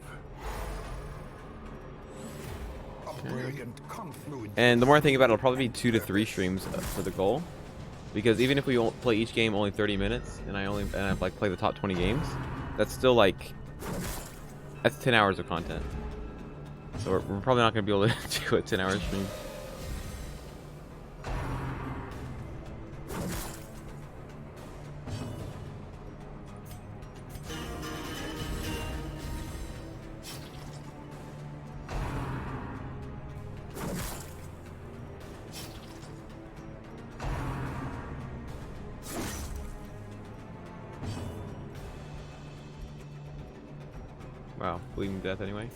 A brilliant confluence. And the more I think about it, it'll probably be 2 to 3 streams for the goal. Because even if we play each game only 30 minutes, and I like play the top 20 games, that's still like, that's 10 hours of content. So we're probably not going to be able to do a 10-hour stream. Wow, bleeding to death anyway.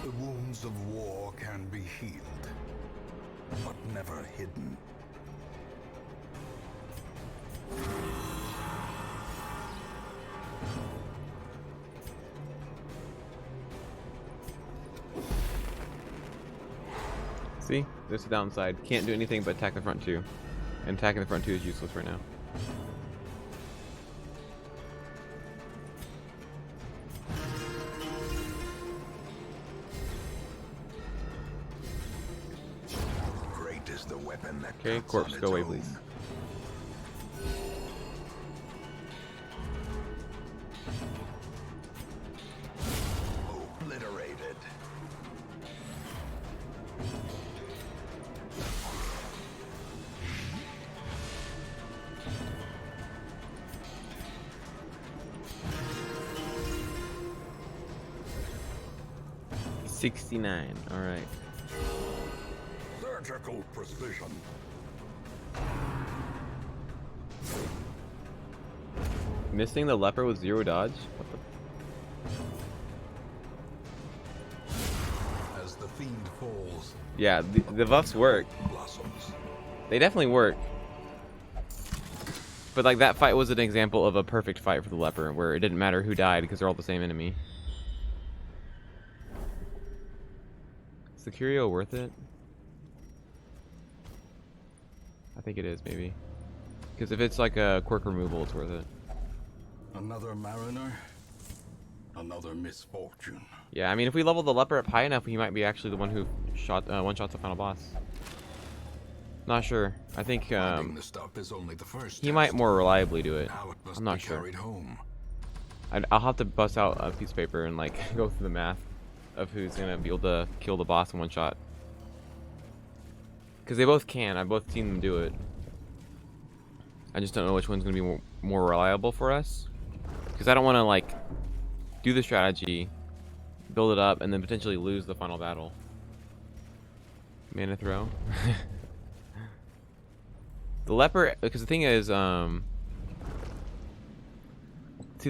The wounds of war can be healed, but never hidden. See? There's the downside. Can't do anything but attack the front 2. And attacking the front 2 is useless right now. Great is the weapon that Okay, cuts corpse, on go its away, own. please. Obliterated. $69. Alright. Surgical precision. Missing the leper with 0 dodge? What the? As the fiend falls, Yeah, the buffs work. blossoms. They definitely work. But like, that fight was an example of a perfect fight for the leper, where it didn't matter who died because they're all the same enemy. Is the curio worth it? I think it is, maybe. Because if it's like a quirk removal, it's worth it. Another mariner, another misfortune. Yeah, I mean, if we level the leper up high enough, he might be actually the one who one-shots the final boss. Not sure. I think Finding the stuff is only the first he might test. more reliably do it. Now it must I'm not be sure. carried home. I'll have to bust out a piece of paper and like go through the math of who's gonna be able to kill the boss in one shot. Because they both can. I've both seen them do it. I just don't know which one's gonna be more reliable for us. Because I don't want to like do the strategy, build it up, and then potentially lose the final battle. Mana throw. The leper, because the thing is, see,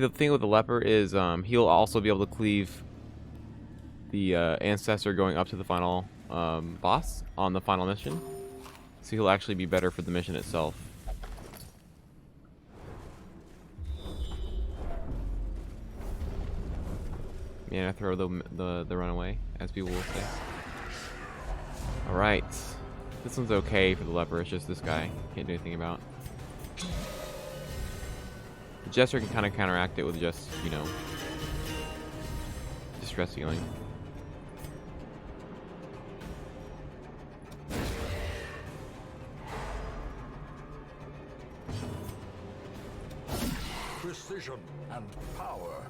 the thing with the leper is he'll also be able to cleave the ancestor going up to the final boss on the final mission. So he'll actually be better for the mission itself. Yeah, throw the runaway, as people will say. Alright. This one's okay for the leper, it's just this guy. Can't do anything about. The Jester can kind of counteract it with just, you know, distress healing. Precision and power.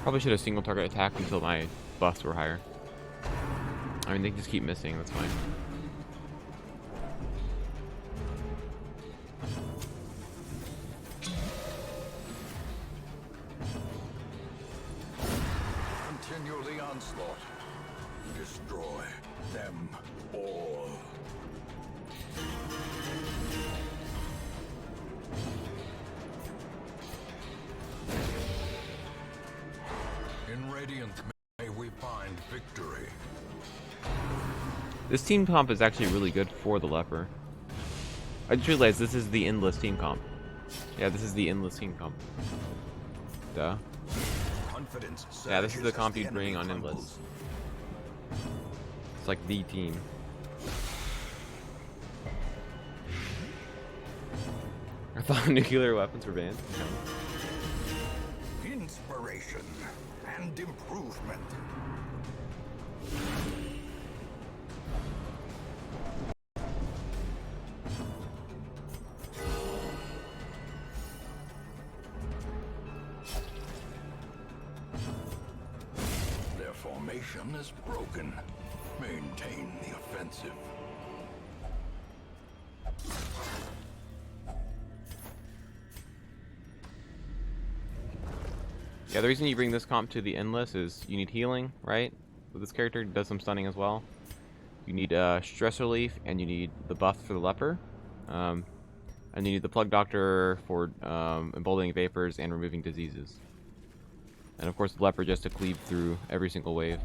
Probably should have single target attacked until my buffs were higher. I mean, they can just keep missing, that's fine. Continue the onslaught. Destroy them all. This team comp is actually really good for the leper. I just realized this is the endless team comp. Yeah, this is the endless team comp. Duh. Confidence Yeah, this is the surges comp as you'd bring on enemy endless. crumbles. It's like the team. I thought nuclear weapons were banned. No. Inspiration and improvement. Their formation is broken. Maintain the offensive. Yeah, the reason you bring this comp to the endless is you need healing, right? With this character, it does some stunning as well. You need stress relief, and you need the buff for the leper. And you need the plug doctor for emboldening vapors and removing diseases. And of course, the leper just to cleave through every single wave.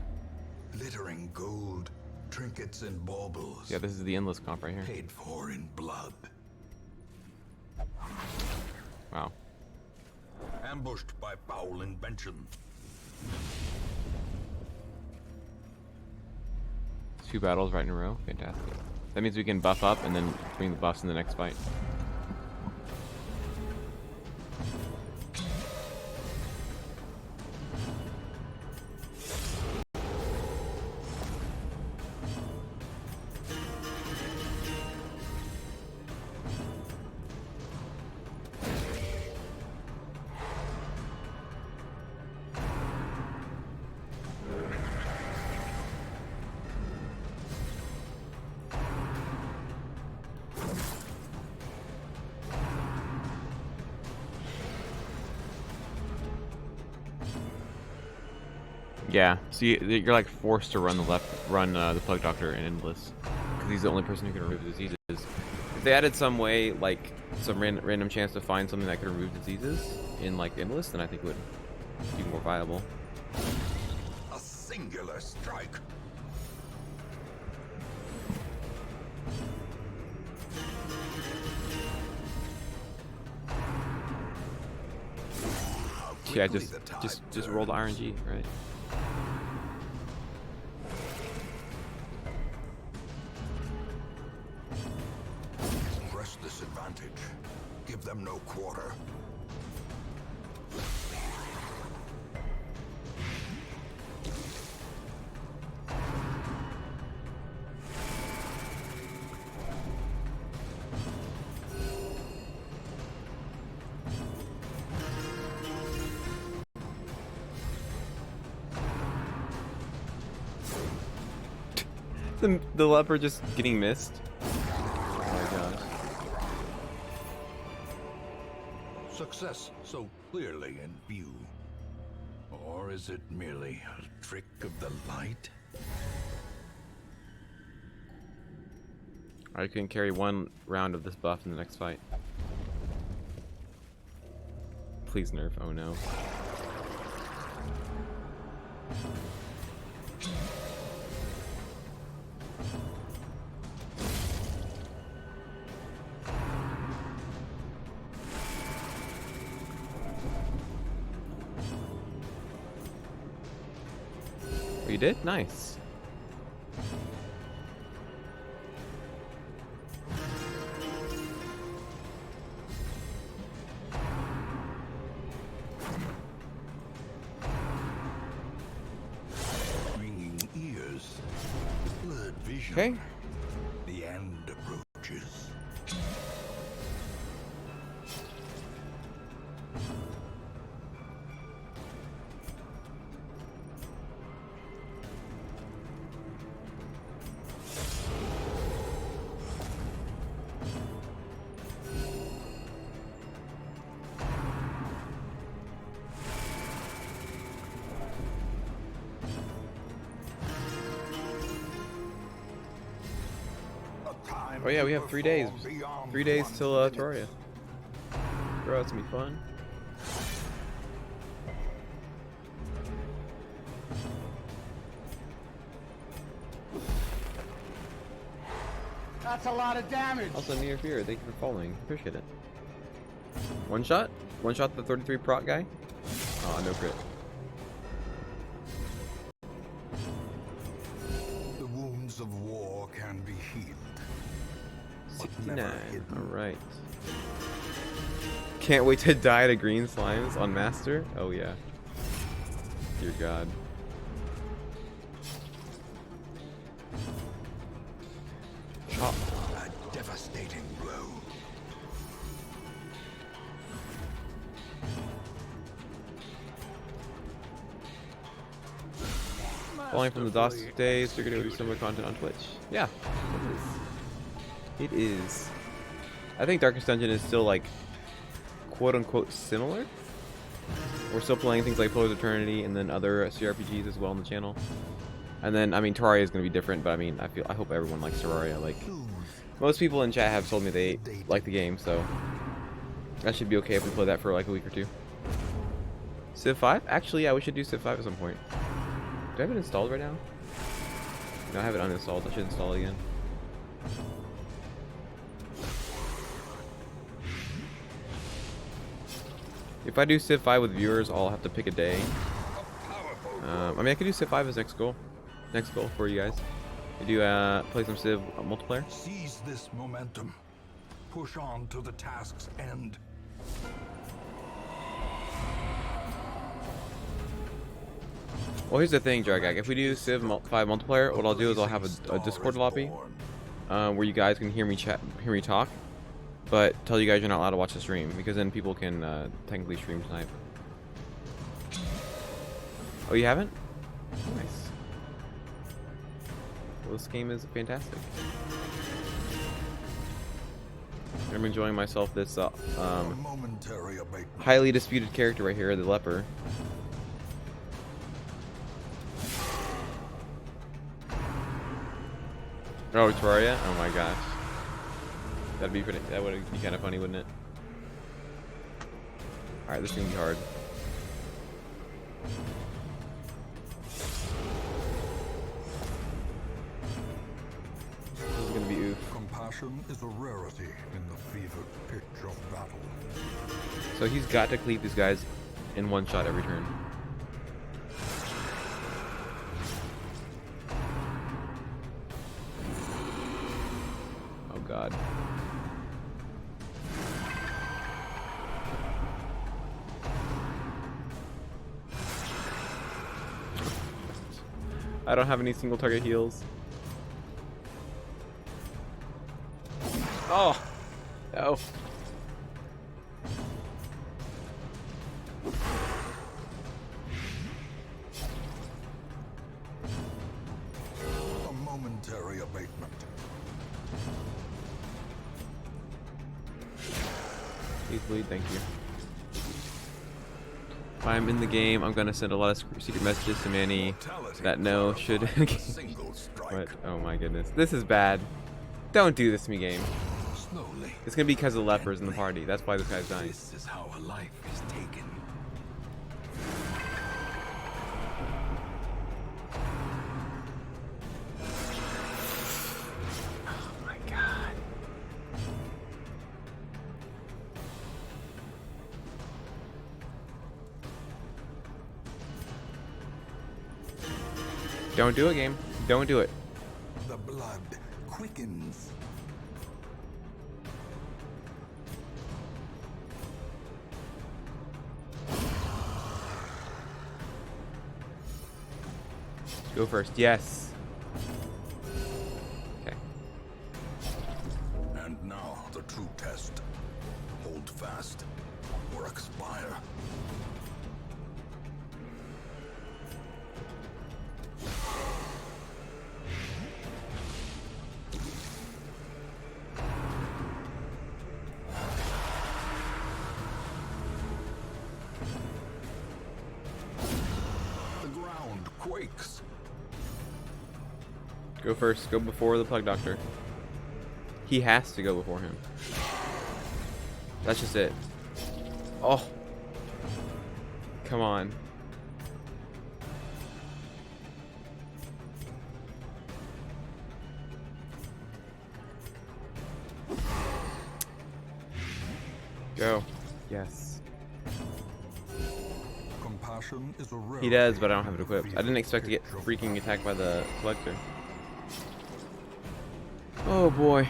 Glittering gold, trinkets and baubles. Yeah, this is the endless comp right here. Paid for in blood. Wow. Ambushed by foul invention. 2 battles right in a row. Fantastic. That means we can buff up and then bring the buffs in the next fight. Yeah, so you're like forced to run the plug doctor in endless, because he's the only person who can remove diseases. If they added some way, like some random chance to find something that could remove diseases in like endless, then I think it would be more viable. A singular strike. How Yeah, quickly the tide just roll the turns. RNG, right? Press this advantage. Give them no quarter. The leper just getting missed. Oh my gosh. Success so clearly in view. Or is it merely a trick of the light? I can carry 1 round of this buff in the next fight. Please nerf. Oh no. Oh, you did? Nice. Ringing ears. Blurred vision. Okay. The end approaches. Oh yeah, we have 3 days. 3 days till Terraria. Bro, it's gonna be fun. That's a lot of damage. Also, near fear. Thank you for following. Appreciate it. One shot? One shot the 33 proc guy? Oh, no crit. The wounds of war can be healed. but never 69. hidden. Alright. Can't wait to die to green slimes on Master? Oh, yeah. Dear God. Chop. A devastating blow. Falling from the DOS days, you're gonna do similar content on Twitch. Yeah, it is. I think Darkest Dungeon is still like quote unquote similar. We're still playing things like Pillars of Eternity and then other CRPGs as well on the channel. And then I mean Terraria is gonna be different, but I mean I hope everyone likes Terraria. Like most people in chat have told me they like the game, so that should be okay if we play that for like a week or two. Civ 5? Actually, yeah, we should do Civ 5 at some point. Do I have it installed right now? No, I have it uninstalled. I should install it again. If I do Civ 5 with viewers, I'll have to pick a day. I mean, I could do Civ 5 as next goal. Next goal for you guys. We do play some Civ multiplayer. Seize this momentum. Push on to the task's end. Well, here's the thing, Jargak. If we do Civ 5 multiplayer, what I'll do is I'll have a Discord lobby where you guys can hear me talk, but tell you guys you're not allowed to watch the stream because then people can technically stream tonight. Oh, you haven't? Nice. Well, this game is fantastic. I'm enjoying myself. This Momentary abatement. highly disputed character right here, the leper. Oh, Terraria? Oh my gosh. That'd be pretty. That would be kind of funny, wouldn't it? All right, this is gonna be hard. This is gonna be oof. Compassion is a rarity in the fevered pitch of battle. So he's got to cleave these guys in one shot every turn. Oh God. I don't have any single target heals. Oh no. A momentary abatement. Please bleed, thank you. If I'm in the game, I'm gonna send a lot of secret messages to Manny that no should. Single strike. What? Oh my goodness, this is bad. Don't do this to me, game. Slowly. It's gonna be because of the lepers in the party. That's why this guy's dying. This is how a life is taken. Oh my God. Don't do it, game. Don't do it. The blood quickens. Go first. Yes. Okay. And now the true test. Hold fast or expire. The ground quakes. Go first. Go before the Plague Doctor. He has to go before him. That's just it. Oh. Come on. Go. Yes. Compassion is a rare. He does, but I don't have it equipped. I didn't expect to get freaking attacked by the collector. Oh boy.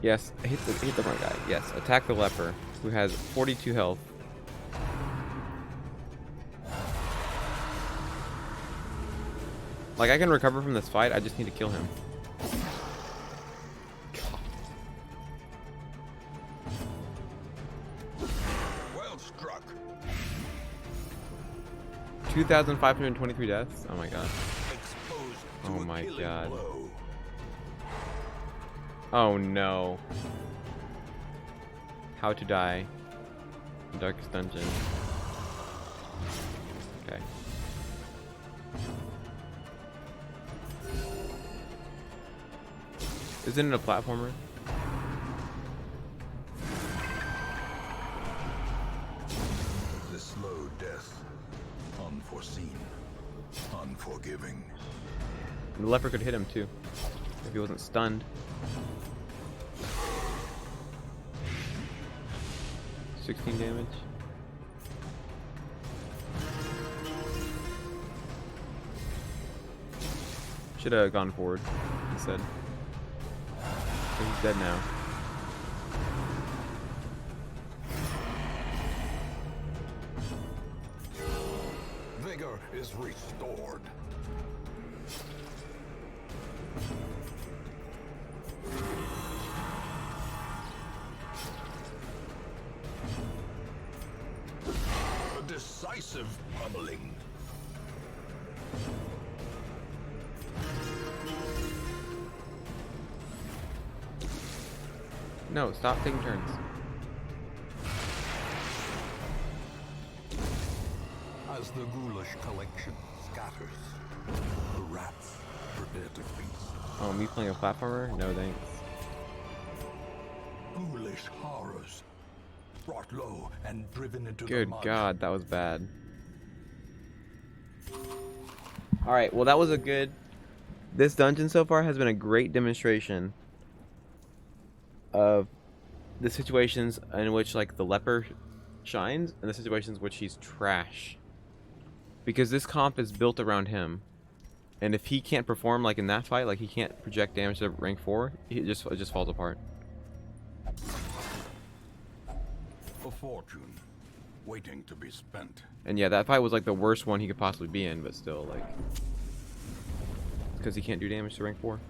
Yes, hit the wrong guy. Yes, attack the leper, who has 42 health. Like, I can recover from this fight, I just need to kill him. Well struck. 2,523 deaths? Oh my god. Exposed to Oh a my killing god. blow. Oh no. How to die. Darkest dungeon. Okay. Isn't it a platformer? The slow death. Unforeseen. Unforgiving. The leper could hit him too, if he wasn't stunned. 16 damage. Should have gone forward instead. He's dead now. Vigor is restored. A decisive pummeling. No, stop taking turns. As the ghoulish collection scatters, the rats prepare to feast. Oh, me playing a platformer? No thanks. Ghoulish horrors, brought low and driven into the Good mud. god, that was bad. Alright, well that was a good... This dungeon so far has been a great demonstration of the situations in which like the leper shines and the situations in which he's trash. Because this comp is built around him. And if he can't perform like in that fight, like he can't project damage to rank 4, it just falls apart. A fortune, waiting to be spent. And yeah, that fight was like the worst one he could possibly be in, but still, like... Because he can't do damage to rank 4.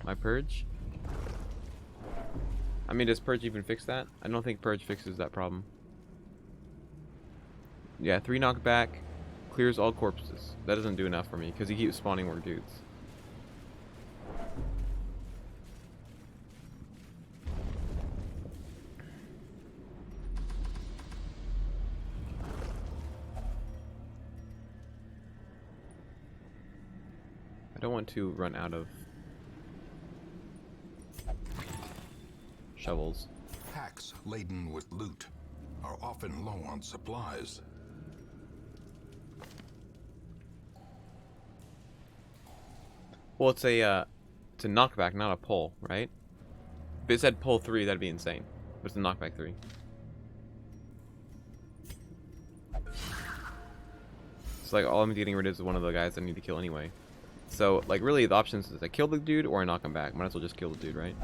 My Purge? I mean, does Purge even fix that? I don't think Purge fixes that problem. Yeah, 3 knockback, clears all corpses. That doesn't do enough for me, because he keeps spawning more dudes. I don't want to run out of shovels. Packs laden with loot are often low on supplies. Well, it's a knockback, not a pull, right? If it said pull 3, that'd be insane. But it's a knockback 3. It's like all I'm getting rid of is one of the guys I need to kill anyway. So, like, really, the options is I kill the dude or I knock him back. Might as well just kill the dude, right?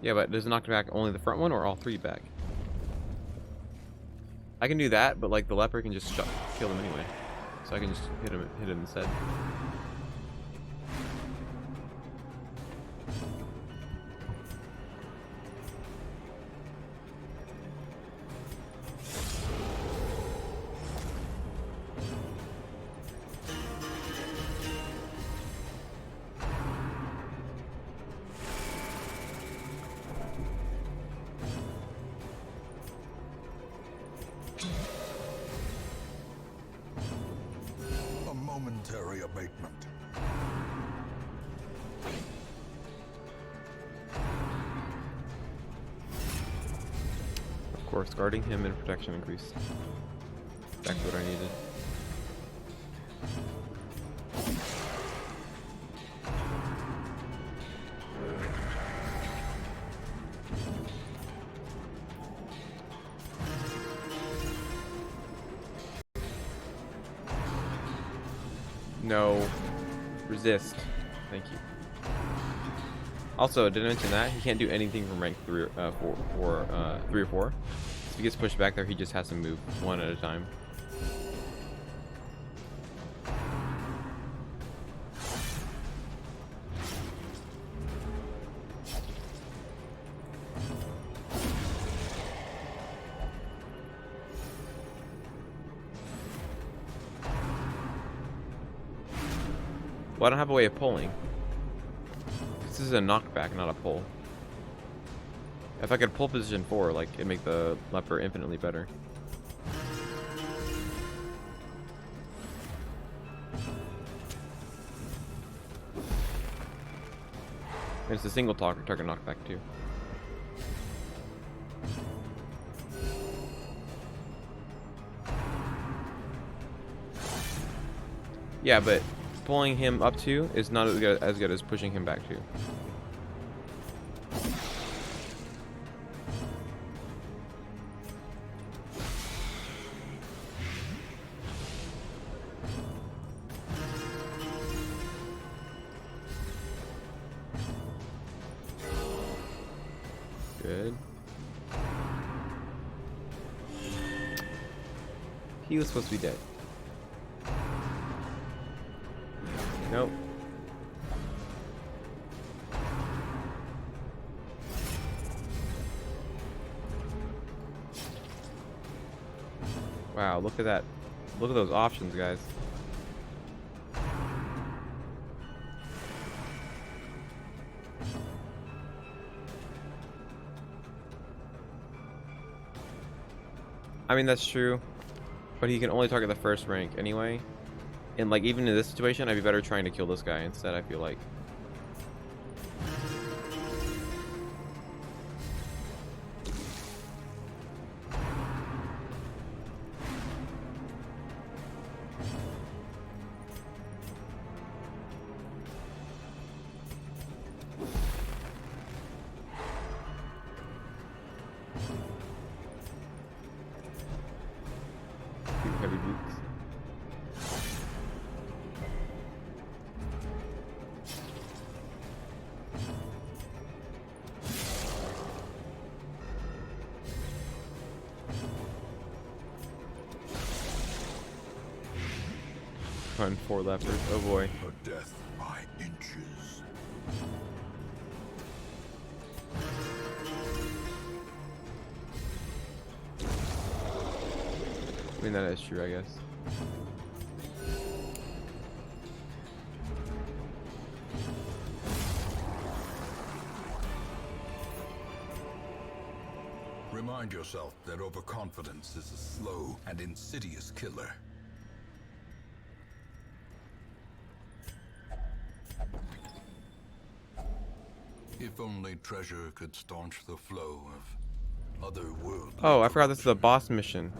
Yeah, but does it knock back only the front one or all 3 back? I can do that, but like the leper can just kill him anyway. So I can just hit him instead. A momentary abatement. Of course, guarding him and protection increase. Exactly what I needed. No. Resist. Thank you. Also, did I mention that? He can't do anything from rank 3 or 4. If he gets pushed back there, he just has to move one at a time. Well, I don't have a way of pulling. This is a knockback, not a pull. If I could pull position 4, like, it'd make the leper infinitely better. And it's a single target knockback too. Yeah, but pulling him up 2 is not as good as pushing him back 2. Good. He was supposed to be dead. Nope. Wow, look at that. Look at those options, guys. I mean, that's true, but he can only target the first rank anyway. And like, even in this situation, I'd be better trying to kill this guy instead, I feel like. Two heavy boots. Run 4 leopards. Oh boy. A death by inches. I mean, that is true, I guess. Remind yourself that overconfidence is a slow and insidious killer. If only treasure could staunch the flow of otherworldly. Oh, I forgot this is a boss mission.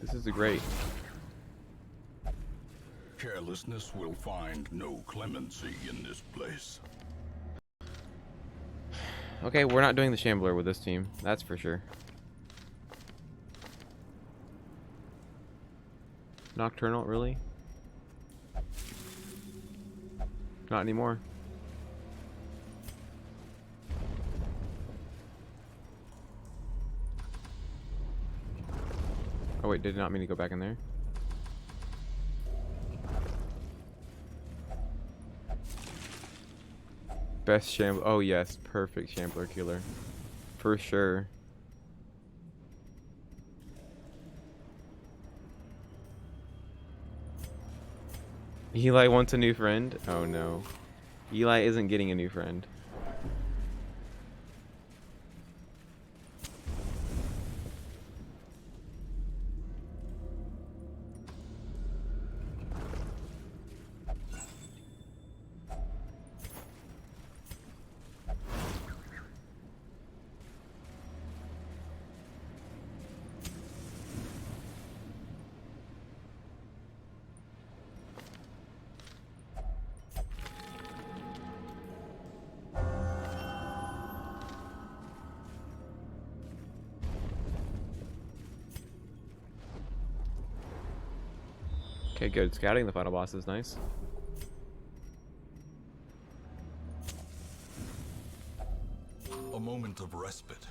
This is great. Carelessness will find no clemency in this place. Okay, we're not doing the Shambler with this team. That's for sure. Nocturnal, really? Not anymore. Oh wait, did not mean to go back in there. Best Shambler. Oh yes, perfect Shambler killer. For sure. Eli wants a new friend? Oh no. Eli isn't getting a new friend. Okay, good. Scouting the final boss is nice. A moment of respite.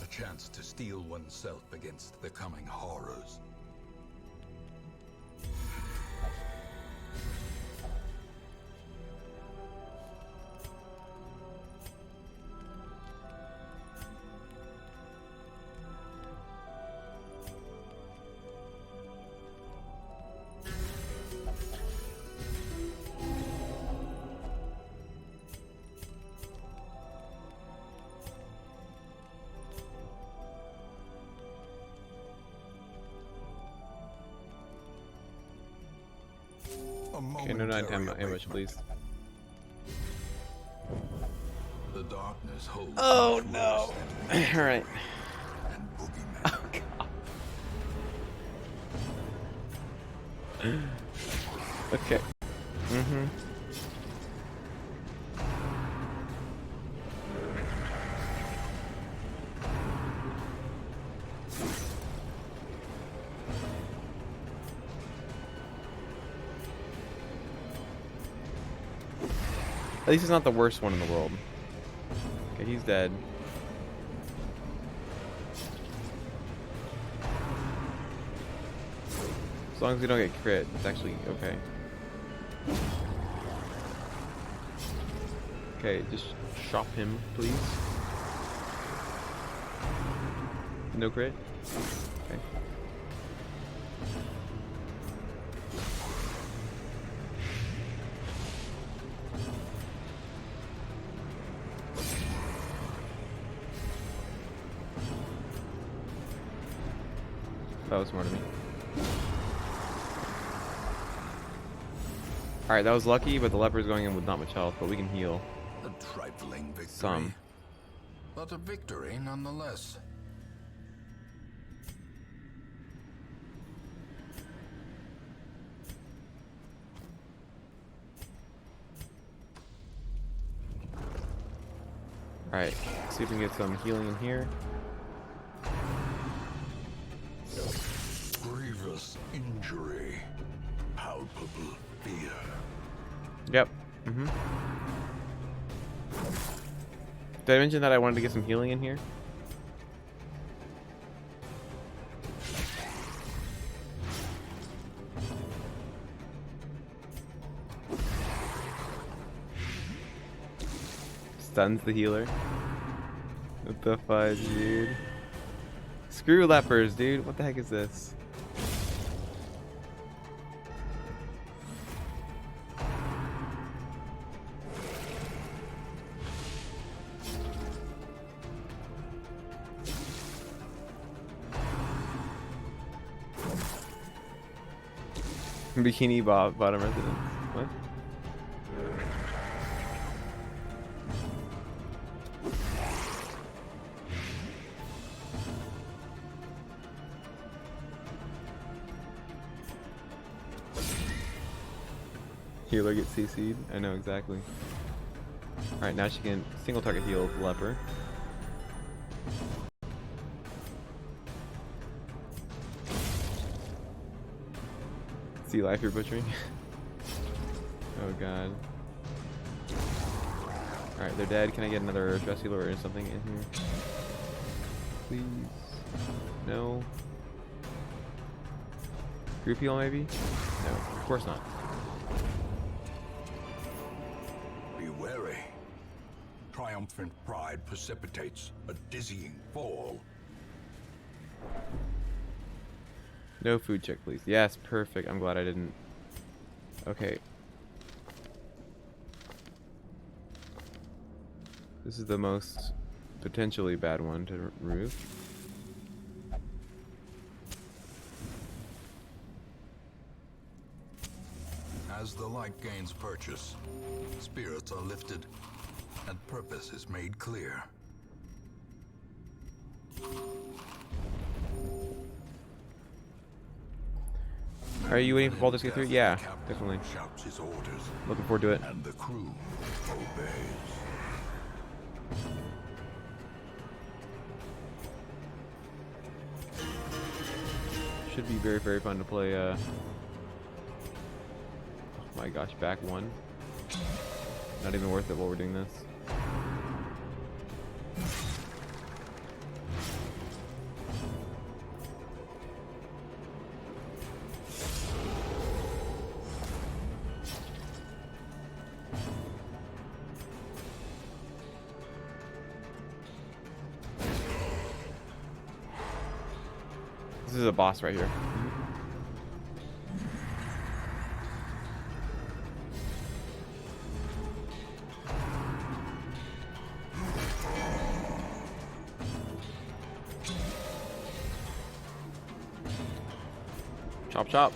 A chance to steel oneself against the coming horrors. Okay, no nighttime ambush, please. The darkness holds Oh much no! worse than All right. and boogeyman. Okay. Mm-hmm. At least he's not the worst one in the world. Okay, he's dead. As long as we don't get crit, it's actually okay. Okay, just shop him, please. No crit? Okay. That was smart of me. Alright, that was lucky, but the leper's going in with not much health, but we can heal. A trifling victory. Some. But a victory nonetheless. Alright, see if we can get some healing in here. Grievous injury. Palpable fear. Yep. Did I mention that I wanted to get some healing in here? Stuns the healer. What the fudge, dude? Screw lepers, dude. What the heck is this? Bikini bottom residence. What? Healer gets CC'd. I know exactly. Alright, now she can single target heal the leper. See life you're butchering? Oh god. Alright, they're dead. Can I get another stress healer or something in here? Please. No. Group heal maybe? No, of course not. Be wary. Triumphant pride precipitates a dizzying fall. No food check, please. Yes, perfect. I'm glad I didn't. Okay. This is the most potentially bad one to remove. As the light gains purchase, spirits are lifted, and purpose is made clear. Are you waiting for Baldur to get through? Yeah, The captain definitely. shouts his orders, Looking forward to it. and the crew obeys. Should be very, very fun to play My gosh, back one. Not even worth it while we're doing this. This is a boss right here. Chop chop.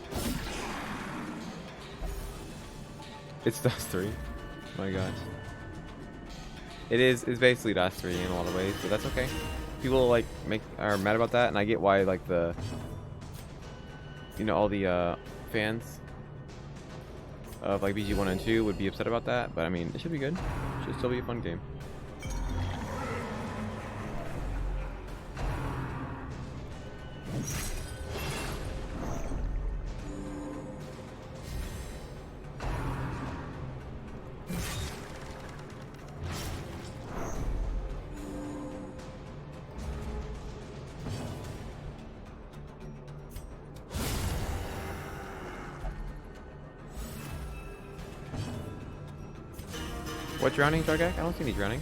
It's Dust 3. My gosh. It's basically Dust 3 in a lot of ways, but that's okay. People like are mad about that, and I get why like the all the fans of like BG1 and 2 would be upset about that, but I mean it should be good. It should still be a fun game. What drowning, Dargak? I don't see any drowning.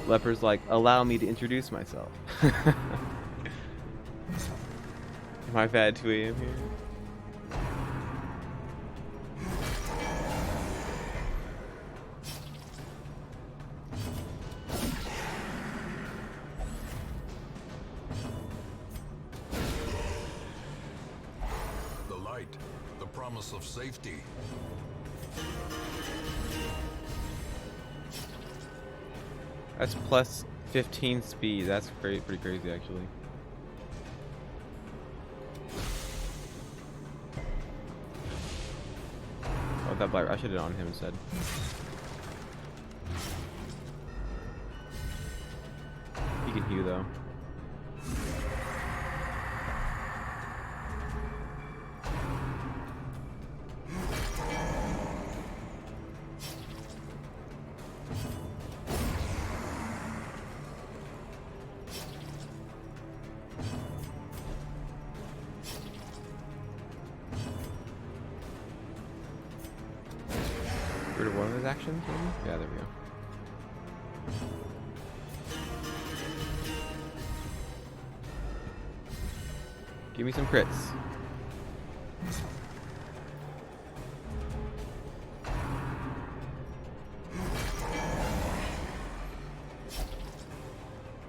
Leper's like, allow me to introduce myself. Am I bad 2 AM here? The promise of safety. That's plus 15 speed. That's pretty crazy, actually. Oh, that blight. I should have done on him instead. He can heal though. Rid of one of his actions, maybe? Yeah, there we go. Give me some crits.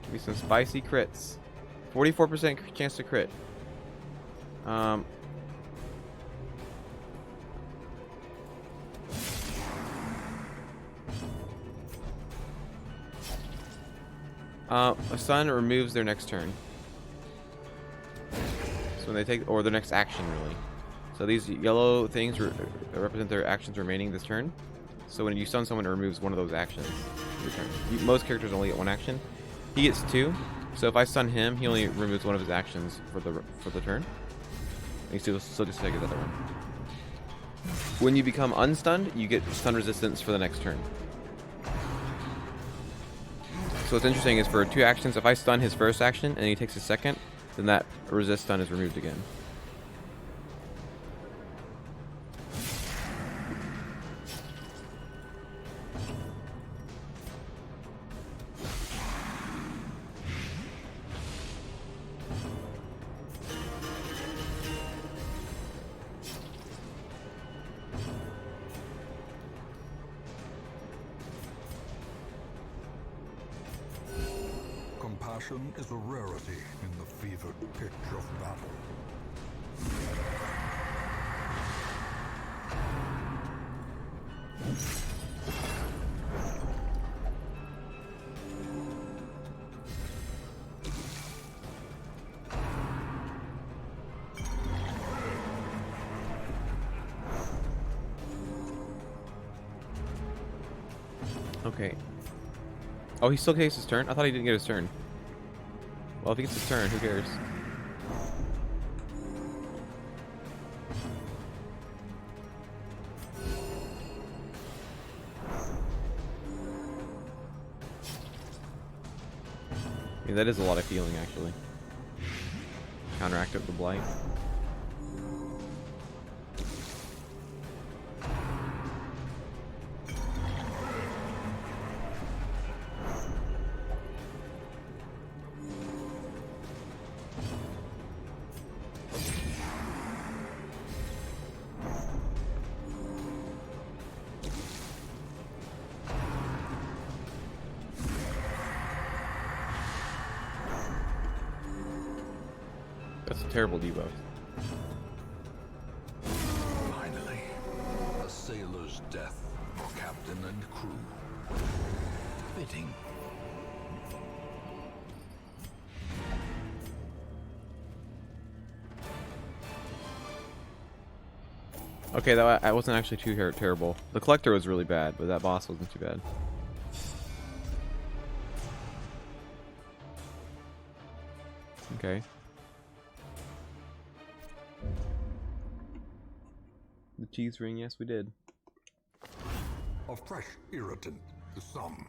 Give me some spicy crits. 44% chance to crit. A stun removes their next turn. So when they take, or their next action, really. So these yellow things represent their actions remaining this turn. So when you stun someone, it removes one of those actions every turn. Most characters only get one action. He gets 2. So if I stun him, he only removes one of his actions for the turn. And he still just take the other one. When you become unstunned, you get stun resistance for the next turn. So what's interesting is for 2 actions, if I stun his first action and he takes his second, then that resist stun is removed again. Compassion is a rarity in the fevered pitch of battle. Okay. Oh, he still gets his turn? I thought he didn't get his turn. Well, if he gets his turn, who cares? Yeah, that is a lot of healing, actually. Counteract up the blight. That's a terrible debuff. Finally, a sailor's death for captain and crew. Fitting. Okay, that wasn't actually too terrible. The collector was really bad, but that boss wasn't too bad. Okay. The cheese ring, yes, we did. A fresh irritant to some.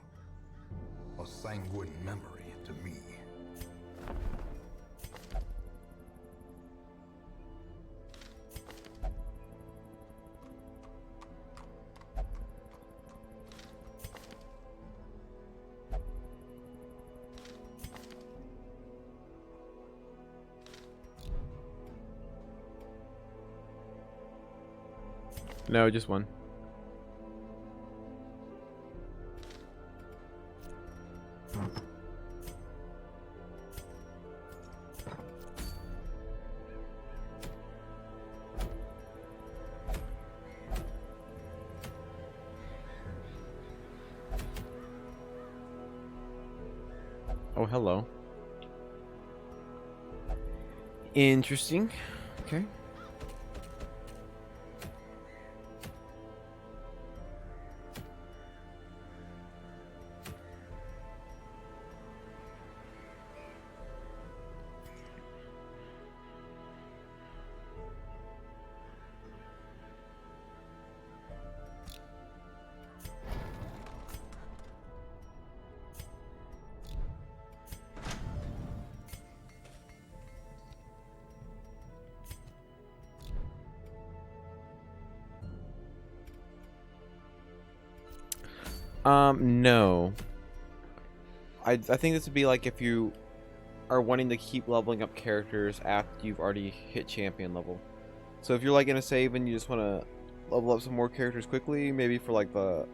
A sanguine memory to me. No, just one. Oh, hello. Interesting. Okay. No. I think this would be like if you are wanting to keep leveling up characters after you've already hit champion level. So if you're like in a save and you just want to level up some more characters quickly, maybe for like the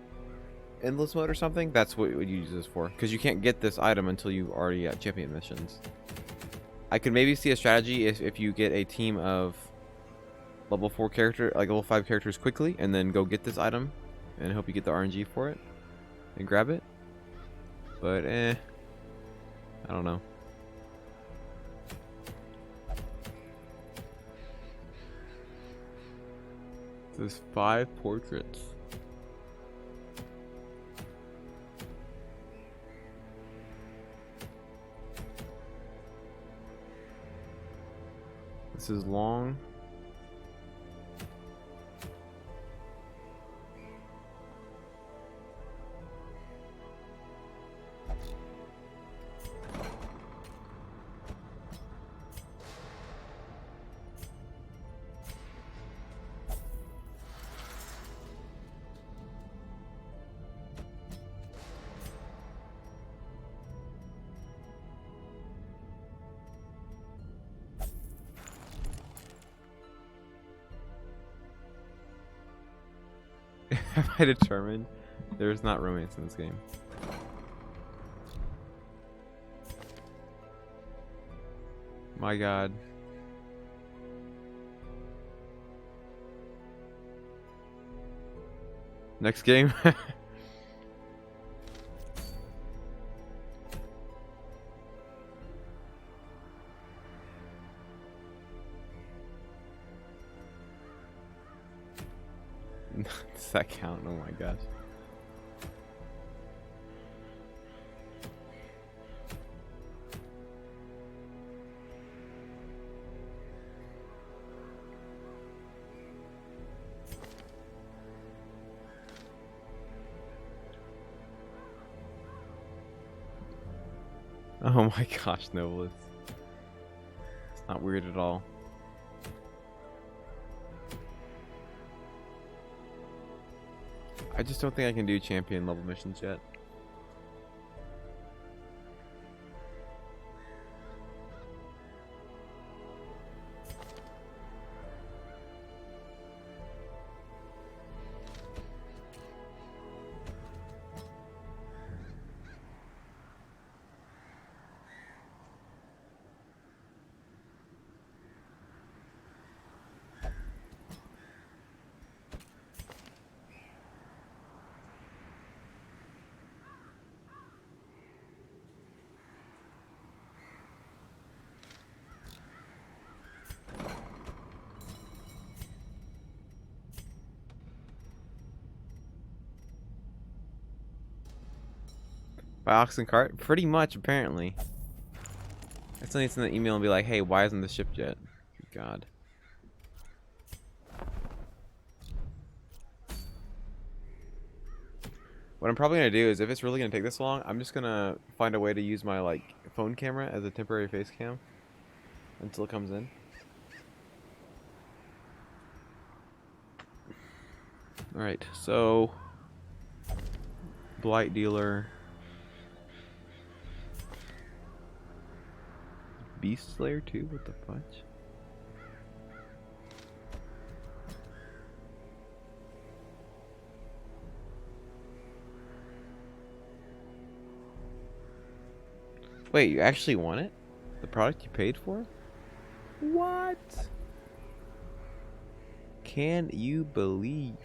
endless mode or something, that's what you use this for. Because you can't get this item until you already at champion missions. I could maybe see a strategy if you get a team of level 4 character, like level 5 characters quickly, and then go get this item and hope you get the RNG for it and grab it. But I don't know. There's 5 portraits. This is long. Have I determined there's not romance in this game? My god. Next game? Does that count? Oh my gosh. Oh my gosh, Novelist. It's not weird at all. I just don't think I can do champion level missions yet. By oxen cart? Pretty much, apparently. I still need to send an email and be like, hey, why isn't this shipped yet? God. What I'm probably gonna do is, if it's really gonna take this long, I'm just gonna find a way to use my like phone camera as a temporary face cam until it comes in. Alright, so Blight Dealer, Beast Slayer 2, what the fudge? Wait, you actually want it? The product you paid for? What? Can you believe?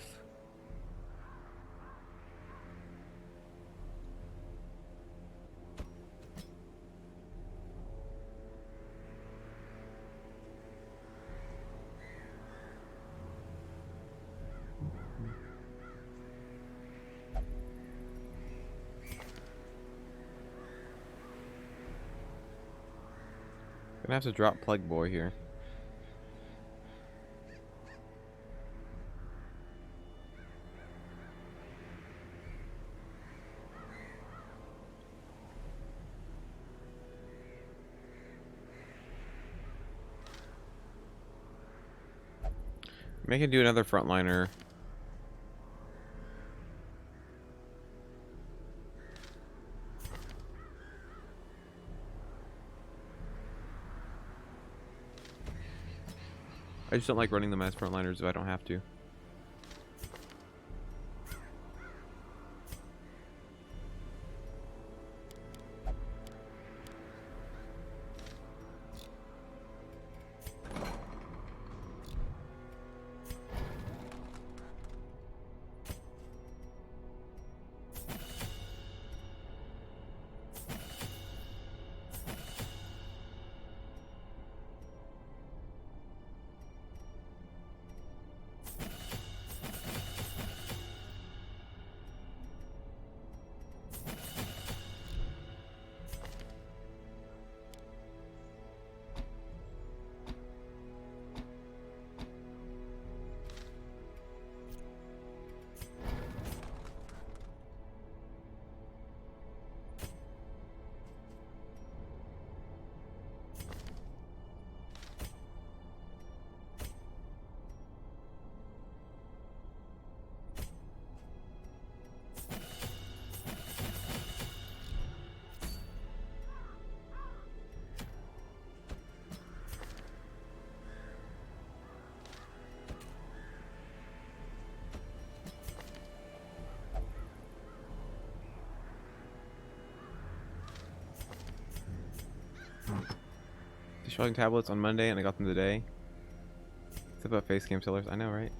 Gonna have to drop Plague Boy here. Maybe I can do another frontliner. I just don't like running them as frontliners if I don't have to. Destroying tablets on Monday and I got them today. Except about face cam sellers. I know, right?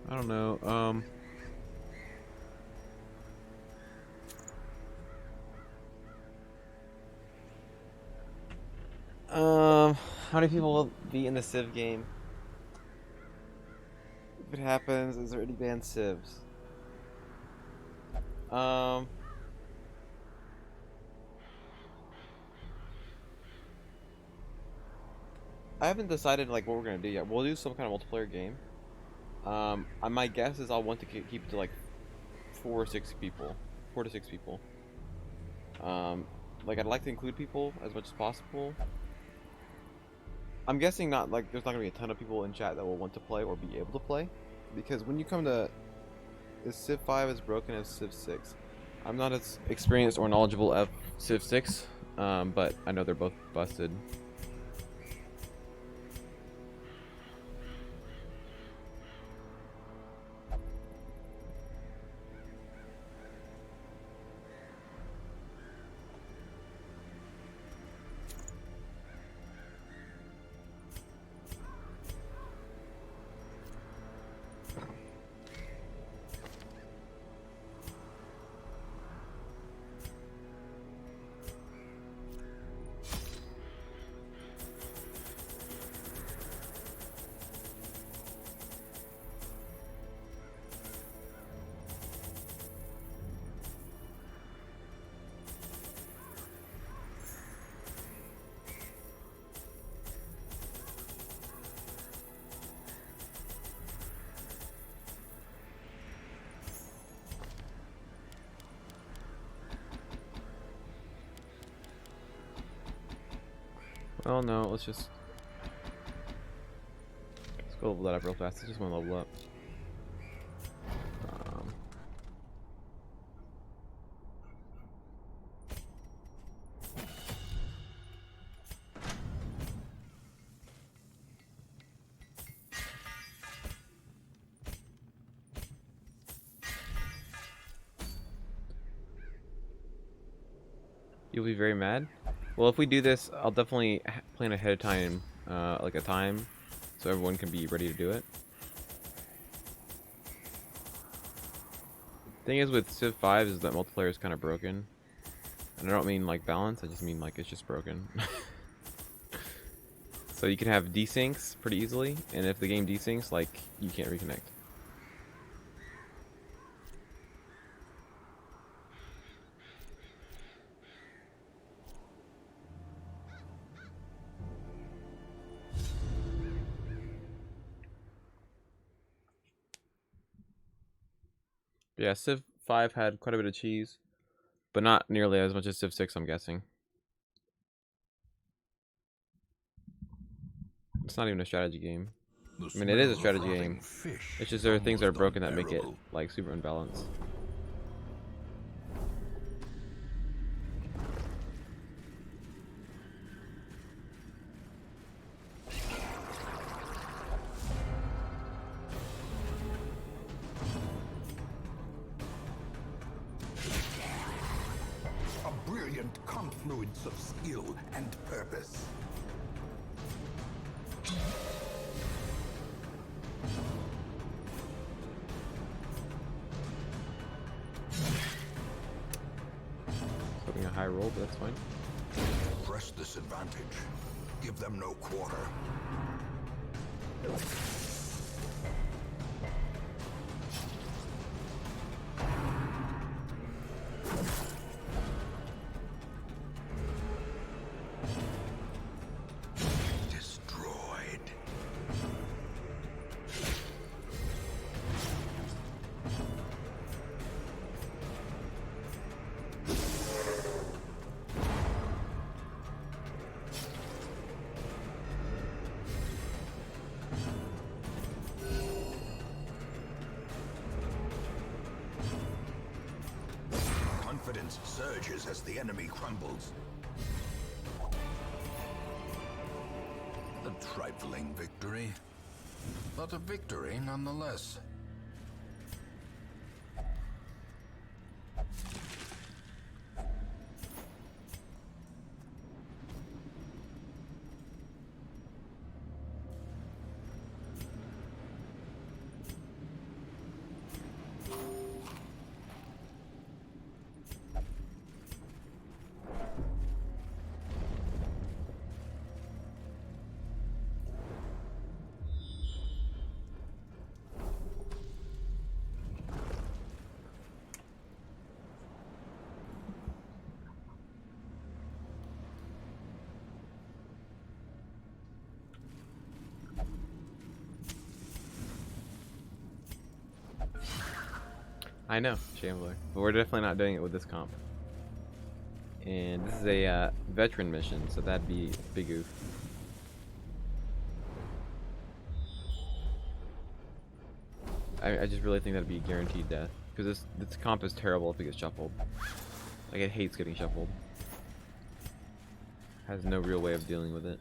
I don't know. How many people will be in the Civ game? If it happens, is there any banned Civs? I haven't decided like what we're gonna do yet. We'll do some kind of multiplayer game. My guess is I'll want to keep it to like 4 or 6 people, 4 to 6 people. Like I'd like to include people as much as possible. I'm guessing not like there's not gonna be a ton of people in chat that will want to play or be able to play, because when you come to is Civ 5 as broken as Civ 6? I'm not as experienced or knowledgeable of Civ 6, but I know they're both busted. Well, no, let's go level that up real fast. I just want to level up. You'll be very mad? Well, if we do this, I'll definitely plan ahead of time, like a time, so everyone can be ready to do it. Thing is with Civ 5 is that multiplayer is kind of broken. And I don't mean like balance, I just mean like it's just broken. So you can have desyncs pretty easily, and if the game desyncs, like, you can't reconnect. Yeah, Civ 5 had quite a bit of cheese, but not nearly as much as Civ 6, I'm guessing. It's not even a strategy game. I mean, it is a strategy game. It's just there are things that are broken that make it, like, super unbalanced. A brilliant confluence of skill and purpose. Hoping a high roll, but that's fine. Press this advantage. Give them no quarter. Destroyed. Confidence surges as the enemy crumbles. A trifling victory, but a victory nonetheless. I know, Shambler. But we're definitely not doing it with this comp. And this is a veteran mission, so that'd be a big oof. I just really think that'd be a guaranteed death. Because this comp is terrible if it gets shuffled. Like, it hates getting shuffled. Has no real way of dealing with it.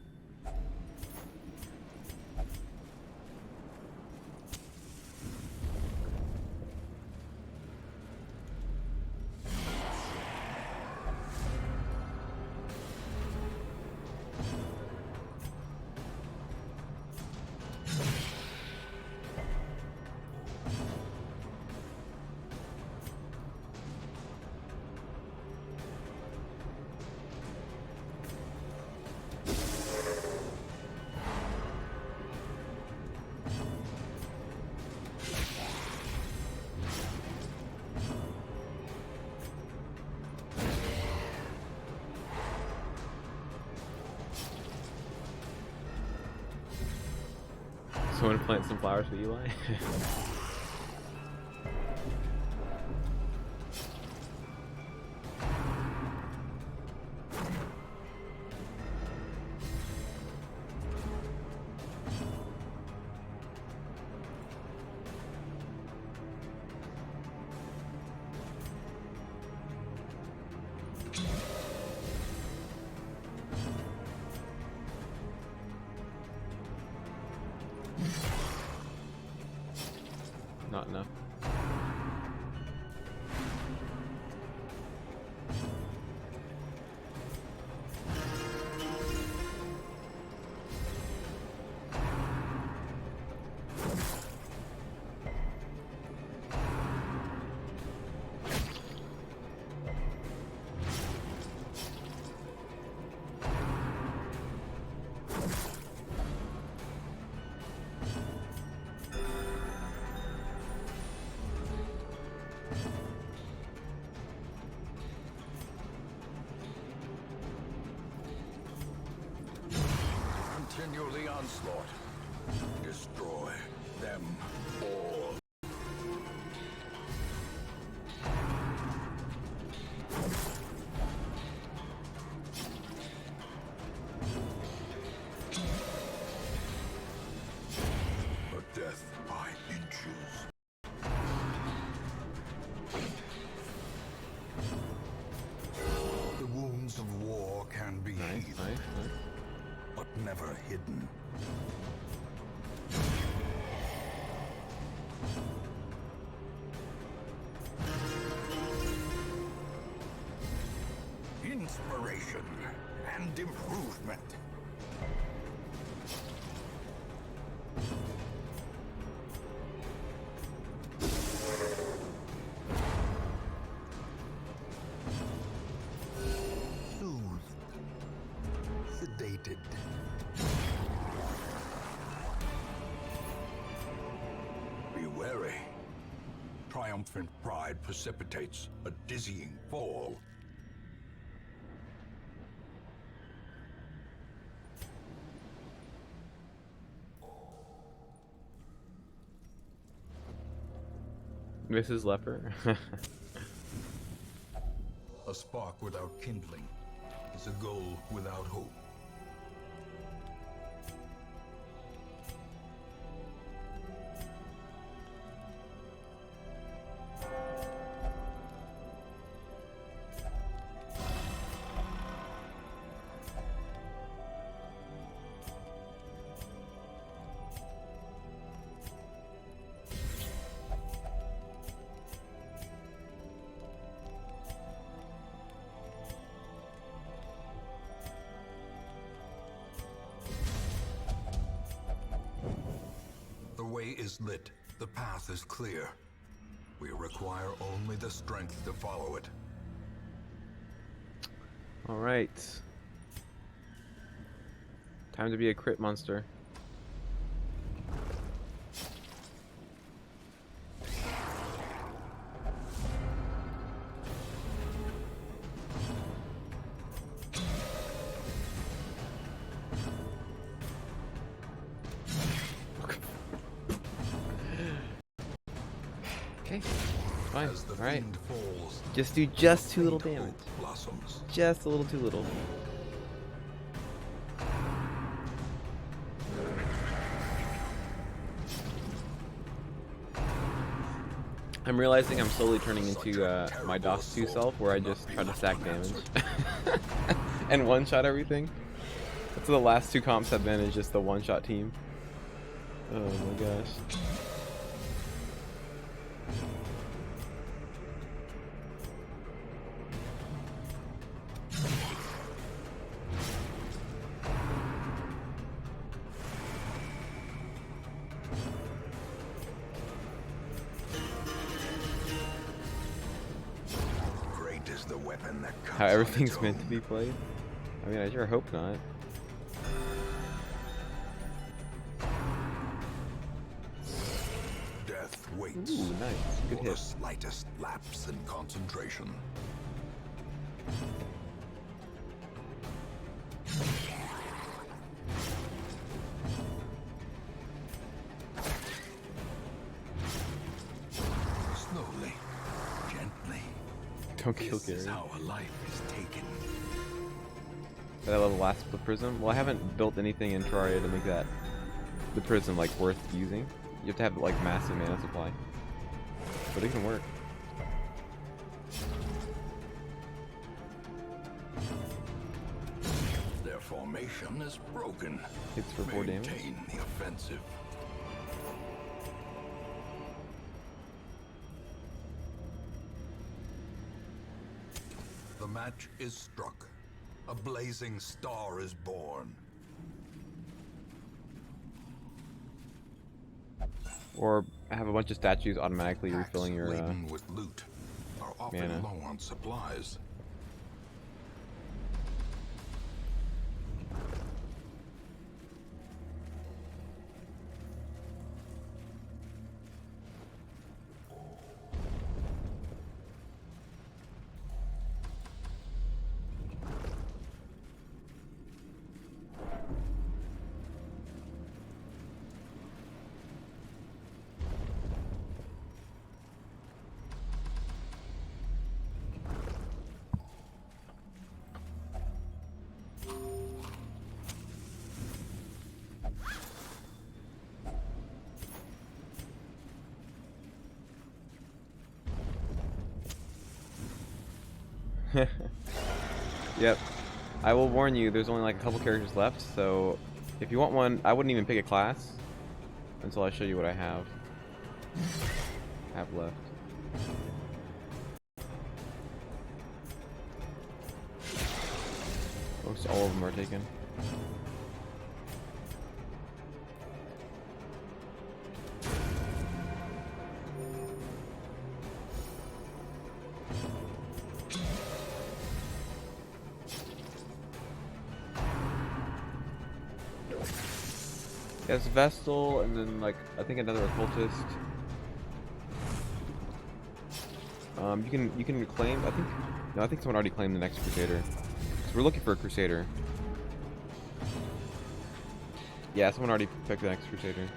So I want to plant some flowers for Eli? Not enough. Continue the onslaught. Destroy them all. A death by inches. The wounds of war can be Nice, healed, nice, nice. but never hidden. Inspiration and improvement. Soothed. Sedated. Be wary. Triumphant pride precipitates a dizzying fall. Mrs. Leper. A spark without kindling is a goal without hope. The way is lit. The path is clear. We require only the strength to follow it. Alright. Time to be a crit monster. Okay. Fine. As the Alright. fiend falls, Just do just too little faint damage. hope blossoms. Just a little too little. I'm realizing I'm slowly turning into my DOS 2 self, where I just try to stack damage and one-shot everything. That's what the last 2 comps have been, is just the one-shot team. Oh my gosh. Great is the weapon that cuts How on everything's its meant to own. be played. I mean, I sure hope not. Death waits Ooh, nice. Good for the hit. slightest lapse in concentration. Slowly, gently. Don't kill This is Gary. how a life is taken. Did I level last split prism? Well, I haven't built anything in Terraria to make that the prism like worth using. You have to have like massive mana supply, but it can work. Their formation is broken. Hits for 4 damage. Maintain the offensive. The match is struck. A blazing star is born. Or have a bunch of statues automatically Packs refilling your. laden with loot are often mana. low on supplies. Yep. I will warn you, there's only like a couple characters left, so if you want one, I wouldn't even pick a class until I show you what I have left. Most all of them are taken. Yes, Vestal, and then like I think another occultist. You can claim. I think someone already claimed the next Crusader. So we're looking for a Crusader. Yeah, someone already picked the next Crusader.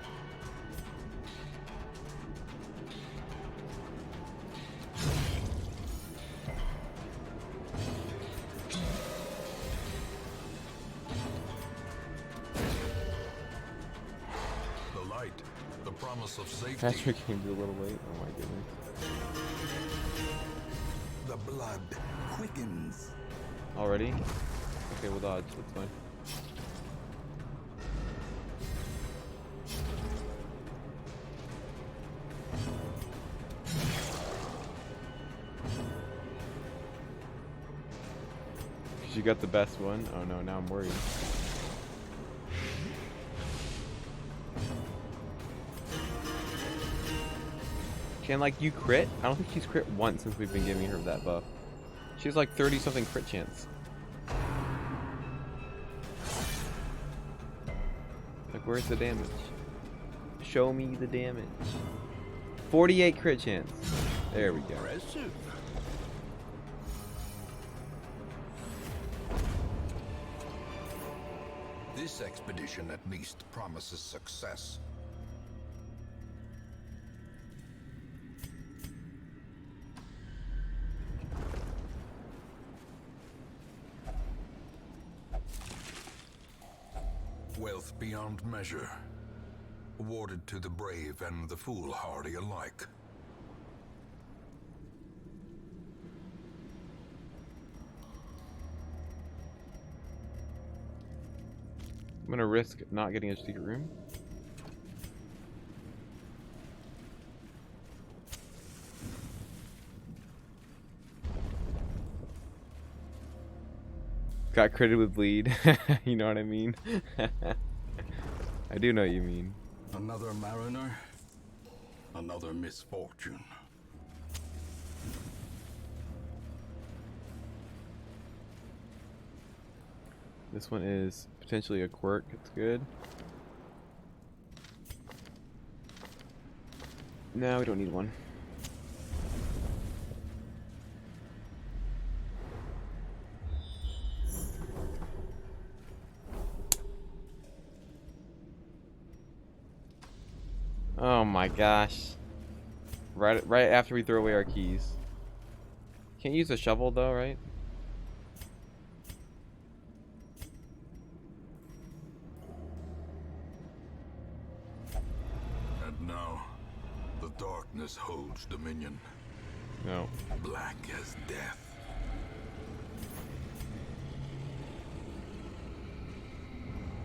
The light, the promise of safety, Patrick came a little late. Oh my goodness. the blood quickens. Already? Okay, we'll dodge. That's fine. Cause you got the best one. Oh no, now I'm worried. Can like you crit? I don't think she's crit once since we've been giving her that buff. She has like 30 something crit chance. Like where's the damage? Show me the damage. 48 crit chance. There we go. Impressive. This expedition at least promises success. wealth beyond measure, awarded to the brave and the foolhardy alike. I'm gonna risk not getting a secret room. Got critted with bleed. You know what I mean? I do know what you mean. Another mariner, another misfortune. This one is potentially a quirk. It's good. No, we don't need one. Oh my gosh. Right after we throw away our keys. Can't use a shovel though, right? And now, the darkness holds dominion, No. black as death.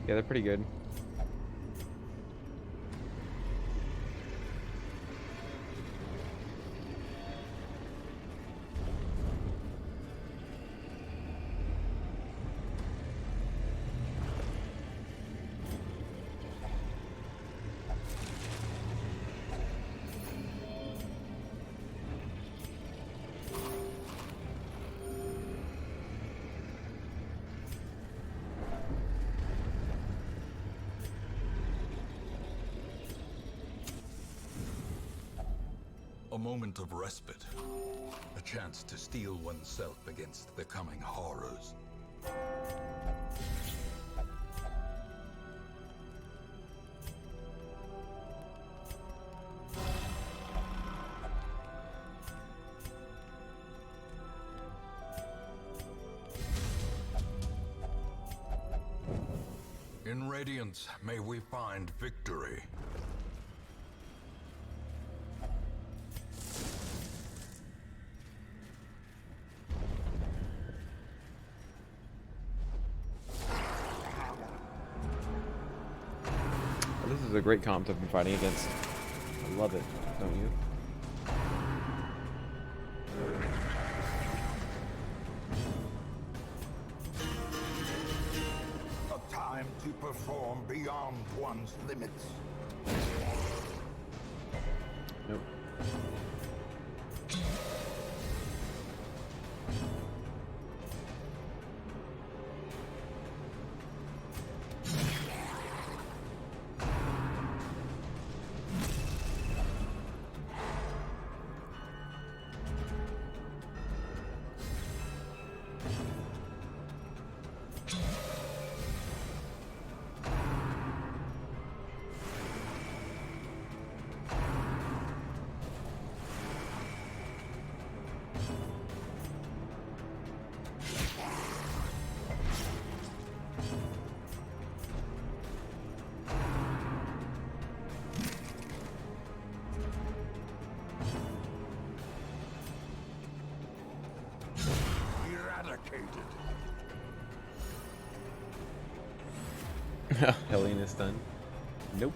Yeah, they're pretty good. A moment of respite. A chance to steel oneself against the coming horrors. In Radiance, may we find victory. This is a great comp to be fighting against. I love it, don't you? A time to perform beyond one's limits. Nope. Helene is done. Nope.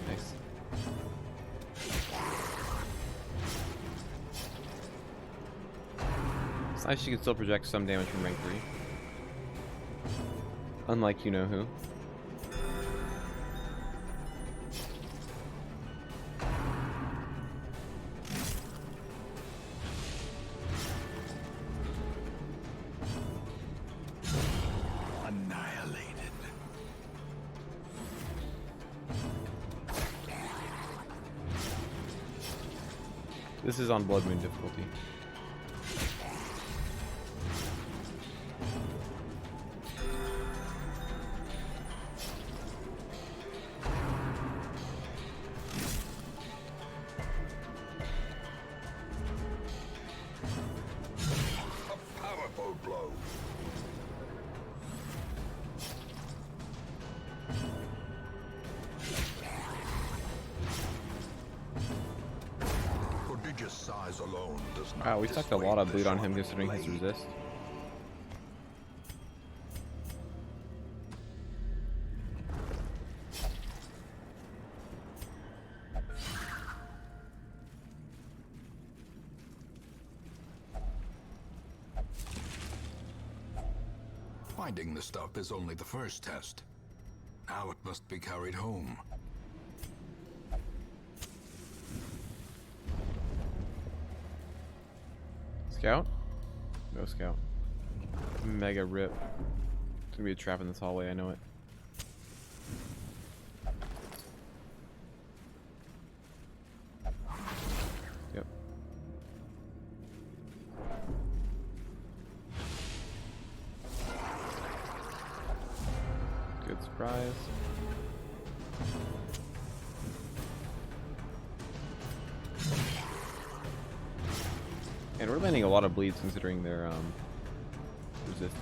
Nice. It's nice you can still project some damage from rank 3. Unlike you know who. This is on Blood Moon difficulty. A powerful blow. alone does not Wow, we stacked a lot dissuade of the bleed on him Shaman considering his blade. resist. Finding the stuff is only the first test. Now it must be carried home. Scout? No scout. Mega rip. There's gonna be a trap in this hallway, I know it. Yep. Good surprise. And we're landing a lot of bleeds considering their resistance.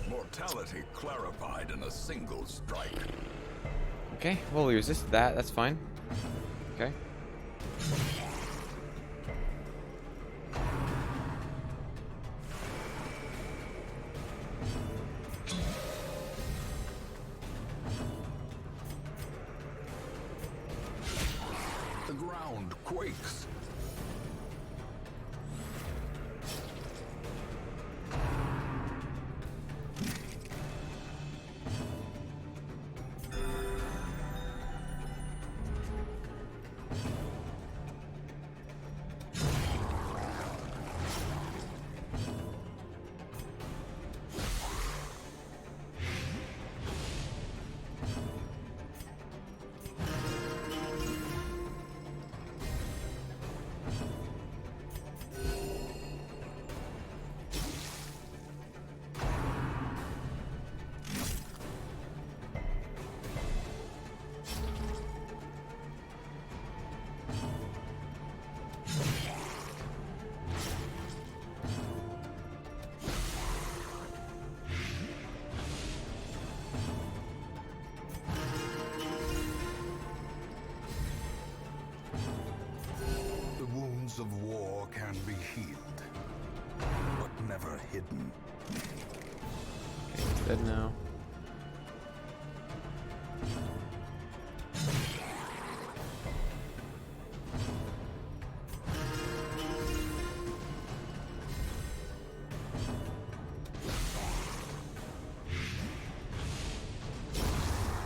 Mortality clarified in a single strike. Okay, well we resisted that, that's fine. Okay. The ground quakes. The wounds of war can be healed, but never hidden. Okay, he's dead now.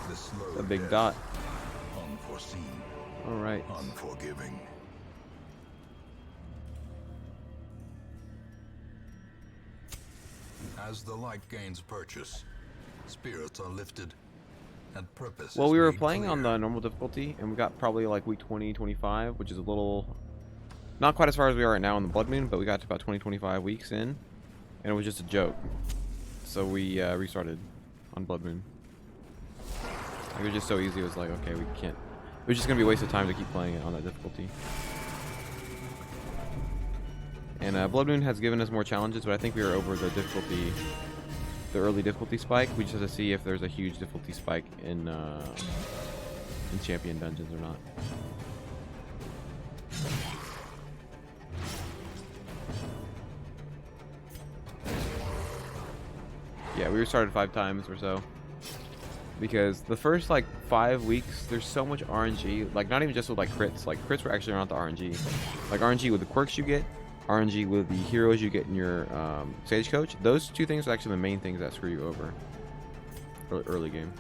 The slow A big death, dot. unforeseen, Alright. unforgiving. As the light gains purchase, spirits are lifted, and purpose Well, is we were made playing on clear. the normal difficulty, and we got probably like week 20, 25, which is a little... Not quite as far as we are right now on the Blood Moon, but we got to about 20, 25 weeks in, and it was just a joke. So we restarted on Blood Moon. It was just so easy, it was like, okay, we can't... It was just going to be a waste of time to keep playing it on that difficulty. And Blood Moon has given us more challenges, but I think we are over the difficulty, the early difficulty spike. We just have to see if there's a huge difficulty spike in champion dungeons or not. Yeah, we restarted 5 times or so. Because the first like 5 weeks, there's so much RNG. Like not even just with like crits. Like crits were actually not the RNG. Like RNG with the quirks you get, RNG with the heroes you get in your stagecoach. Those two things are actually the main things that screw you over early game.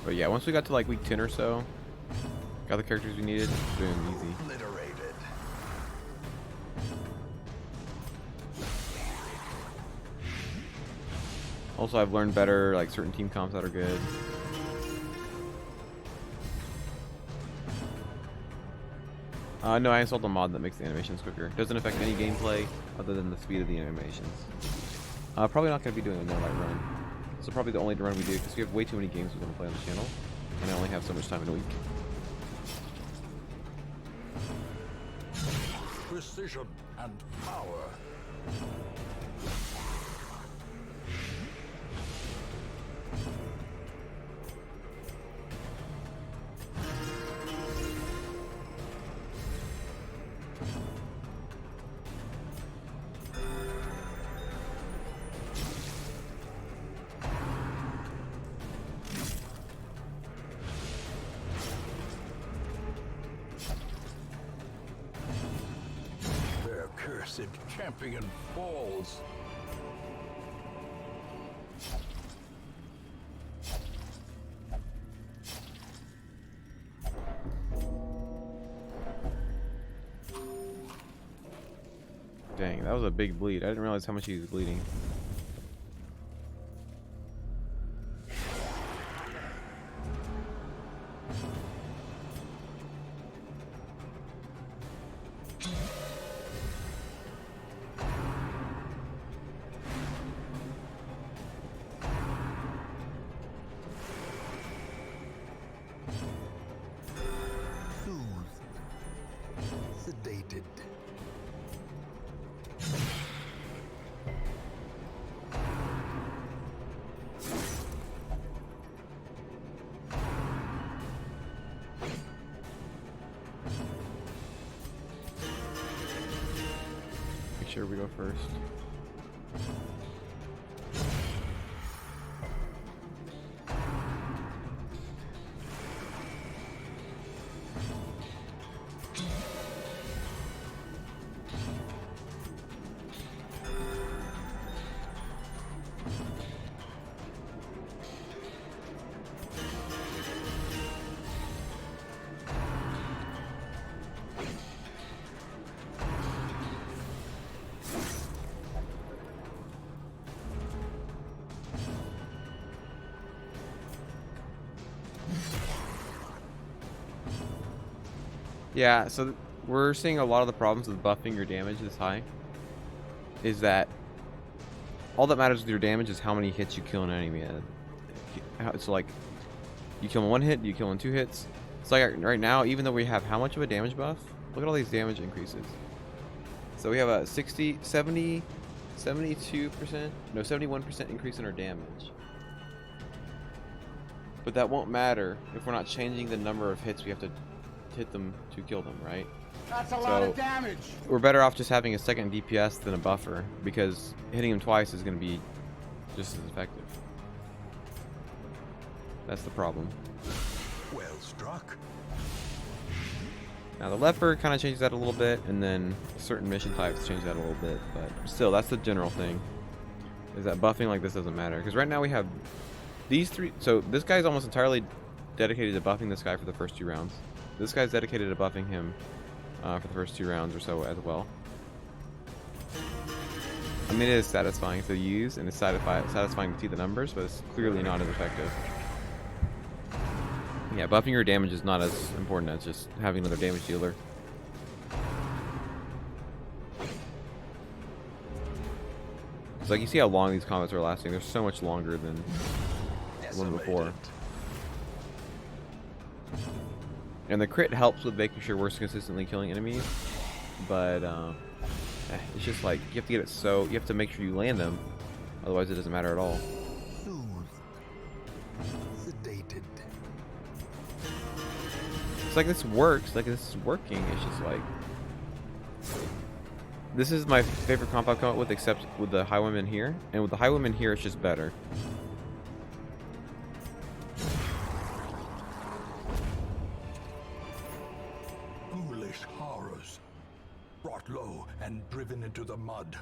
But yeah, once we got to like week 10 or so, got the characters we needed, doing easy. Obliterated. Also, I've learned better, like, certain team comps that are good. No, I installed a mod that makes the animations quicker. Doesn't affect any gameplay other than the speed of the animations. Probably not going to be doing a no-light run. This is probably the only run we do because we have way too many games we want to play on the channel, and I only have so much time in a week. Precision and power. Their cursed champion falls. Dang, that was a big bleed. I didn't realize how much he was bleeding. Sedated. Make sure we go first. Yeah, so we're seeing a lot of the problems with buffing your damage this high. Is that all that matters with your damage is how many hits you kill an enemy. It's like you kill in one hit, you kill in 2 hits. It's like right now, even though we have how much of a damage buff, look at all these damage increases. So we have a 60, 70, 72%, no, 71% increase in our damage. But that won't matter if we're not changing the number of hits we have to hit them to kill them, right? That's a lot of damage. We're better off just having a second DPS than a buffer, because hitting them twice is going to be just as effective. That's the problem. Well struck. Now the leopard kind of changes that a little bit, and then certain mission types change that a little bit, but still, that's the general thing. Is that buffing like this doesn't matter, because right now we have these 3. So this guy's almost entirely dedicated to buffing this guy for the first 2 rounds. This guy's dedicated to buffing him for the first 2 rounds or so as well. I mean, it is satisfying to use, and it's satisfying to see the numbers, but it's clearly not as effective. Yeah, buffing your damage is not as important as just having another damage dealer. It's like, you see how long these combats are lasting. They're so much longer than the one before. And the crit helps with making sure we're consistently killing enemies, but it's just like you have to get it so you have to make sure you land them, otherwise it doesn't matter at all. Sedated. It's like this works, like this is working. It's just like this is my favorite comp I've come up with, except with the highwaymen here, and with the highwaymen here, it's just better. Ghoulish horrors. Brought low and driven into the mud.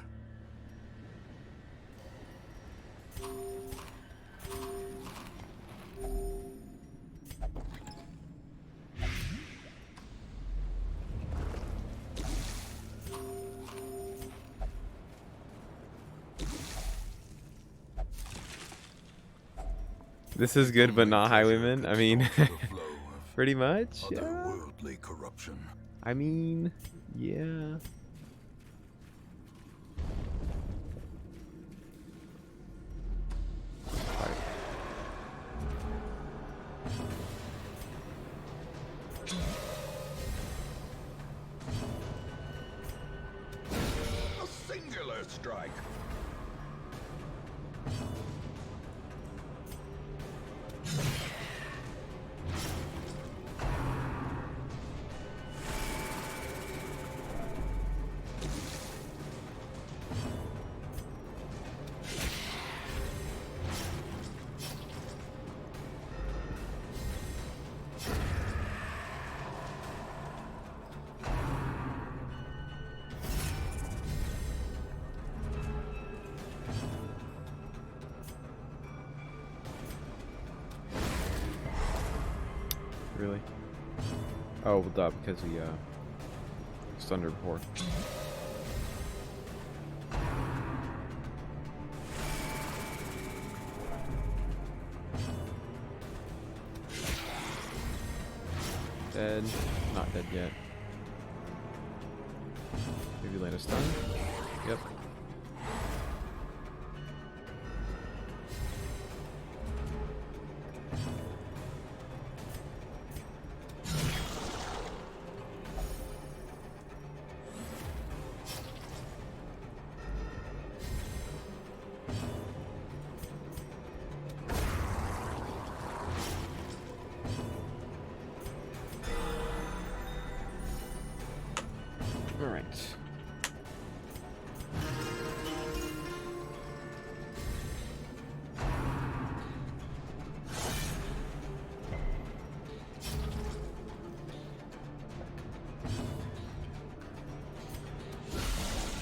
This is good, but not Highwayman. I mean, The flow of pretty much. Yeah. otherworldly corruption. I mean, yeah. A singular strike. Really? Oh, well, duh, because he stunned her before. Dead. Not dead yet. Maybe land a stun? Yep. Alright.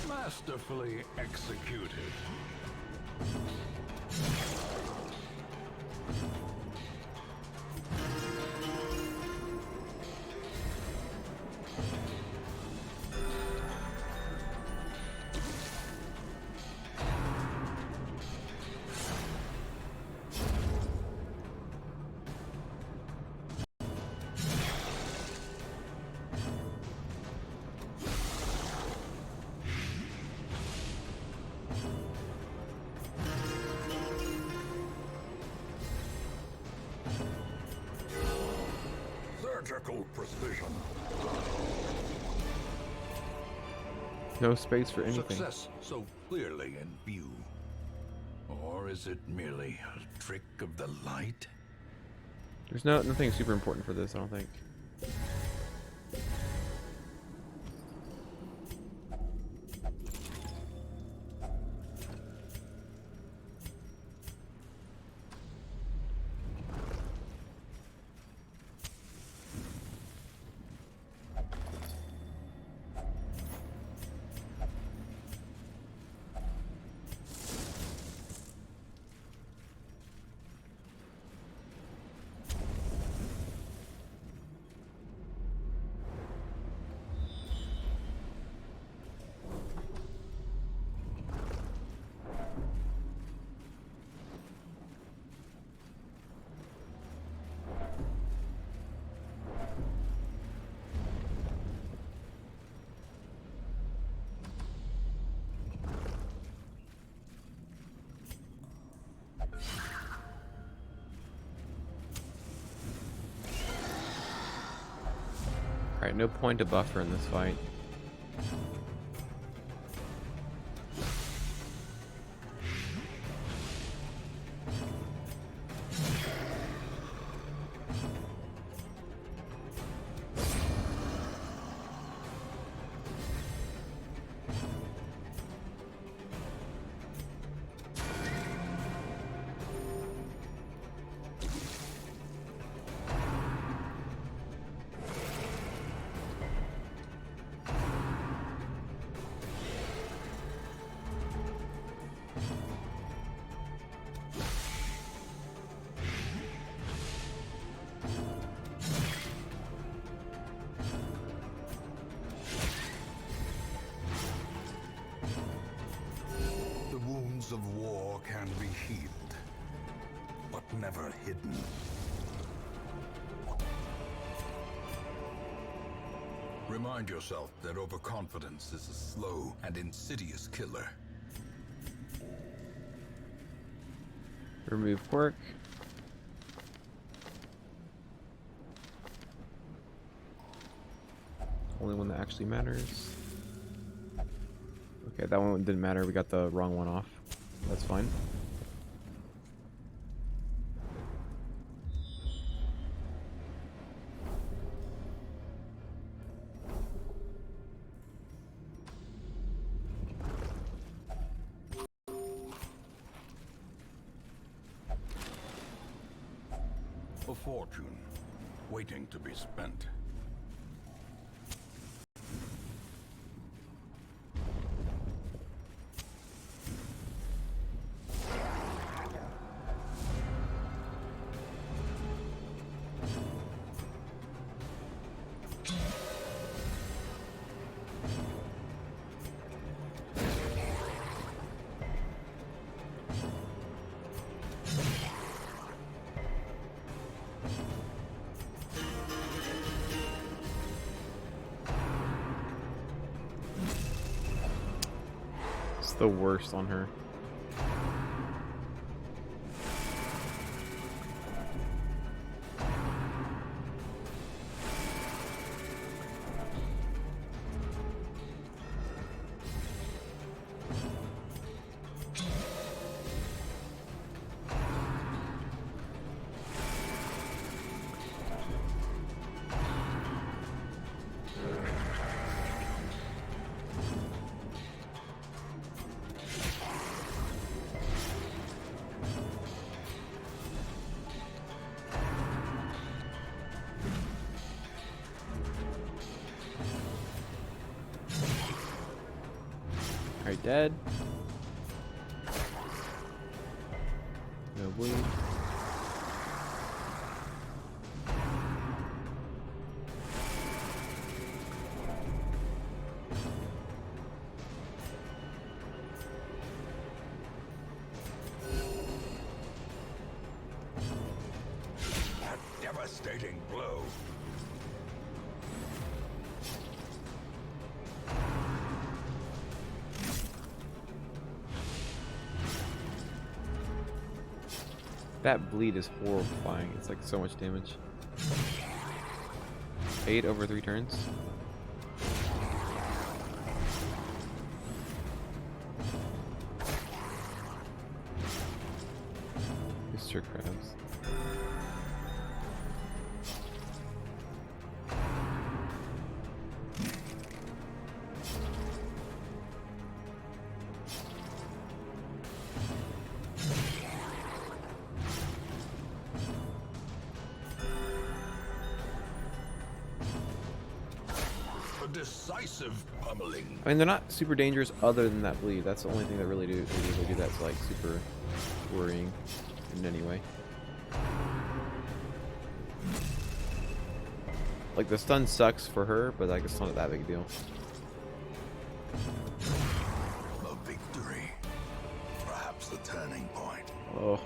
Masterfully executed. Surgical precision. No space for anything. Success so clearly in view. Or is it merely a trick of the light? There's nothing super important for this, I don't think. Alright, no point to buffer in this fight. The wounds of war can be healed, but never hidden. Remind yourself that overconfidence is a slow and insidious killer. Remove quirk. Only one that actually matters. Okay, that one didn't matter. We got the wrong one off. That's fine. A fortune, waiting to be spent. It's the worst on her. Alright, dead. No bleed. A devastating blow. That bleed is horrifying. It's like so much damage. 8 over 3 turns. Mr. Krabs. A decisive pummeling. I mean, they're not super dangerous other than that bleed. That's the only thing that really do that's like super worrying in any way. Like the stun sucks for her, but like it's not that big a deal. A victory. Perhaps the turning point. Oh.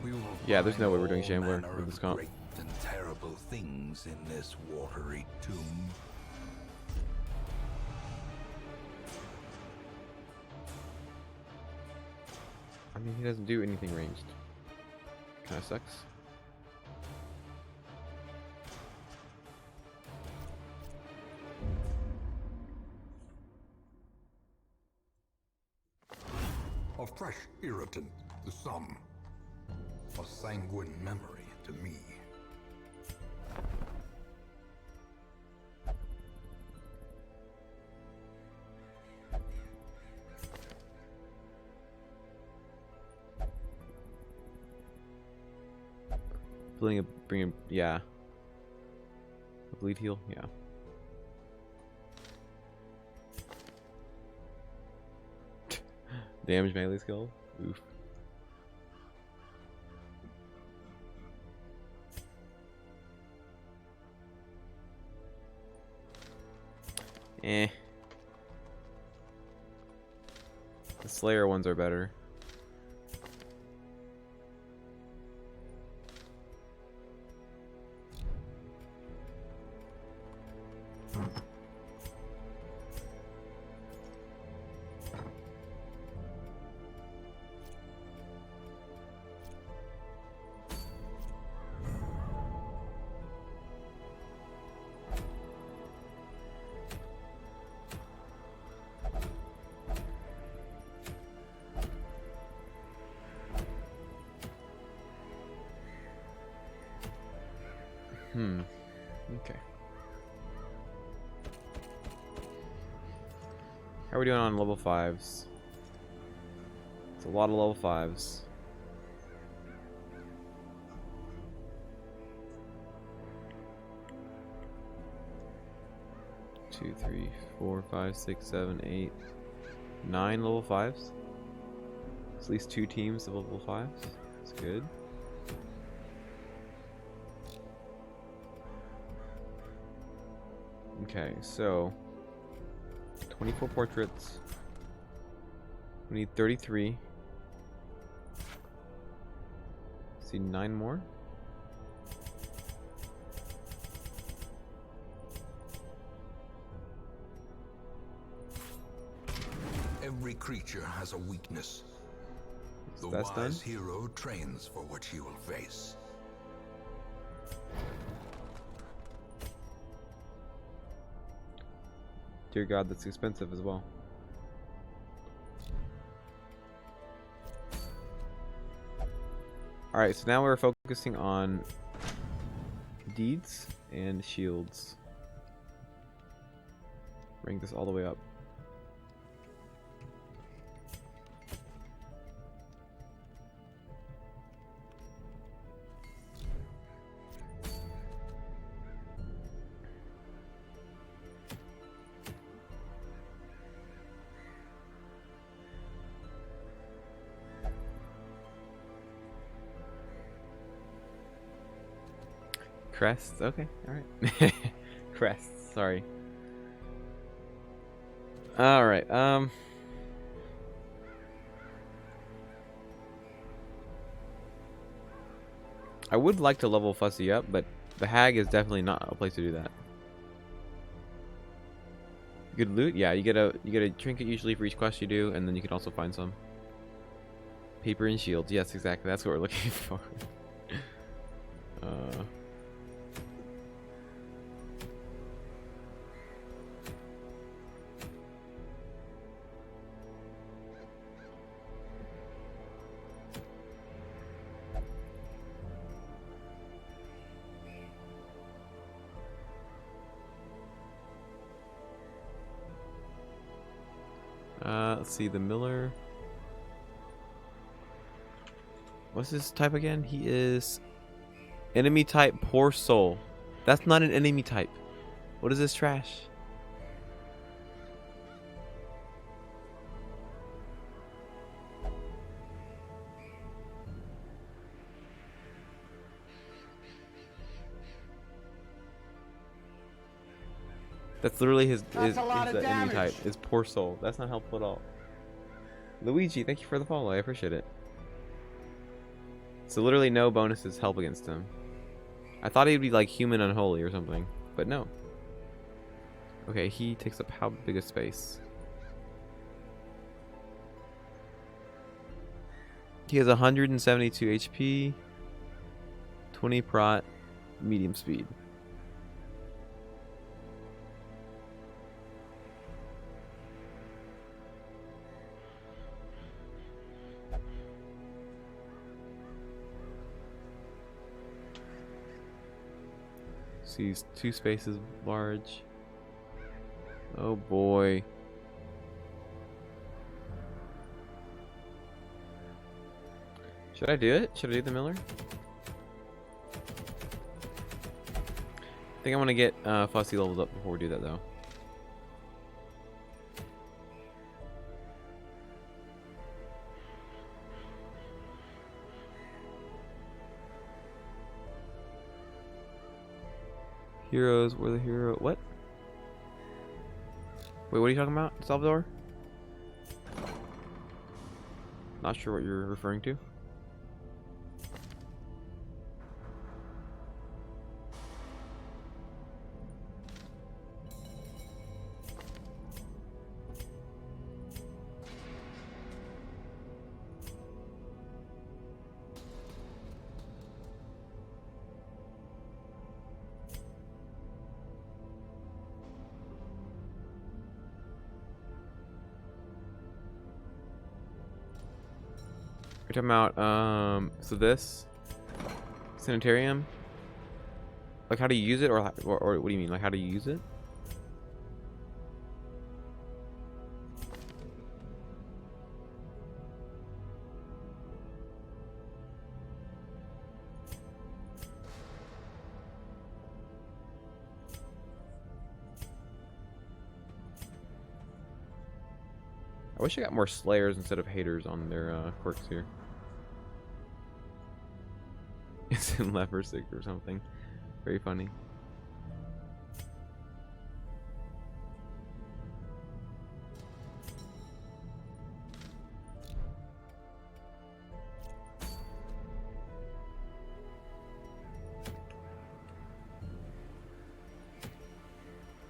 We will Yeah, there's no way we're find doing all Shambler manner with of this comp. Great and terrible things in this watery tomb. I mean, he doesn't do anything ranged. Kind of sucks. A fresh irritant to some. A sanguine memory to me. bring a, yeah. A bleed heal, yeah. Damage melee skill? Oof. Eh. The Slayer ones are better. Okay. How are we doing on level 5s? It's a lot of level 5s. Two, three, 4, 5, 6, 7, 8, 9 level 5s. At least 2 teams of level 5s. That's good. Okay, so 24 portraits. We need 33. See 9 more. Every creature has a weakness. The That's done. wise hero trains for what she will face. Dear God, that's expensive as well. Alright, so now we're focusing on deeds and shields. Rank this all the way up. Crests, okay, alright. Crests, sorry. Alright, I would like to level Fussy up, but the Hag is definitely not a place to do that. Good loot? Yeah, you get a trinket usually for each quest you do, and then you can also find some. Paper and shields, yes, exactly, that's what we're looking for. Let's see, the Miller. What's his type again? He is enemy type Poor Soul. That's not an enemy type. What is this trash? That's literally his the enemy type is Poor Soul. That's not helpful at all. Luigi, thank you for the follow. I appreciate it. So literally no bonuses help against him. I thought he'd be like human unholy or something, but no. Okay, he takes up how big a space? He has 172 HP, 20 prot, medium speed. Sees 2 spaces large. Oh boy. Should I do it? Should I do the Miller? I think I want to get Fussy leveled up before we do that, though. Heroes, we're the hero. What? Wait, what are you talking about, Salvador? Not sure what you're referring to. You're talking about so this sanitarium, like how do you use it, or what do you mean, like how do you use it? I wish I got more slayers instead of haters on their quirks here. It's in leper sick or something. Very funny.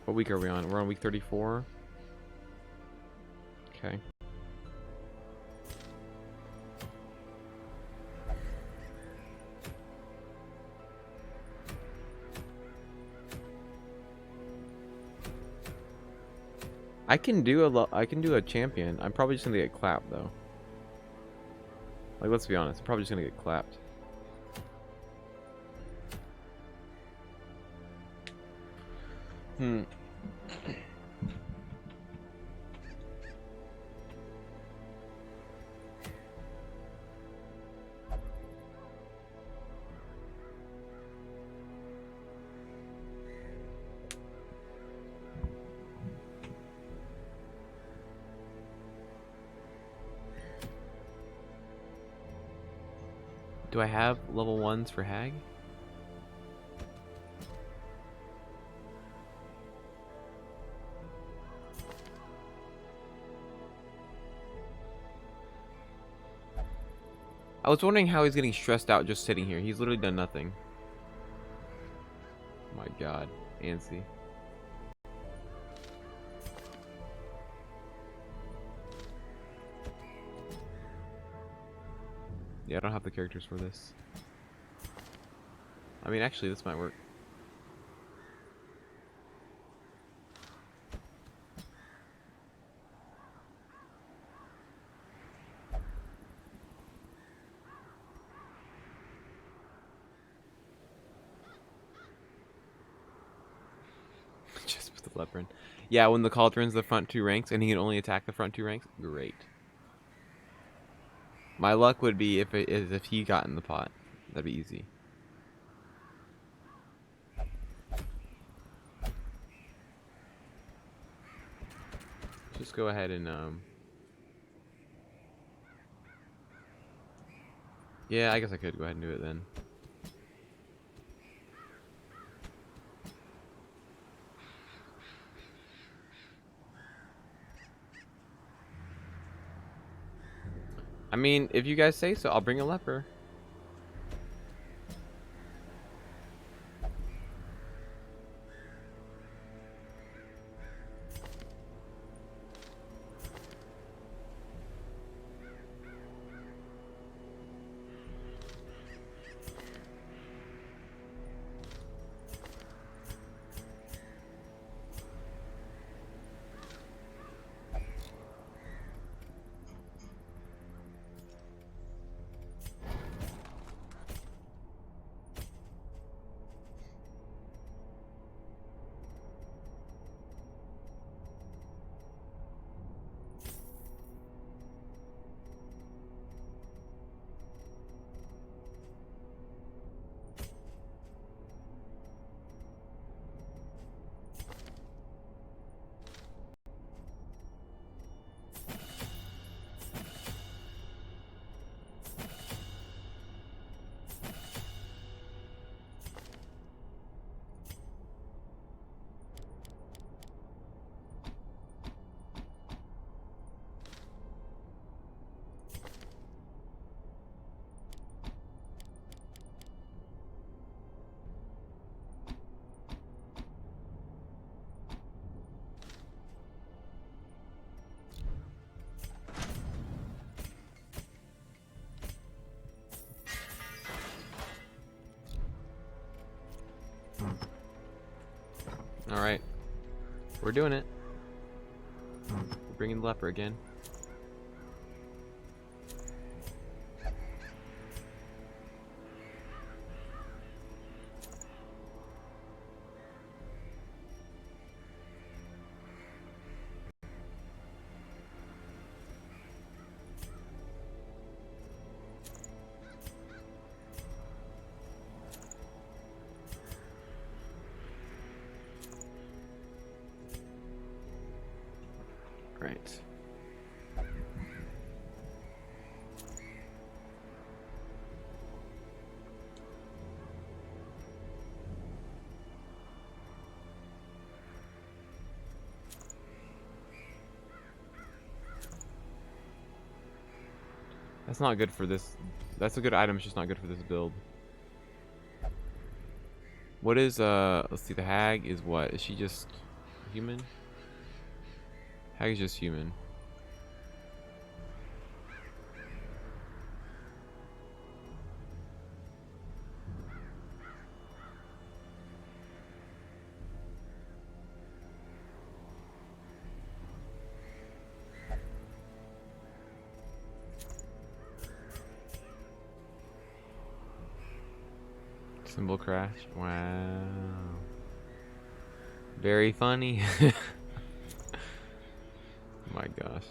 What week are we on? We're on week 34. Okay. I can do a champion. I'm probably just gonna get clapped though. Like, let's be honest, I'm probably just gonna get clapped. Do I have level 1s for Hag? I was wondering how he's getting stressed out just sitting here. He's literally done nothing. Oh my god, Ansi. Yeah, I don't have the characters for this. I mean, actually, this might work. Just with the leopard. Yeah, when the cauldron's the front 2 ranks and he can only attack the front 2 ranks, great. My luck would be if he got in the pot. That'd be easy. Just go ahead and yeah, I guess I could go ahead and do it then. I mean, if you guys say so, I'll bring a leper. Alright. We're doing it. We're bringing the leper again. Right. That's not good for this. That's a good item, it's just not good for this build. What is, let's see, the hag is what? Is she just human? Hag is just human. Symbol crash. Wow. Very funny. My gosh.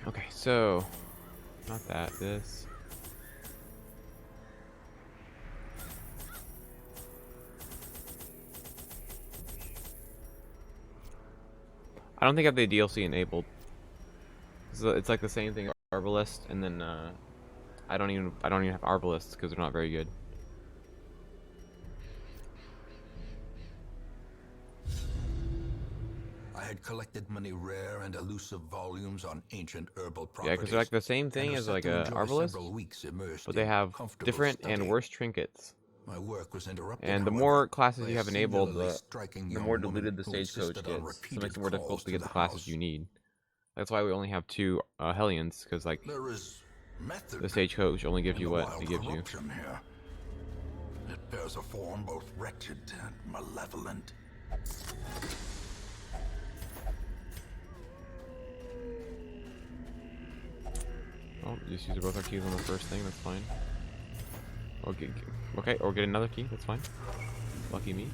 Okay, so not that, this. I don't think I have the DLC enabled. So it's like the same thing, Arbalest, and then I don't even have Arbalists because they're not very good. I had collected many rare and elusive volumes on ancient herbal Yeah, properties. because they're like the same thing as like a Arbalest, but they have different and worse trinkets. My work was interrupted, And the however, more classes by you a have enabled, singularly the striking more young woman diluted the who stagecoach insisted on gets. So it repeated makes it more difficult calls to get the classes house. you need. That's why we only have 2 Hellions, because like There is method the stagecoach only gives in you the what wild it gives you. corruption here. It bears a form both wretched and malevolent. Oh, just use both our keys on the first thing. That's fine. Okay, or get another key. That's fine. Lucky me.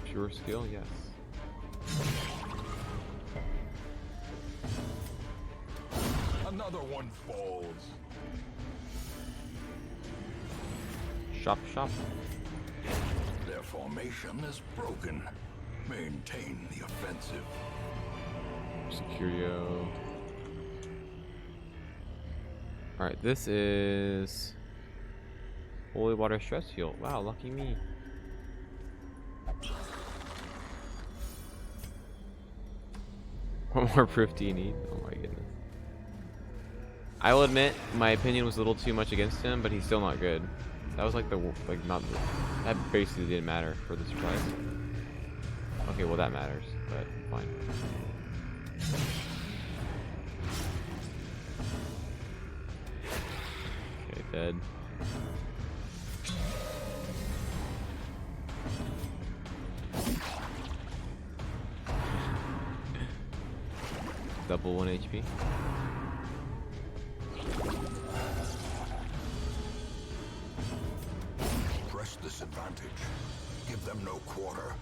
Pure skill, yes. Another one falls. Shop, shop. Their formation is broken. Maintain the offensive. Securio. Alright, this is Holy Water Stress Heal. Wow, lucky me. What more proof do you need? Oh my goodness. I will admit, my opinion was a little too much against him, but he's still not good. That was like that basically didn't matter for this price. Okay, well that matters, but fine. Okay, dead. Double 1 HP. Press this advantage. Give them no quarter.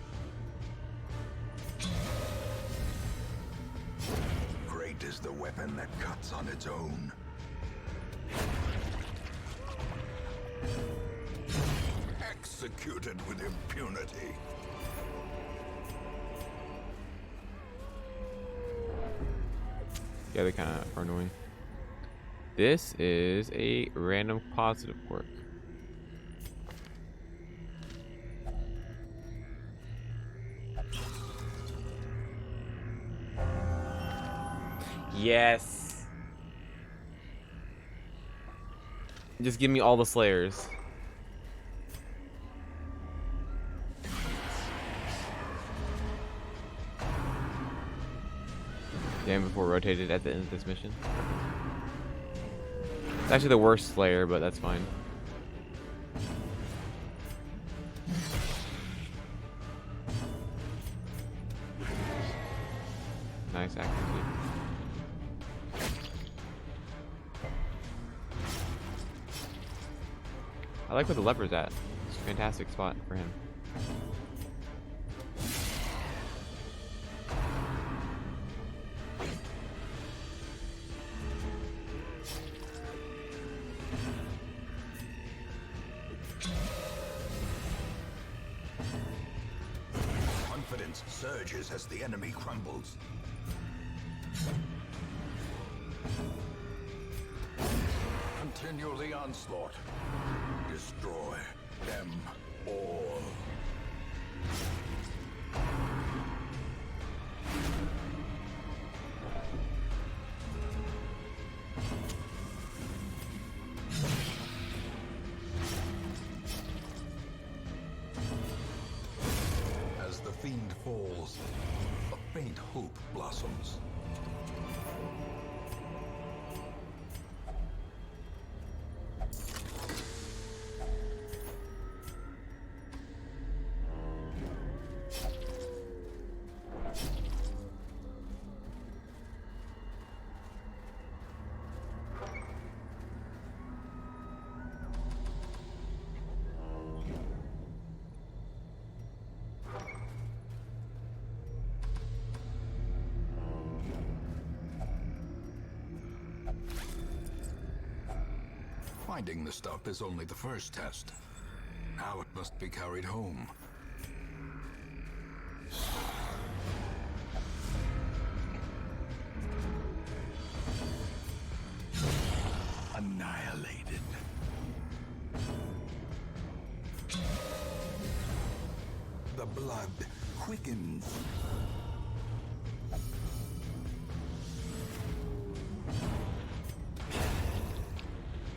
Great is the weapon that cuts on its own. Executed with impunity. Yeah, they kind of are annoying. This is a random positive quirk. Yes. Just give me all the Slayers. Damn, before rotated at the end of this mission. It's actually the worst Slayer, but that's fine. Nice accuracy. I like where the lever's at. It's a fantastic spot for him. Confidence surges as the enemy crumbles. Continue the onslaught. Destroy them all. As the fiend falls, a faint hope blossoms. Finding the stuff is only the first test. Now it must be carried home. Annihilated. The blood quickens.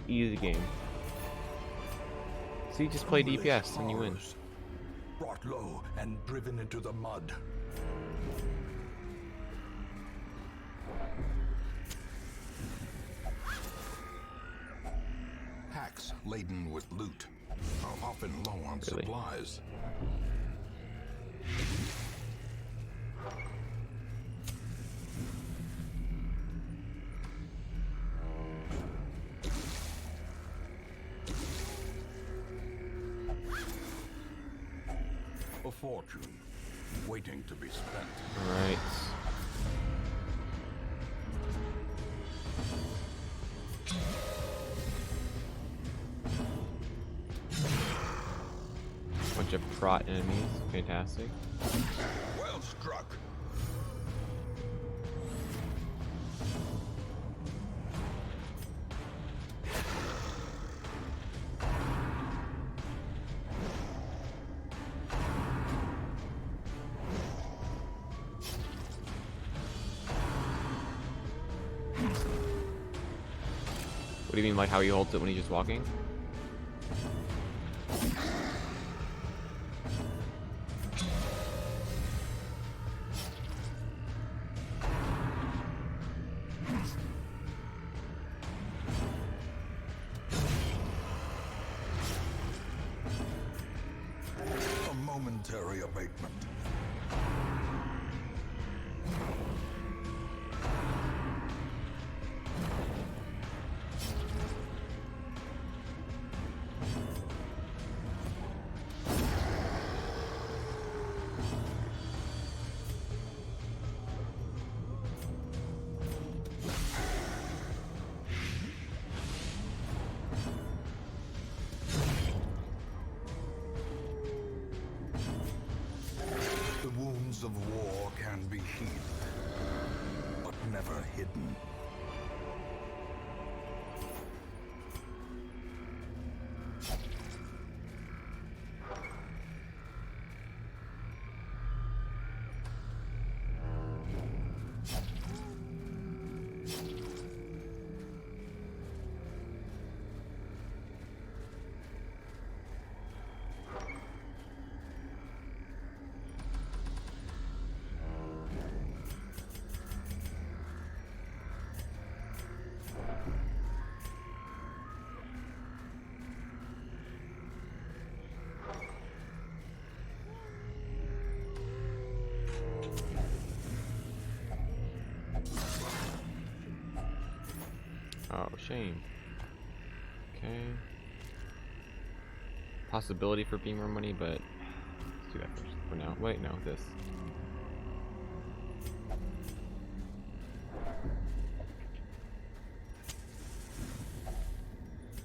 Easy game. See, just play Foolish DPS and you win. powers. Brought low and driven into the mud. Packs laden with loot are often low on Really? supplies. A fortune waiting to be spent. Alright. Bunch of prot enemies. Fantastic. Well struck. What do you mean, like how he holds it when he's just walking? A momentary abatement. hidden. Oh, shame. Okay. Possibility for beamer money, but let's do that first for now. Wait, no, this.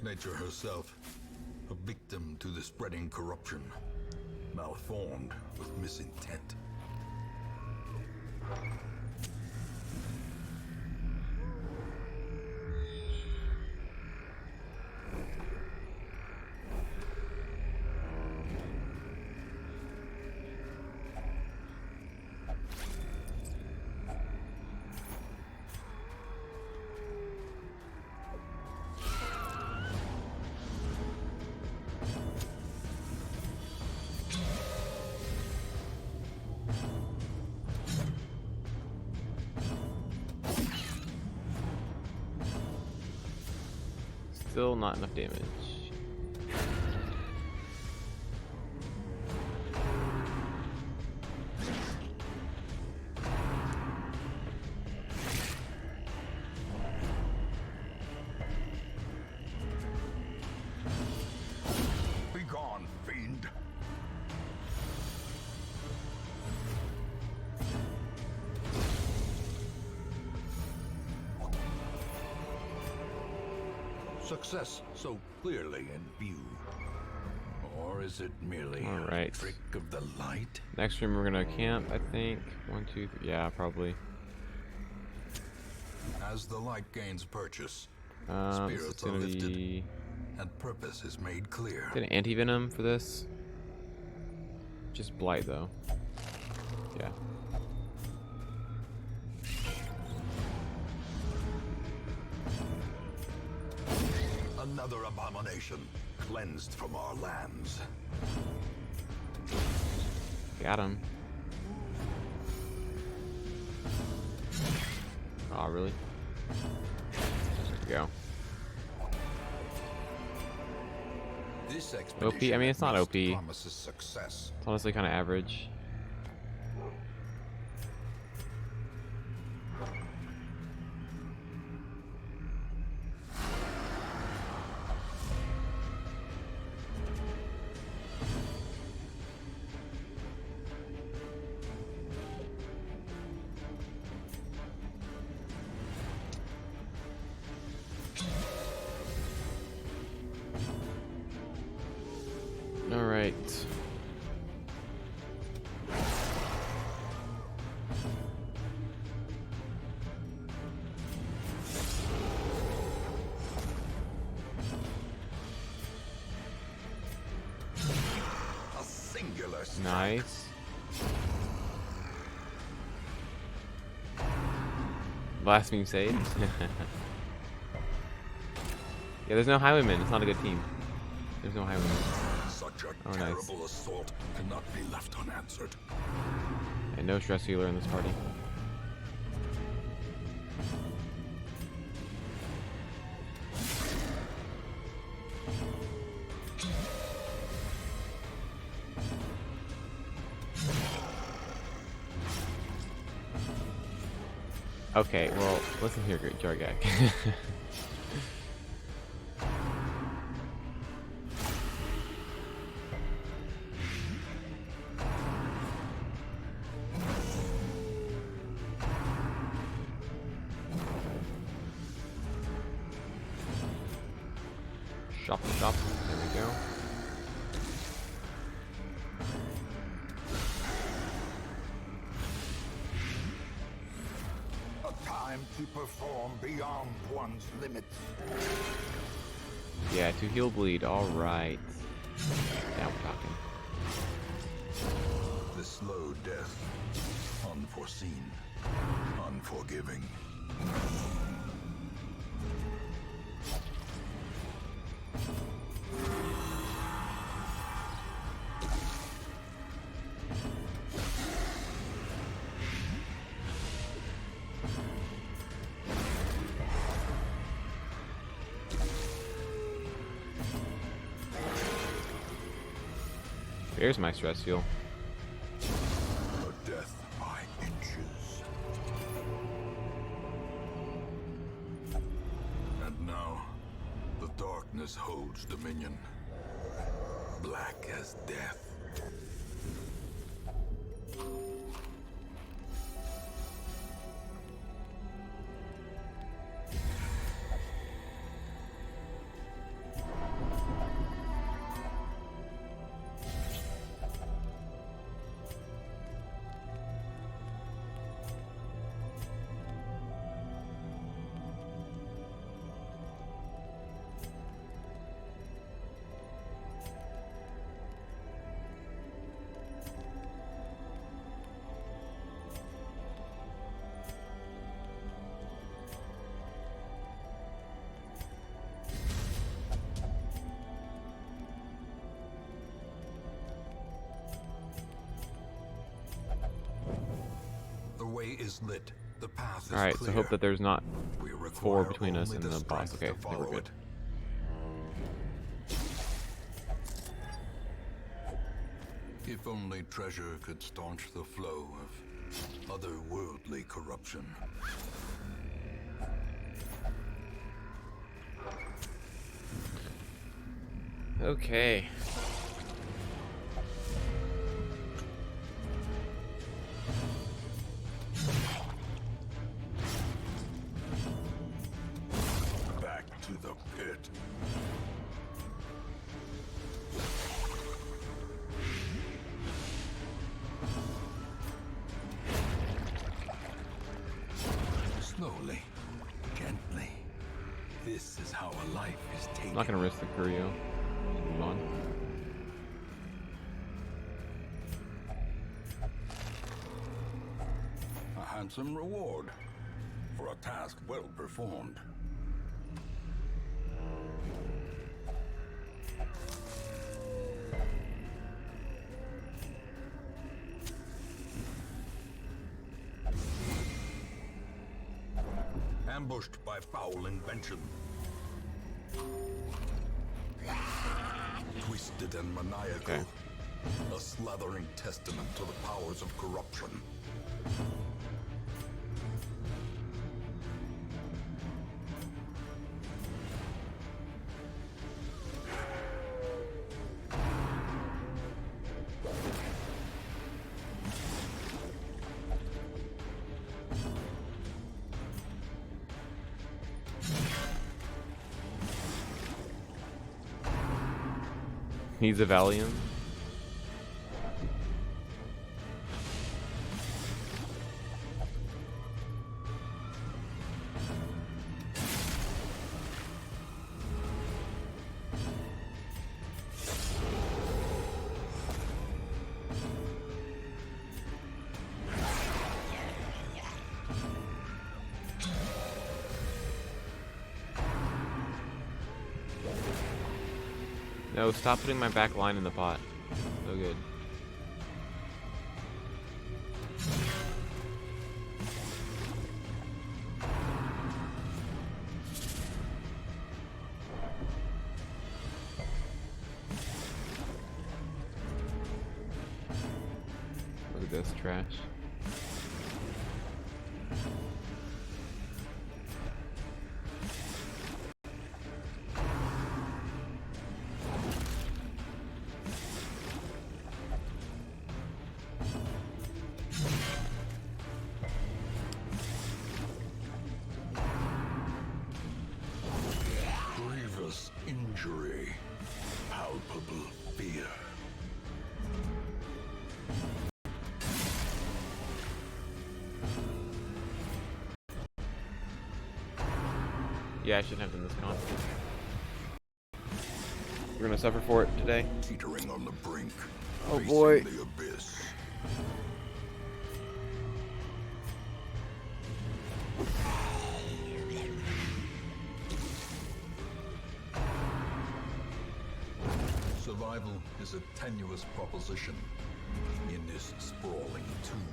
Nature herself, a victim to the spreading corruption, malformed with misintent. Still not enough damage. Be gone, fiend! Success so clearly in view. Or is it merely All a right. trick of the light? Next room we're gonna camp, I think. 1, 2, 3. Yeah, probably. As the light gains purchase, This spirits is are gonna lifted be and purpose is made clear. get an anti-venom for this. Just blight though. Yeah. Another abomination cleansed from our lands. Got him. Oh, really? There we go. This OP? I mean, it's not at least OP. promises success. It's honestly kind of average. All right. A singular strike. Nice. Blaspheme saved. Yeah, there's no highwayman. It's not a good team. There's no highwayman. Such a Oh, nice. terrible assault cannot be left unanswered. And no stress healer in this party. Okay, well, listen here, Great Jargak. Shop. There we go. A time to perform beyond one's limits. Yeah, to heal bleed. All right. Now we're talking. The slow death, unforeseen, unforgiving. Here's my stress fuel. A death by inches. And now, the darkness holds dominion. Black as death. The way is lit. The path is Alright, clear. so hope that there's not We 4 require between us only and the boss. strength Okay, to I think we're follow good. it. If only treasure could staunch the flow of otherworldly corruption. Okay. Back to the pit. Slowly, gently. This is how a life is taken. I'm not gonna risk the Curio. Move on. A handsome reward for a task well performed. Ambushed by foul invention. Twisted and maniacal. Okay. A slathering testament to the powers of corruption. He's a Valiant. No, stop putting my back line in the pot. So good. Look at this trash. Grievous injury. Palpable fear. Yeah, I shouldn't have done this con. We're gonna suffer for it today. Teetering on the brink. Oh facing boy. The abyss. Survival is a tenuous proposition in this sprawling tomb.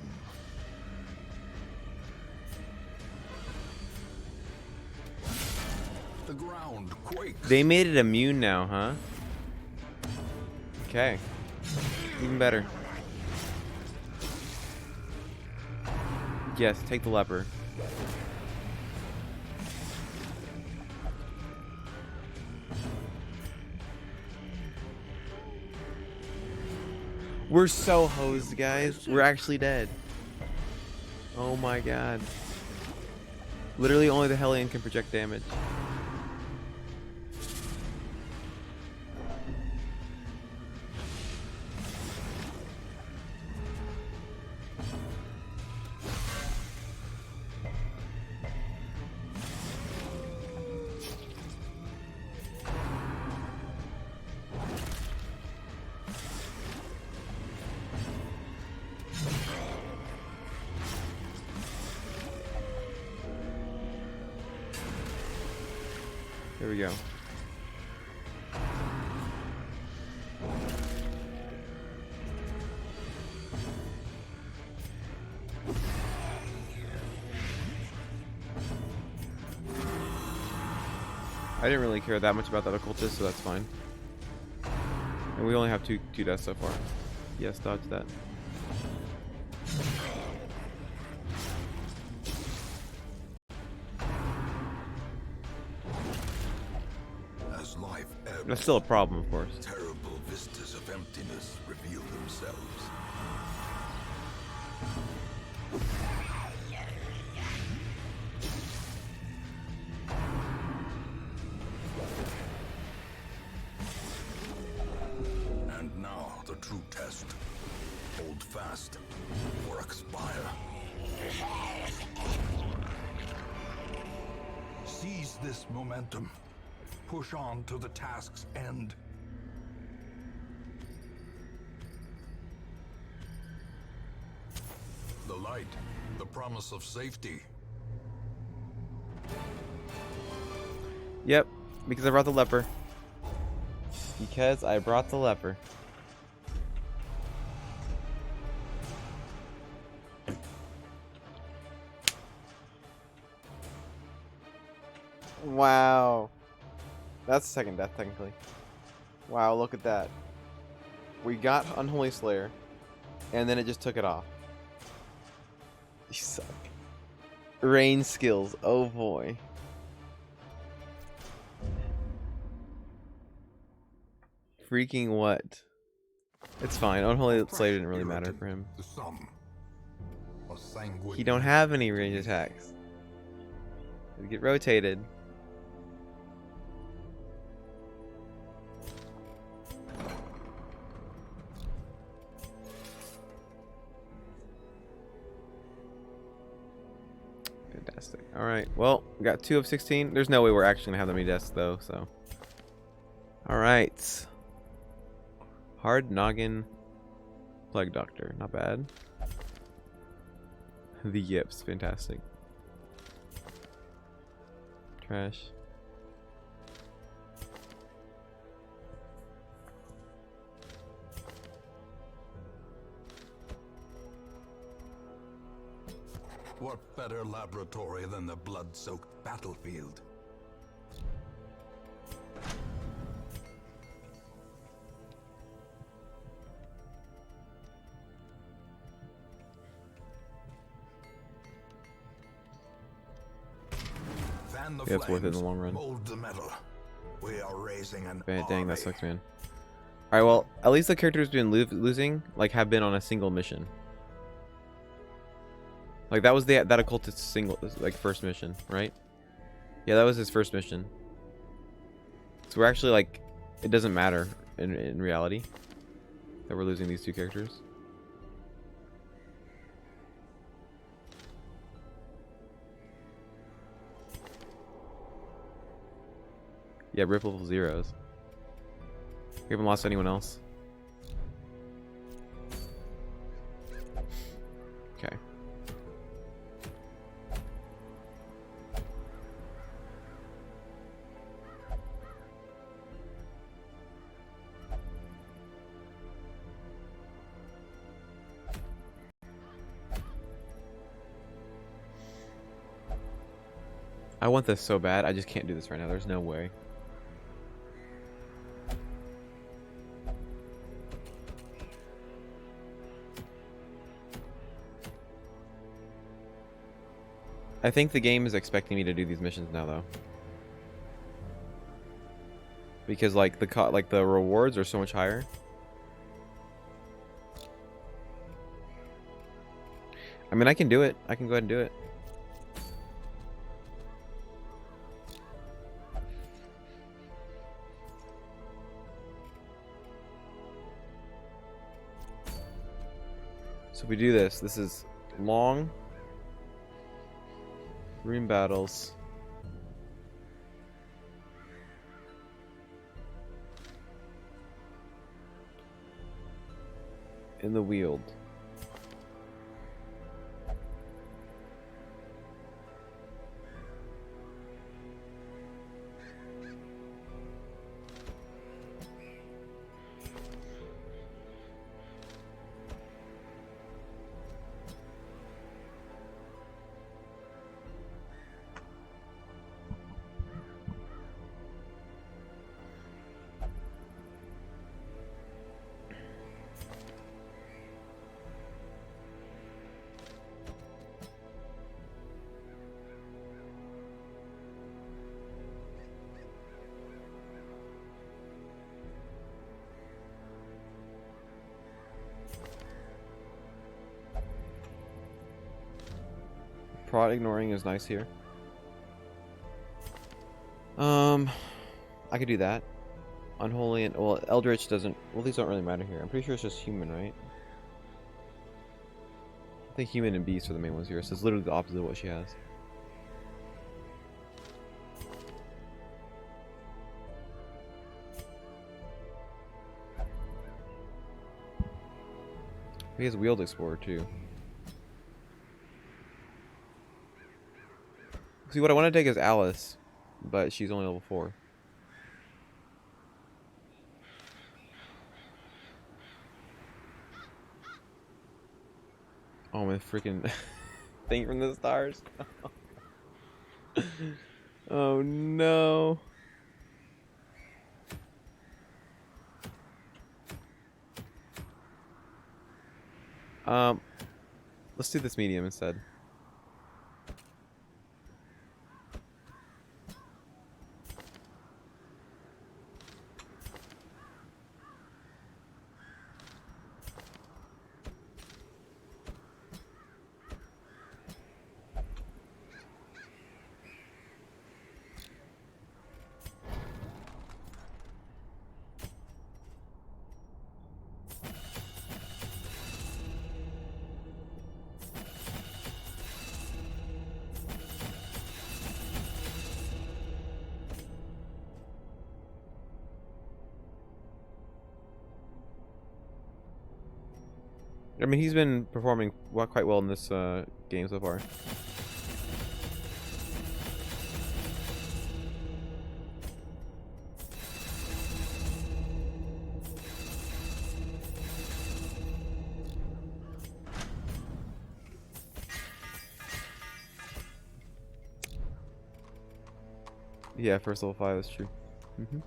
The ground quakes. They made it immune now, huh? Okay. Even better. Yes, take the leper. We're so hosed, guys. We're actually dead. Oh my god. Literally only the Hellion can project damage. Here we go. I didn't really care that much about that occultist, so that's fine. And we only have two deaths so far. Yes, dodge that. As life ebbs, That's still a problem, of course. terrible vistas of emptiness reveal themselves. And now the true test. Hold fast or expire. Seize this momentum. Push on to the task's end. The light, the promise of safety. Yep, because I brought the leper. Because I brought the leper. Wow. That's the second death, technically. Wow, look at that. We got Unholy Slayer, and then it just took it off. You suck. Rain skills, oh boy. Freaking what? It's fine. Unholy Slayer didn't really matter for him. The sum. A sanguine He don't have any range attacks. He'd get rotated. Fantastic. Alright, well, we got 2 of 16. There's no way we're actually going to have that many deaths, though, so. Alright. Hard Noggin. Plague Doctor. Not bad. The Yips. Fantastic. Trash. What better laboratory than the blood-soaked battlefield? Fan the Yeah, it's worth it in the flames, long run. mold the metal. We are raising an Dang, that army. sucks, man. Alright, well, at least the characters we've been losing, like, have been on a single mission. Like, that was that occultist single, like, first mission, right? Yeah, that was his first mission. So we're actually, like, it doesn't matter in reality that we're losing these two characters. Yeah, Ripple zeros. We haven't lost anyone else. Okay. I want this so bad. I just can't do this right now. There's no way. I think the game is expecting me to do these missions now, though, because like the rewards are so much higher. I mean, I can do it. I can go ahead and do it. So if we do this, this is long rune battles. In the Weald. Prod ignoring is nice here. I could do that. Unholy and well, Eldritch doesn't. Well, these don't really matter here. I'm pretty sure it's just human, right? I think human and beast are the main ones here. So it's literally the opposite of what she has. He has Wheeled Explorer too. See, what I want to take is Alice, but she's only level 4. Oh, my freaking thing from the stars. Oh no. Let's do this medium instead. I mean, he's been performing quite well in this game so far. Yeah, first level 5 is true. Mm-hmm.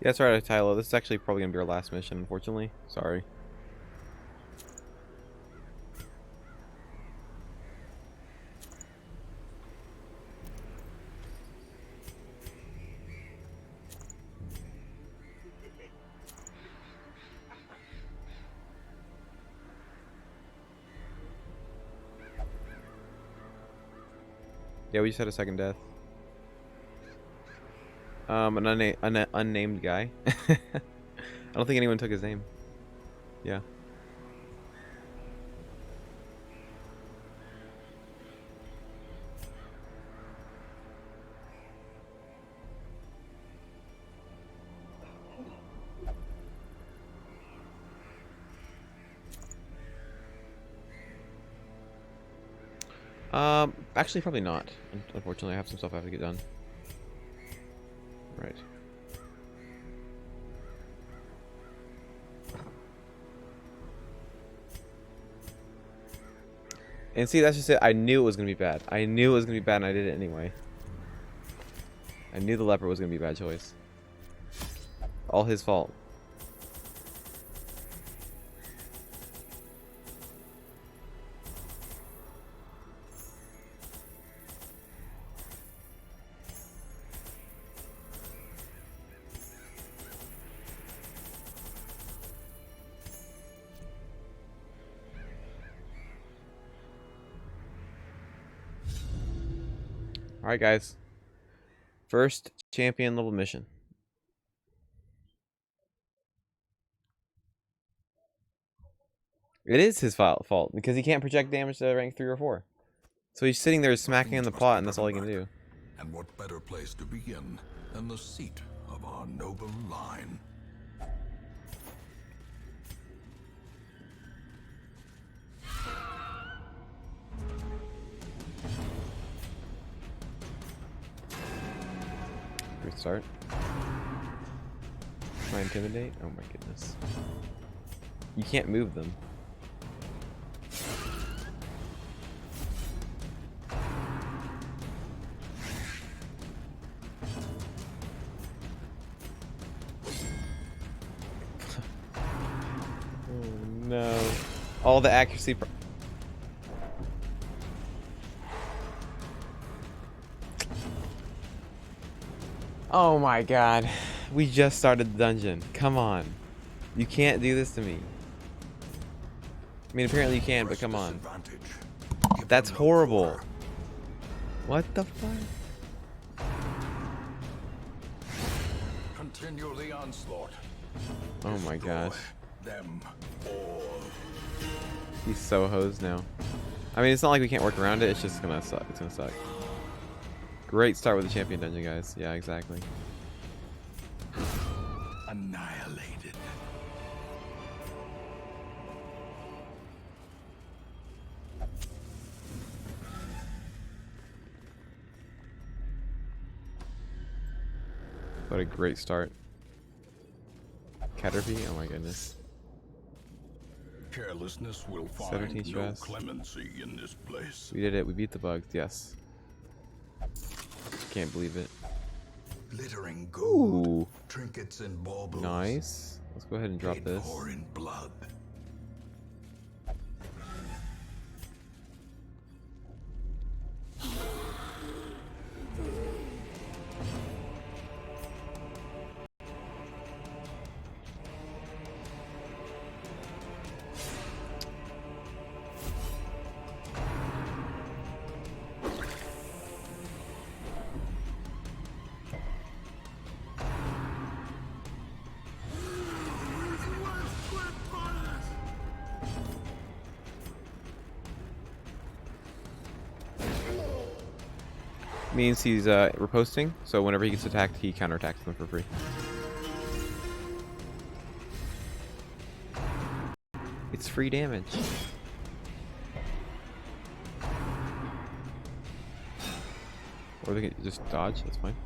Yeah, that's right, Tylo. This is actually probably gonna be our last mission, unfortunately. Sorry. Yeah, we just had a second death. An unnamed guy. I don't think anyone took his name. Yeah. Actually, probably not. Unfortunately, I have some stuff I have to get done. Right. And see, that's just it. I knew it was gonna be bad. I knew it was gonna be bad, and I did it anyway. I knew the leopard was gonna be a bad choice. All his fault. Alright, guys. First champion level mission. It is his fault because he can't project damage to rank 3 or 4. So he's sitting there smacking in the pot, and that's all he can do. And what better place to begin than the seat of our noble line? Great start. Can I intimidate? Oh my goodness. You can't move them. Oh no. All the accuracy. Oh my god. We just started the dungeon. Come on. You can't do this to me. I mean, apparently you can, but come on. That's horrible. What the fuck? Continue the onslaught. Oh my gosh. Them all. He's so hosed now. I mean, it's not like we can't work around it. It's just gonna suck. It's gonna suck. Great start with the champion dungeon, guys. Yeah, exactly. Annihilated. What a great start. Caterpie? Oh my goodness. Carelessness will 17 find no stress. clemency in this place. We did it. We beat the bugs. Yes. Can't believe it. Glittering gold, Ooh. trinkets and baubles. Nice. Let's go ahead and drop paid this. for in blood. Means he's riposting, so whenever he gets attacked, he counterattacks them for free. It's free damage. Or they can just dodge, that's fine.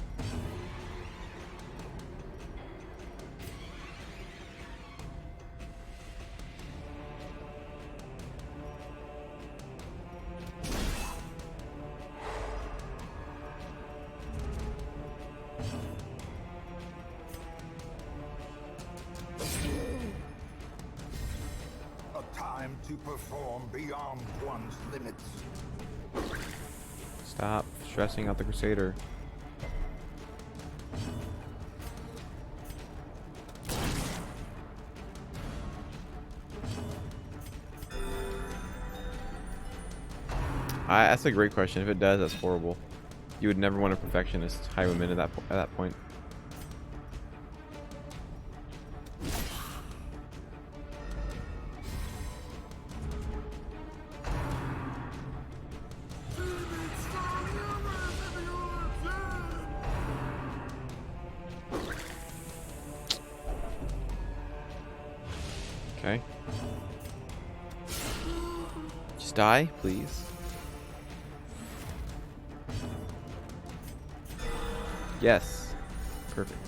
Time to perform beyond one's limits. Stop stressing out the Crusader. That's a great question. If it does, that's horrible. You would never want a perfectionist highwayman at that point. Okay. Just die, please. Yes. Perfect.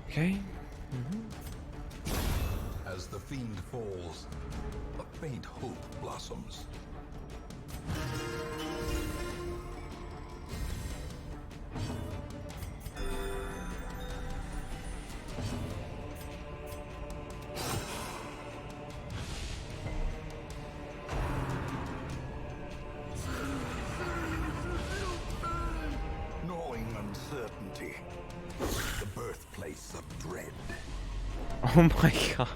Okay. As the fiend falls, a faint hope blossoms. Gnawing uncertainty, the birthplace of dread. Oh my god.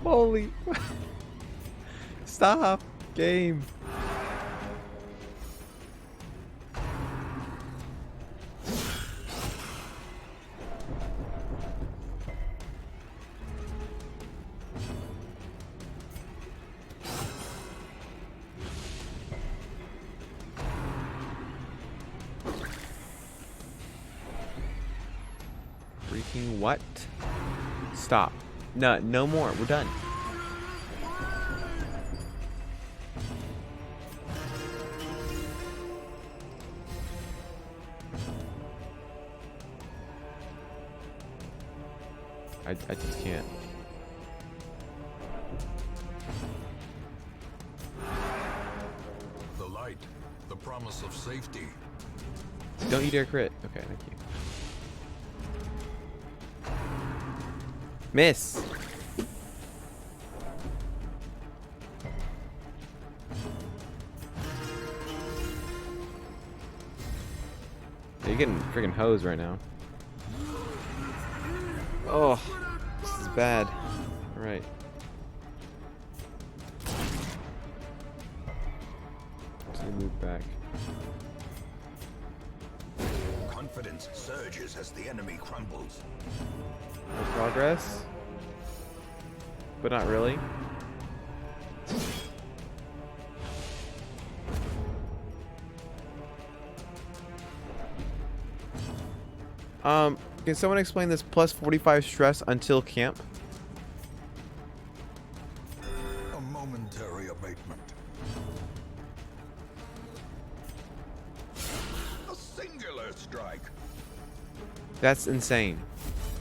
Holy. Stop. Game. Freaking what? Stop. No, no more. We're done. I just can't. The light, the promise of safety. Don't you dare crit. Okay, thank you. Miss. You're getting freaking hosed right now. Oh, this is bad. All right. Let's move back. Confidence surges as the enemy crumbles. No progress, but not really. Can someone explain this plus 45 stress until camp? A momentary abatement. A singular strike. That's insane.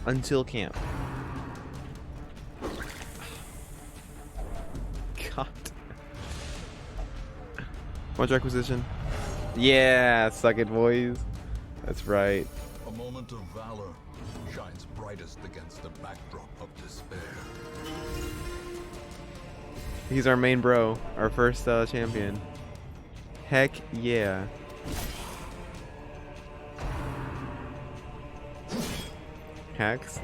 Until camp. God. Much requisition. Yeah, suck it, boys. That's right. A moment of valor shines brightest against the backdrop of despair. He's our main bro, our first champion. Heck yeah. Hacks.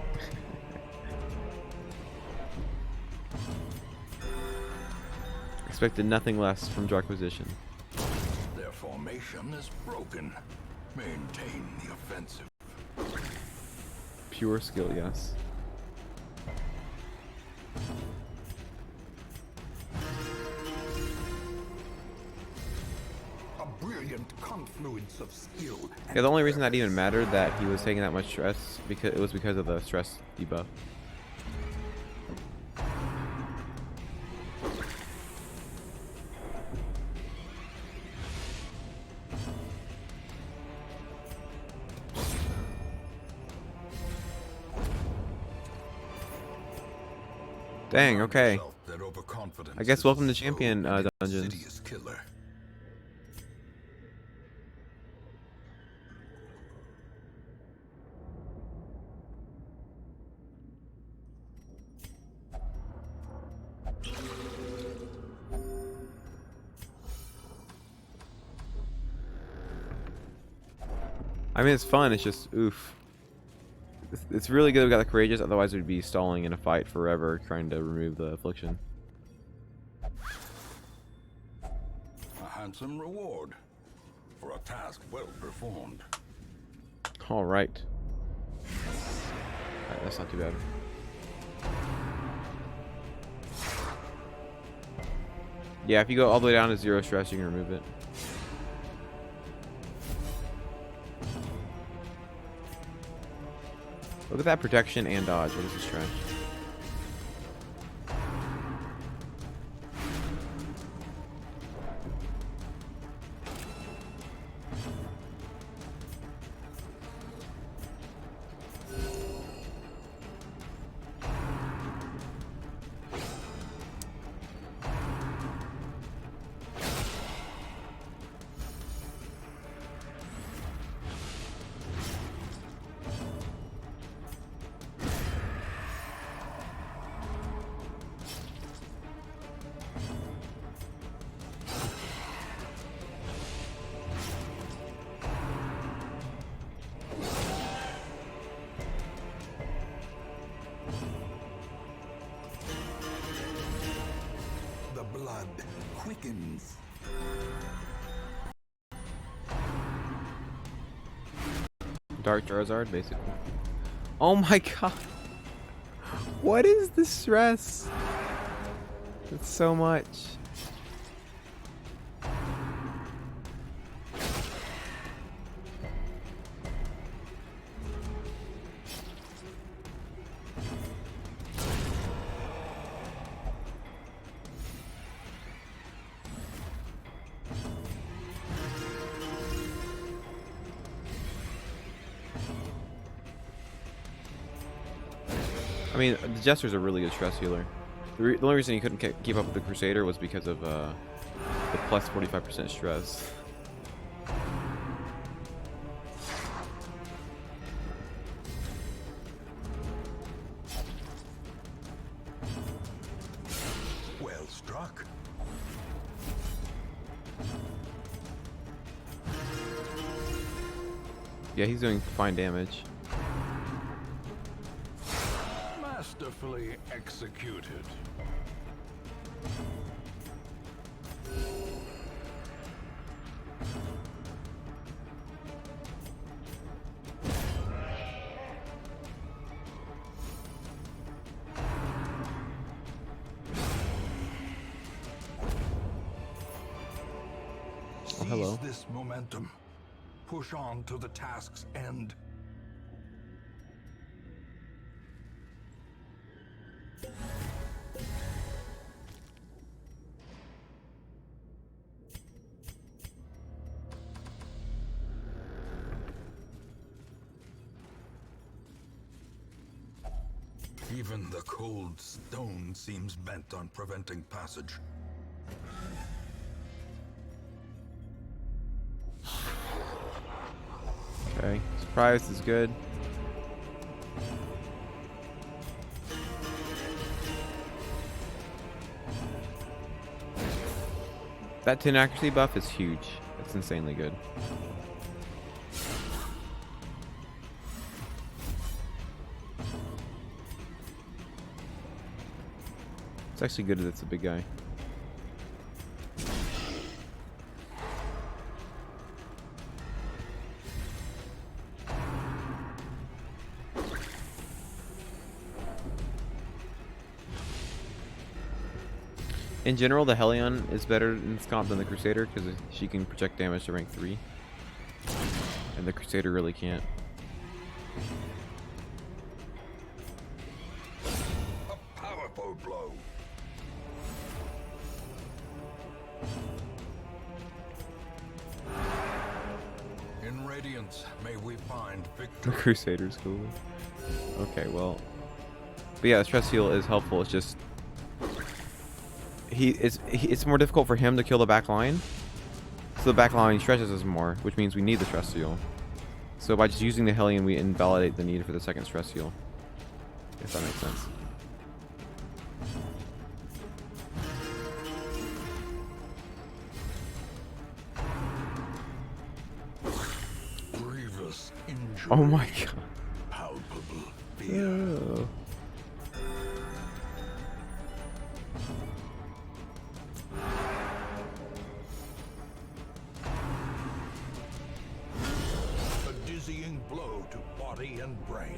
Expected nothing less from Draquisition. Their formation is broken. Maintain the offensive. Pure skill, yes. A brilliant confluence of skill. Yeah, the only reason that even mattered that he was taking that much stress because it was because of the stress debuff. Dang, okay. I guess welcome to Champion Dungeons. Killer. I mean, it's fun. It's just oof. It's really good we got the courageous. Otherwise, we'd be stalling in a fight forever trying to remove the affliction. A handsome reward for a task well performed. All right. Alright, that's not too bad. Yeah, if you go all the way down to 0 stress, you can remove it. Look at that protection and dodge. What is this trash? The blood quickens. Dark Charizard, basically. Oh my god. What is the stress? It's so much. I mean, the Jester's a really good stress healer. The only reason he couldn't keep up with the Crusader was because of the plus 45% stress. Well struck. Yeah, he's doing fine damage. Masterfully executed. Oh, hello. Seize this momentum. Push on to the task's end. Even the cold stone seems bent on preventing passage. Okay, surprise is good. That 10 accuracy buff is huge. That's insanely good. It's actually good that it's a big guy. In general, the Hellion is better in this comp than the Crusader because she can project damage to rank 3. And the Crusader really can't. A powerful blow. In Radiance, may we find The victory. Crusader's cool. Okay, well. But yeah, stress heal is helpful. It's just it's more difficult for him to kill the back line. So the back line stretches us more, which means we need the stress heal. So by just using the Hellion, we invalidate the need for the second stress heal. If that makes sense. Grievous Oh my god. Palpable fear. Oh. A dizzying blow to body and brain.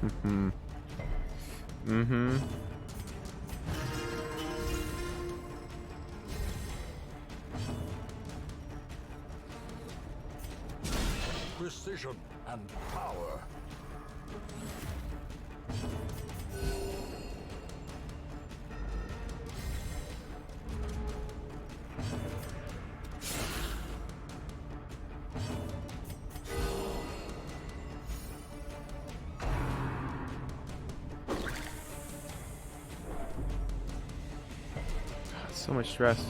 Mm-hmm. Mm-hmm. Precision and power. So much stress.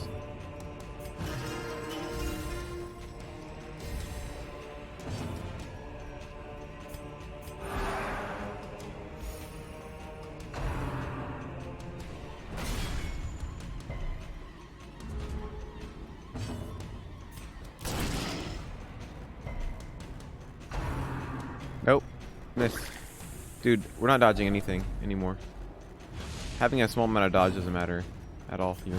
Nope. Miss. Dude, we're not dodging anything anymore. Having a small amount of dodge doesn't matter at all here.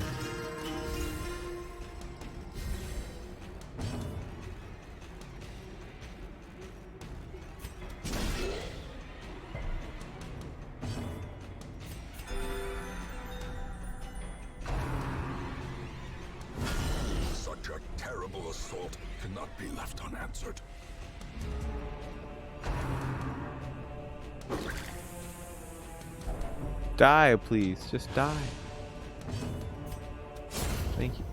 Such a terrible assault cannot be left unanswered. Die, please. Just die. Thank you.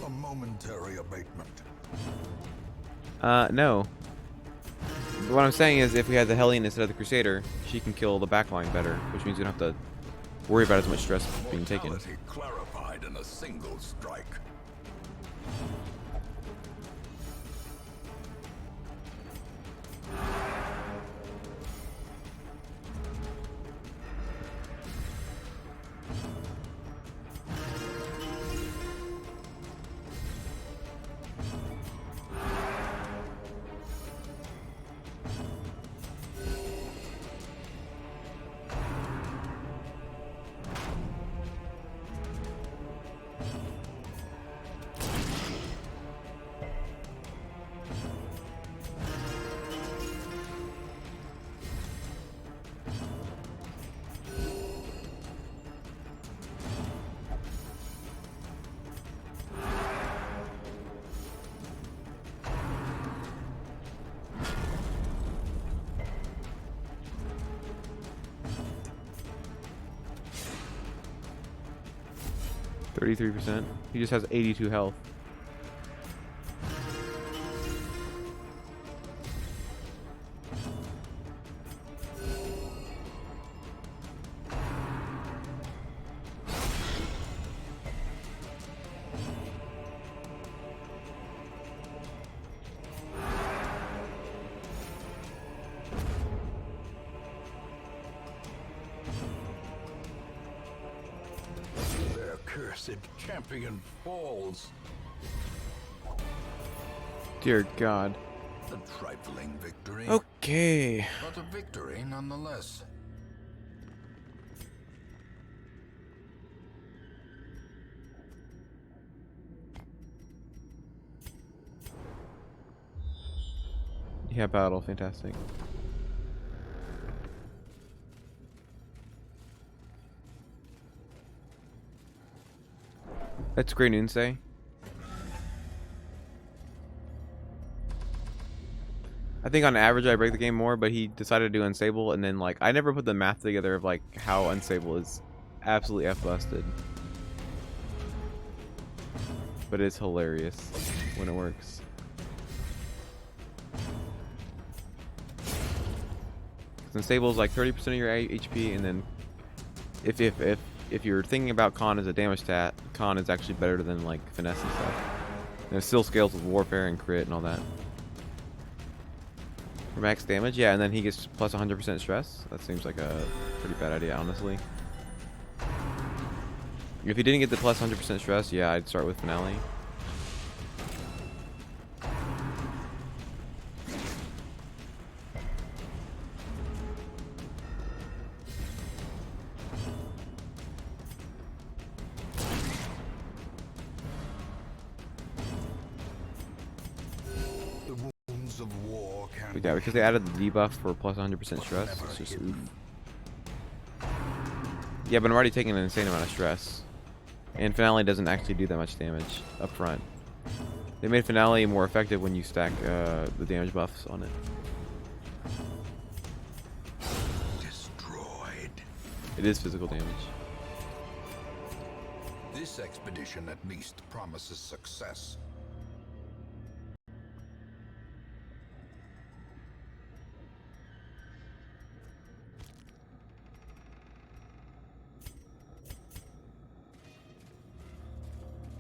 A momentary abatement. No. What I'm saying is if we had the Hellion instead of the Crusader, she can kill the backline better, which means we don't have to worry about as much stress being taken. Mortality clarified in a single strike. %. He just has 82 health. Their cursed champion falls. Dear God. A trifling victory, Okay. but a victory nonetheless. Yeah, battle. Fantastic. That's Grey Noonsay. I think on average I break the game more, but he decided to do unstable, and then like I never put the math together of like how unstable is absolutely F busted. But it's hilarious when it works. Unstable is like 30% of your HP, and then if you're thinking about con as a damage stat, con is actually better than like finesse and stuff. And it still scales with warfare and crit and all that. For max damage, yeah, and then he gets plus 100% stress. That seems like a pretty bad idea, honestly. If he didn't get the plus 100% stress, yeah, I'd start with Finale. The wounds of war can But yeah, because they added the debuff for plus 100% stress, it's just oof. Yeah, but I'm already taking an insane amount of stress. And Finale doesn't actually do that much damage up front. They made Finale more effective when you stack the damage buffs on it. destroyed. It is physical damage. This expedition at least promises success.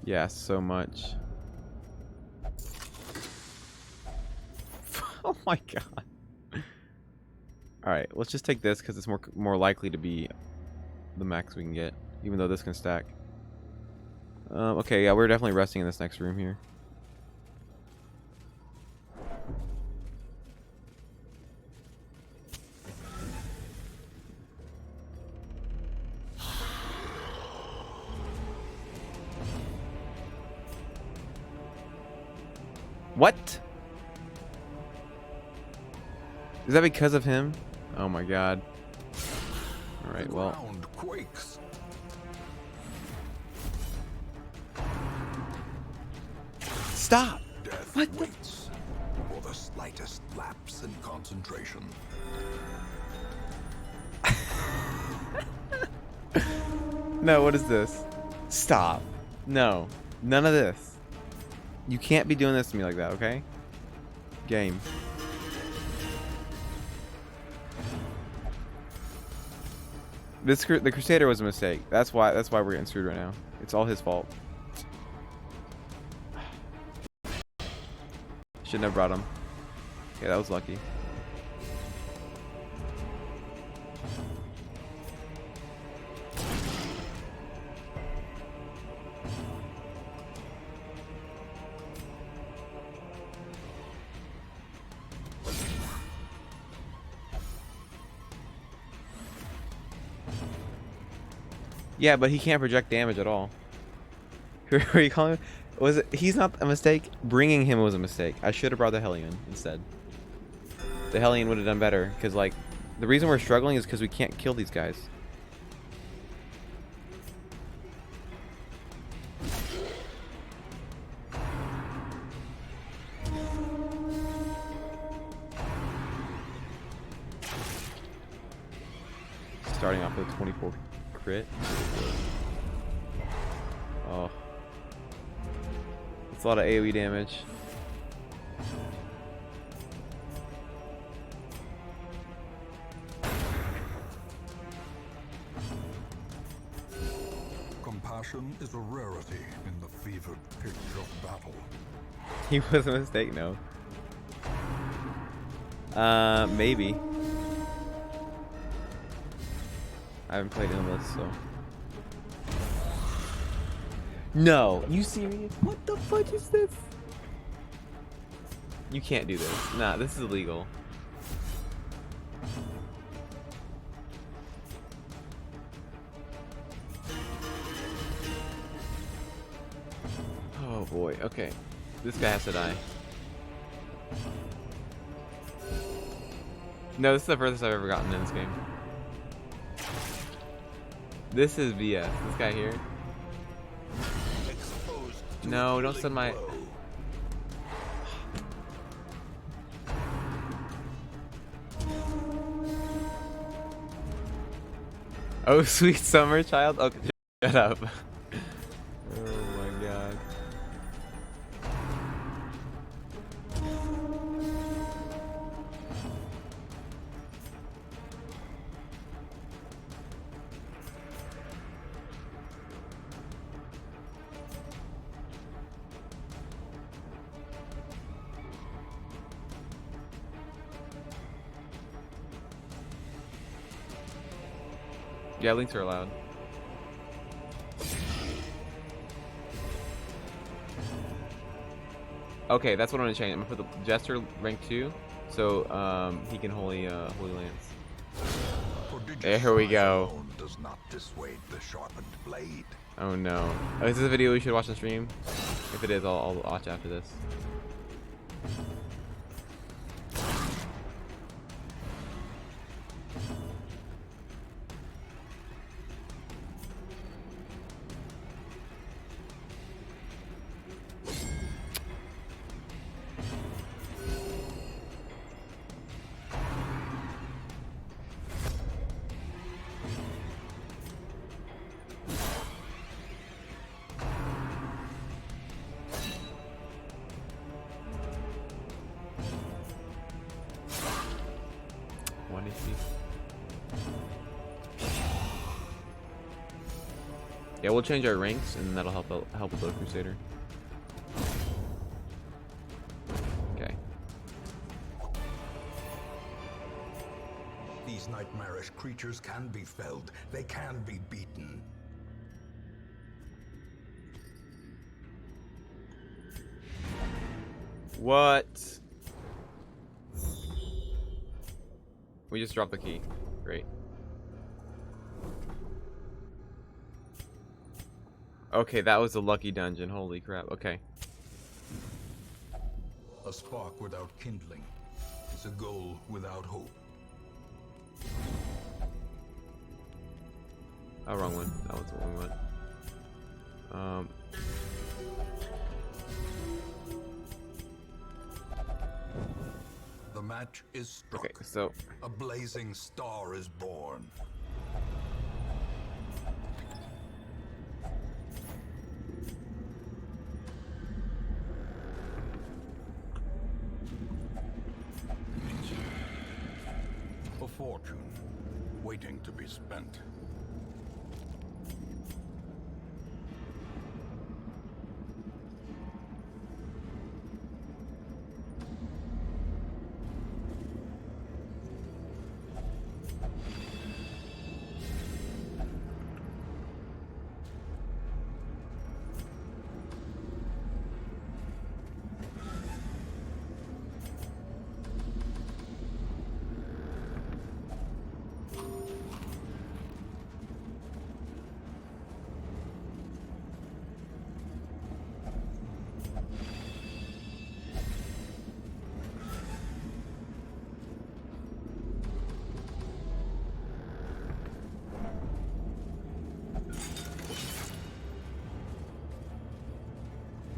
Yeah, so much. Oh my god. Alright, let's just take this because it's more likely to be the max we can get, even though this can stack. Okay, yeah, we're definitely resting in this next room here. What? Is that because of him? Oh my god. Alright, The well. ground quakes. Stop! Death What? waits for the slightest lapse in concentration. No, what is this? Stop. No. None of this. You can't be doing this to me like that, okay? Game. The Crusader was a mistake. That's why we're getting screwed right now. It's all his fault. Shouldn't have brought him. Yeah, that was lucky. Yeah, but he can't project damage at all. Who are you calling him? Was it? He's not a mistake. Bringing him was a mistake. I should have brought the Hellion instead. The Hellion would have done better, because like, the reason we're struggling is because we can't kill these guys. Starting off with a 24 crit. Oh. It's a lot of AoE damage. Compassion is a rarity in the fevered pitch of battle. He was a mistake, no. Maybe. I haven't played Endless, so. No, you serious? What the fuck is this? You can't do this. Nah, this is illegal. Oh boy, okay. This guy has to die. No, this is the furthest I've ever gotten in this game. This is BS. This guy here. No, don't send my... Oh, sweet summer child? Okay, shut up. Oh my god. Yeah, links are allowed. Okay, that's what I'm gonna change. I'm gonna put the Jester rank 2, so he can Holy Lance. There we go. Does not dissuade the sharpened blade. Oh no. Oh, is this a video we should watch on stream? If it is, I'll watch after this. Yeah, we'll change our ranks, and that'll help with the Crusader. Okay. These nightmarish creatures can be felled. They can be beaten. What? We just dropped the key. Great. Okay, that was a lucky dungeon. Holy crap. Okay. A spark without kindling is a goal without hope. Oh, wrong one. That was the wrong one. The match is struck. Okay, so A blazing star is born. A fortune waiting to be spent.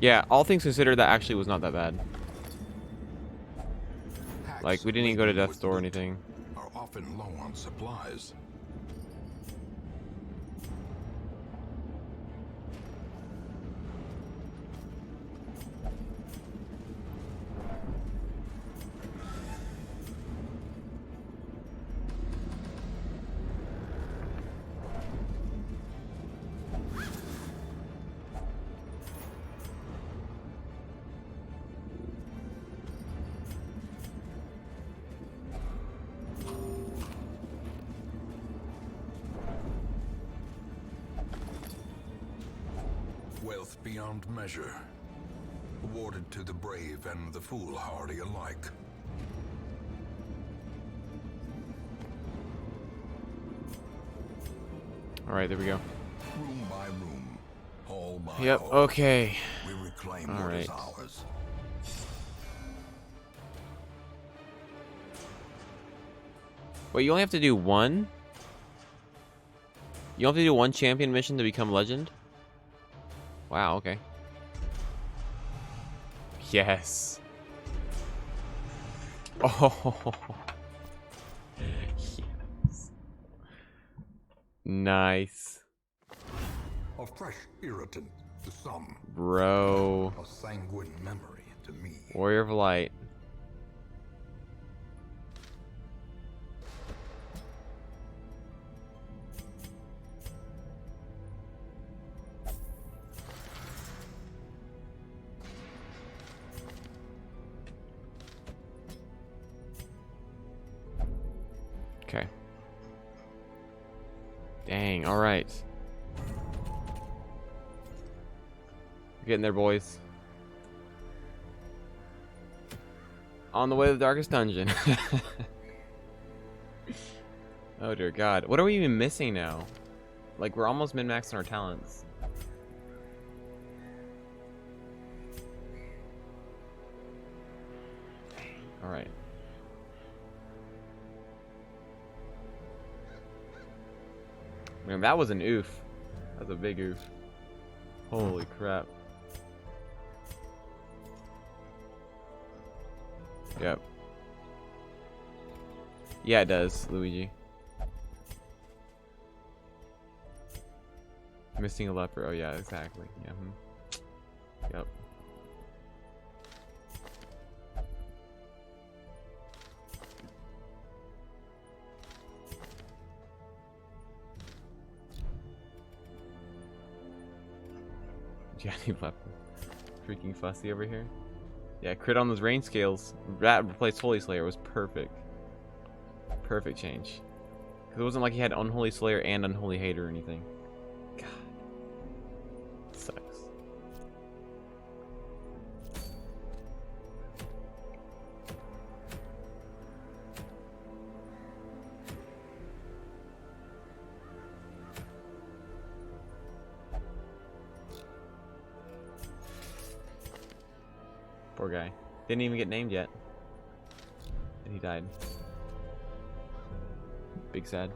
yeah, all things considered, that actually was not that bad. Like, we didn't even go to death's door or anything. Are often low on supplies. Wealth beyond measure, awarded to the brave and the foolhardy alike. All right, there we go. Room by room, hall by Yep. hall, Okay. we reclaim All what is right. ours. Wait, you only have to do one? You only have to do one champion mission to become legend? Wow, okay. Yes. Oh. Yes. Nice. A fresh irritant to some, Bro. a sanguine memory to me. Warrior of Light. Okay. Dang, alright. Getting there, boys. On the way to the darkest dungeon. Oh dear god. What are we even missing now? Like, we're almost min-maxing our talents. Alright. Man, that was an oof. That was a big oof. Holy crap. Yep. Yeah, it does, Luigi. Missing a leper. Oh yeah, exactly. Yeah. Yep. Johnny leper. Freaking fussy over here. Yeah, crit on those range scales. That replaced Holy Slayer was perfect. Perfect change. Because it wasn't like he had Unholy Slayer and Unholy Hater or anything. God. Sucks. Poor guy. Didn't even get named yet. And he died. Big sad.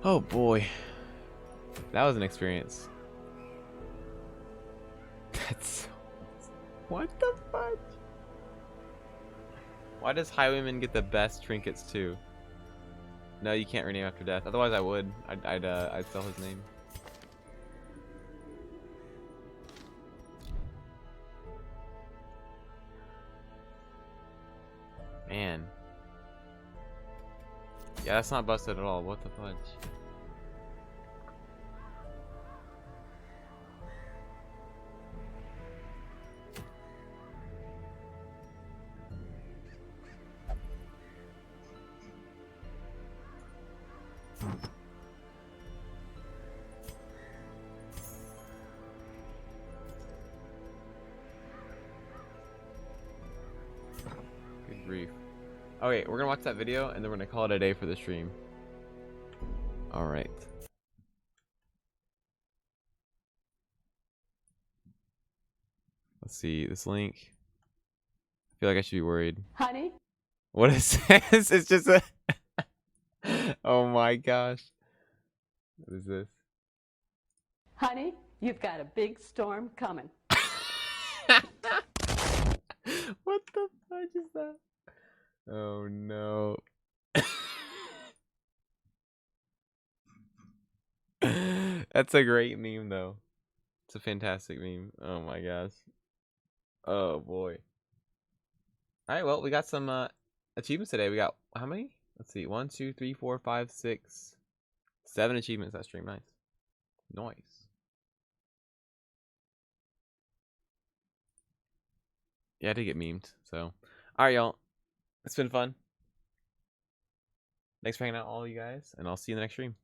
Oh boy. That was an experience. That's so... What the fudge? Why does Highwayman get the best trinkets too? No, you can't rename after death. Otherwise I would. I'd sell his name. Man. Yeah, that's not busted at all. What the fudge? Good grief. Okay, we're gonna watch that video and then we're gonna call it a day for the stream. Alright. Let's see this link. I feel like I should be worried. Honey, What is this? It's just a... Oh my gosh. What is this? honey, you've got a big storm coming. What the fudge is that? Oh no. That's a great meme though. It's a fantastic meme. Oh my gosh. Oh boy. Alright, well we got some achievements today. We got how many? Let's see. 1, 2, 3, 4, 5, 6, 7 achievements that stream. Nice. Nice. Yeah, I did get memed, so alright y'all. It's been fun. Thanks for hanging out, all you guys, and I'll see you in the next stream.